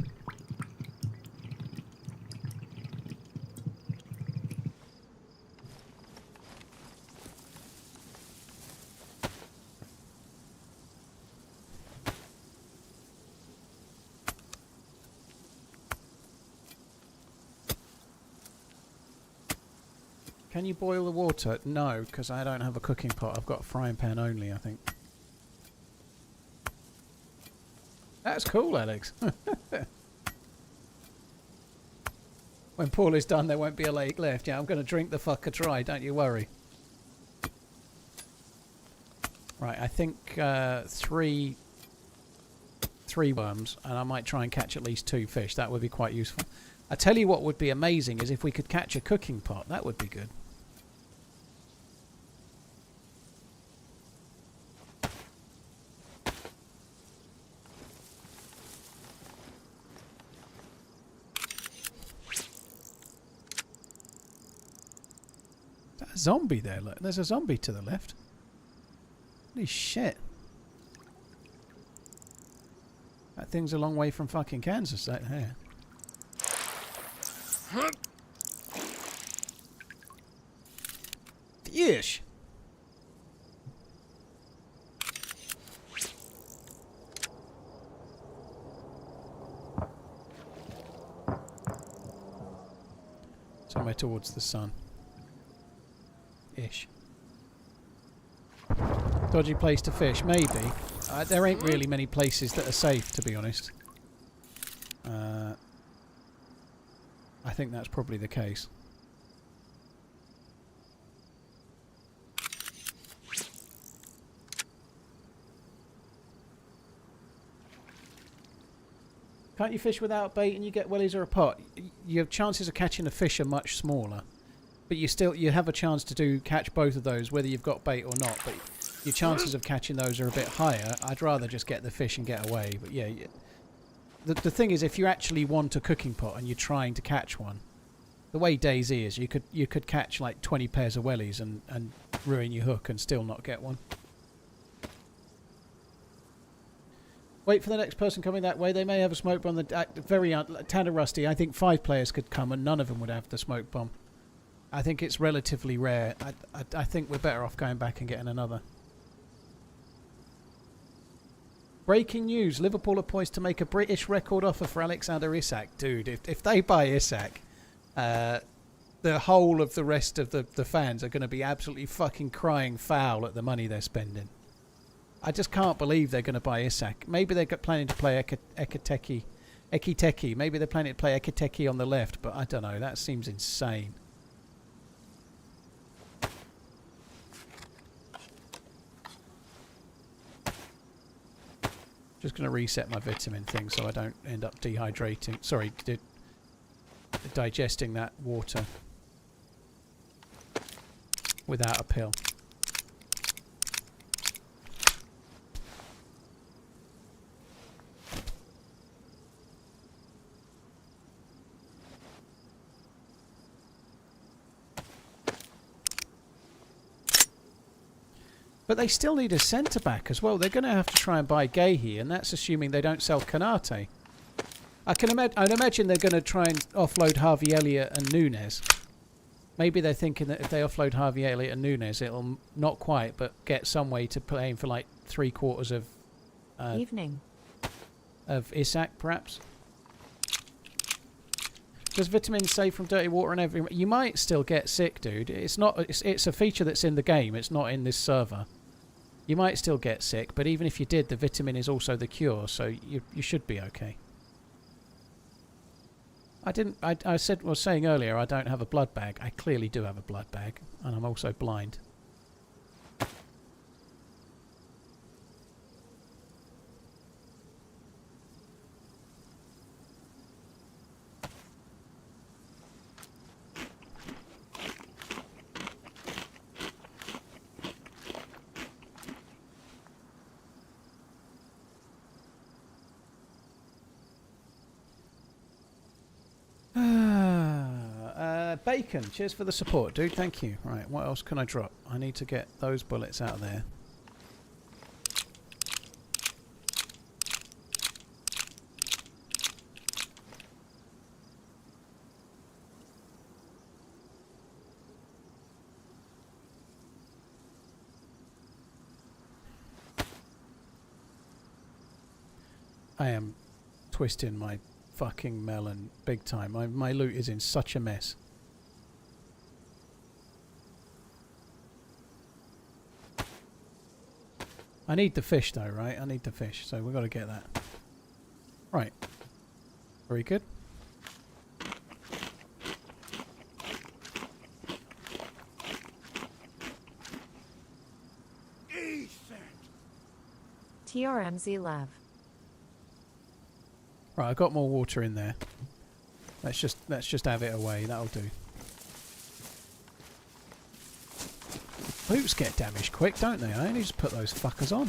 Can you boil the water? No, because I don't have a cooking pot. I've got a frying pan only, I think. That's cool, Alex. When Paul is done, there won't be a lake left. Yeah, I'm going to drink the fucker dry, don't you worry. Right, I think three worms, and I might try and catch at least 2 fish. That would be quite useful. I tell you what would be amazing is if we could catch a cooking pot. That would be good. Zombie there, look. There's a zombie to the left. Holy shit. That thing's a long way from fucking Kansas, that hair. Yeesh. Somewhere towards the sun. Ish. Dodgy place to fish, maybe. There ain't really many places that are safe, to be honest. I think that's probably the case. Can't you fish without bait and you get wellies or a pot? Your chances of catching a fish are much smaller. But you have a chance to catch both of those, whether you've got bait or not. But your chances of catching those are a bit higher. I'd rather just get the fish and get away. But yeah, the thing is, if you actually want a cooking pot and you're trying to catch one, the way DayZ is, you could catch like 20 pairs of wellies and ruin your hook and still not get one. Wait for the next person coming that way. They may have a smoke bomb. Very Tanner Rusty. I think 5 players could come and none of them would have the smoke bomb. I think it's relatively rare. I think we're better off going back and getting another. Breaking news. Liverpool are poised to make a British record offer for Alexander Isak. Dude, if they buy Isak, the the whole of the rest of the fans are going to be absolutely fucking crying foul at the money they're spending. I just can't believe they're going to buy Isak. Maybe they're planning to play Ekiteki. Maybe they're planning to play Ekiteki on the left, but I don't know. That seems insane. Just going to reset my vitamin thing so I don't end up dehydrating. Sorry, digesting that water without a pill. But they still need a centre-back as well. They're going to have to try and buy Gahey, and that's assuming they don't sell Kanate. I'd imagine they're going to try and offload Harvey Elliott and Nunes. Maybe they're thinking that if they offload Harvey Elliott and Nunes, it'll not quite, but get some way to play him for like 3/4 of evening of Isak, perhaps. Does vitamins save from dirty water and everything? You might still get sick, dude. It's not. It's a feature that's in the game. It's not in this server. You might still get sick, but even if you did, the vitamin is also the cure, so you should be okay. I was saying earlier I don't have a blood bag. I clearly do have a blood bag, and I'm also blind. Bacon, cheers for the support, dude. Thank you. Right, what else can I drop? I need to get those bullets out of there. I am twisting my fucking melon big time. My loot is in such a mess. I need the fish though, right? I need the fish, so we've got to get that. Right. Very good. TRMZ love. Right, I've got more water in there. Let's just have it away. That'll do. Boots get damaged quick, don't they? I only just put those fuckers on.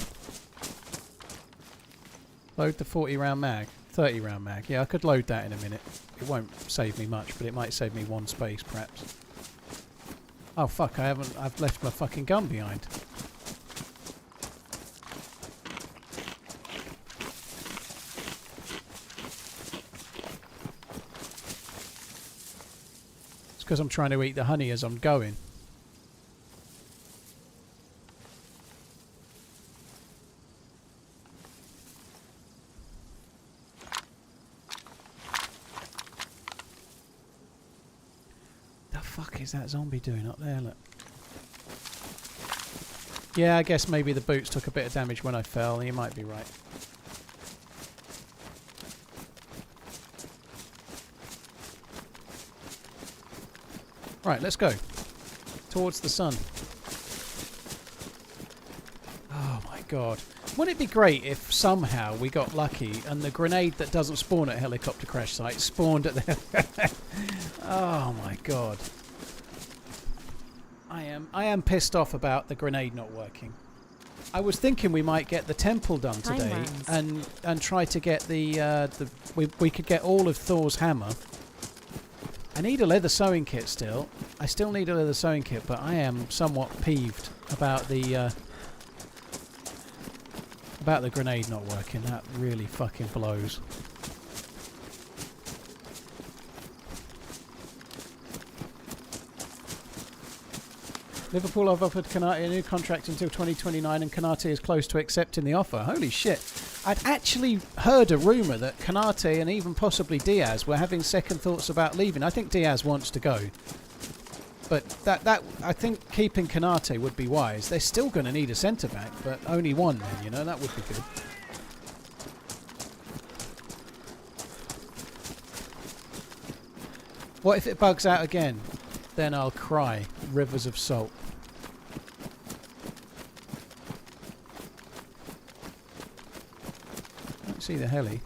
Load the 40 round mag. 30 round mag. Yeah, I could load that in a minute. It won't save me much, but it might save me one space, perhaps. Oh fuck, I've left my fucking gun behind. It's because I'm trying to eat the honey as I'm going. Is that zombie doing up there? Look. Yeah, I guess maybe the boots took a bit of damage when I fell. You might be right. Right, let's go. Towards the sun. Oh my god. Wouldn't it be great if somehow we got lucky and the grenade that doesn't spawn at helicopter crash site spawned at the... Oh my god. I am pissed off about the grenade not working. I was thinking we might get the temple done today and try to get we could get all of Thor's hammer. I need a leather sewing kit still. I still need a leather sewing kit, but I am somewhat peeved about the grenade not working. That really fucking blows. Liverpool have offered Kanate a new contract until 2029 and Kanate is close to accepting the offer. Holy shit. I'd actually heard a rumour that Kanate and even possibly Diaz were having second thoughts about leaving. I think Diaz wants to go. But that I think keeping Kanate would be wise. They're still going to need a centre back, but only one then, you know, that would be good. What if it bugs out again? Then I'll cry. Rivers of salt. I don't see the heli.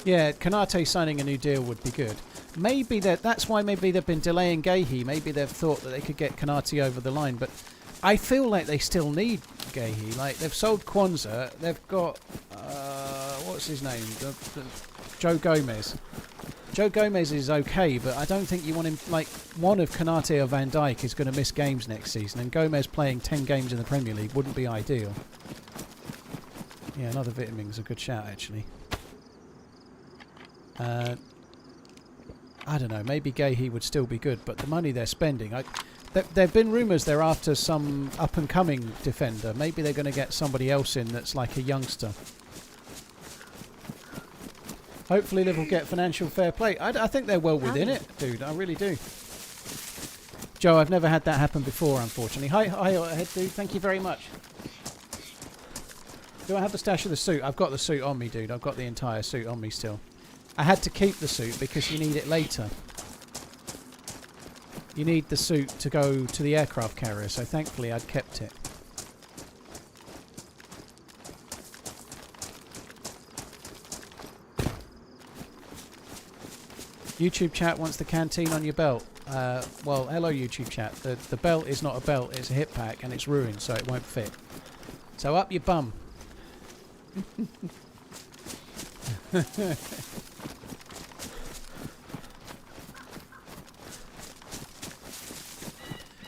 Yeah, Kanate signing a new deal would be good. Maybe that's why maybe they've been delaying Gehi. Maybe they've thought that they could get Kanate over the line, but I feel like they still need Gehi. Like, they've sold Kwanzaa, they've got what's his name? Joe Gomez. Joe Gomez is okay, but I don't think you want him. Like, one of Kanate or Van Dijk is going to miss games next season, and Gomez playing 10 games in the Premier League wouldn't be ideal. Yeah, another vitamin's a good shout actually. I don't know, maybe Gehi would still be good, but the money they're spending... there have been rumours they're after some up-and-coming defender. Maybe they're going to get somebody else in that's like a youngster. Hopefully Liverpool get financial fair play. I think they're well within it, dude. I really do. Joe, I've never had that happen before, unfortunately. Hi, head dude. Thank you very much. Do I have the stash of the suit? I've got the suit on me, dude. I've got the entire suit on me still. I had to keep the suit because you need it later. You need the suit to go to the aircraft carrier, so thankfully I'd kept it. YouTube chat wants the canteen on your belt. Well, hello YouTube chat. The belt is not a belt, it's a hip pack and it's ruined, so it won't fit. So up your bum.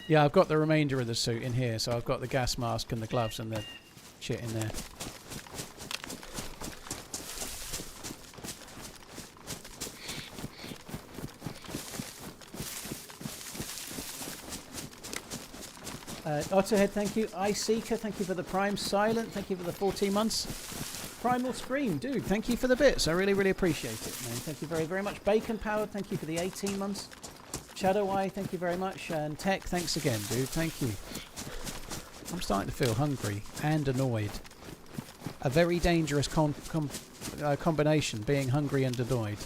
Yeah, I've got the remainder of the suit in here, so I've got the gas mask and the gloves and the shit in there. Otterhead, thank you. iSeeker, thank you for the Prime. Silent, thank you for the 14 months. Primal Scream, dude, thank you for the bits. I really, really appreciate it, man. Thank you very, very much. Bacon Powered, thank you for the 18 months. Shadow Eye, thank you very much. And Tech, thanks again, dude. Thank you. I'm starting to feel hungry and annoyed. A very dangerous combination, being hungry and annoyed.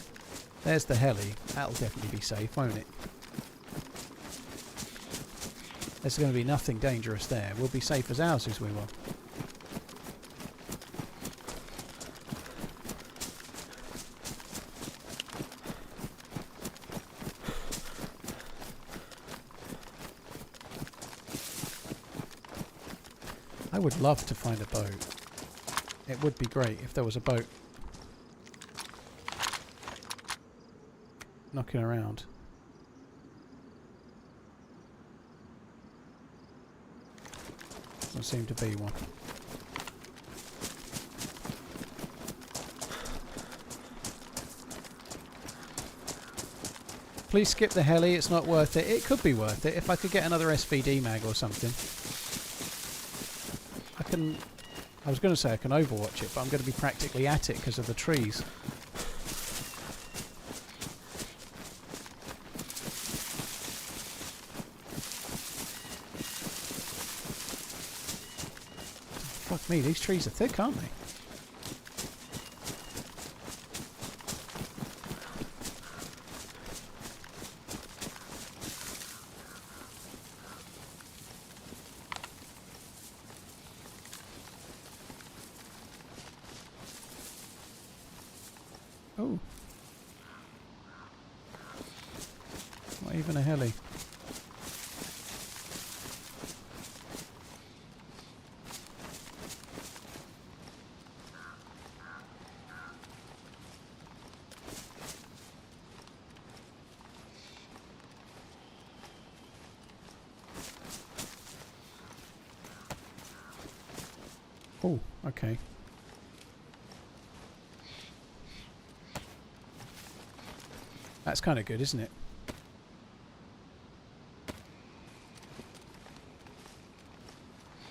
There's the heli. That'll definitely be safe, won't it? There's going to be nothing dangerous there. We'll be safe as houses, we will. I would love to find a boat. It would be great if there was a boat knocking around. Doesn't seem to be one. Please skip the heli, it's not worth it. It could be worth it if I could get another SVD mag or something. I was going to say I can overwatch it, but I'm going to be practically at it because of the trees. Fuck me, these trees are thick, aren't they? Oh. Not even a heli. Oh, okay. That's kind of good, isn't it?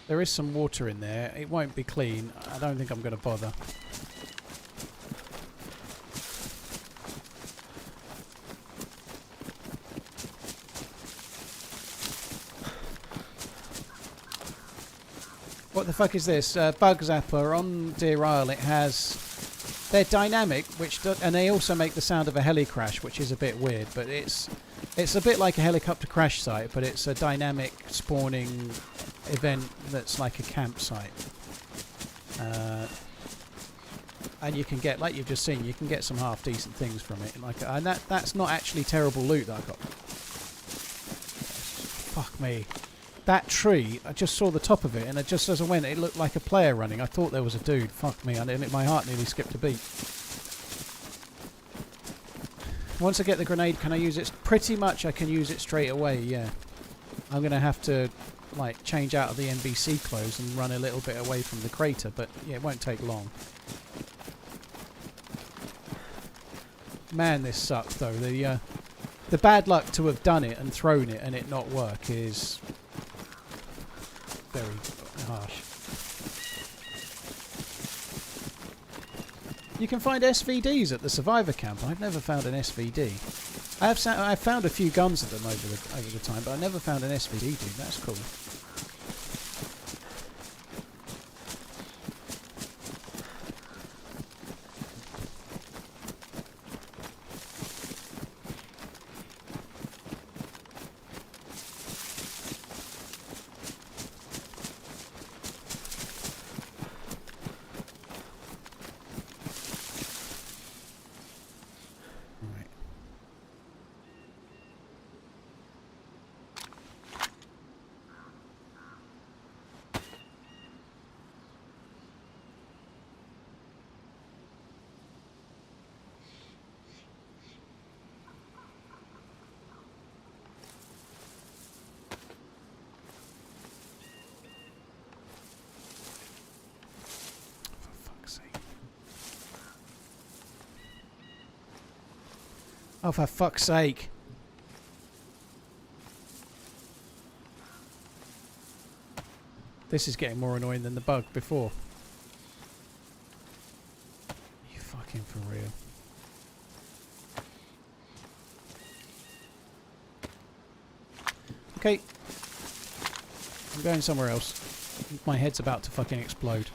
There is some water in there. It won't be clean. I don't think I'm going to bother. What the fuck is this? Bug Zapper on Deerisle. It has... They're dynamic, and they also make the sound of a heli crash, which is a bit weird, but it's a bit like a helicopter crash site, but it's a dynamic spawning event that's like a campsite. And you can get, like you've just seen, you can get some half decent things from it. And that's not actually terrible loot that I got. Fuck me. That tree, I just saw the top of it, and it just as I went, it looked like a player running. I thought there was a dude. Fuck me, and my heart nearly skipped a beat. Once I get the grenade, can I use it? Pretty much I can use it straight away, yeah. I'm going to have to, like, change out of the NBC clothes and run a little bit away from the crater, but yeah, it won't take long. Man, this sucks, though. The bad luck to have done it and thrown it and it not work is... very harsh. You can find SVDs at the survivor camp. I've never found an SVD. I've found a few guns at them over the time, but I never found an SVD, dude. That's cool. Oh, for fuck's sake. This is getting more annoying than the bug before. You fucking for real. Okay. I'm going somewhere else. My head's about to fucking explode.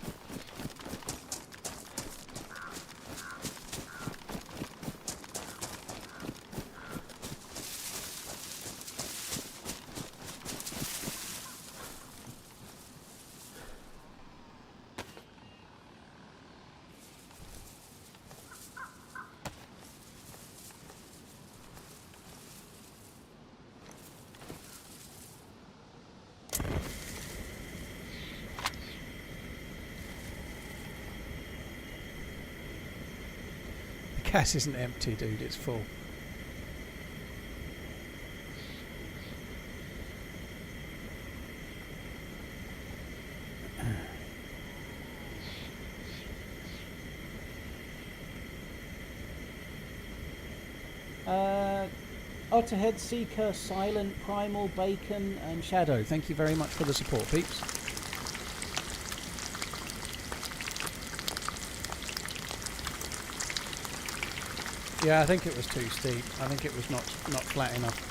Gas isn't empty, dude, it's full. Otterhead, Seeker, Silent, Primal, Bacon and Shadow. Thank you very much for the support, peeps. Yeah, I think it was too steep. I think it was not flat enough.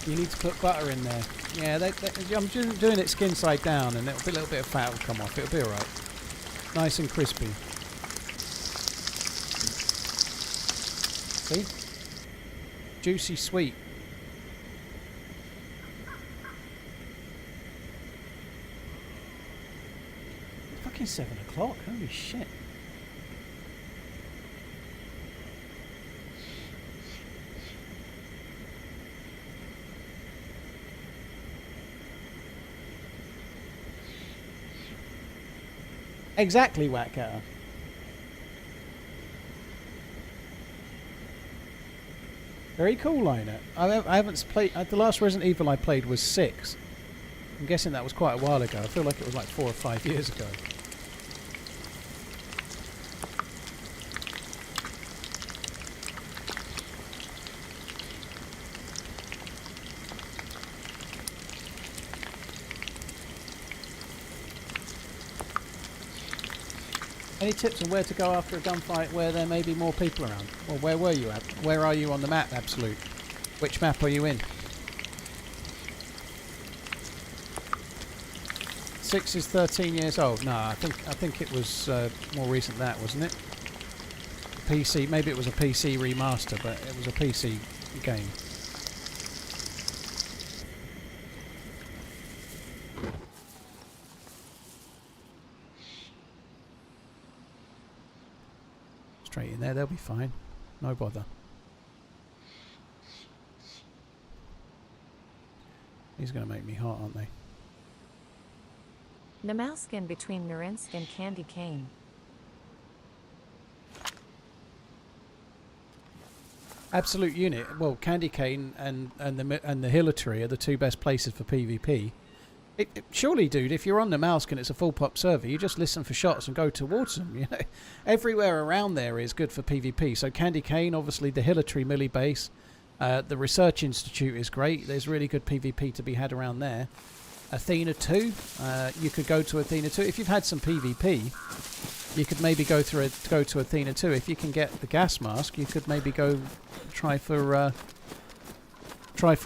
You need to put butter in there. Yeah, I'm doing it skin side down, and a little bit of fat will come off. It'll be alright. Nice and crispy. See? Juicy sweet. It's fucking 7 o'clock. Holy shit. Exactly, Very cool lineup. I haven't played... the last Resident Evil I played was 6. I'm guessing that was quite a while ago. I feel like it was like 4 or 5 years ago. Any tips on where to go after a gunfight where there may be more people around? Well, where were you at? Where are you on the map, Absolute? Which map are you in? 6 is 13 years old. No, I think it was more recent than that, wasn't it? PC, maybe it was a PC remaster, but it was a PC game. Straight in there, they'll be fine. No bother. These are going to make me hot, aren't they? Namalskin between Nurinsk and Candy Cane. Absolute unit. Well, Candy Cane and the Hillary are the two best places for PvP. Surely, dude, if you're on the Malskin, it's a full pop server. You just listen for shots and go towards them. You know, everywhere around there is good for PvP. So Candy Cane, obviously, the Hillary Millie base, the Research Institute is great. There's really good PvP to be had around there. Athena 2, you could go to Athena 2 if you've had some PvP. You could maybe go to Athena 2 if you can get the gas mask. You could maybe go try for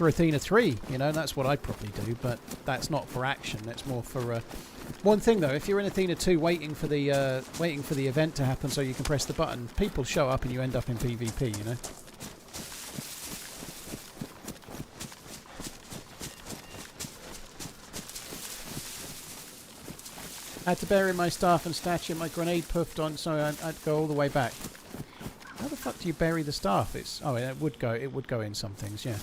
Athena 3, you know, that's what I'd probably do, but that's not for action, that's more for... One thing though, if you're in Athena 2 waiting for the event to happen so you can press the button, people show up and you end up in PvP, you know? I had to bury my staff and statue, my grenade puffed on, so I'd go all the way back. How the fuck do you bury the staff? It would go in some things, yeah.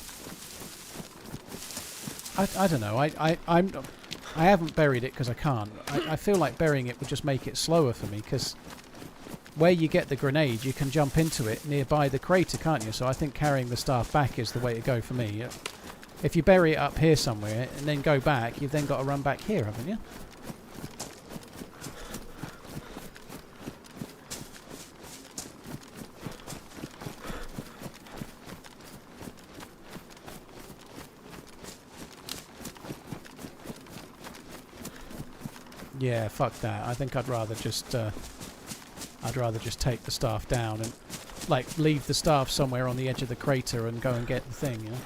I don't know. I haven't buried it because I can't. I feel like burying it would just make it slower for me because where you get the grenade, you can jump into it nearby the crater, can't you? So I think carrying the staff back is the way to go for me. If you bury it up here somewhere and then go back, you've then got to run back here, haven't you? Yeah, fuck that. I think I'd rather just take the staff down and like leave the staff somewhere on the edge of the crater and go and get the thing, you know.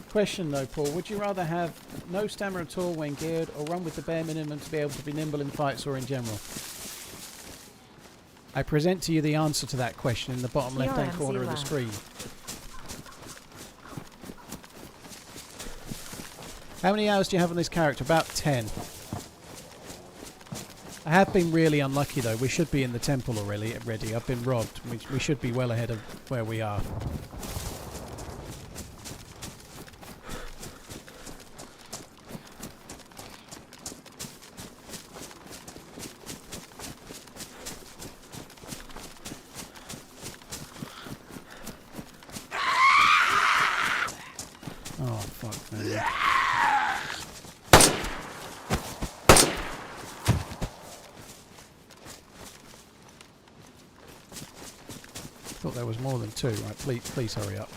Question though, Paul, would you rather have no stamina at all when geared or run with the bare minimum to be able to be nimble in fights or in general? I present to you the answer to that question in the bottom left-hand corner of the screen. How many hours do you have on this character? About 10. I have been really unlucky though. We should be in the temple already. I've been robbed. We should be well ahead of where we are. Oh, fuck man. Thought there was more than 2. Right, please hurry up.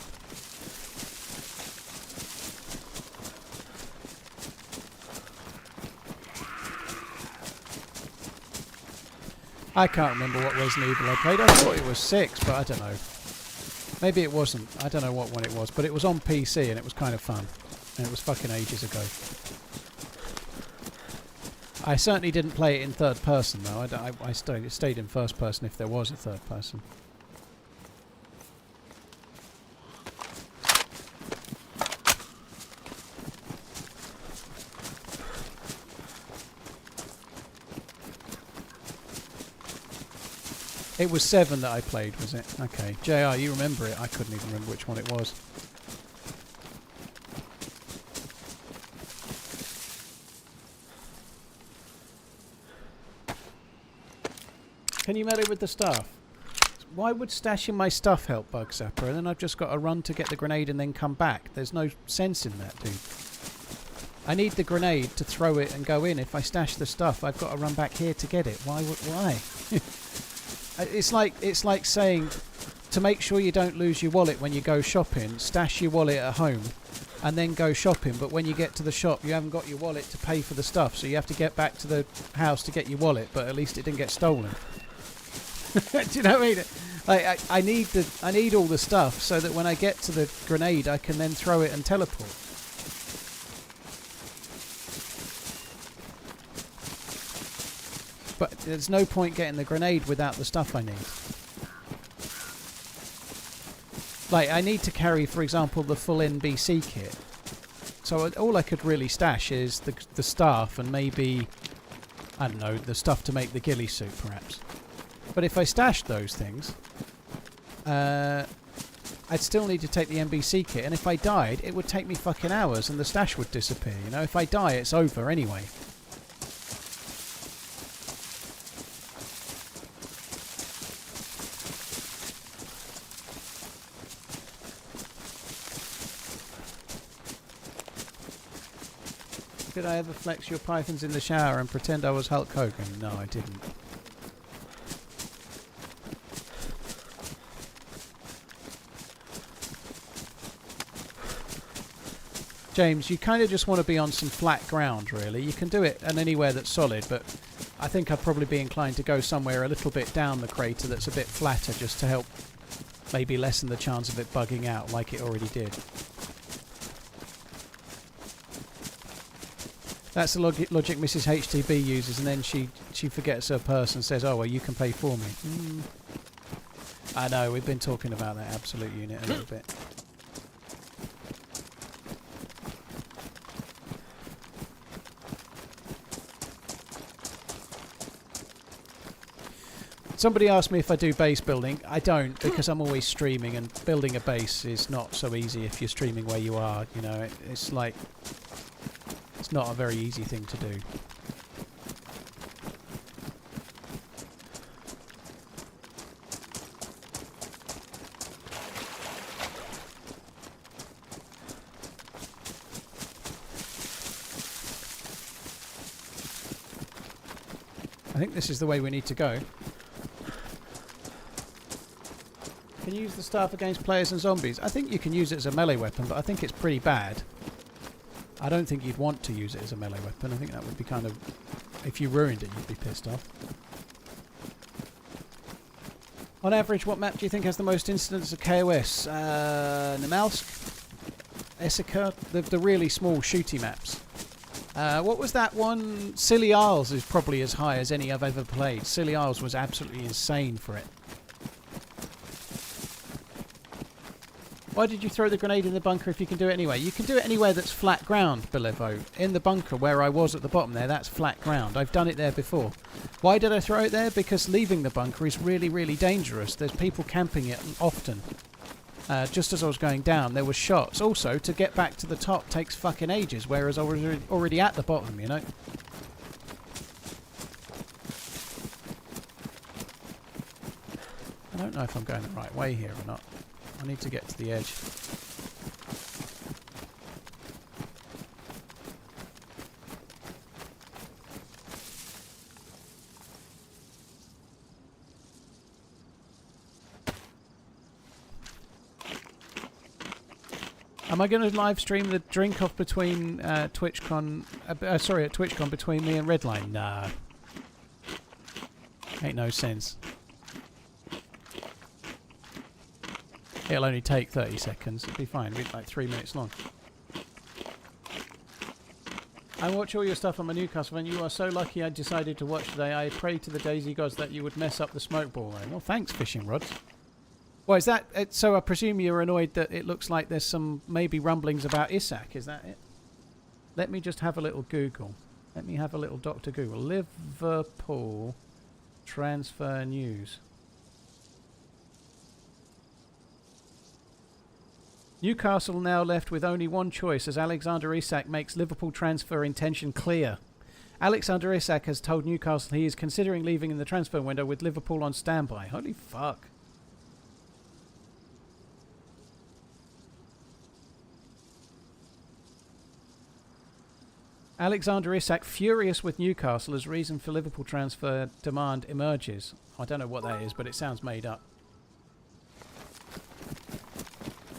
I can't remember what Resident Evil I played. I thought it was 6, but I don't know. Maybe it wasn't. I don't know what one it was, but it was on PC and it was kind of fun. And it was fucking ages ago. I certainly didn't play it in third person though. I stayed in first person if there was a third person. It was 7 that I played, was it? Okay. JR, you remember it? I couldn't even remember which one it was. Can you melee with the staff? Why would stashing my stuff help, Bug Zapper? And then I've just got to run to get the grenade and then come back. There's no sense in that, dude. I need the grenade to throw it and go in. If I stash the stuff, I've got to run back here to get it. Why? It's like saying, to make sure you don't lose your wallet when you go shopping, stash your wallet at home and then go shopping. But when you get to the shop, you haven't got your wallet to pay for the stuff, so you have to get back to the house to get your wallet. But at least it didn't get stolen. Do you know what I mean? I need all the stuff so that when I get to the grenade, I can then throw it and teleport. But there's no point getting the grenade without the stuff I need. Like, I need to carry, for example, the full NBC kit. So all I could really stash is the staff and maybe, I don't know, the stuff to make the ghillie suit, perhaps. But if I stashed those things, I'd still need to take the NBC kit. And if I died, it would take me fucking hours and the stash would disappear. You know, if I die, it's over anyway. Did I ever flex your pythons in the shower and pretend I was Hulk Hogan? No, I didn't. James, you kind of just want to be on some flat ground, really. You can do it on anywhere that's solid, but I think I'd probably be inclined to go somewhere a little bit down the crater that's a bit flatter, just to help maybe lessen the chance of it bugging out like it already did. That's the logic Mrs. HTB uses, and then she forgets her purse and says, oh, well, you can pay for me. I know, we've been talking about that absolute unit a little bit. Somebody asked me if I do base building. I don't, because I'm always streaming, and building a base is not so easy if you're streaming where you are. You know, it's like... It's not a very easy thing to do. I think this is the way we need to go. Can you use the staff against players and zombies? I think you can use it as a melee weapon, but I think it's pretty bad. I don't think you'd want to use it as a melee weapon. I think that would be kind of... If you ruined it, you'd be pissed off. On average, what map do you think has the most incidents of KOS? Namalsk? Essica? The really small shooty maps. What was that one? Silly Isles is probably as high as any I've ever played. Silly Isles was absolutely insane for it. Why did you throw the grenade in the bunker if you can do it anyway? You can do it anywhere that's flat ground, Belivo. In the bunker where I was at the bottom there, that's flat ground. I've done it there before. Why did I throw it there? Because leaving the bunker is really, really dangerous. There's people camping it often. Just as I was going down, there were shots. Also, to get back to the top takes fucking ages, whereas I was already at the bottom, you know? I don't know if I'm going the right way here or not. I need to get to the edge. Am I going to live stream the drink off between TwitchCon? Sorry, at TwitchCon between me and Redline? Nah. Ain't no sense. It'll only take 30 seconds. It'll be fine. It'll be like 3 minutes long. I watch all your stuff on my Newcastle, and you are so lucky I decided to watch today. I pray to the DayZ gods that you would mess up the smoke ball. Well, thanks, Fishing Rods. Well, is that... so I presume you're annoyed that it looks like there's some maybe rumblings about Isaac. Is that it? Let me just have a little Google. Let me have a little Dr. Google. Liverpool transfer news. Newcastle now left with only one choice as Alexander Isak makes Liverpool transfer intention clear. Alexander Isak has told Newcastle he is considering leaving in the transfer window with Liverpool on standby. Holy fuck. Alexander Isak furious with Newcastle as reason for Liverpool transfer demand emerges. I don't know what that is, but it sounds made up.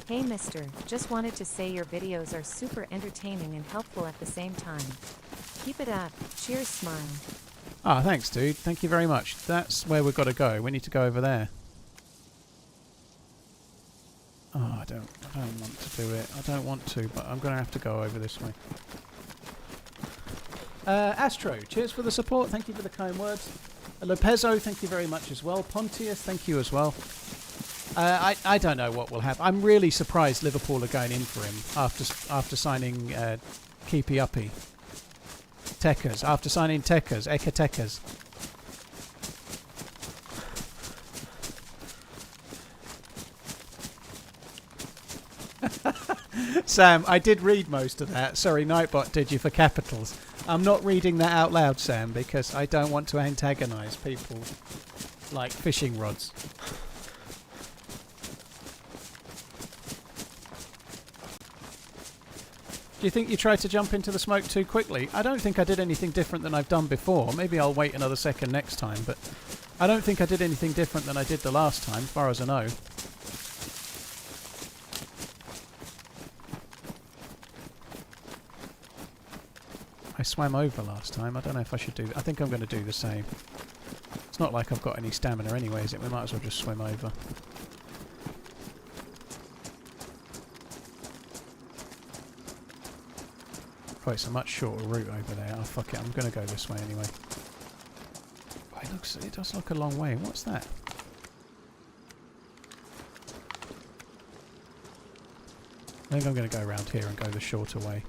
Hey mister, just wanted to say your videos are super entertaining and helpful at the same time. Keep it up. Cheers, smile. Ah, thanks, dude. Thank you very much. That's where we've got to go. We need to go over there. Oh, I don't want to do it. I don't want to, but I'm going to have to go over this way. Astro, cheers for the support. Thank you for the kind words. Lopezo, thank you very much as well. Pontius, thank you as well. I don't know what will happen. I'm really surprised Liverpool are going in for him after signing Keepy Uppy. Tekers. After signing Tekers. Eka Tekers. Sam, I did read most of that. Sorry, Nightbot did you for capitals. I'm not reading that out loud, Sam, because I don't want to antagonise people like fishing rods. Do you think you tried to jump into the smoke too quickly? I don't think I did anything different than I've done before. Maybe I'll wait another second next time, but I don't think I did anything different than I did the last time, as far as I know. I swam over last time. I don't know if I should do that. I think I'm going to do the same. It's not like I've got any stamina anyway, is it? We might as well just swim over. Oh, it's a much shorter route over there. Oh, fuck it. I'm going to go this way anyway. Oh, it does look a long way. What's that? I think I'm going to go around here and go the shorter way.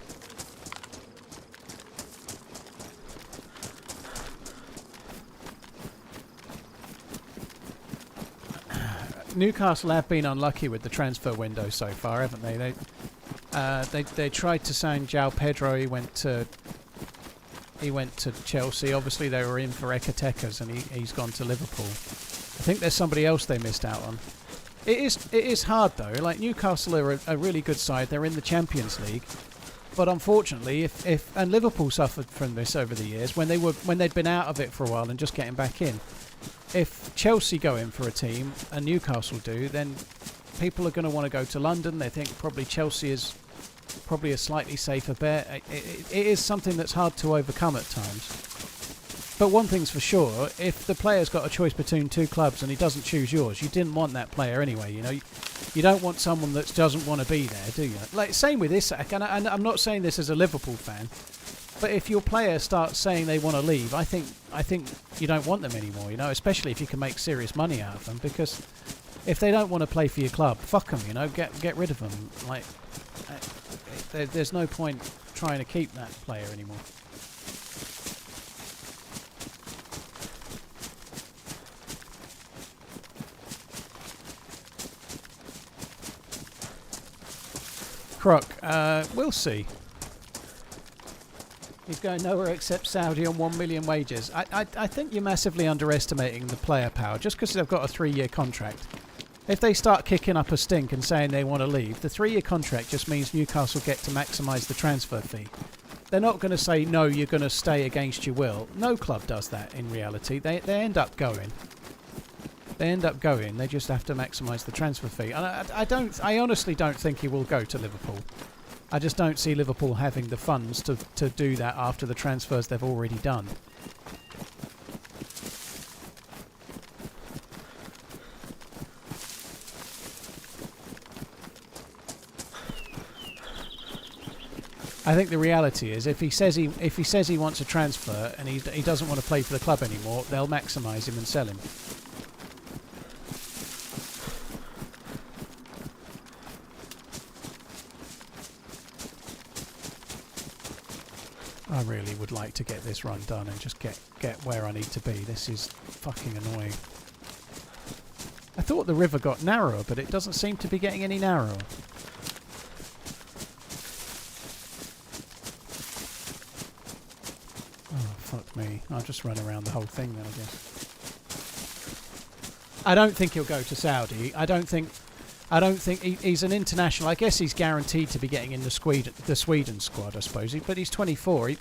Newcastle have been unlucky with the transfer window so far, haven't they? They tried to sign João Pedro. He went to Chelsea. Obviously, they were in for Ekatekas, and he's gone to Liverpool. I think there's somebody else they missed out on. It is hard though. Like Newcastle are a really good side. They're in the Champions League, but unfortunately, and Liverpool suffered from this over the years when they'd been out of it for a while and just getting back in. If Chelsea go in for a team and Newcastle do, then people are going to want to go to London. They think probably Chelsea is probably a slightly safer bet. It is something that's hard to overcome at times. But one thing's for sure, if the player's got a choice between two clubs and he doesn't choose yours, you didn't want that player anyway, you know. You don't want someone that doesn't want to be there, do you? Like, same with Isak, and I'm not saying this as a Liverpool fan, but if your player starts saying they want to leave, I think you don't want them anymore, you know, especially if you can make serious money out of them, because if they don't want to play for your club, fuck them, you know, get rid of them. Like, there's no point trying to keep that player anymore. Croc, we'll see. He's going nowhere except Saudi on 1 million wages. I think you're massively underestimating the player power, just because they've got a 3-year contract. If they start kicking up a stink and saying they want to leave, the 3-year contract just means Newcastle get to maximise the transfer fee. They're not going to say, no, you're going to stay against your will. No club does that in reality. They end up going. They just have to maximise the transfer fee. And I honestly don't think he will go to Liverpool. I just don't see Liverpool having the funds to do that after the transfers they've already done. I think the reality is, if he says he wants a transfer and he doesn't want to play for the club anymore, they'll maximise him and sell him. I really would like to get this run done and just get where I need to be. This is fucking annoying. I thought the river got narrower, but it doesn't seem to be getting any narrower. I'll just run around the whole thing then, I guess. I don't think he'll go to Saudi. I don't think he's an international. I guess he's guaranteed to be getting in the Sweden squad, I suppose. But he's 24.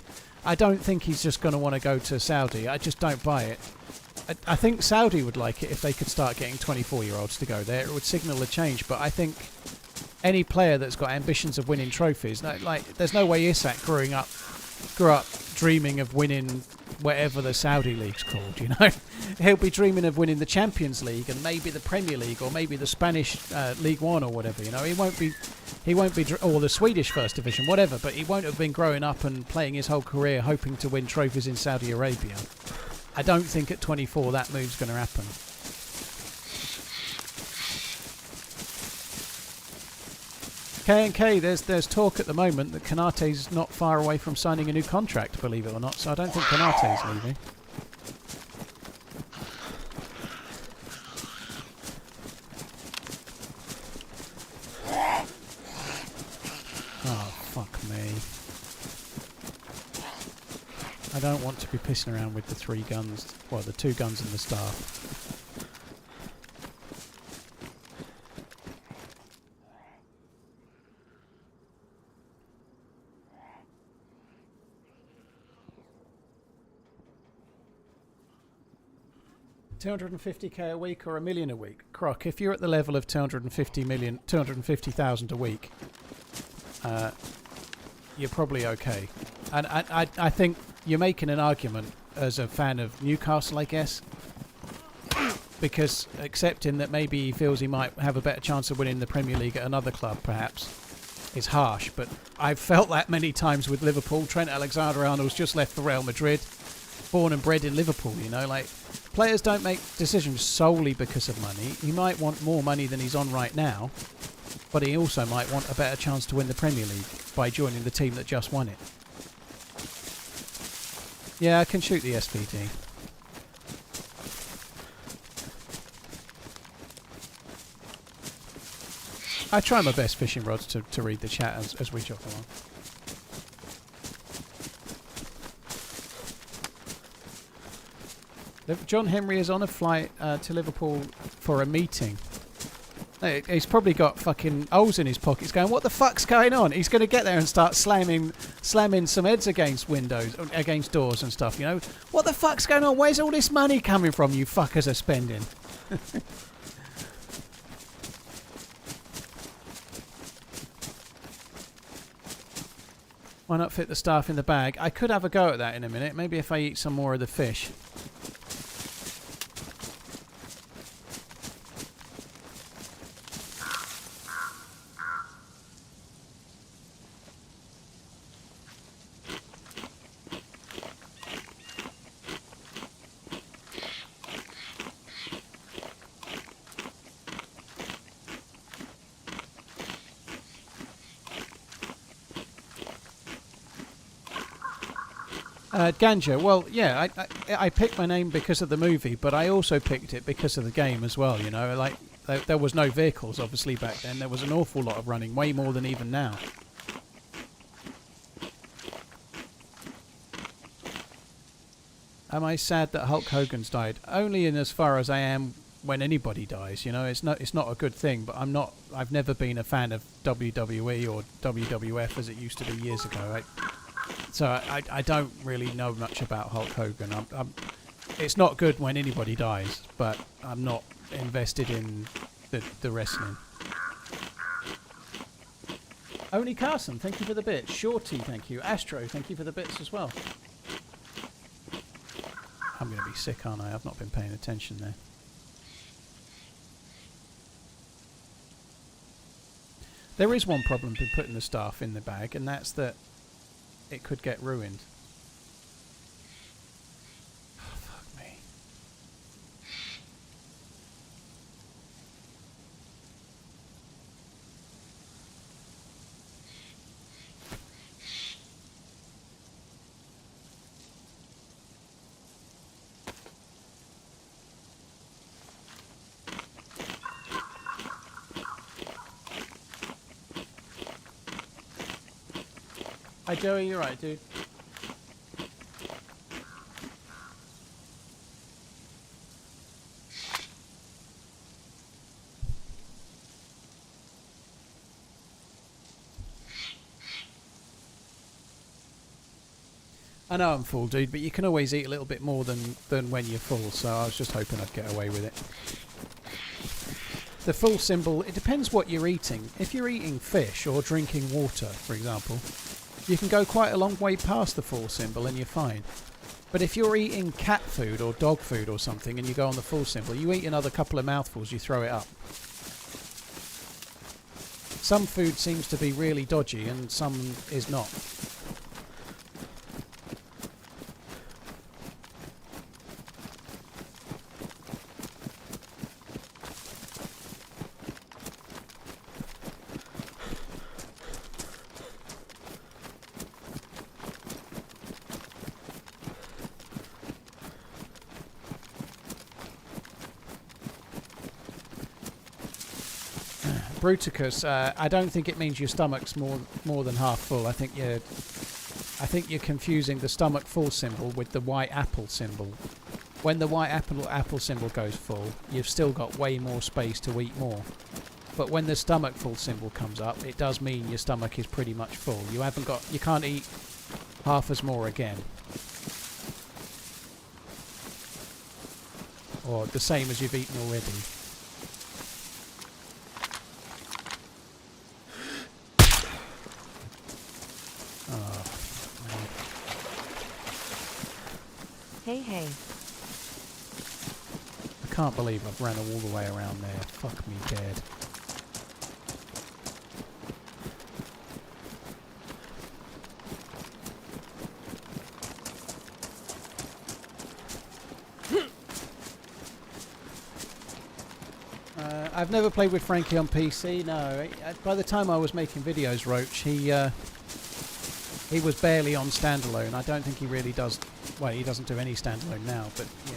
I don't think he's just going to want to go to Saudi. I just don't buy it. I think Saudi would like it if they could start getting 24-year-olds to go there. It would signal a change. But I think any player that's got ambitions of winning trophies, like there's no way Isak grew up dreaming of winning whatever the Saudi league's called, you know. He'll be dreaming of winning the Champions League and maybe the Premier League or maybe the Spanish League One or whatever, you know. He won't be or the Swedish First Division, whatever, but he won't have been growing up and playing his whole career hoping to win trophies in Saudi Arabia. I don't think at 24 that move's going to happen. K&K, there's talk at the moment that Konate's not far away from signing a new contract, believe it or not, so I don't think Konate's leaving. Oh, fuck me. I don't want to be pissing around with the 3 guns, well, the 2 guns and the staff. $250k a week or $1 million a week? Croc, if you're at the level of 250,000 a week, you're probably okay. And I think you're making an argument as a fan of Newcastle, I guess, because accepting that maybe he feels he might have a better chance of winning the Premier League at another club, perhaps, is harsh. But I've felt that many times with Liverpool. Trent Alexander-Arnold's just left for Real Madrid, born and bred in Liverpool, you know, like... Players don't make decisions solely because of money. He might want more money than he's on right now, but he also might want a better chance to win the Premier League by joining the team that just won it. Yeah, I can shoot the SPD. I try my best, Fishing Rods, to read the chat as we jog along. John Henry is on a flight to Liverpool for a meeting. He's probably got fucking holes in his pockets going, what the fuck's going on? He's going to get there and start slamming some heads against windows, against doors and stuff, you know. What the fuck's going on? Where's all this money coming from you fuckers are spending? Why not fit the staff in the bag? I could have a go at that in a minute. Maybe if I eat some more of the fish. Ganja, well, yeah, I picked my name because of the movie, but I also picked it because of the game as well, you know, like, there was no vehicles, obviously, back then. There was an awful lot of running, way more than even now. Am I sad that Hulk Hogan's died? Only in as far as I am when anybody dies, you know, it's not a good thing, but I've never been a fan of WWE or WWF as it used to be years ago. So I don't really know much about Hulk Hogan. It's not good when anybody dies, but I'm not invested in the wrestling. Only Carson, thank you for the bits. Shorty, thank you. Astro, thank you for the bits as well. I'm going to be sick, aren't I? I've not been paying attention there. There is one problem with putting the staff in the bag, and that's that it could get ruined. Oh, fuck me. Hi Joey, you're right, dude. I know I'm full, dude, but you can always eat a little bit more than when you're full, so I was just hoping I'd get away with it. The full symbol, it depends what you're eating. If you're eating fish or drinking water, for example, you can go quite a long way past the full symbol and you're fine. But if you're eating cat food or dog food or something and you go on the full symbol, you eat another couple of mouthfuls, you throw it up. Some food seems to be really dodgy and some is not. Bruticus, I don't think it means your stomach's more than half full. I think you're confusing the stomach full symbol with the white apple symbol. When the white apple symbol goes full, you've still got way more space to eat more. But when the stomach full symbol comes up, it does mean your stomach is pretty much full. You can't eat half as more again. Or the same as you've eaten already. Hey. I can't believe I've ran all the way around there. Fuck me dead. I've never played with Frankie on PC, no. By the time I was making videos, Roach, he was barely on standalone. I don't think he really does. Well, he doesn't do any standalone now, but yeah,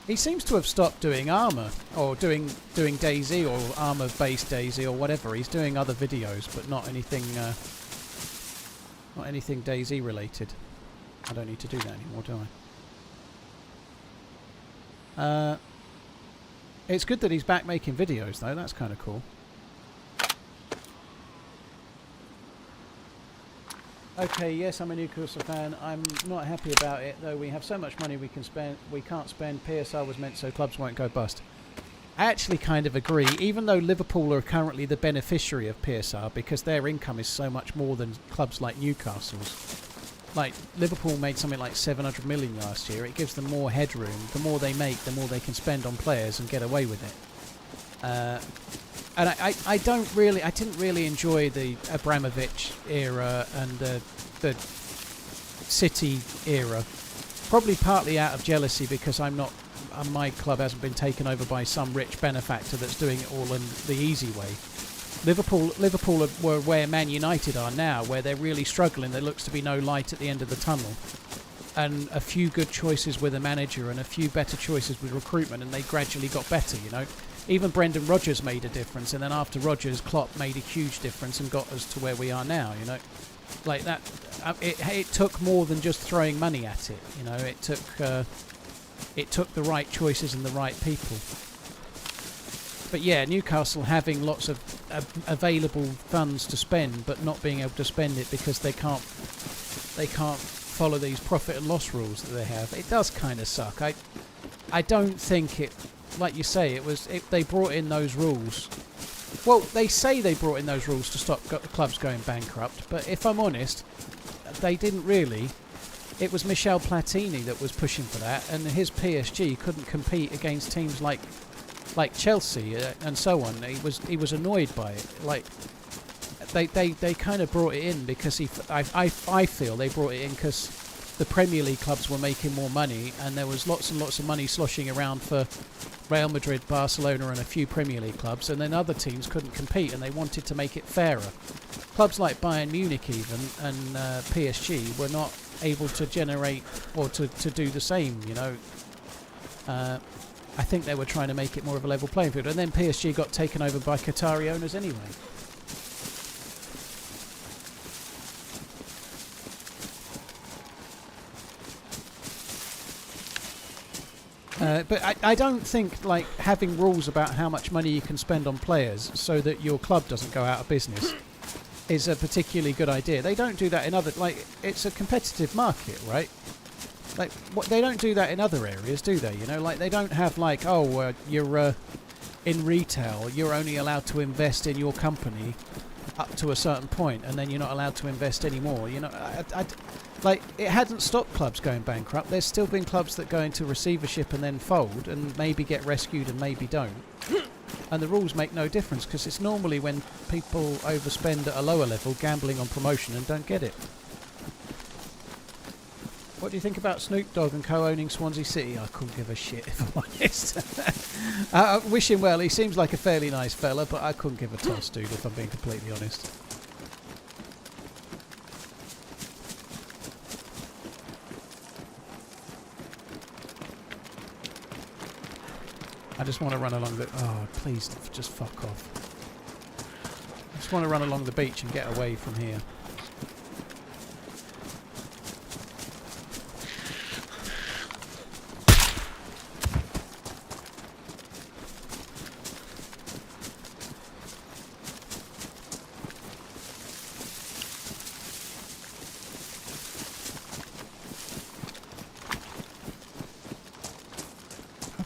he seems to have stopped doing armor or doing DayZ or armor-based DayZ or whatever. He's doing other videos, but not anything DayZ related. I don't need to do that anymore, do I? It's good that he's back making videos, though. That's kind of cool. Okay, yes, I'm a Newcastle fan. I'm not happy about it, though. We have so much money we can't spend. PSR was meant so clubs won't go bust. I actually kind of agree, even though Liverpool are currently the beneficiary of PSR because their income is so much more than clubs like Newcastle's. Like, Liverpool made something like 700 million last year. It gives them more headroom. The more they make, the more they can spend on players and get away with it. And I didn't really enjoy the Abramovich era and the City era. Probably partly out of jealousy because my club hasn't been taken over by some rich benefactor that's doing it all in the easy way. Liverpool were where Man United are now, where they're really struggling. There looks to be no light at the end of the tunnel. And a few good choices with a manager and a few better choices with recruitment, and they gradually got better, you know. Even Brendan Rodgers made a difference, and then after Rodgers, Klopp made a huge difference and got us to where we are now, you know. Like that, it took more than just throwing money at it, you know. It took the right choices and the right people. But yeah, Newcastle having lots of available funds to spend, but not being able to spend it because they can't follow these profit and loss rules that they have. It does kind of suck. I don't think it, like you say, they brought in those rules. Well, they say they brought in those rules to stop clubs going bankrupt, but if I'm honest, they didn't really. It was Michel Platini that was pushing for that, and his PSG couldn't compete against teams like Chelsea and so on. He was annoyed by it. Like they kind of brought it in because I feel they brought it in because the Premier League clubs were making more money, and there was lots and lots of money sloshing around for Real Madrid, Barcelona, and a few Premier League clubs, and then other teams couldn't compete, and they wanted to make it fairer. Clubs like Bayern Munich even and PSG were not able to generate or to do the same, you know. I think they were trying to make it more of a level playing field, and then PSG got taken over by Qatari owners anyway. But I don't think like having rules about how much money you can spend on players so that your club doesn't go out of business is a particularly good idea. They don't do that in other, like, it's a competitive market, right? Like, what, they don't do that in other areas, do they? You know, like, they don't have, like, oh, you're in retail, you're only allowed to invest in your company up to a certain point, and then you're not allowed to invest anymore. You know, like, it hadn't stopped clubs going bankrupt. There's still been clubs that go into receivership and then fold, and maybe get rescued and maybe don't. And the rules make no difference, because it's normally when people overspend at a lower level, gambling on promotion, and don't get it. What do you think about Snoop Dogg and co-owning Swansea City? I couldn't give a shit, if I'm honest. I wish him well. He seems like a fairly nice fella, but I couldn't give a toss, dude, if I'm being completely honest. I just want to run along the... Oh, please, just fuck off. I just want to run along the beach and get away from here.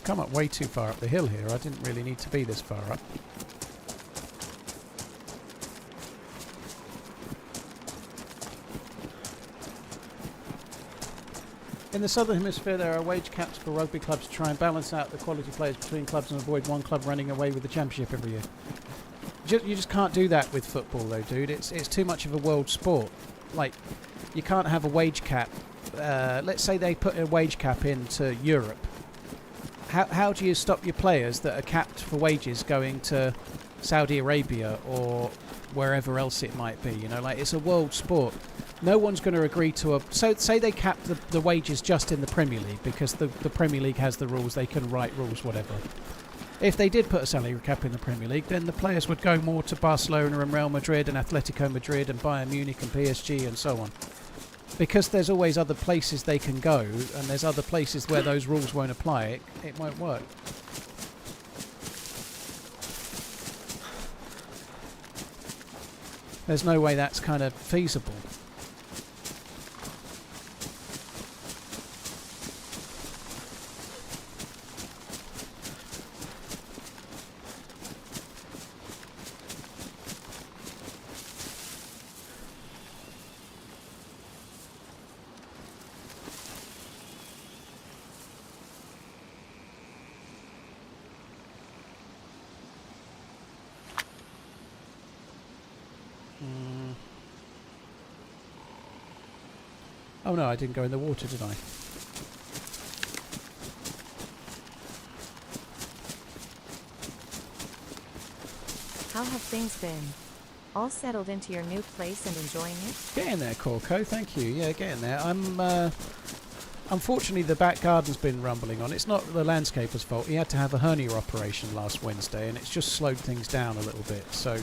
Come up way too far up the hill here. I didn't really need to be this far up. In the Southern Hemisphere, there are wage caps for rugby clubs to try and balance out the quality players between clubs and avoid one club running away with the championship every year. You just can't do that with football, though, dude. It's too much of a world sport. Like, you can't have a wage cap. Let's say they put a wage cap into Europe. How do you stop your players that are capped for wages going to Saudi Arabia or wherever else it might be? You know, like, it's a world sport. No one's going to agree to a... So, say they cap the wages just in the Premier League, because the Premier League has the rules, they can write rules, whatever. If they did put a salary cap in the Premier League, then the players would go more to Barcelona and Real Madrid and Atletico Madrid and Bayern Munich and PSG and so on. Because there's always other places they can go, and there's other places where those rules won't apply, it won't work. There's no way that's kind of feasible. Oh no, I didn't go in the water, did I? How have things been? All settled into your new place and enjoying it? Getting there, Corco, thank you. Yeah, getting there. Unfortunately, the back garden's been rumbling on. It's not the landscaper's fault. He had to have a hernia operation last Wednesday, and it's just slowed things down a little bit. So,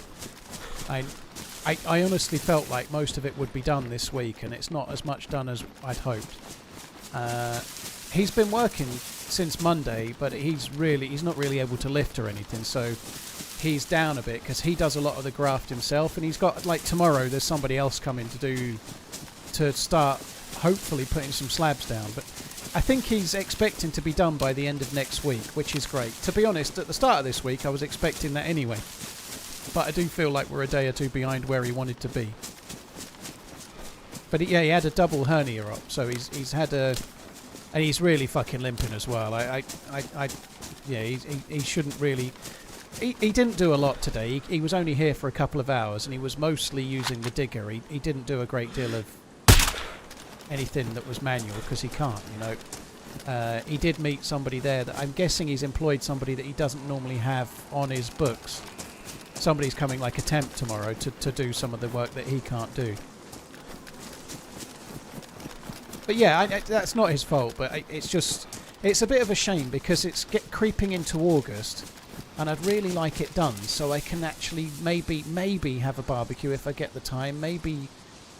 I honestly felt like most of it would be done this week, and it's not as much done as I'd hoped. He's been working since Monday, but he's not really able to lift or anything, so he's down a bit because he does a lot of the graft himself, and he's got, like, tomorrow there's somebody else coming to start hopefully putting some slabs down, but I think he's expecting to be done by the end of next week, which is great. To be honest, at the start of this week I was expecting that anyway. But I do feel like we're a day or two behind where he wanted to be. But he had a double hernia up, so he's had a... And he's really fucking limping as well. He shouldn't really... He didn't do a lot today. He was only here for a couple of hours, and he was mostly using the digger. He didn't do a great deal of anything that was manual, because he can't, you know. He did meet somebody there that I'm guessing he's employed somebody that he doesn't normally have on his books. Somebody's coming, like a temp tomorrow, to do some of the work that he can't do. But yeah, that's not his fault, but it's a bit of a shame, because it's creeping into August, and I'd really like it done, so I can actually maybe have a barbecue if I get the time, maybe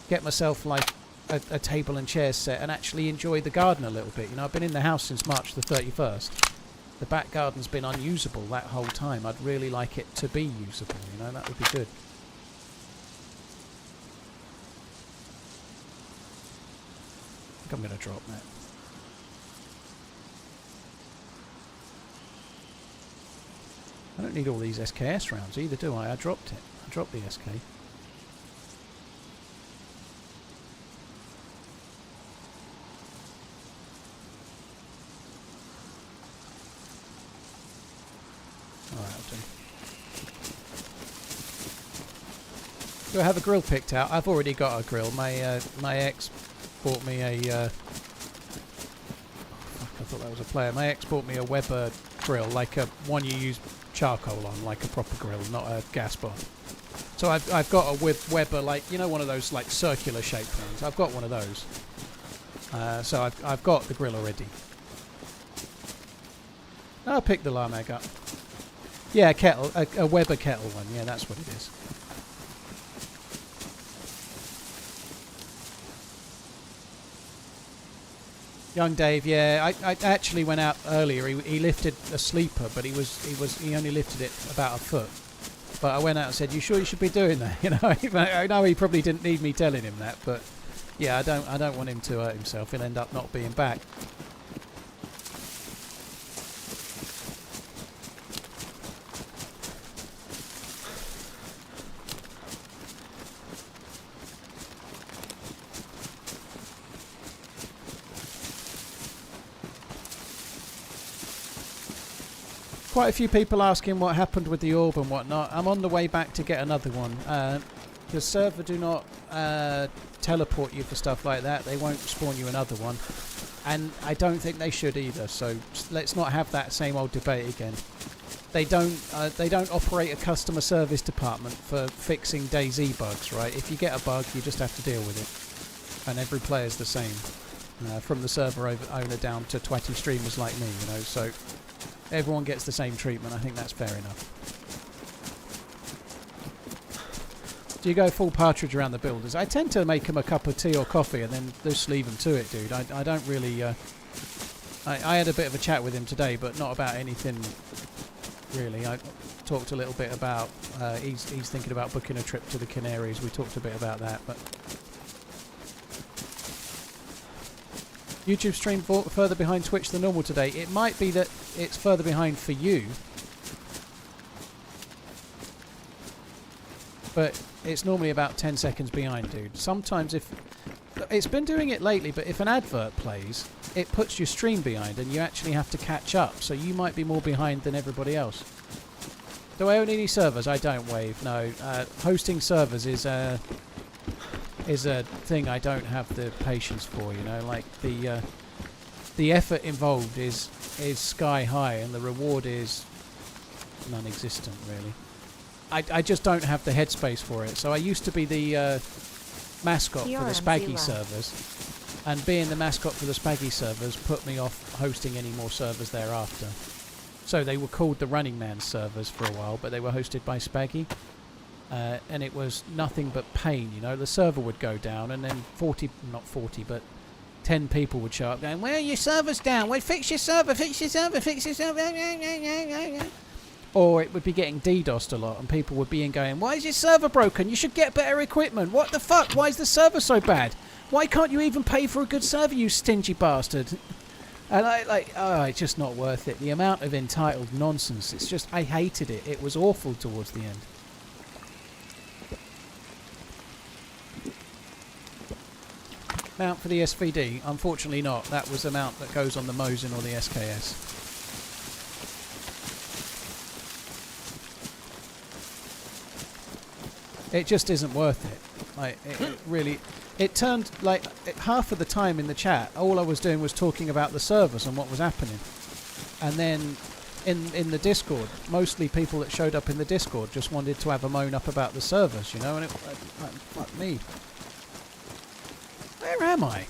get myself like a table and chairs set and actually enjoy the garden a little bit. You know, I've been in the house since March the 31st. The back garden's been unusable that whole time. I'd really like it to be usable, you know, that would be good. think I'm going to drop that. I don't need all these SKS rounds either, do I? I dropped it. I dropped the SK. Alright, I'll do. Do I have a grill picked out? I've already got a grill. My my ex bought me a... oh, fuck, I thought that was a player. My ex bought me a Weber grill, like a one you use charcoal on, like a proper grill, not a gas bar. So I've got a Weber, like, you know, one of those like circular shaped ones. I've got one of those. So I've got the grill already. I'll pick the Lamag up. Yeah, a kettle, a Weber kettle one. Yeah, that's what it is. Young Dave, yeah, I actually went out earlier. He lifted a sleeper, but he only lifted it about a foot. But I went out and said, "You sure you should be doing that?" You know, I know he probably didn't need me telling him that, but yeah, I don't want him to hurt himself. He'll end up not being back. Quite a few people asking what happened with the orb and whatnot. I'm on the way back to get another one. The server do not teleport you for stuff like that. They won't spawn you another one, and I don't think they should either. So let's not have that same old debate again. They don't operate a customer service department for fixing DayZ bugs, right? If you get a bug, you just have to deal with it, and every player's the same, from the server owner down to twatty streamers like me, you know. So everyone gets the same treatment. I think that's fair enough. Do you go full partridge around the builders? I tend to make them a cup of tea or coffee and then just leave them to it, dude. I don't really... I had a bit of a chat with him today, but not about anything really. I talked a little bit about... he's thinking about booking a trip to the Canaries. We talked a bit about that, but... YouTube stream further behind Twitch than normal today. It might be that it's further behind for you, but it's normally about 10 seconds behind, dude. Sometimes if... It's been doing it lately, but if an advert plays, it puts your stream behind and you actually have to catch up, so you might be more behind than everybody else. Do I own any servers? I don't, Wave, no. Hosting servers is a thing I don't have the patience for, you know. Like the effort involved is sky high and the reward is non-existent, really. I just don't have the headspace for it. So I used to be the mascot for the Spaggy servers, and being the mascot for the Spaggy servers put me off hosting any more servers thereafter. So they were called TheRunningManZ servers for a while, but they were hosted by Spaggy. And it was nothing but pain, you know. The server would go down and then 10 people would show up going, "Where are your servers down? Well, fix your server, fix your server, fix your server." Or it would be getting DDoSed a lot and people would be in going, "Why is your server broken? You should get better equipment. What the fuck? Why is the server so bad? Why can't you even pay for a good server, you stingy bastard?" And it's just not worth it. The amount of entitled nonsense, it's just, I hated it. It was awful towards the end. Mount for the SVD? Unfortunately not. That was the mount that goes on the Mosin or the SKS. It just isn't worth it. Like, it really... It turned, like, half of the time in the chat, all I was doing was talking about the servers and what was happening. And then in the Discord, mostly people that showed up in the Discord just wanted to have a moan up about the servers, you know, and fuck me. Where am I?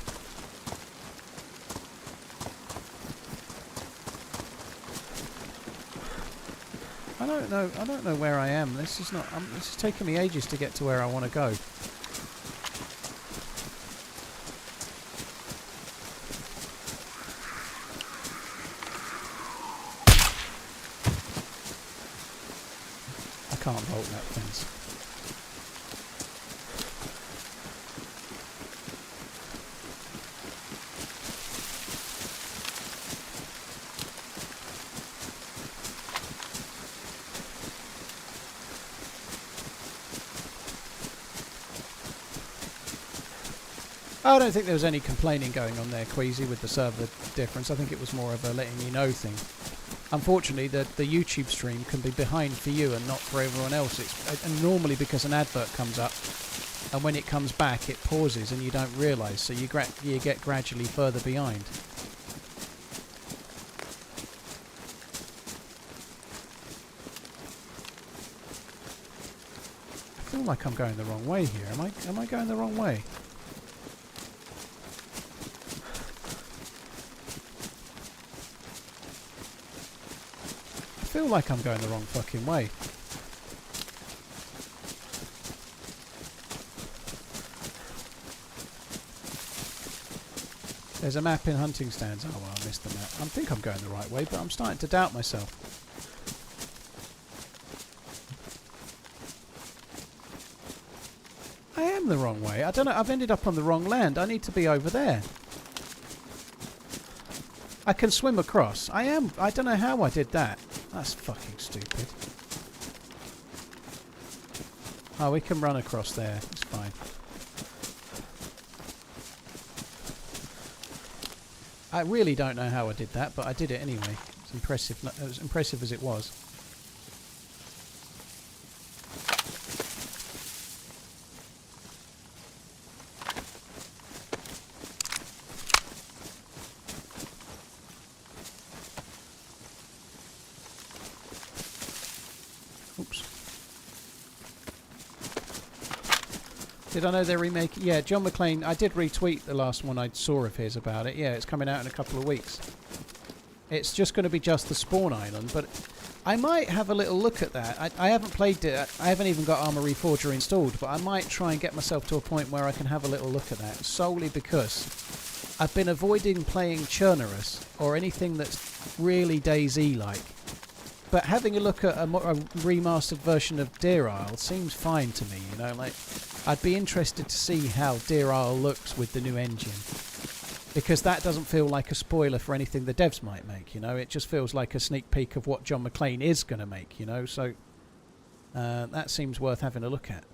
I don't know where I am. This is not... this is taking me ages to get to where I want to go. I can't vault that fence. I don't think there was any complaining going on there, Queasy, with the server difference. I think it was more of a letting you know thing. Unfortunately, the YouTube stream can be behind for you and not for everyone else. And normally because an advert comes up, and when it comes back, it pauses and you don't realise, so you get gradually further behind. I feel like I'm going the wrong way here. Am I going the wrong way? I feel like I'm going the wrong fucking way. There's a map in hunting stands. Oh well, I missed the map. I think I'm going the right way, but I'm starting to doubt myself. I am the wrong way. I don't know. I've ended up on the wrong land. I need to be over there. I can swim across. I don't know how I did that. That's fucking stupid. Oh, we can run across there. It's fine. I really don't know how I did that, but I did it anyway. It's impressive. As impressive as it was. Oops. Did I know they're remaking? Yeah, John McClane. I did retweet the last one I saw of his about it. Yeah, it's coming out in a couple of weeks. It's just going to be just the spawn island, but I might have a little look at that. I haven't played it. I haven't even got Arma Reforger installed, but I might try and get myself to a point where I can have a little look at that, solely because I've been avoiding playing Churnerous or anything that's really DayZ-like. But having a look at a remastered version of Deerisle seems fine to me, you know, like I'd be interested to see how Deerisle looks with the new engine, because that doesn't feel like a spoiler for anything the devs might make, you know, it just feels like a sneak peek of what John McClane is going to make, you know, so that seems worth having a look at.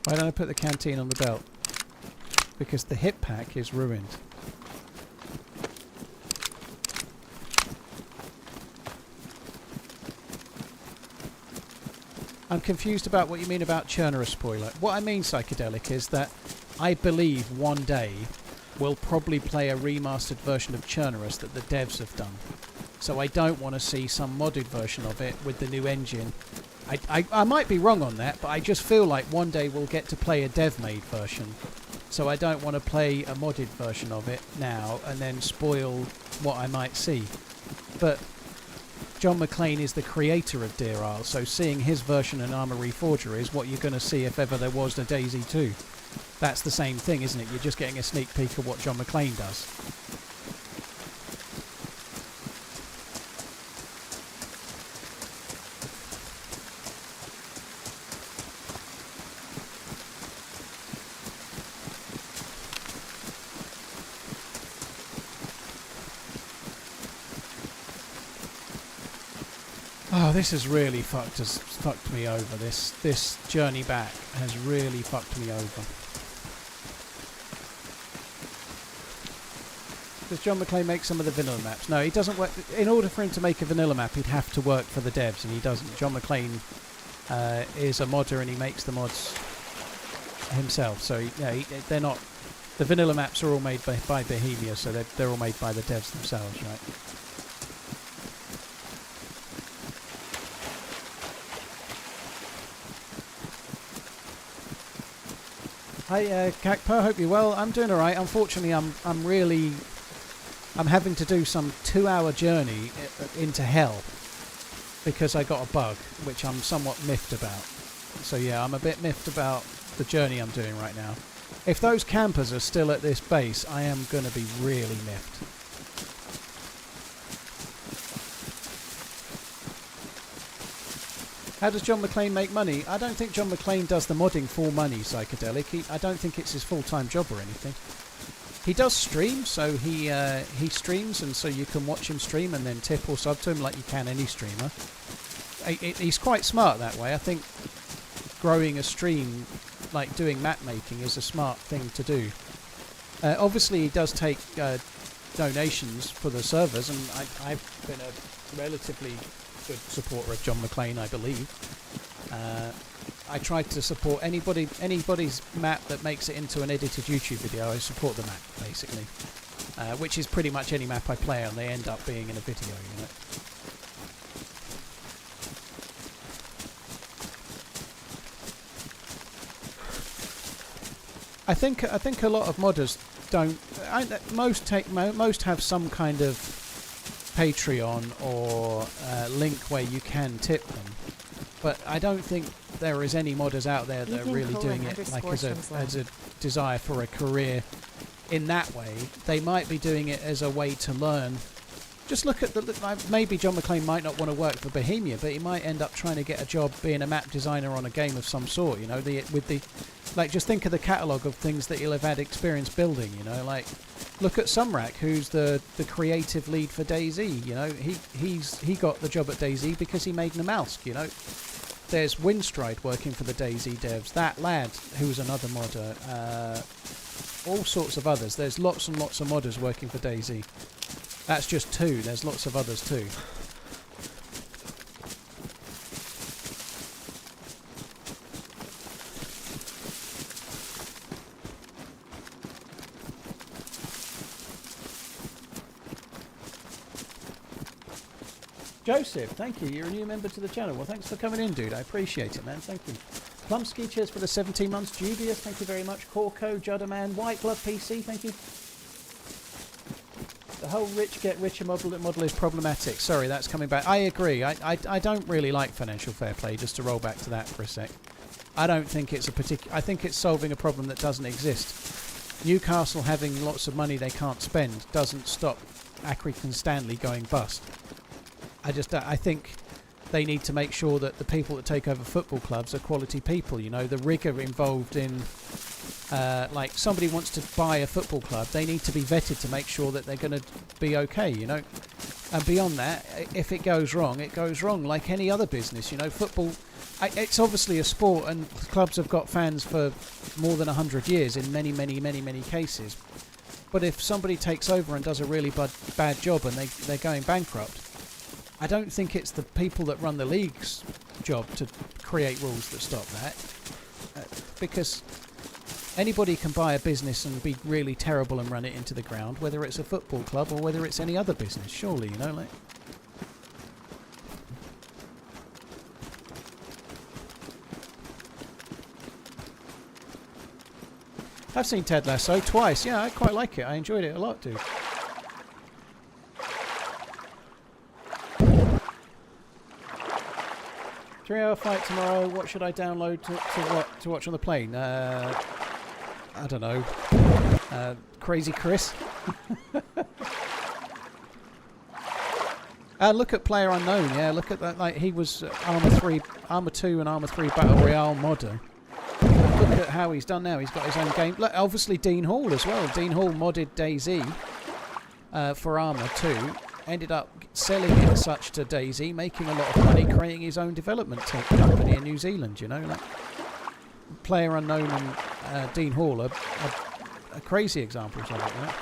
Why don't I put the canteen on the belt? Because the hip pack is ruined. I'm confused about what you mean about Churner spoiler. What I mean, Psychedelic, is that I believe one day we'll probably play a remastered version of Churnerous that the devs have done. So I don't want to see some modded version of it with the new engine. I might be wrong on that, but I just feel like one day we'll get to play a dev-made version. So I don't want to play a modded version of it now and then spoil what I might see. But John McClane is the creator of Deerisle, so seeing his version in Arma Reforger is what you're going to see if ever there was a DayZ 2. That's the same thing, isn't it? You're just getting a sneak peek of what John McClane does. Oh, this has really fucked me over. This journey back has really fucked me over. Does John McClane make some of the vanilla maps? No, he doesn't work. In order for him to make a vanilla map, he'd have to work for the devs, and he doesn't. John McClane is a modder, and he makes the mods himself. So they're not. The vanilla maps are all made by Bohemia, so they're all made by the devs themselves, right? Hi, Cacpo, hope you're well. I'm doing alright. Unfortunately, I'm having to do some 2-hour journey into hell because I got a bug, which I'm somewhat miffed about. So yeah, I'm a bit miffed about the journey I'm doing right now. If those campers are still at this base, I am going to be really miffed. How does John McClane make money? I don't think John McClane does the modding for money, Psychedelic. I don't think it's his full-time job or anything. He does stream, so he streams, and so you can watch him stream and then tip or sub to him like you can any streamer. He's quite smart that way. I think growing a stream, like doing map making, is a smart thing to do. Obviously, he does take donations for the servers, and I've been a relatively good supporter of John McClane, I believe. I try to support anybody's map that makes it into an edited YouTube video. I support the map, basically, which is pretty much any map I play on. They end up being in a video, you know. I think a lot of modders don't. Most have some kind of Patreon or link where you can tip them, but I don't think there is any modders out there that are really doing it like as a desire for a career in that way. They might be doing it as a way to learn. Just look at maybe John McClane might not want to work for Bohemia, but he might end up trying to get a job being a map designer on a game of some sort. You know, just think of the catalogue of things that he'll have had experience building. You know, like look at Sumrak, who's the creative lead for DayZ. You know, he got the job at DayZ because he made Namalsk. You know, there's Windstride working for the DayZ devs. That lad, who's another modder. All sorts of others. There's lots and lots of modders working for DayZ. That's just two. There's lots of others too. Joseph, thank you. You're a new member to the channel. Well, thanks for coming in, dude. I appreciate it, man. Thank you. Plumsky, cheers for the 17 months. Dubious, thank you very much. Corco, Judderman, White Glove PC, thank you. The whole rich get richer model is problematic. Sorry, that's coming back. I agree. I don't really like financial fair play, just to roll back to that for a sec. I don't think it's a particular... I think it's solving a problem that doesn't exist. Newcastle having lots of money they can't spend doesn't stop Accrington Stanley going bust. I think they need to make sure that the people that take over football clubs are quality people. You know, the rigour involved in... like somebody wants to buy a football club, they need to be vetted to make sure that they're going to be okay, you know. And beyond that, if it goes wrong, it goes wrong, like any other business, you know. Football, it's obviously a sport, and clubs have got fans for more than 100 years in many cases. But if somebody takes over and does a really bad job and they're going bankrupt, I don't think it's the people that run the league's job to create rules that stop that, because anybody can buy a business and be really terrible and run it into the ground, whether it's a football club or whether it's any other business, surely, you know, like... I've seen Ted Lasso twice. Yeah, I quite like it. I enjoyed it a lot, dude. 3-hour fight tomorrow. What should I download to watch on the plane? I don't know. Crazy Chris. Look at Player Unknown. Yeah, look at that. Like he was Armour 2 and Armour 3 Battle Royale modder. Look at how he's done now. He's got his own game. Look, obviously Dean Hall as well. Dean Hall modded DayZ for Armour 2. Ended up selling it as such to DayZ, making a lot of money, creating his own development company in New Zealand, you know. Like, Player Unknown and Dean Hall are crazy examples of it, right?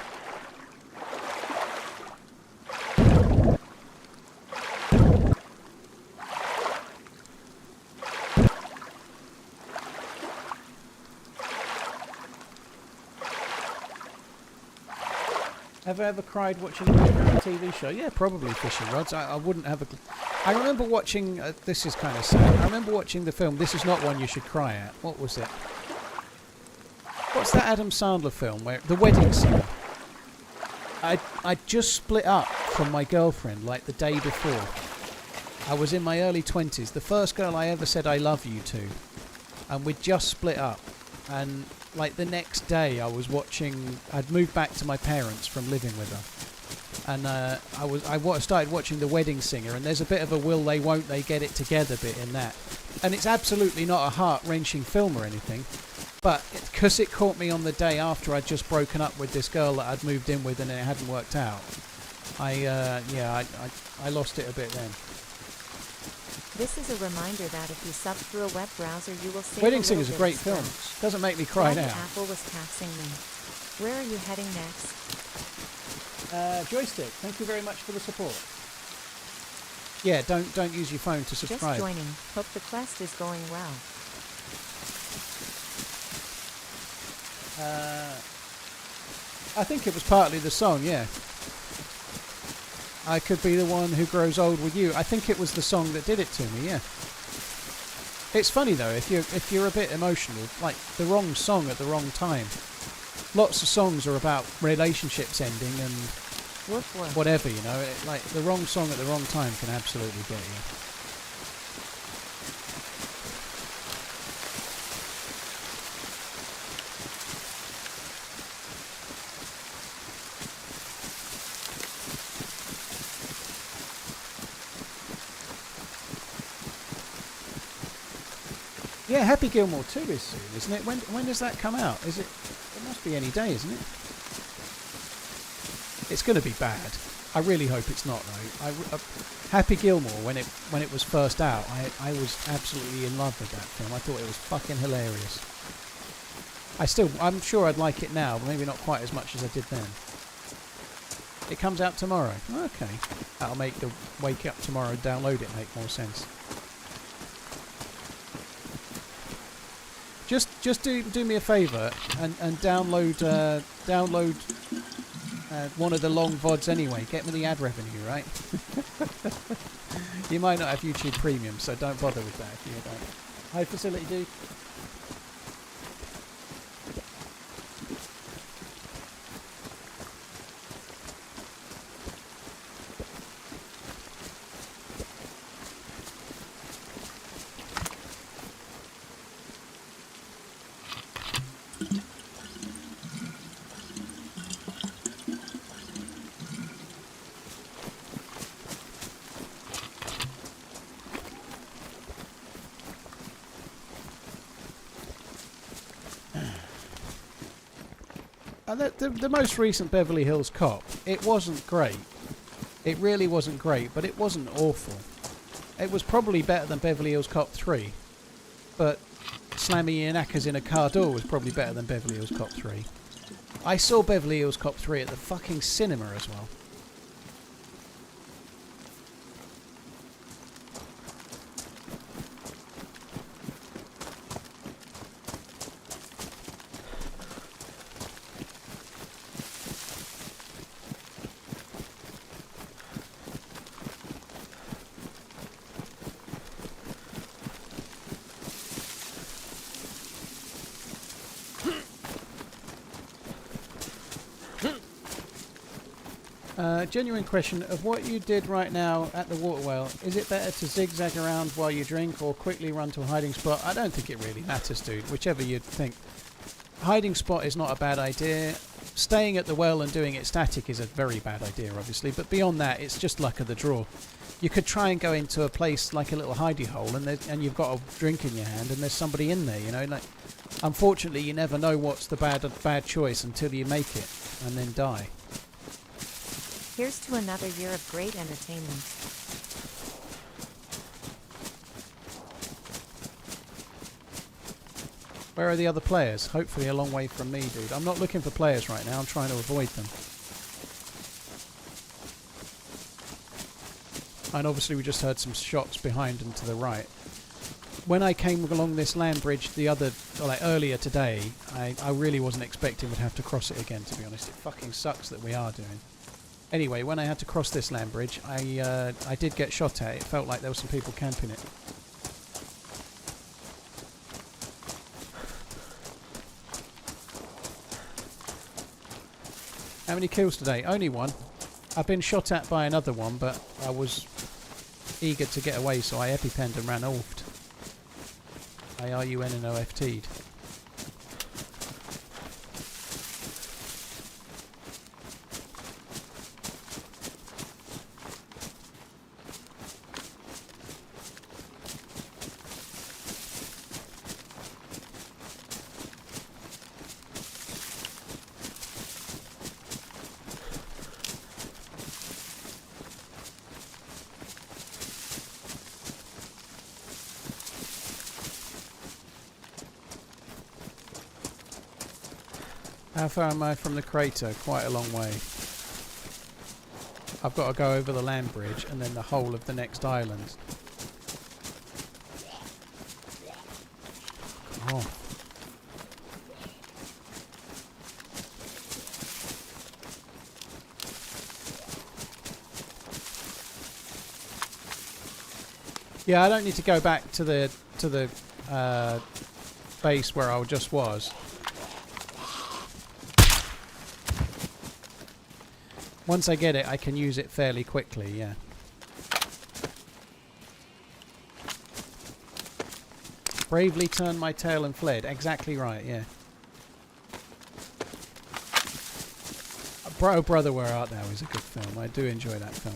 Have I ever cried watching a TV show? Yeah, probably Fishing Rods. I wouldn't have a... I remember watching... this is kind of sad. I remember watching the film This Is Not One You Should Cry At. What was it? What's that Adam Sandler film where... The Wedding Singer. I just split up from my girlfriend like the day before. I was in my early 20s. The first girl I ever said I love you to. And we just split up. And like the next day, I was watching. I'd moved back to my parents from living with her, and I started watching The Wedding Singer, and there's a bit of a will they won't they get it together bit in that, and it's absolutely not a heart-wrenching film or anything, but because it caught me on the day after I'd just broken up with this girl that I'd moved in with and it hadn't worked out, I lost it a bit then. This is a reminder that if you sub through a web browser, you will save Wedding a Singer's a little great bit film. of scratch. Doesn't make me cry Daddy now. Apple was taxing me. Where are you heading next? Joystick, thank you very much for the support. Yeah, don't use your phone to subscribe. Just joining. Hope the quest is going well. I think it was partly the song, yeah. I could be the one who grows old with you. I think it was the song that did it to me, yeah. It's funny though, if you're a bit emotional, like the wrong song at the wrong time. Lots of songs are about relationships ending and Woof woof. whatever, you know. Like the wrong song at the wrong time can absolutely get you. Yeah, Happy Gilmore 2 is soon, isn't it? When does that come out? Is it? It must be any day, isn't it? It's going to be bad. I really hope it's not, though. Happy Gilmore, when it was first out, I was absolutely in love with that film. I thought it was fucking hilarious. I'm sure I'd like it now, but maybe not quite as much as I did then. It comes out tomorrow. Okay, that'll make the wake up tomorrow and download it make more sense. Just do me a favour and download one of the long VODs anyway. Get me the ad revenue, right? You might not have YouTube Premium, so don't bother with that if you don't. High facility, dude. The most recent Beverly Hills Cop, it wasn't great. It really wasn't great, but it wasn't awful. It was probably better than Beverly Hills Cop 3, but slamming your knackers in a car door was probably better than Beverly Hills Cop 3. I saw Beverly Hills Cop 3 at the fucking cinema as well. Genuine question of what you did right now at the water well. Is it better to zigzag around while you drink or quickly run to a hiding spot? I don't think it really matters, dude. Whichever you'd think. Hiding spot is not a bad idea. Staying at the well and doing it static is a very bad idea, obviously. But beyond that, it's just luck of the draw. You could try and go into a place like a little hidey hole and you've got a drink in your hand and there's somebody in there, you know. Like, unfortunately, you never know what's the bad choice until you make it and then die. Here's to another year of great entertainment. Where are the other players? Hopefully a long way from me, dude. I'm not looking for players right now. I'm trying to avoid them. And obviously we just heard some shots behind and to the right. When I came along this land bridge earlier today, I really wasn't expecting we'd have to cross it again, to be honest. It fucking sucks that we are doing. Anyway, when I had to cross this land bridge, I did get shot at. It felt like there were some people camping it. How many kills today? Only one. I've been shot at by another one, but I was eager to get away, so I epipenned and ran oft. I RUNNOFT'd. How far am I from the crater? Quite a long way. I've got to go over the land bridge and then the whole of the next island. Oh. Yeah, I don't need to go back to the base where I just was. Once I get it, I can use it fairly quickly, yeah. Bravely turned my tail and fled. Exactly right, yeah. Oh, Brother, Where Art Thou is a good film. I do enjoy that film.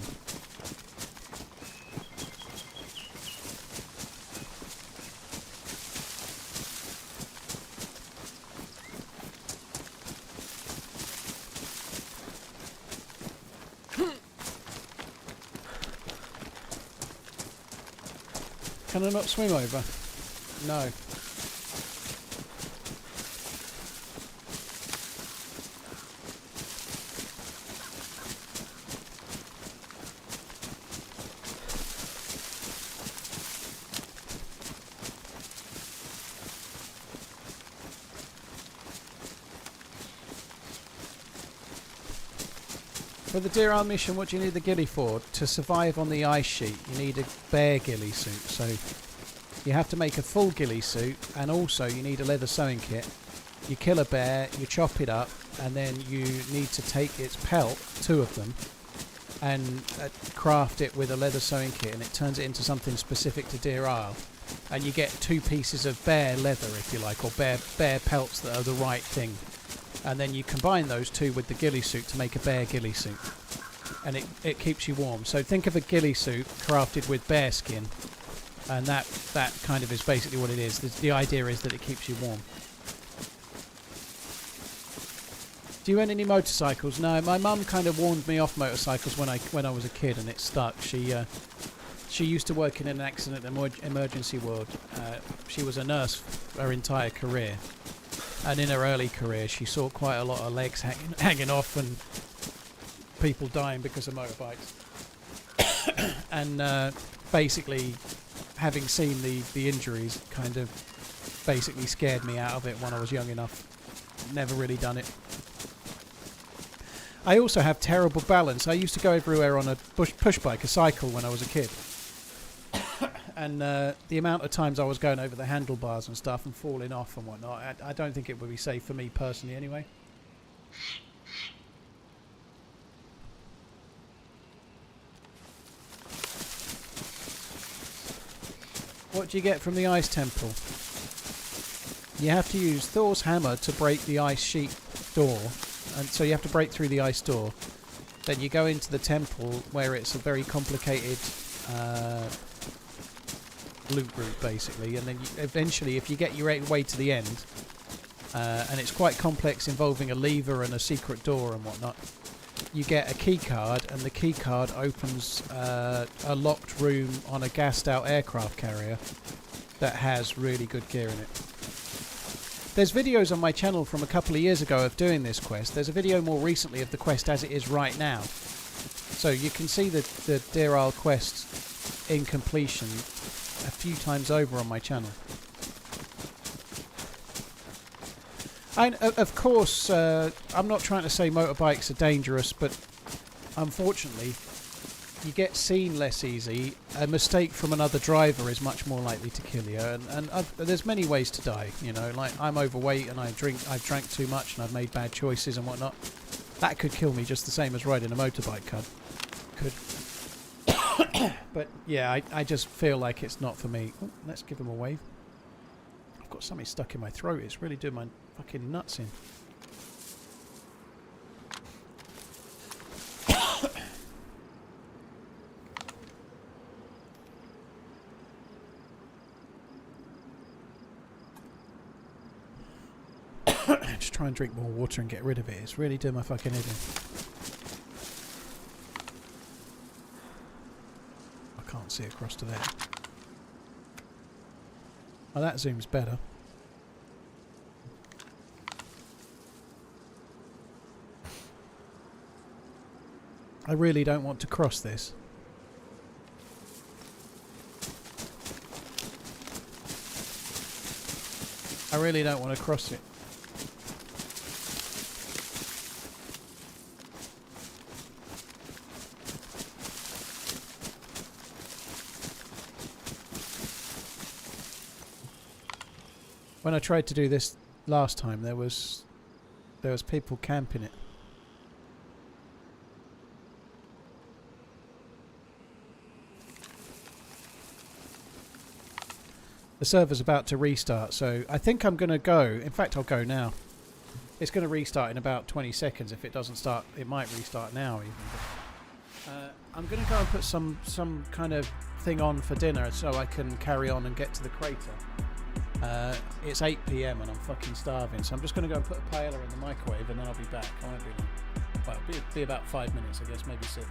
Can I not swim over? No. For the Deerisle mission, what do you need the ghillie for? To survive on the ice sheet, you need a bear ghillie suit. So you have to make a full ghillie suit, and also you need a leather sewing kit. You kill a bear, you chop it up, and then you need to take its pelt, 2 of them, and craft it with a leather sewing kit, and it turns it into something specific to Deerisle. And you get 2 pieces of bear leather, if you like, or bear pelts that are the right thing. And then you combine those 2 with the ghillie suit to make a bear ghillie suit. And it keeps you warm. So think of a ghillie suit crafted with bear skin. And that kind of is basically what it is. The idea is that it keeps you warm. Do you own any motorcycles? No, my mum kind of warned me off motorcycles when I was a kid, and it stuck. She used to work in an accident emergency ward. She was a nurse her entire career. And in her early career, she saw quite a lot of legs hanging off and people dying because of motorbikes. And basically, having seen the injuries, kind of basically scared me out of it when I was young enough. Never really done it. I also have terrible balance. I used to go everywhere on a push bike, a cycle, when I was a kid. And the amount of times I was going over the handlebars and stuff and falling off and whatnot, I don't think it would be safe for me personally anyway. What do you get from the ice temple? You have to use Thor's hammer to break the ice sheet door, and so you have to break through the ice door. Then you go into the temple where it's a very complicated loot route basically, and then eventually, if you get your way to the end, and it's quite complex, involving a lever and a secret door and whatnot, you get a key card, and the key card opens a locked room on a gassed out aircraft carrier that has really good gear in it. There's videos on my channel from a couple of years ago of doing this quest. There's a video more recently of the quest as it is right now, so you can see the Deerisle quest in completion a few times over on my channel. And of course, I'm not trying to say motorbikes are dangerous, but unfortunately you get seen less easy. A mistake from another driver is much more likely to kill you, and there's many ways to die, you know, like I'm overweight and I've drank too much and I've made bad choices and whatnot. That could kill me just the same as riding a motorbike could. But yeah, I just feel like it's not for me. Ooh, let's give him a wave. I've got something stuck in my throat. It's really doing my fucking nuts in. Just try and drink more water and get rid of it. It's really doing my fucking head in. Can't see across to there. Oh, that zoom's better. I really don't want to cross this. I really don't want to cross it. When I tried to do this last time, there was people camping it. The server's about to restart, so I think I'm going to go. In fact, I'll go now. It's going to restart in about 20 seconds. If it doesn't start, it might restart now even. I'm going to go and put some kind of thing on for dinner so I can carry on and get to the crater. It's 8 PM and I'm fucking starving, so I'm just going to go and put a paella in the microwave and then I'll be back. I won't be long. Well, it'll be about 5 minutes, I guess, maybe 6.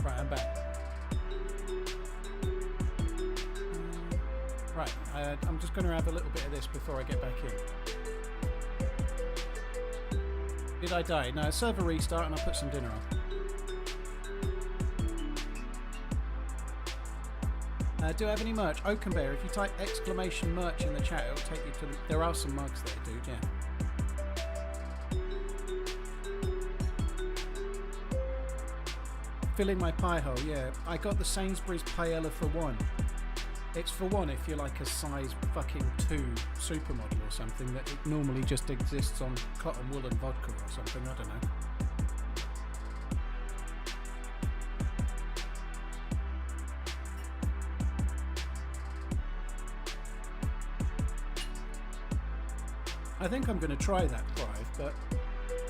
Right, I'm back. Right, I'm just going to have a little bit of this before I get back in. Did I die? No, server restart and I'll put some dinner on. Do I have any merch? Oakenbear, if you type exclamation merch in the chat, it'll take you to... There are some mugs there, dude, yeah. Filling my pie hole, yeah. I got the Sainsbury's paella for one. It's for one if you're like a size fucking 2 supermodel or something that it normally just exists on cotton wool and vodka or something, I don't know. I think I'm going to try that thrive, but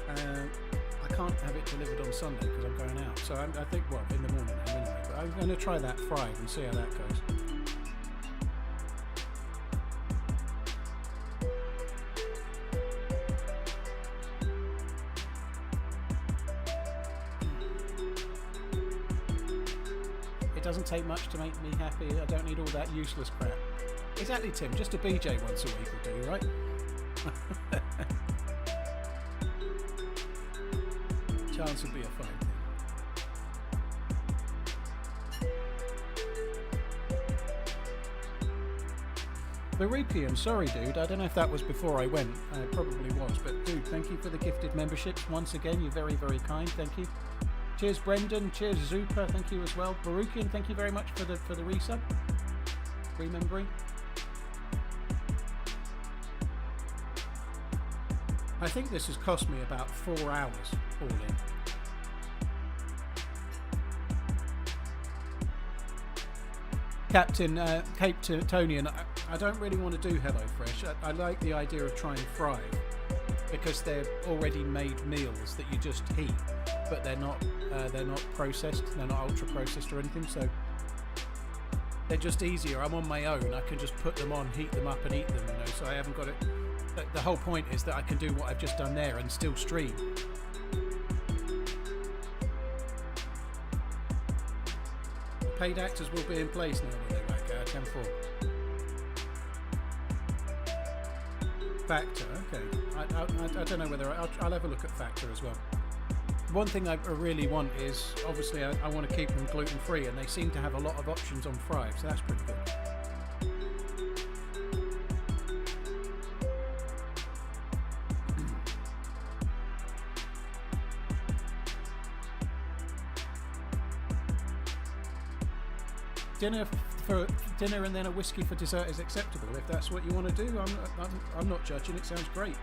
I can't have it delivered on Sunday because I'm going out. So I think, well, in the morning anyway. But I'm going to try that thrive and see how that goes. It doesn't take much to make me happy. I don't need all that useless crap. Exactly, Tim. Just a BJ once a week will do, right? Chance would be a fine thing. Verupian, sorry dude, I don't know if that was before I went, it probably was, but dude, thank you for the gifted memberships once again, you're very, very kind, thank you. Cheers Brendan, cheers Zupa, thank you as well. Verupian, thank you very much for the resub, remembering. I think this has cost me about 4 hours all in. Captain Cape Tonian, I don't really want to do HelloFresh. I like the idea of trying Thrive because they're already made meals that you just heat, but they're not processed. They're not ultra processed or anything, so they're just easier. I'm on my own. I can just put them on, heat them up, and eat them. You know, so I haven't got it. The whole point is that I can do what I've just done there and still stream. Paid actors will be in place now when they back out. 10-4. Factor, okay. I don't know whether I'll have a look at Factor as well. One thing I really want is, obviously, I want to keep them gluten free, and they seem to have a lot of options on Thrive, so that's pretty good. Dinner and then a whiskey for dessert is acceptable. If that's what you want to do, I'm not judging. It sounds great.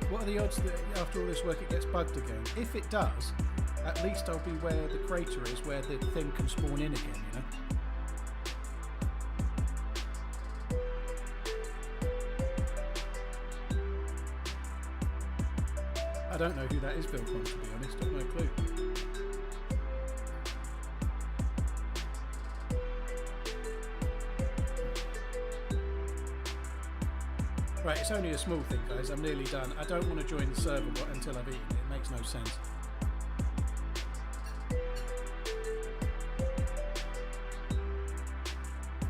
What are the odds that after all this work it gets bugged again? If it does, at least I'll be where the crater is, where the thing can spawn in again, you know? I don't know who that is, Vilcon, to be honest. I've no clue. Right, it's only a small thing, guys. I'm nearly done. I don't want to join the server until I've eaten it. It makes no sense.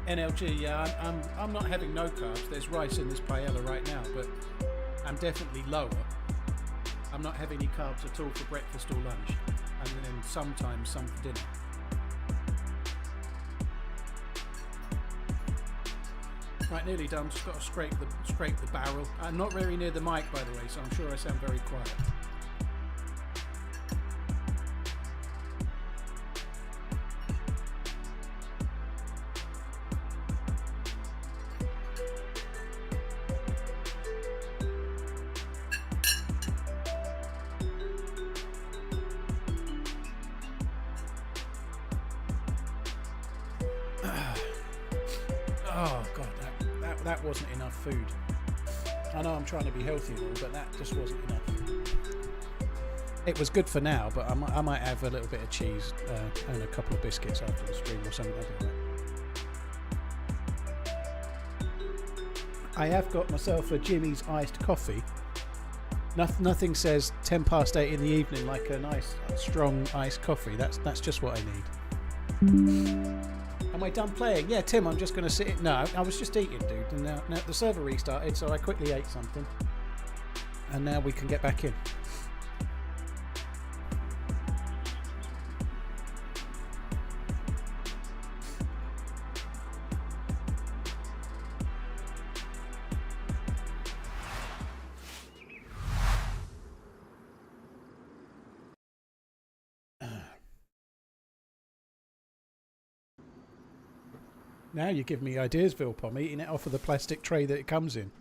NLG, yeah, I'm not having no carbs. There's rice in this paella right now, but I'm definitely lower. I'm not having any carbs at all for breakfast or lunch, and then sometimes some for dinner. Right, nearly done. Just got to scrape the barrel. I'm not very near the mic, by the way, so I'm sure I sound very quiet. Oh god, that wasn't enough food. I know I'm trying to be healthy and all, but that just wasn't enough. It was good for now, but I might have a little bit of cheese and a couple of biscuits after the stream or something. I don't know. I have got myself a Jimmy's iced coffee. Nothing says 8:10 in the evening like a nice strong iced coffee. That's just what I need. Am I done playing? Yeah, Tim, I'm just going to sit. No, I was just eating, dude. And now the server restarted, so I quickly ate something. And now we can get back in. Now you give me ideas, Vilp. I'm eating it off of the plastic tray that it comes in.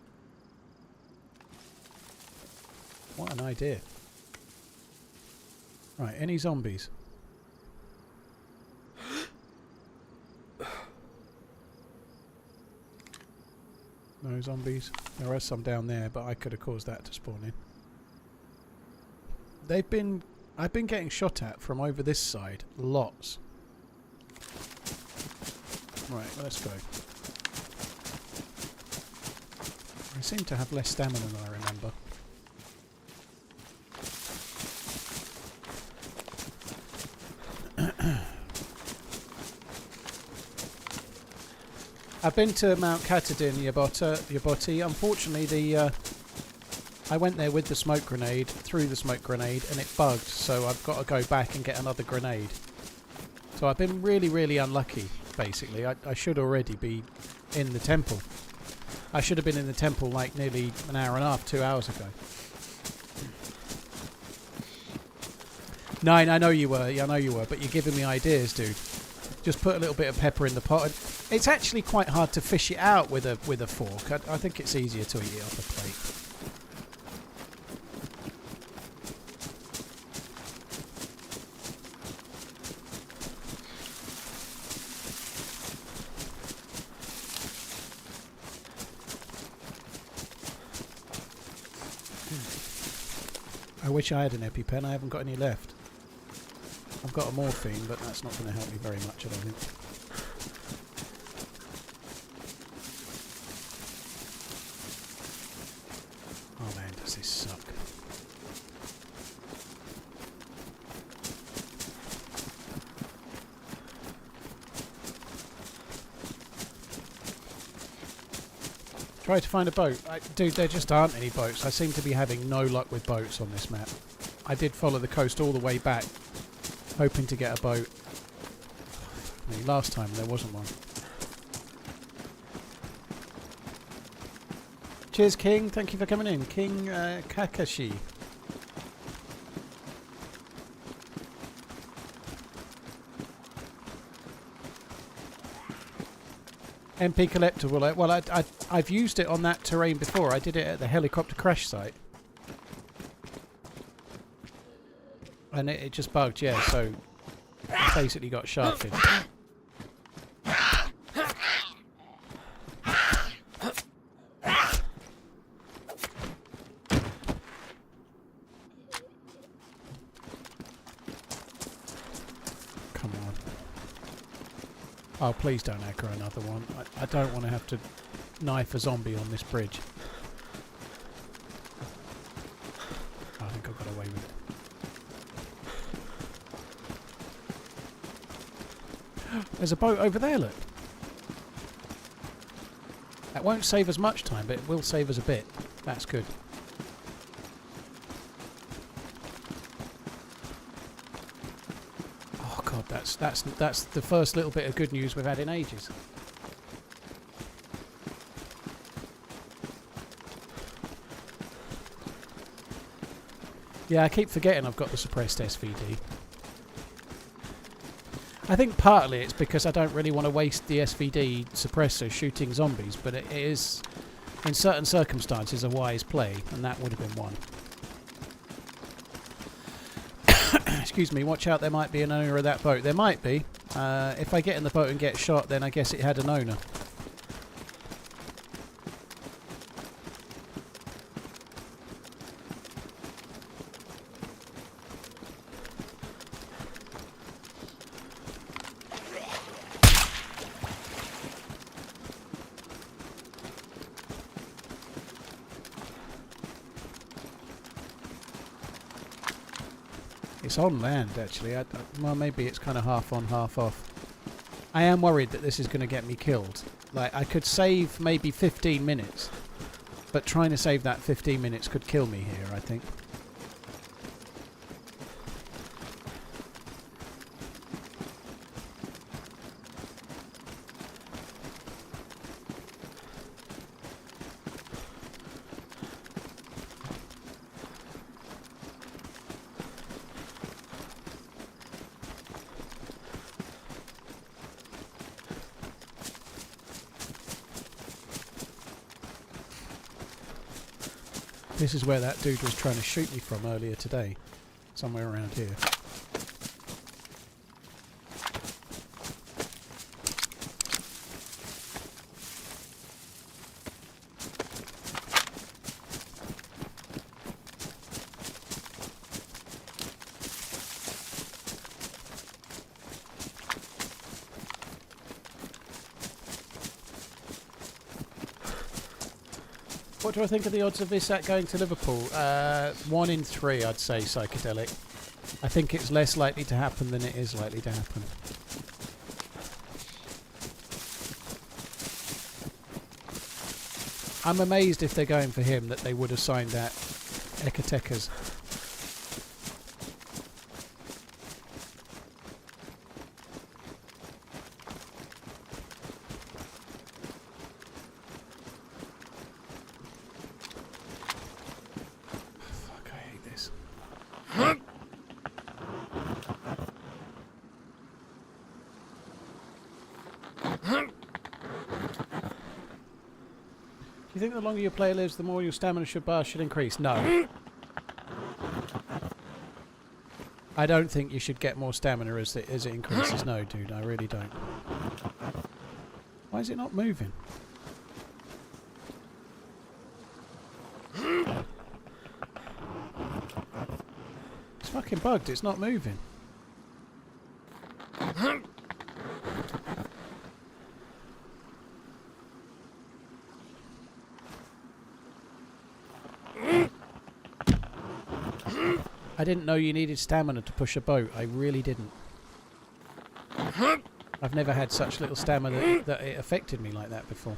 What an idea. Right, any zombies? No zombies. There are some down there, but I could have caused that to spawn in. I've been getting shot at from over this side. Lots. Right, let's go. I seem to have less stamina than I remember. I've been to Mount Katahdin, Yaboti. Unfortunately, I went there with the smoke grenade, threw the smoke grenade, and it bugged, so I've got to go back and get another grenade. So I've been really, really unlucky, basically. I should already be in the temple. I should have been in the temple like nearly an hour and a half, 2 hours ago. No, I know you were. Yeah, I know you were, but you're giving me ideas, dude. Just put a little bit of pepper in the pot. It's actually quite hard to fish it out with a fork. I think it's easier to eat it off a plate. I wish I had an EpiPen. I haven't got any left. I've got a morphine, but that's not going to help me very much, I don't think. Oh man, does this suck. Try to find a boat. Dude, there just aren't any boats. I seem to be having no luck with boats on this map. I did follow the coast all the way back, hoping to get a boat. I mean, last time there wasn't one. Cheers, King. Thank you for coming in. King Kakashi. MP collectible. Well, I've used it on that terrain before. I did it at the helicopter crash site. And it just bugged, yeah, so I basically got shafted. Come on. Oh, please don't echo another one. I don't want to have to knife a zombie on this bridge. I think I got away with it. There's a boat over there, look. That won't save us much time, but it will save us a bit. That's good. Oh god, that's the first little bit of good news we've had in ages. Yeah, I keep forgetting I've got the suppressed SVD. I think partly it's because I don't really want to waste the SVD suppressor shooting zombies, but it is, in certain circumstances, a wise play, and that would have been one. Excuse me, watch out, there might be an owner of that boat. There might be. If I get in the boat and get shot, then I guess it had an owner. It's on land, actually. Well, maybe it's kind of half on, half off. I am worried that this is going to get me killed. Like, I could save maybe 15 minutes, but trying to save that 15 minutes could kill me here, I think. This is where that dude was trying to shoot me from earlier today. Somewhere around here. What do I think of the odds of this at going to Liverpool? 1 in 3, I'd say, psychedelic. I think it's less likely to happen than it is likely to happen. I'm amazed if they're going for him that they would have signed that Ekatekas. Do you think the longer your player lives, the more your stamina bar should increase? No. I don't think you should get more stamina as it increases. No, dude, I really don't. Why is it not moving? It's fucking bugged. It's not moving. I didn't know you needed stamina to push a boat. I really didn't. I've never had such little stamina that it affected me like that before.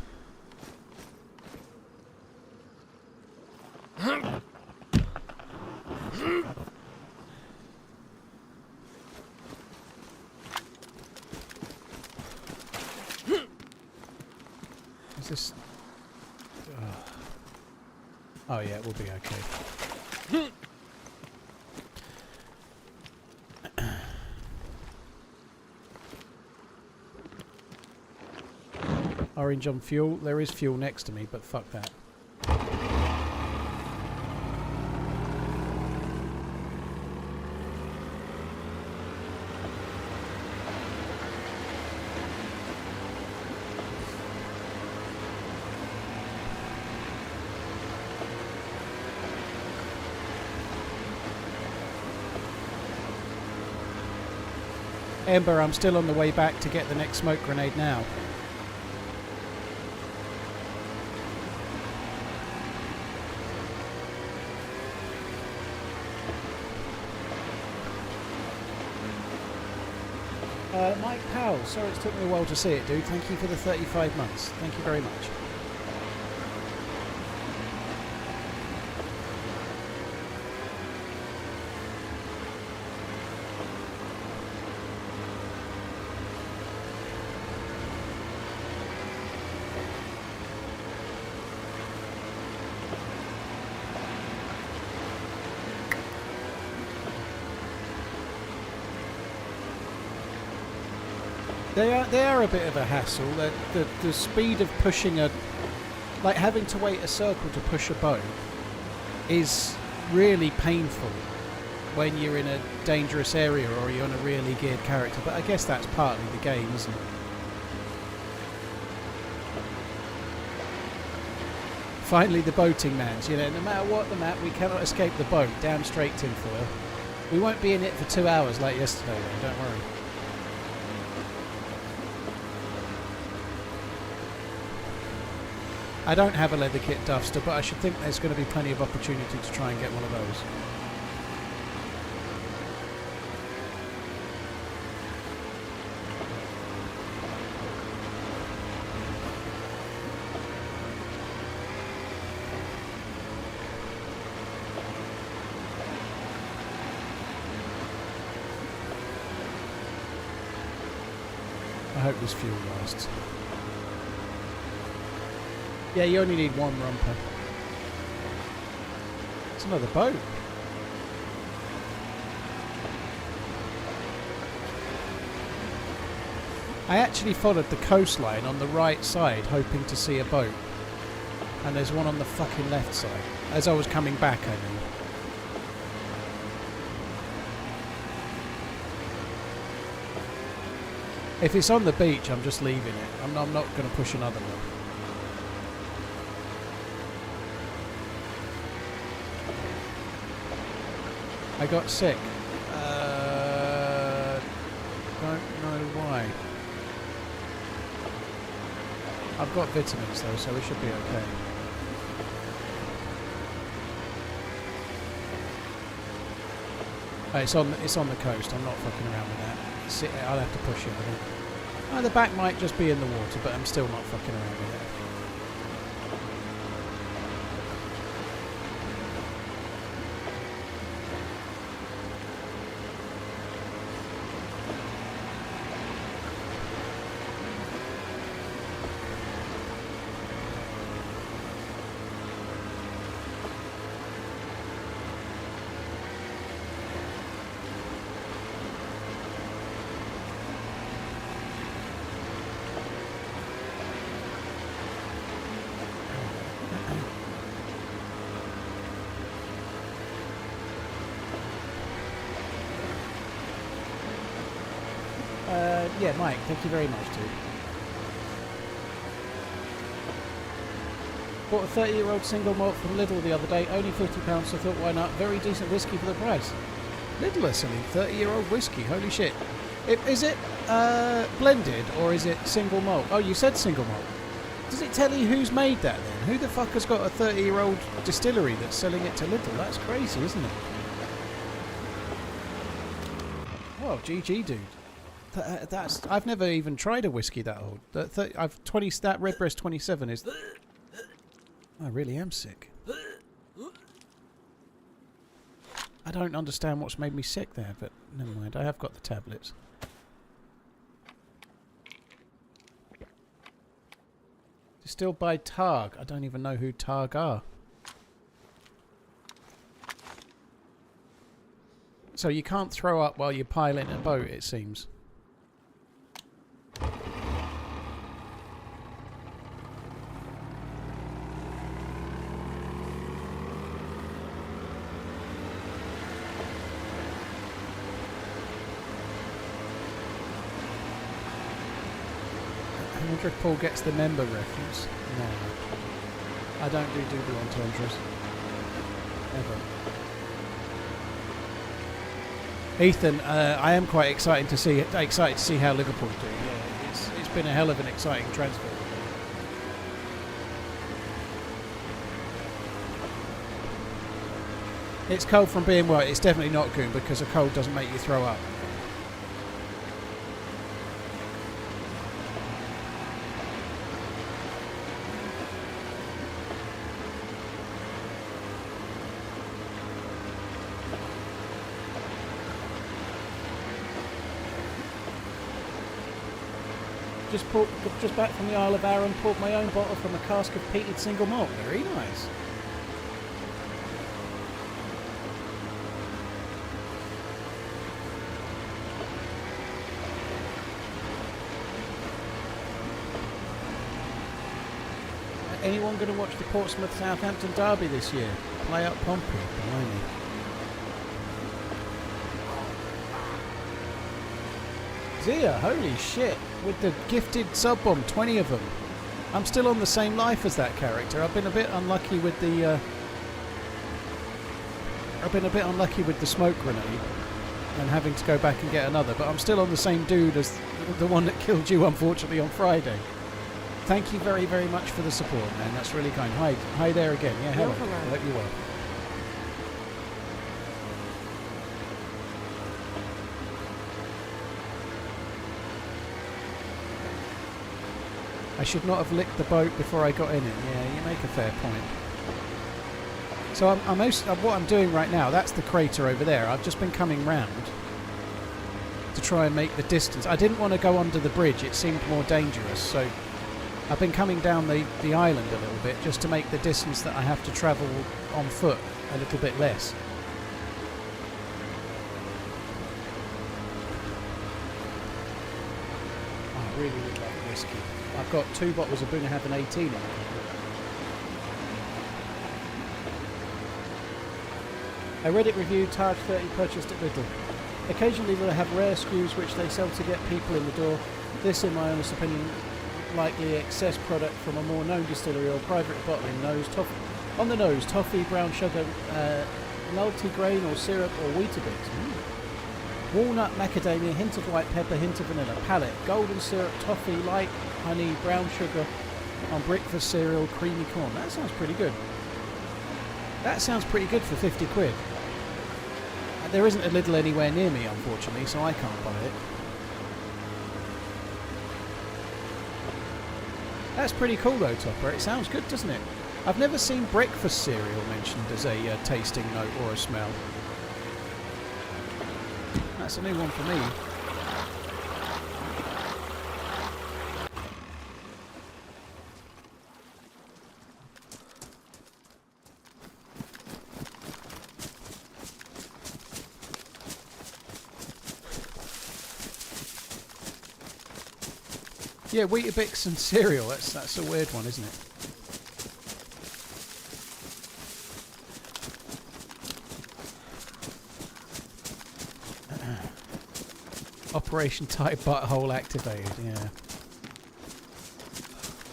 Is this... Oh yeah, it will be okay. Orange on fuel. There is fuel next to me, but fuck that. Ember, I'm still on the way back to get the next smoke grenade now. Mike Powell, sorry it took me a while to see it, dude. Thank you for the 35 months. Thank you very much. They are a bit of a hassle. The speed of pushing like having to wait a circle to push a boat is really painful when you're in a dangerous area or you're on a really geared character. But I guess that's partly the game, isn't it? Finally, the boating man's. You know, no matter what the map, we cannot escape the boat. Damn straight, tinfoil. We won't be in it for 2 hours like yesterday, though. Don't worry. I don't have a leather kit duffster, but I should think there's going to be plenty of opportunity to try and get one of those. hope this fuel lasts. Yeah, you only need one rumper. It's another boat. I actually followed the coastline on the right side, hoping to see a boat. And there's one on the fucking left side. As I was coming back, I mean. If it's on the beach, I'm just leaving it. I'm not going to push another one. I got sick. Don't know why. I've got vitamins though, so we should be okay. It's on the coast. I'm not fucking around with that. I'll have to push it, I think. Oh, the back might just be in the water, but I'm still not fucking around with it. Yeah, Mike, thank you very much, dude. Bought a 30-year-old single malt from Lidl the other day, only £50, so I thought, why not? Very decent whiskey for the price. Lidl are selling 30-year-old whiskey, holy shit. Is it blended, or is it single malt? Oh, you said single malt. Does it tell you who's made that then? Who the fuck has got a 30-year-old distillery that's selling it to Lidl? That's crazy, isn't it? Oh, GG, dude. I've never even tried a whiskey that old. That Redbreast 27 is. I really am sick. I don't understand what's made me sick there, but never mind. I have got the tablets. Distilled by Targ. I don't even know who Targ are. So you can't throw up while you're piloting a boat, it seems. I wonder if Paul gets the member reference. No. I don't do double entendres. Ever. Ethan, I am quite excited to see how Liverpool do. Yeah, it's been a hell of an exciting transfer. It's cold from being well. It's definitely not goon because a cold doesn't make you throw up. Just back from the Isle of Arran, poured my own bottle from a cask of peated single malt. Very nice. Anyone going to watch the Portsmouth-Southampton derby this year? Play up Pompey, blimey. Zia, holy shit. With the gifted sub bomb, 20 of them. I'm still on the same life as that character. I've been a bit unlucky with the smoke grenade and having to go back and get another, but I'm still on the same dude as the one that killed you, unfortunately, on Friday. Thank you very, very much for the support, man. That's really kind. Hi there again. Yeah, hello. Hello. I hope you're well. I should not have licked the boat before I got in it. Yeah, you make a fair point. So what I'm doing right now, that's the crater over there. I've just been coming round to try and make the distance. I didn't want to go under the bridge, it seemed more dangerous, so I've been coming down the island a little bit just to make the distance that I have to travel on foot a little bit less. I really love whiskey. I've got 2 bottles of Boona, have an 18 in it. A Reddit review, Targe 30 purchased at Lidl. Occasionally they'll have rare SKUs which they sell to get people in the door. This, in my honest opinion, likely excess product from a more known distillery or private bottling. On the nose, toffee, brown sugar, multigrain or syrup or Weetabix. Walnut, macadamia, hint of white pepper, hint of vanilla. Palate, golden syrup, toffee, light, honey, brown sugar on breakfast cereal, creamy corn. That sounds pretty good. That sounds pretty good for 50 quid. There isn't a Lidl anywhere near me, unfortunately, so I can't buy it. That's pretty cool though, Topper. It sounds good, doesn't it? I've never seen breakfast cereal mentioned as a tasting note or a smell. That's a new one for me. Yeah, Weetabix and cereal, that's a weird one, isn't it? Operation Tight Butthole activated, yeah.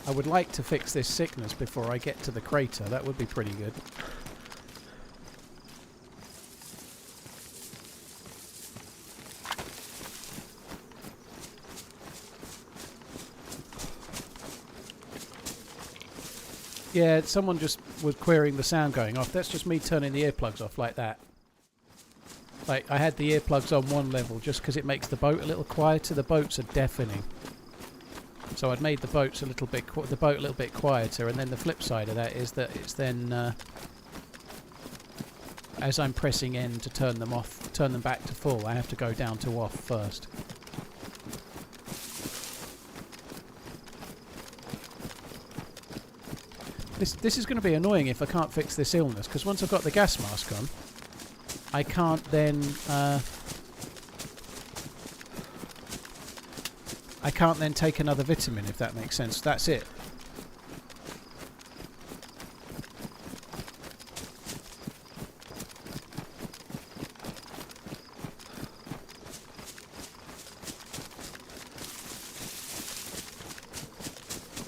I would like to fix this sickness before I get to the crater, that would be pretty good. Yeah, someone just was querying the sound going off. That's just me turning the earplugs off like that. Like, I had the earplugs on one level just because it makes the boat a little quieter. The boats are deafening. So I'd made the boats a little bit quieter, and then the flip side of that is that it's then as I'm pressing N to turn them back to full, I have to go down to off first. This is going to be annoying if I can't fix this illness, because once I've got the gas mask on, I can't then take another vitamin, if that makes sense. That's it.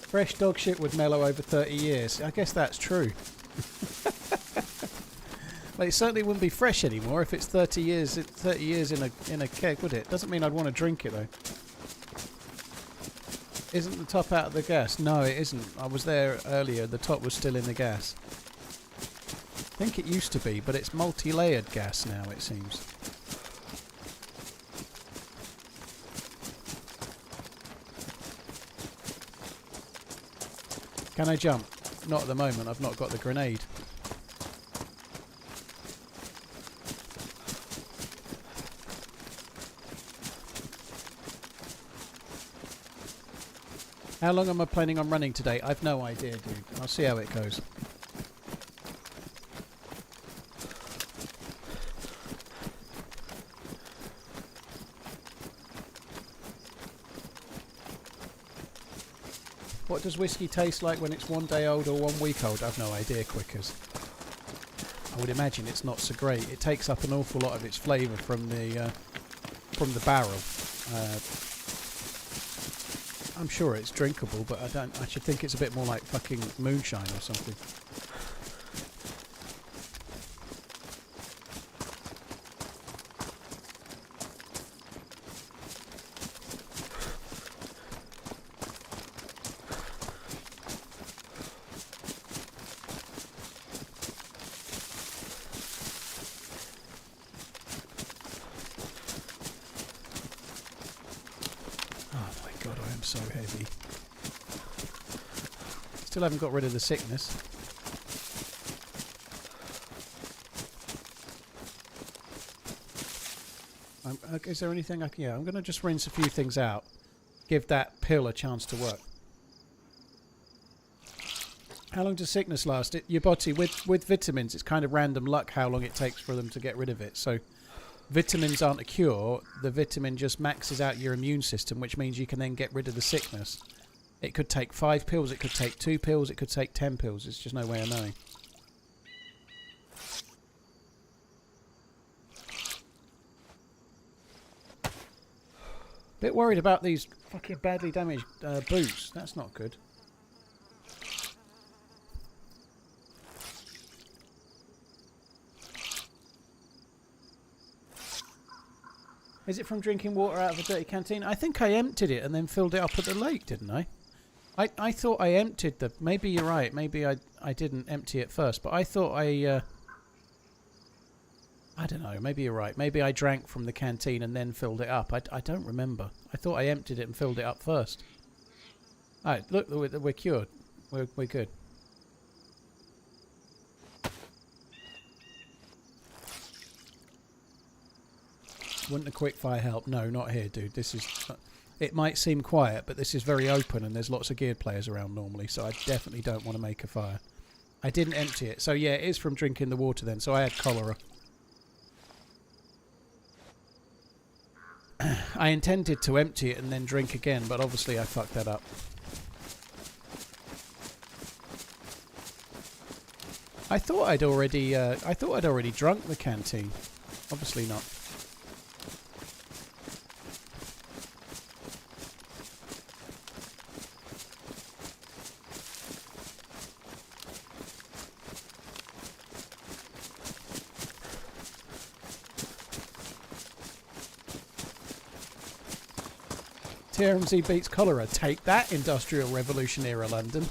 Fresh dog shit would mellow over 30 years. I guess that's true. Well, it certainly wouldn't be fresh anymore if it's 30 years in a keg, would it? Doesn't mean I'd want to drink it though. Isn't the top out of the gas? No, it isn't. I was there earlier. The top was still in the gas. I think it used to be, but it's multi-layered gas now, it seems. Can I jump? Not at the moment. I've not got the grenade. How long am I planning on running today? I've no idea, dude. I'll see how it goes. What does whiskey taste like when it's 1 day old or 1 week old? I've no idea, Quickers. I would imagine it's not so great. It takes up an awful lot of its flavour from the barrel. I'm sure it's drinkable, but I should think it's a bit more like fucking moonshine or something. So heavy. Still haven't got rid of the sickness. Is there anything I can... Yeah, I'm going to just rinse a few things out. Give that pill a chance to work. How long does sickness last? Your body, with vitamins, it's kind of random luck how long it takes for them to get rid of it. So vitamins aren't a cure. The vitamin just maxes out your immune system, which means you can then get rid of the sickness. It could take 5 pills, it could take 2 pills, it could take 10 pills. There's just no way of knowing. Bit worried about these fucking badly damaged boots. That's not good. Is it from drinking water out of a dirty canteen? I think I emptied it and then filled it up at the lake, didn't I? I thought I emptied the... Maybe you're right. Maybe I didn't empty it first. But I thought I don't know. Maybe you're right. Maybe I drank from the canteen and then filled it up. I don't remember. I thought I emptied it and filled it up first. Alright, look, we're cured. We're good. Wouldn't a quick fire help? No, not here, dude. This is... It might seem quiet, but this is very open and there's lots of geared players around normally, so I definitely don't want to make a fire. I didn't empty it. So yeah, it is from drinking the water then. So I had cholera. I intended to empty it and then drink again, but obviously I fucked that up. I thought I'd already drunk the canteen. Obviously not. TRMZ beats cholera. Take that, Industrial Revolution era London.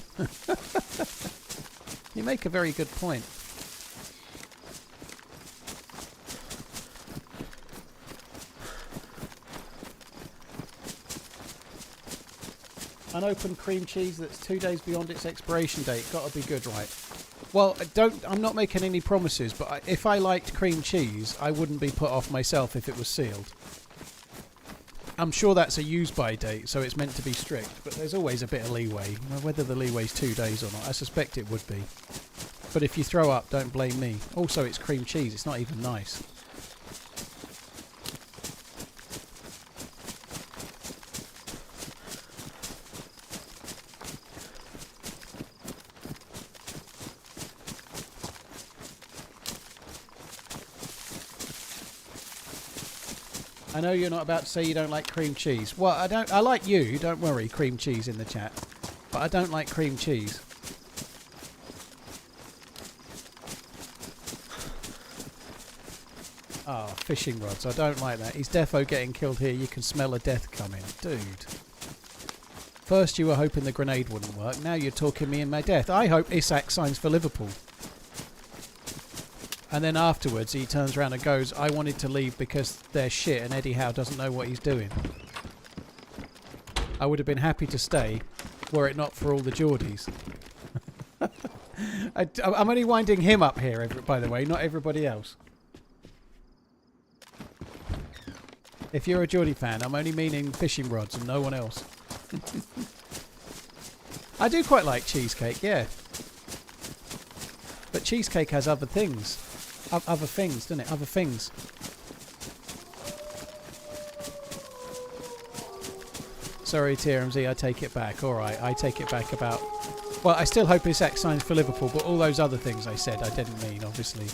You make a very good point. Unopened cream cheese that's 2 days beyond its expiration date. Got to be good, right? Well, I'm not making any promises, but if I liked cream cheese, I wouldn't be put off myself if it was sealed. I'm sure that's a use-by date, so it's meant to be strict, but there's always a bit of leeway. Whether the leeway's 2 days or not, I suspect it would be. But if you throw up, don't blame me. Also, it's cream cheese, it's not even nice. I know you're not about to say you don't like cream cheese. Well, I like you, don't worry, cream cheese in the chat. But I don't like cream cheese. Oh, fishing rods. I don't like that. He's defo getting killed here. You can smell a death coming. Dude. First you were hoping the grenade wouldn't work. Now you're talking me in my death. I hope Isak signs for Liverpool. And then afterwards he turns around and goes, I wanted to leave because they're shit and Eddie Howe doesn't know what he's doing. I would have been happy to stay were it not for all the Geordies. I'm only winding him up here, by the way, not everybody else. If you're a Geordie fan, I'm only meaning fishing rods and no one else. I do quite like cheesecake, yeah. But cheesecake has other things. Other things, doesn't it? Other things. Sorry, TRMZ, I take it back. Alright, I take it back about... Well, I still hope Isak signs for Liverpool, but all those other things I said, I didn't mean, obviously.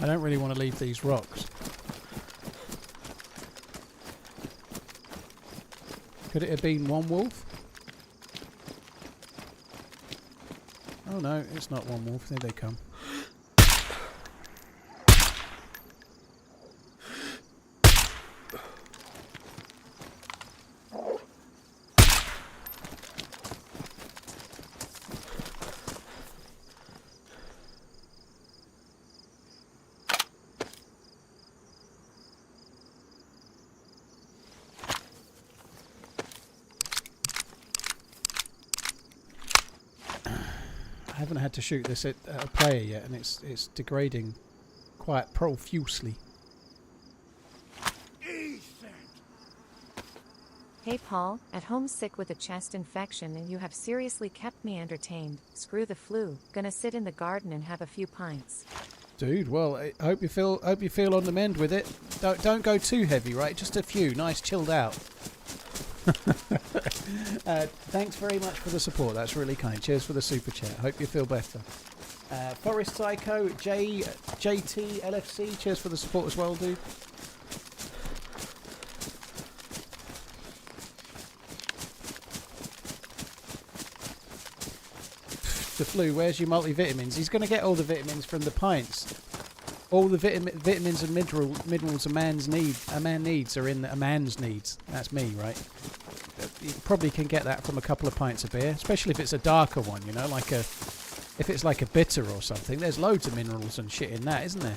I don't really want to leave these rocks. Could it have been one wolf? Oh no, it's not one wolf. There they come. haven't had to shoot this at a player yet, and it's degrading quite profusely. Hey Paul, at home sick with a chest infection and you have seriously kept me entertained. Screw the flu. Gonna sit in the garden and have a few pints. Dude, well, I hope you feel on the mend with it. Don't go too heavy, right? Just a few, nice, chilled out. Thanks very much for the support. That's really kind. Cheers for the super chat. Hope you feel better. Forest Psycho, JT, LFC. Cheers for the support as well, dude. The flu, where's your multivitamins? He's going to get all the vitamins from the pints. All the vitamins and minerals a man needs are in a man's needs. That's me, right? You probably can get that from a couple of pints of beer, especially if it's a darker one, you know, if it's like a bitter or something. There's loads of minerals and shit in that, isn't there?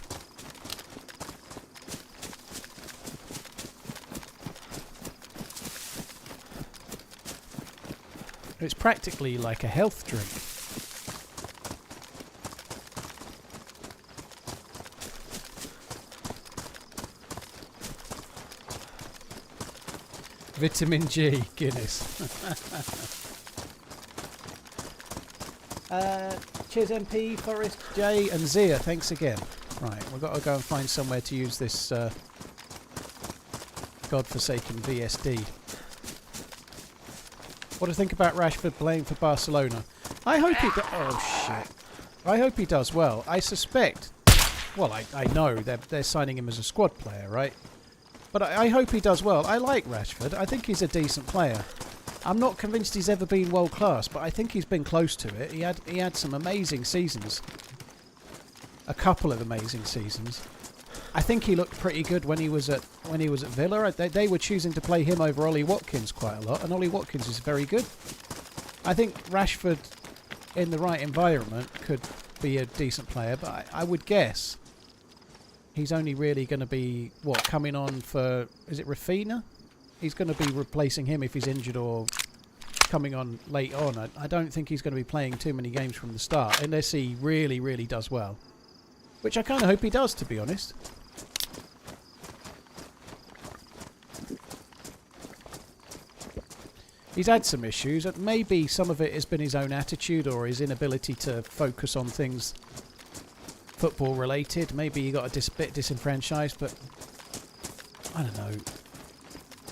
It's practically like a health drink. Vitamin G, Guinness. Cheers MP, Forrest, J and Zia, thanks again. Right, we've got to go and find somewhere to use this godforsaken VSD. What do you think about Rashford playing for Barcelona? I hope he oh shit. I hope he does well. I suspect, well I know they're signing him as a squad player, right? But I hope he does well. I like Rashford. I think he's a decent player. I'm not convinced he's ever been world class, but I think he's been close to it. He had some amazing seasons. A couple of amazing seasons. I think he looked pretty good when he was at Villa. They were choosing to play him over Ollie Watkins quite a lot, and Ollie Watkins is very good. I think Rashford, in the right environment, could be a decent player, but I would guess he's only really going to be, coming on for... Is it Rafinha? He's going to be replacing him if he's injured or coming on late on. I don't think he's going to be playing too many games from the start, unless he really, really does well. Which I kind of hope he does, to be honest. He's had some issues. Maybe some of it has been his own attitude or his inability to focus on things football related. Maybe he got a bit disenfranchised, but I don't know.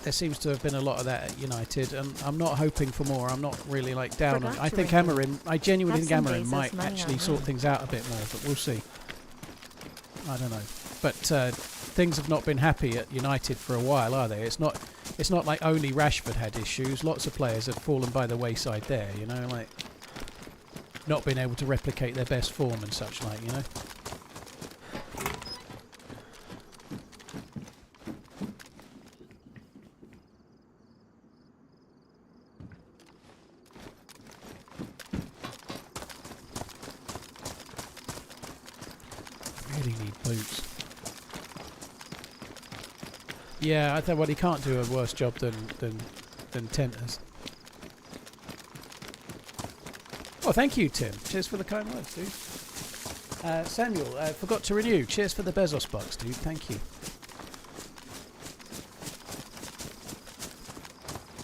There seems to have been a lot of that at United, and I'm not hoping for more. I'm not really down on it. I think Amarim, I genuinely think Amarim might actually sort things out a bit more, but we'll see. I don't know. But things have not been happy at United for a while, are they? It's not like only Rashford had issues. Lots of players have fallen by the wayside there, not being able to replicate their best form and such Really need boots. Yeah, I think he can't do a worse job than Tenters. Oh, thank you, Tim. Cheers for the kind words, dude. Samuel, forgot to renew. Cheers for the Bezos box, dude. Thank you.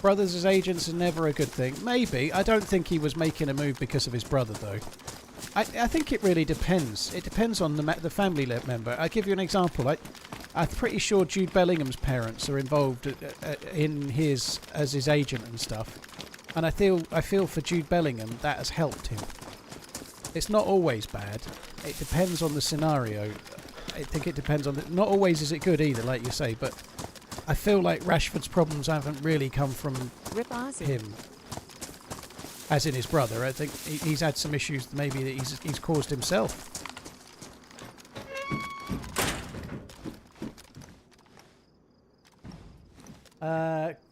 Brothers as agents are never a good thing. Maybe. I don't think he was making a move because of his brother, though. I think it really depends. It depends on the family member. I'll give you an example. I'm pretty sure Jude Bellingham's parents are involved as his agent and stuff. And I feel for Jude Bellingham that has helped him. It's not always bad. It depends on the scenario. I think it depends on not always is it good either, like you say, but I feel like Rashford's problems haven't really come from him. As in his brother. I think he's had some issues maybe that he's caused himself.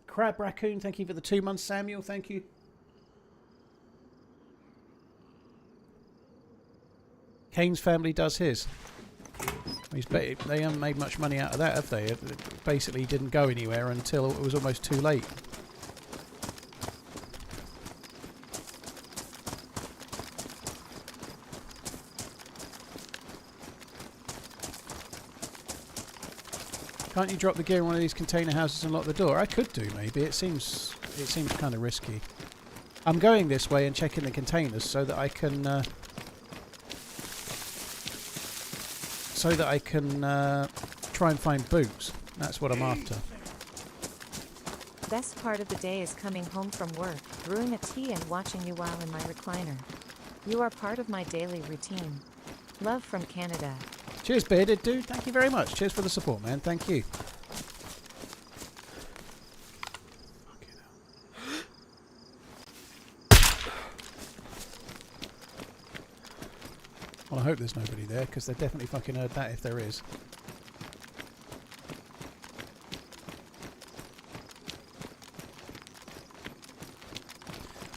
Crab Raccoon, thank you for the 2 months. Samuel, thank you. Kane's family does his. They haven't made much money out of that, have they? It basically didn't go anywhere until it was almost too late. Can't you drop the gear in one of these container houses and lock the door? I could do, maybe. It seems kind of risky. I'm going this way and checking the containers so that I can try and find boots. That's what I'm after. Best part of the day is coming home from work, brewing a tea and watching you while in my recliner. You are part of my daily routine. Love from Canada. Cheers, bearded dude. Thank you very much. Cheers for the support, man. Thank you. Well, I hope there's nobody there, because they definitely fucking heard that if there is.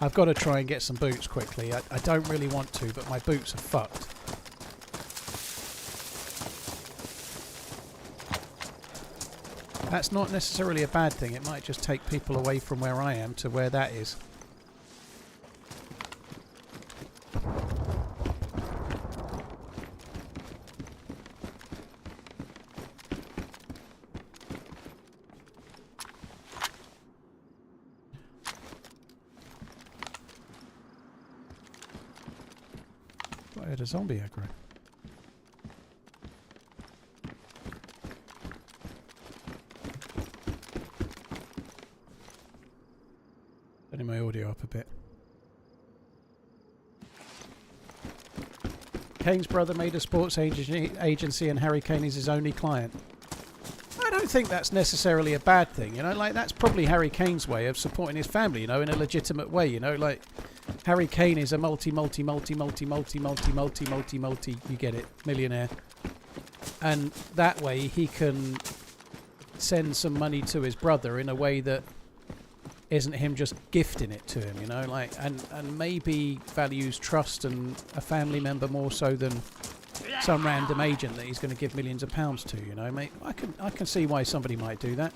I've got to try and get some boots quickly. I don't really want to, but my boots are fucked. That's not necessarily a bad thing. It might just take people away from where I am to where that is. I had a zombie aggro. Turning my audio up a bit. Kane's brother made a sports agency and Harry Kane is his only client. I don't think that's necessarily a bad thing, you know, like that's probably Harry Kane's way of supporting his family, you know, in a legitimate way, you know, like Harry Kane is a you get it, millionaire. And that way he can send some money to his brother in a way that isn't him just gifting it to him, you know, like, and maybe values trust and a family member more so than some random agent that he's going to give millions of pounds to, you know, mate. I can see why somebody might do that.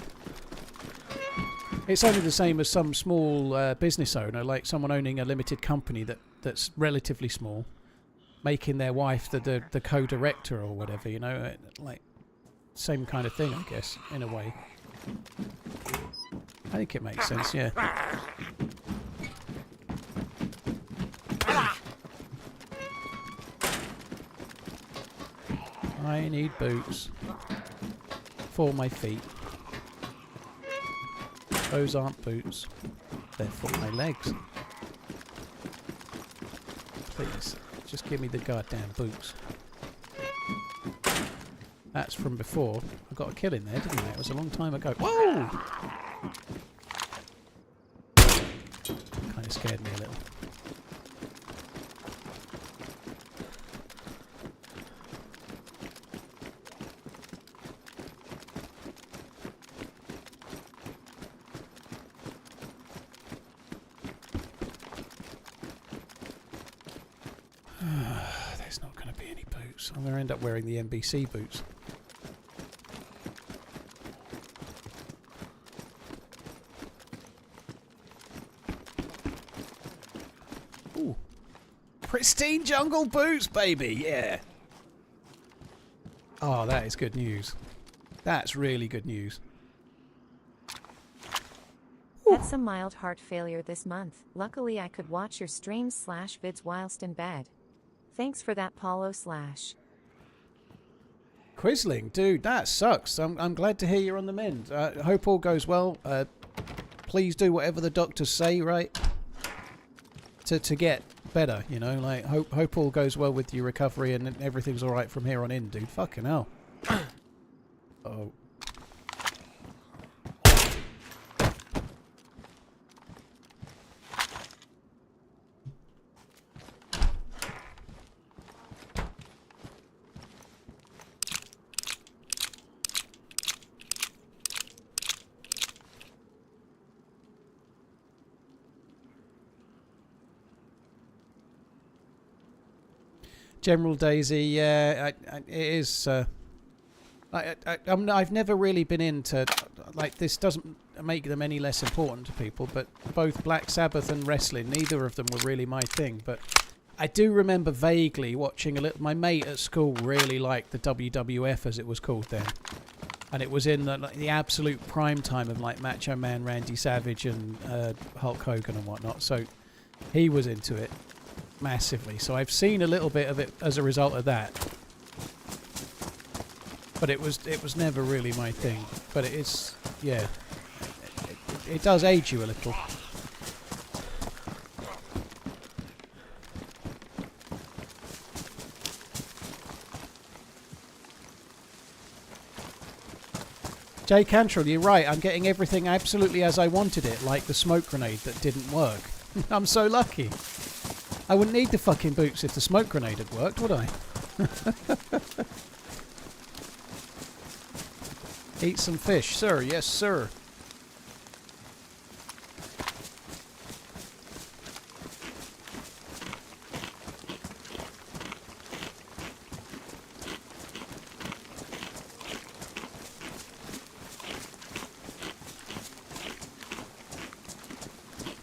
It's only the same as some small business owner, like someone owning a limited company that's relatively small, making their wife the co-director or whatever, you know, like same kind of thing, I guess, in a way. I think it makes sense, yeah. I need boots for my feet. Those aren't boots. They're for my legs. Please, just give me the goddamn boots. That's from before. I got a kill in there, didn't I? It was a long time ago. Whoa! Kind of scared me a little. There's not going to be any boots. I'm going to end up wearing the NBC boots. Ooh. Pristine jungle boots, baby, yeah. Oh, that is good news. That's really good news. Had some mild heart failure this month. Luckily I could watch your streams / vids whilst in bed. Thanks for that, Paulo /. Quisling, dude, that sucks. I'm glad to hear you're on the mend. Hope all goes well. Please do whatever the doctors say, right? To get better, you know. Like hope all goes well with your recovery and everything's all right from here on in, dude. Fucking hell. Oh. General DayZ, yeah, it is. I've never really been into, like, this doesn't make them any less important to people, but both Black Sabbath and wrestling, neither of them were really my thing. But I do remember vaguely watching a little. My mate at school really liked the WWF, as it was called then, And it was in the absolute prime time of like Macho Man, Randy Savage, and Hulk Hogan and whatnot. So he was into it massively. So I've seen a little bit of it as a result of that. But it was never really my thing. But it is, yeah, it does age you a little. Jay Cantrell, you're right. I'm getting everything absolutely as I wanted it, like the smoke grenade that didn't work. I'm so lucky. I wouldn't need the fucking boots if the smoke grenade had worked, would I? Eat some fish, sir. Yes, sir.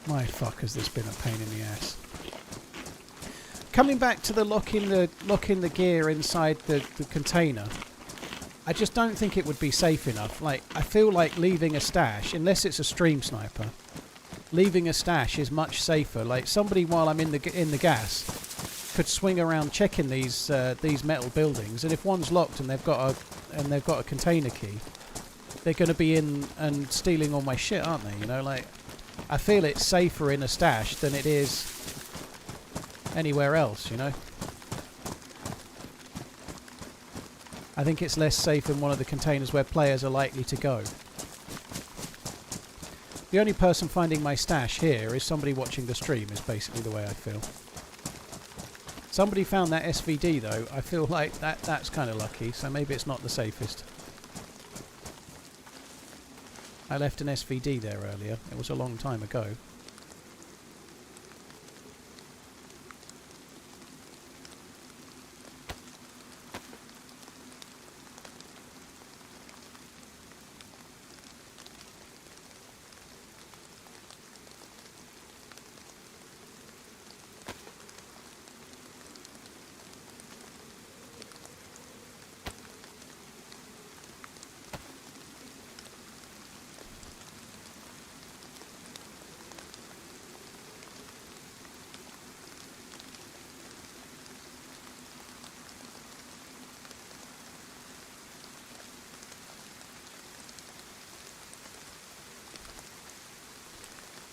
My fuck, has this been a pain in the ass. Coming back to the locking the gear inside the container, I just don't think it would be safe enough. Like, I feel like leaving a stash, unless it's a stream sniper, leaving a stash is much safer. Like, somebody while I'm in the gas could swing around checking these metal buildings, and if one's locked and they've got a container key, they're going to be in and stealing all my shit, aren't they? You know, like, I feel it's safer in a stash than it is anywhere else, you know? I think it's less safe in one of the containers where players are likely to go. The only person finding my stash here is somebody watching the stream, is basically the way I feel. Somebody found that SVD though. I feel like that's kind of lucky, so maybe it's not the safest. I left an SVD there earlier. It was a long time ago.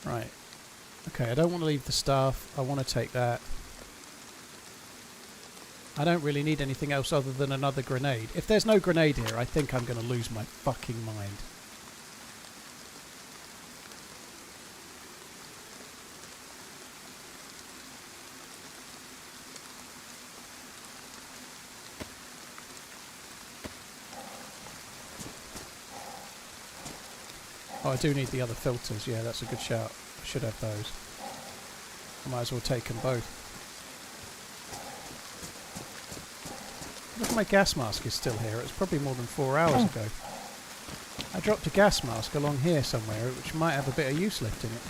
Right. Okay, I don't want to leave the staff. I want to take that. I don't really need anything else other than another grenade. If there's no grenade here, I think I'm going to lose my fucking mind. Oh, I do need the other filters. Yeah, that's a good shout. I should have those. I might as well take them both. Look, my gas mask is still here. It was probably more than 4 hours ago. I dropped a gas mask along here somewhere, which might have a bit of use left in it.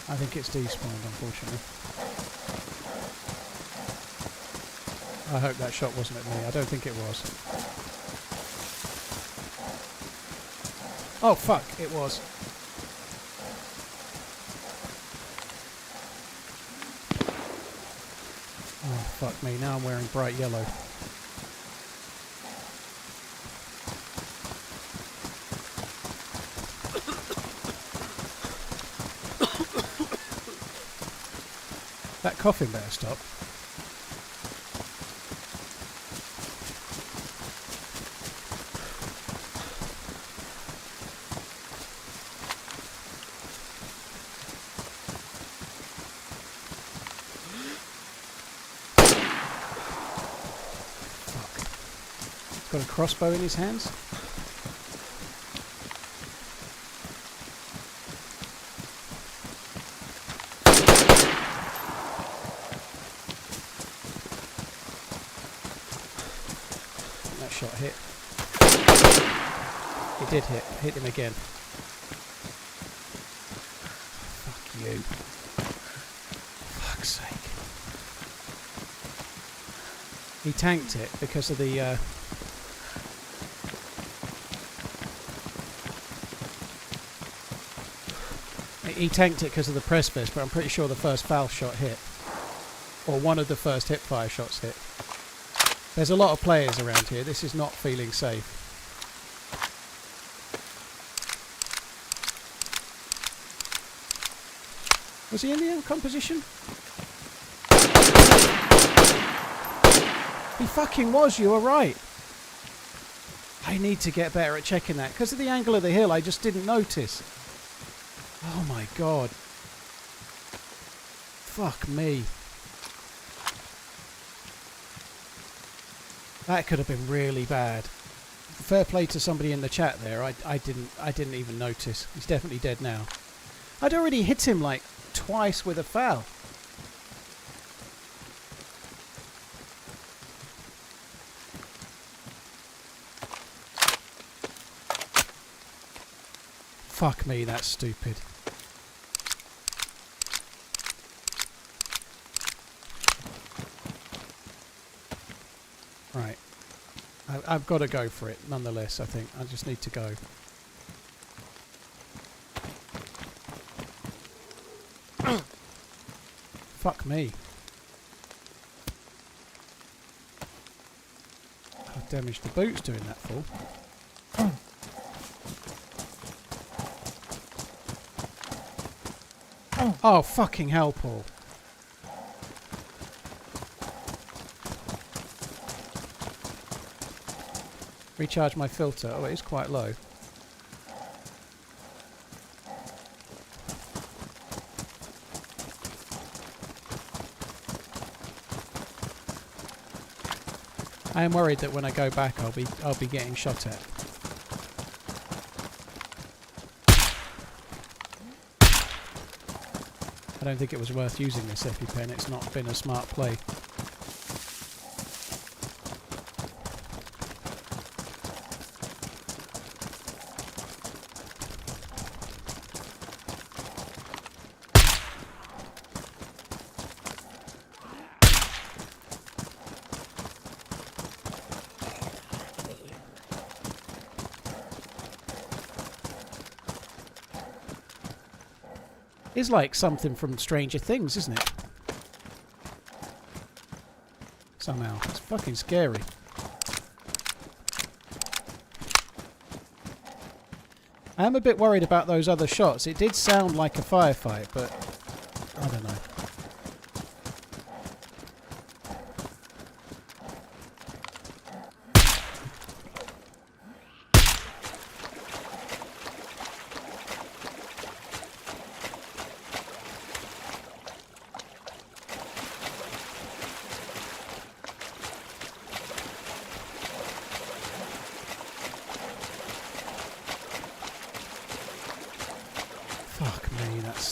I think it's despawned, unfortunately. I hope that shot wasn't at me. I don't think it was. Oh, fuck. It was. Oh, fuck me. Now I'm wearing bright yellow. That coughing better stop. Got a crossbow in his hands. That shot hit. It did hit. Hit him again. Fuck you. Fuck's sake. He tanked it because of the... He tanked it because of the press vest, but I'm pretty sure the first foul shot hit. Or one of the first hip fire shots hit. There's a lot of players around here. This is not feeling safe. Was he in the composition? He fucking was, you were right. I need to get better at checking that. Because of the angle of the hill, I just didn't notice. Oh my god. Fuck me. That could have been really bad. Fair play to somebody in the chat there. I didn't even notice. He's definitely dead now. I'd already hit him like twice with a foul. Fuck me, that's stupid. Right. I've got to go for it, nonetheless, I think. I just need to go. Fuck me. I've damaged the boots doing that fall. Oh, fucking hell, Paul. Recharge my filter. Oh, it is quite low. I am worried that when I go back I'll be getting shot at. I don't think it was worth using this EpiPen. It's not been a smart play. It's like something from Stranger Things, isn't it? Somehow. It's fucking scary. I am a bit worried about those other shots. It did sound like a firefight, but I don't know.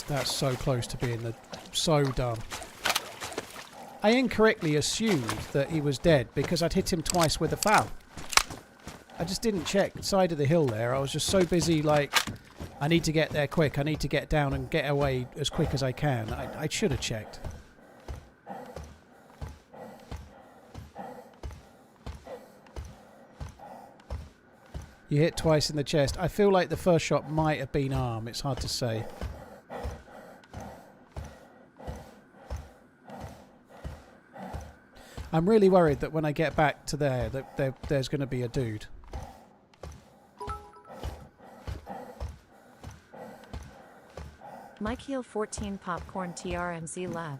That's so close to being so dumb. I incorrectly assumed that he was dead because I'd hit him twice with a foul. I just didn't check the side of the hill there. I was just so busy like, I need to get there quick. I need to get down and get away as quick as I can. I should have checked. You hit twice in the chest. I feel like the first shot might have been arm. It's hard to say. I'm really worried that when I get back to there, that there's going to be a dude. Mike Heel 14 Popcorn TRMZ Lav.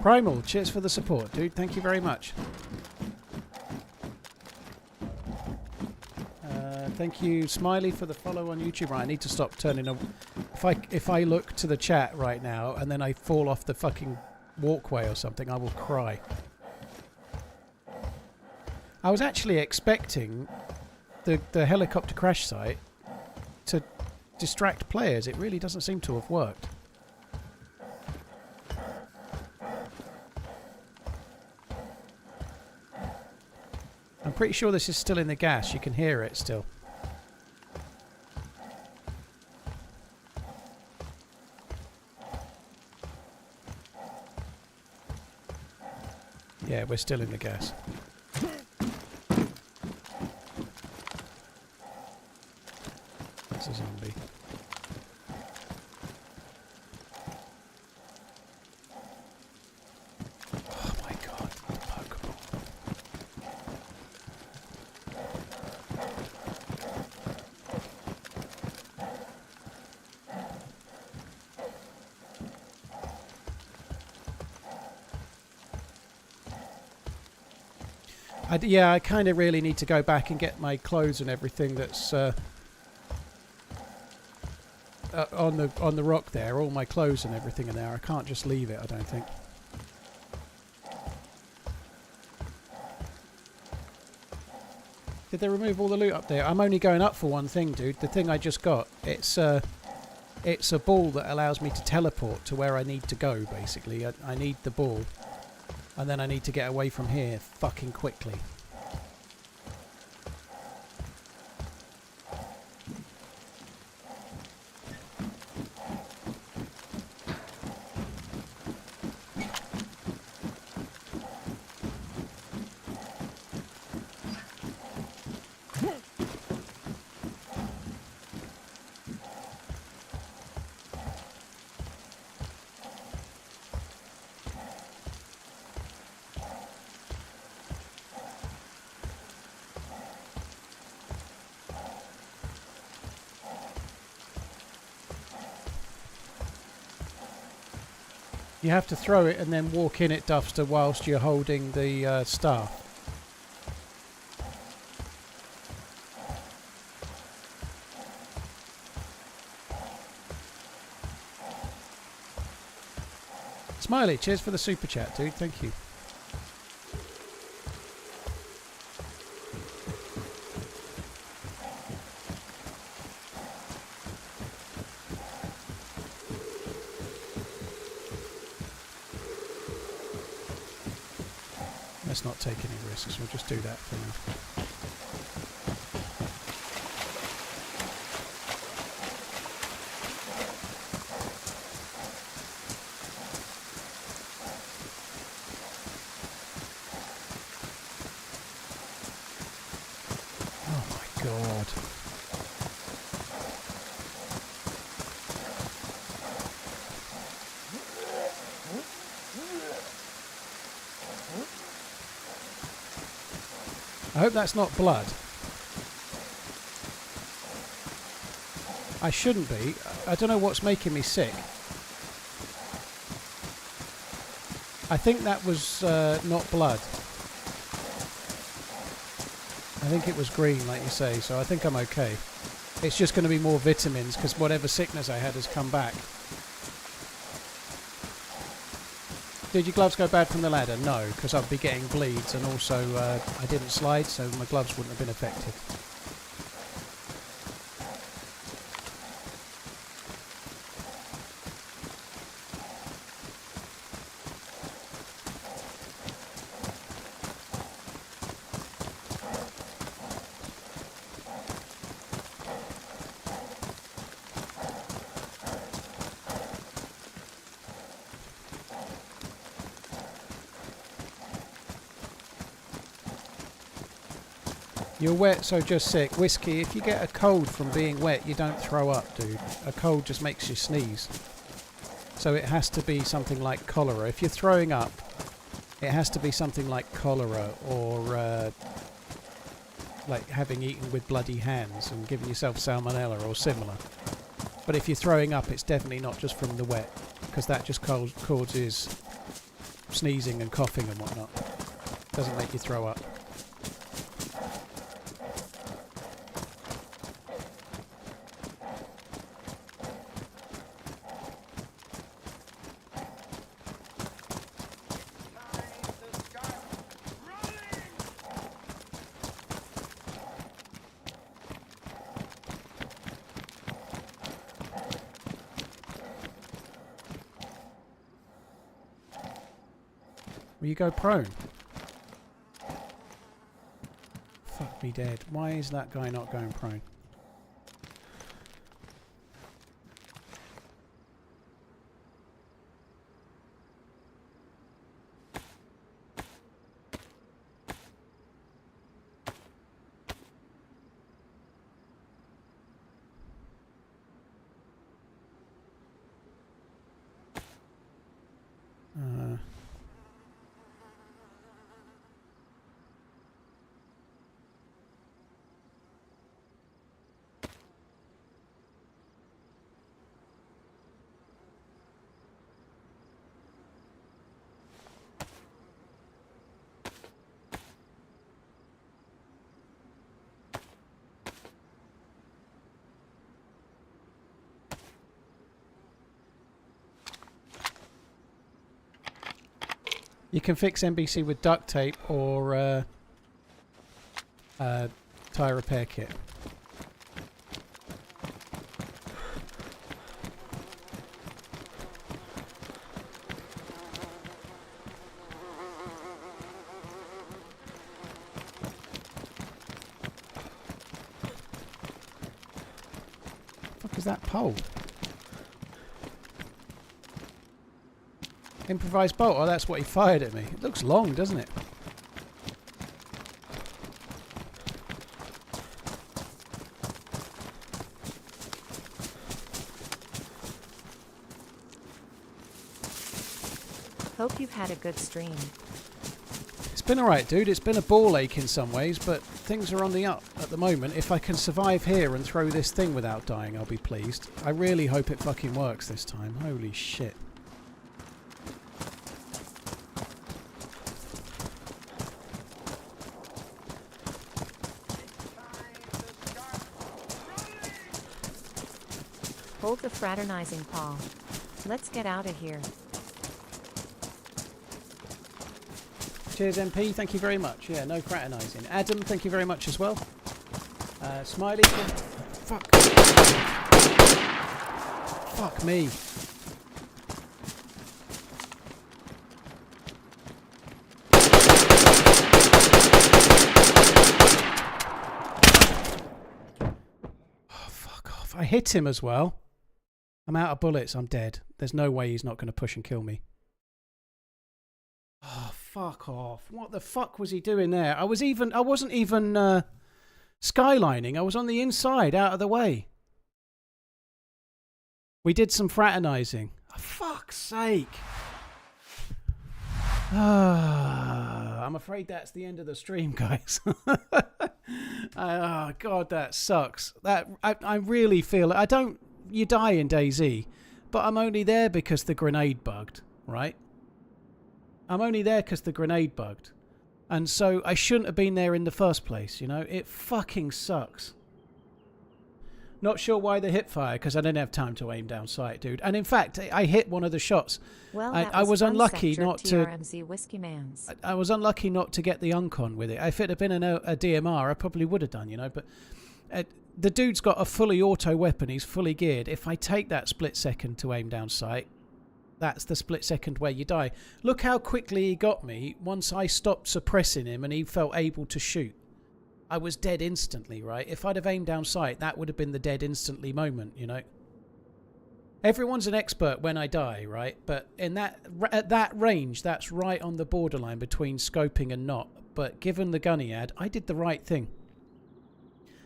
Primal, cheers for the support, dude. Thank you very much. Thank you, Smiley, for the follow on YouTube. Right, I need to stop turning a... If I look to the chat right now and then I fall off the fucking walkway or something, I will cry. I was actually expecting the helicopter crash site to distract players. It really doesn't seem to have worked. I'm pretty sure this is still in the gas. You can hear it still. Yeah, we're still in the gas. That's a zombie. Oh my god, Pokeball. Yeah, I kind of really need to go back and get my clothes and everything that's on the rock there. All my clothes and everything are there. I can't just leave it, I don't think. Did they remove all the loot up there? I'm only going up for one thing, dude. The thing I just got. It's a ball that allows me to teleport to where I need to go, basically. I need the ball. And then I need to get away from here fucking quickly. You have to throw it and then walk in it, Duffster, whilst you're holding the staff. Smiley, cheers for the super chat, dude. Thank you. Let's not take any risks. We'll just do that for now. Oh my god. I hope that's not blood. I shouldn't be. I don't know what's making me sick. I think that was not blood. I think it was green, like you say, so I think I'm okay. It's just going to be more vitamins, because whatever sickness I had has come back. Did your gloves go bad from the ladder? No, because I'd be getting bleeds, and also I didn't slide, so my gloves wouldn't have been affected. You're wet, so just sick. Whiskey, if you get a cold from being wet, you don't throw up, dude. A cold just makes you sneeze. So it has to be something like cholera. If you're throwing up, it has to be something like cholera or like having eaten with bloody hands and giving yourself salmonella or similar. But if you're throwing up, it's definitely not just from the wet, because that just causes sneezing and coughing and whatnot. Doesn't make you throw up. Will you go prone? Fuck me dead. Why is that guy not going prone? You can fix NBC with duct tape or tyre repair kit. What is that pole? Improvised bolt. Oh, that's what he fired at me. It looks long, doesn't it? Hope you've had a good stream. It's been alright, dude. It's been a ball ache in some ways, but things are on the up at the moment. If I can survive here and throw this thing without dying, I'll be pleased. I really hope it fucking works this time. Holy shit. Hold the fraternizing paw. Let's get out of here. Cheers, MP. Thank you very much. Yeah, no fraternising. Adam, thank you very much as well. Smiley. Fuck. Fuck me. Oh, fuck off. I hit him as well. I'm out of bullets. I'm dead. There's no way he's not going to push and kill me. Oh, fuck off. What the fuck was he doing there? I wasn't even skylining. I was on the inside, out of the way. We did some fraternizing. For fuck's sake. I'm afraid that's the end of the stream, guys. Oh, God, that sucks. I really feel it. You die in DayZ, but I'm only there because the grenade bugged, right? I'm only there because the grenade bugged. And so I shouldn't have been there in the first place, you know? It fucking sucks. Not sure why the hip fire, because I didn't have time to aim down sight, dude. And in fact, I hit one of the shots. Well, I was unlucky not to... TRMZ Whiskey Man's. I was unlucky not to get the uncon with it. If it had been a DMR, I probably would have done, you know? But the dude's got a fully auto weapon. He's fully geared. If I take that split second to aim down sight, that's the split second where you die. Look how quickly he got me once I stopped suppressing him and he felt able to shoot. I was dead instantly, right? If I'd have aimed down sight, that would have been the dead instantly moment, you know? Everyone's an expert when I die, right? But at that range, that's right on the borderline between scoping and not. But given the gun he had, I did the right thing.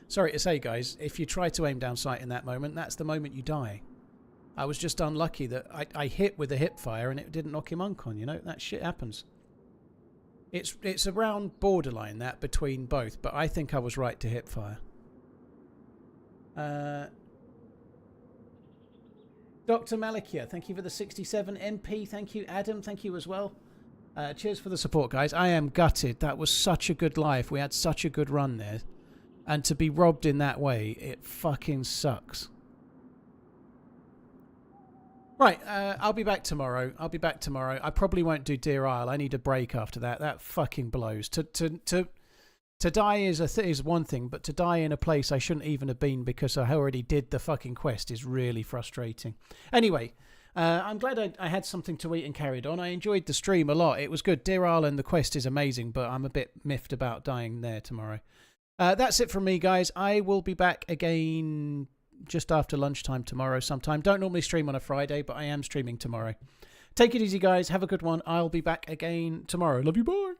Sorry to say, guys, if you try to aim down sight in that moment, that's the moment you die. I was just unlucky that I hit with a hip fire and it didn't knock him uncon, you know? That shit happens. It's around borderline, that, between both, but I think I was right to hip fire. Dr. Malikia, thank you for the 67. MP, thank you. Adam, thank you as well. Cheers for the support, guys. I am gutted. That was such a good life. We had such a good run there. And to be robbed in that way, it fucking sucks. Right, I'll be back tomorrow. I probably won't do Deerisle. I need a break after that. That fucking blows. To die is one thing, but to die in a place I shouldn't even have been because I already did the fucking quest is really frustrating. Anyway, I'm glad I had something to eat and carried on. I enjoyed the stream a lot. It was good. Deerisle and the quest is amazing, but I'm a bit miffed about dying there tomorrow. That's it from me, guys. I will be back again just after lunchtime tomorrow sometime. Don't normally stream on a Friday, but I am streaming tomorrow. Take it easy, guys. Have a good one. I'll be back again tomorrow. Love you. Bye.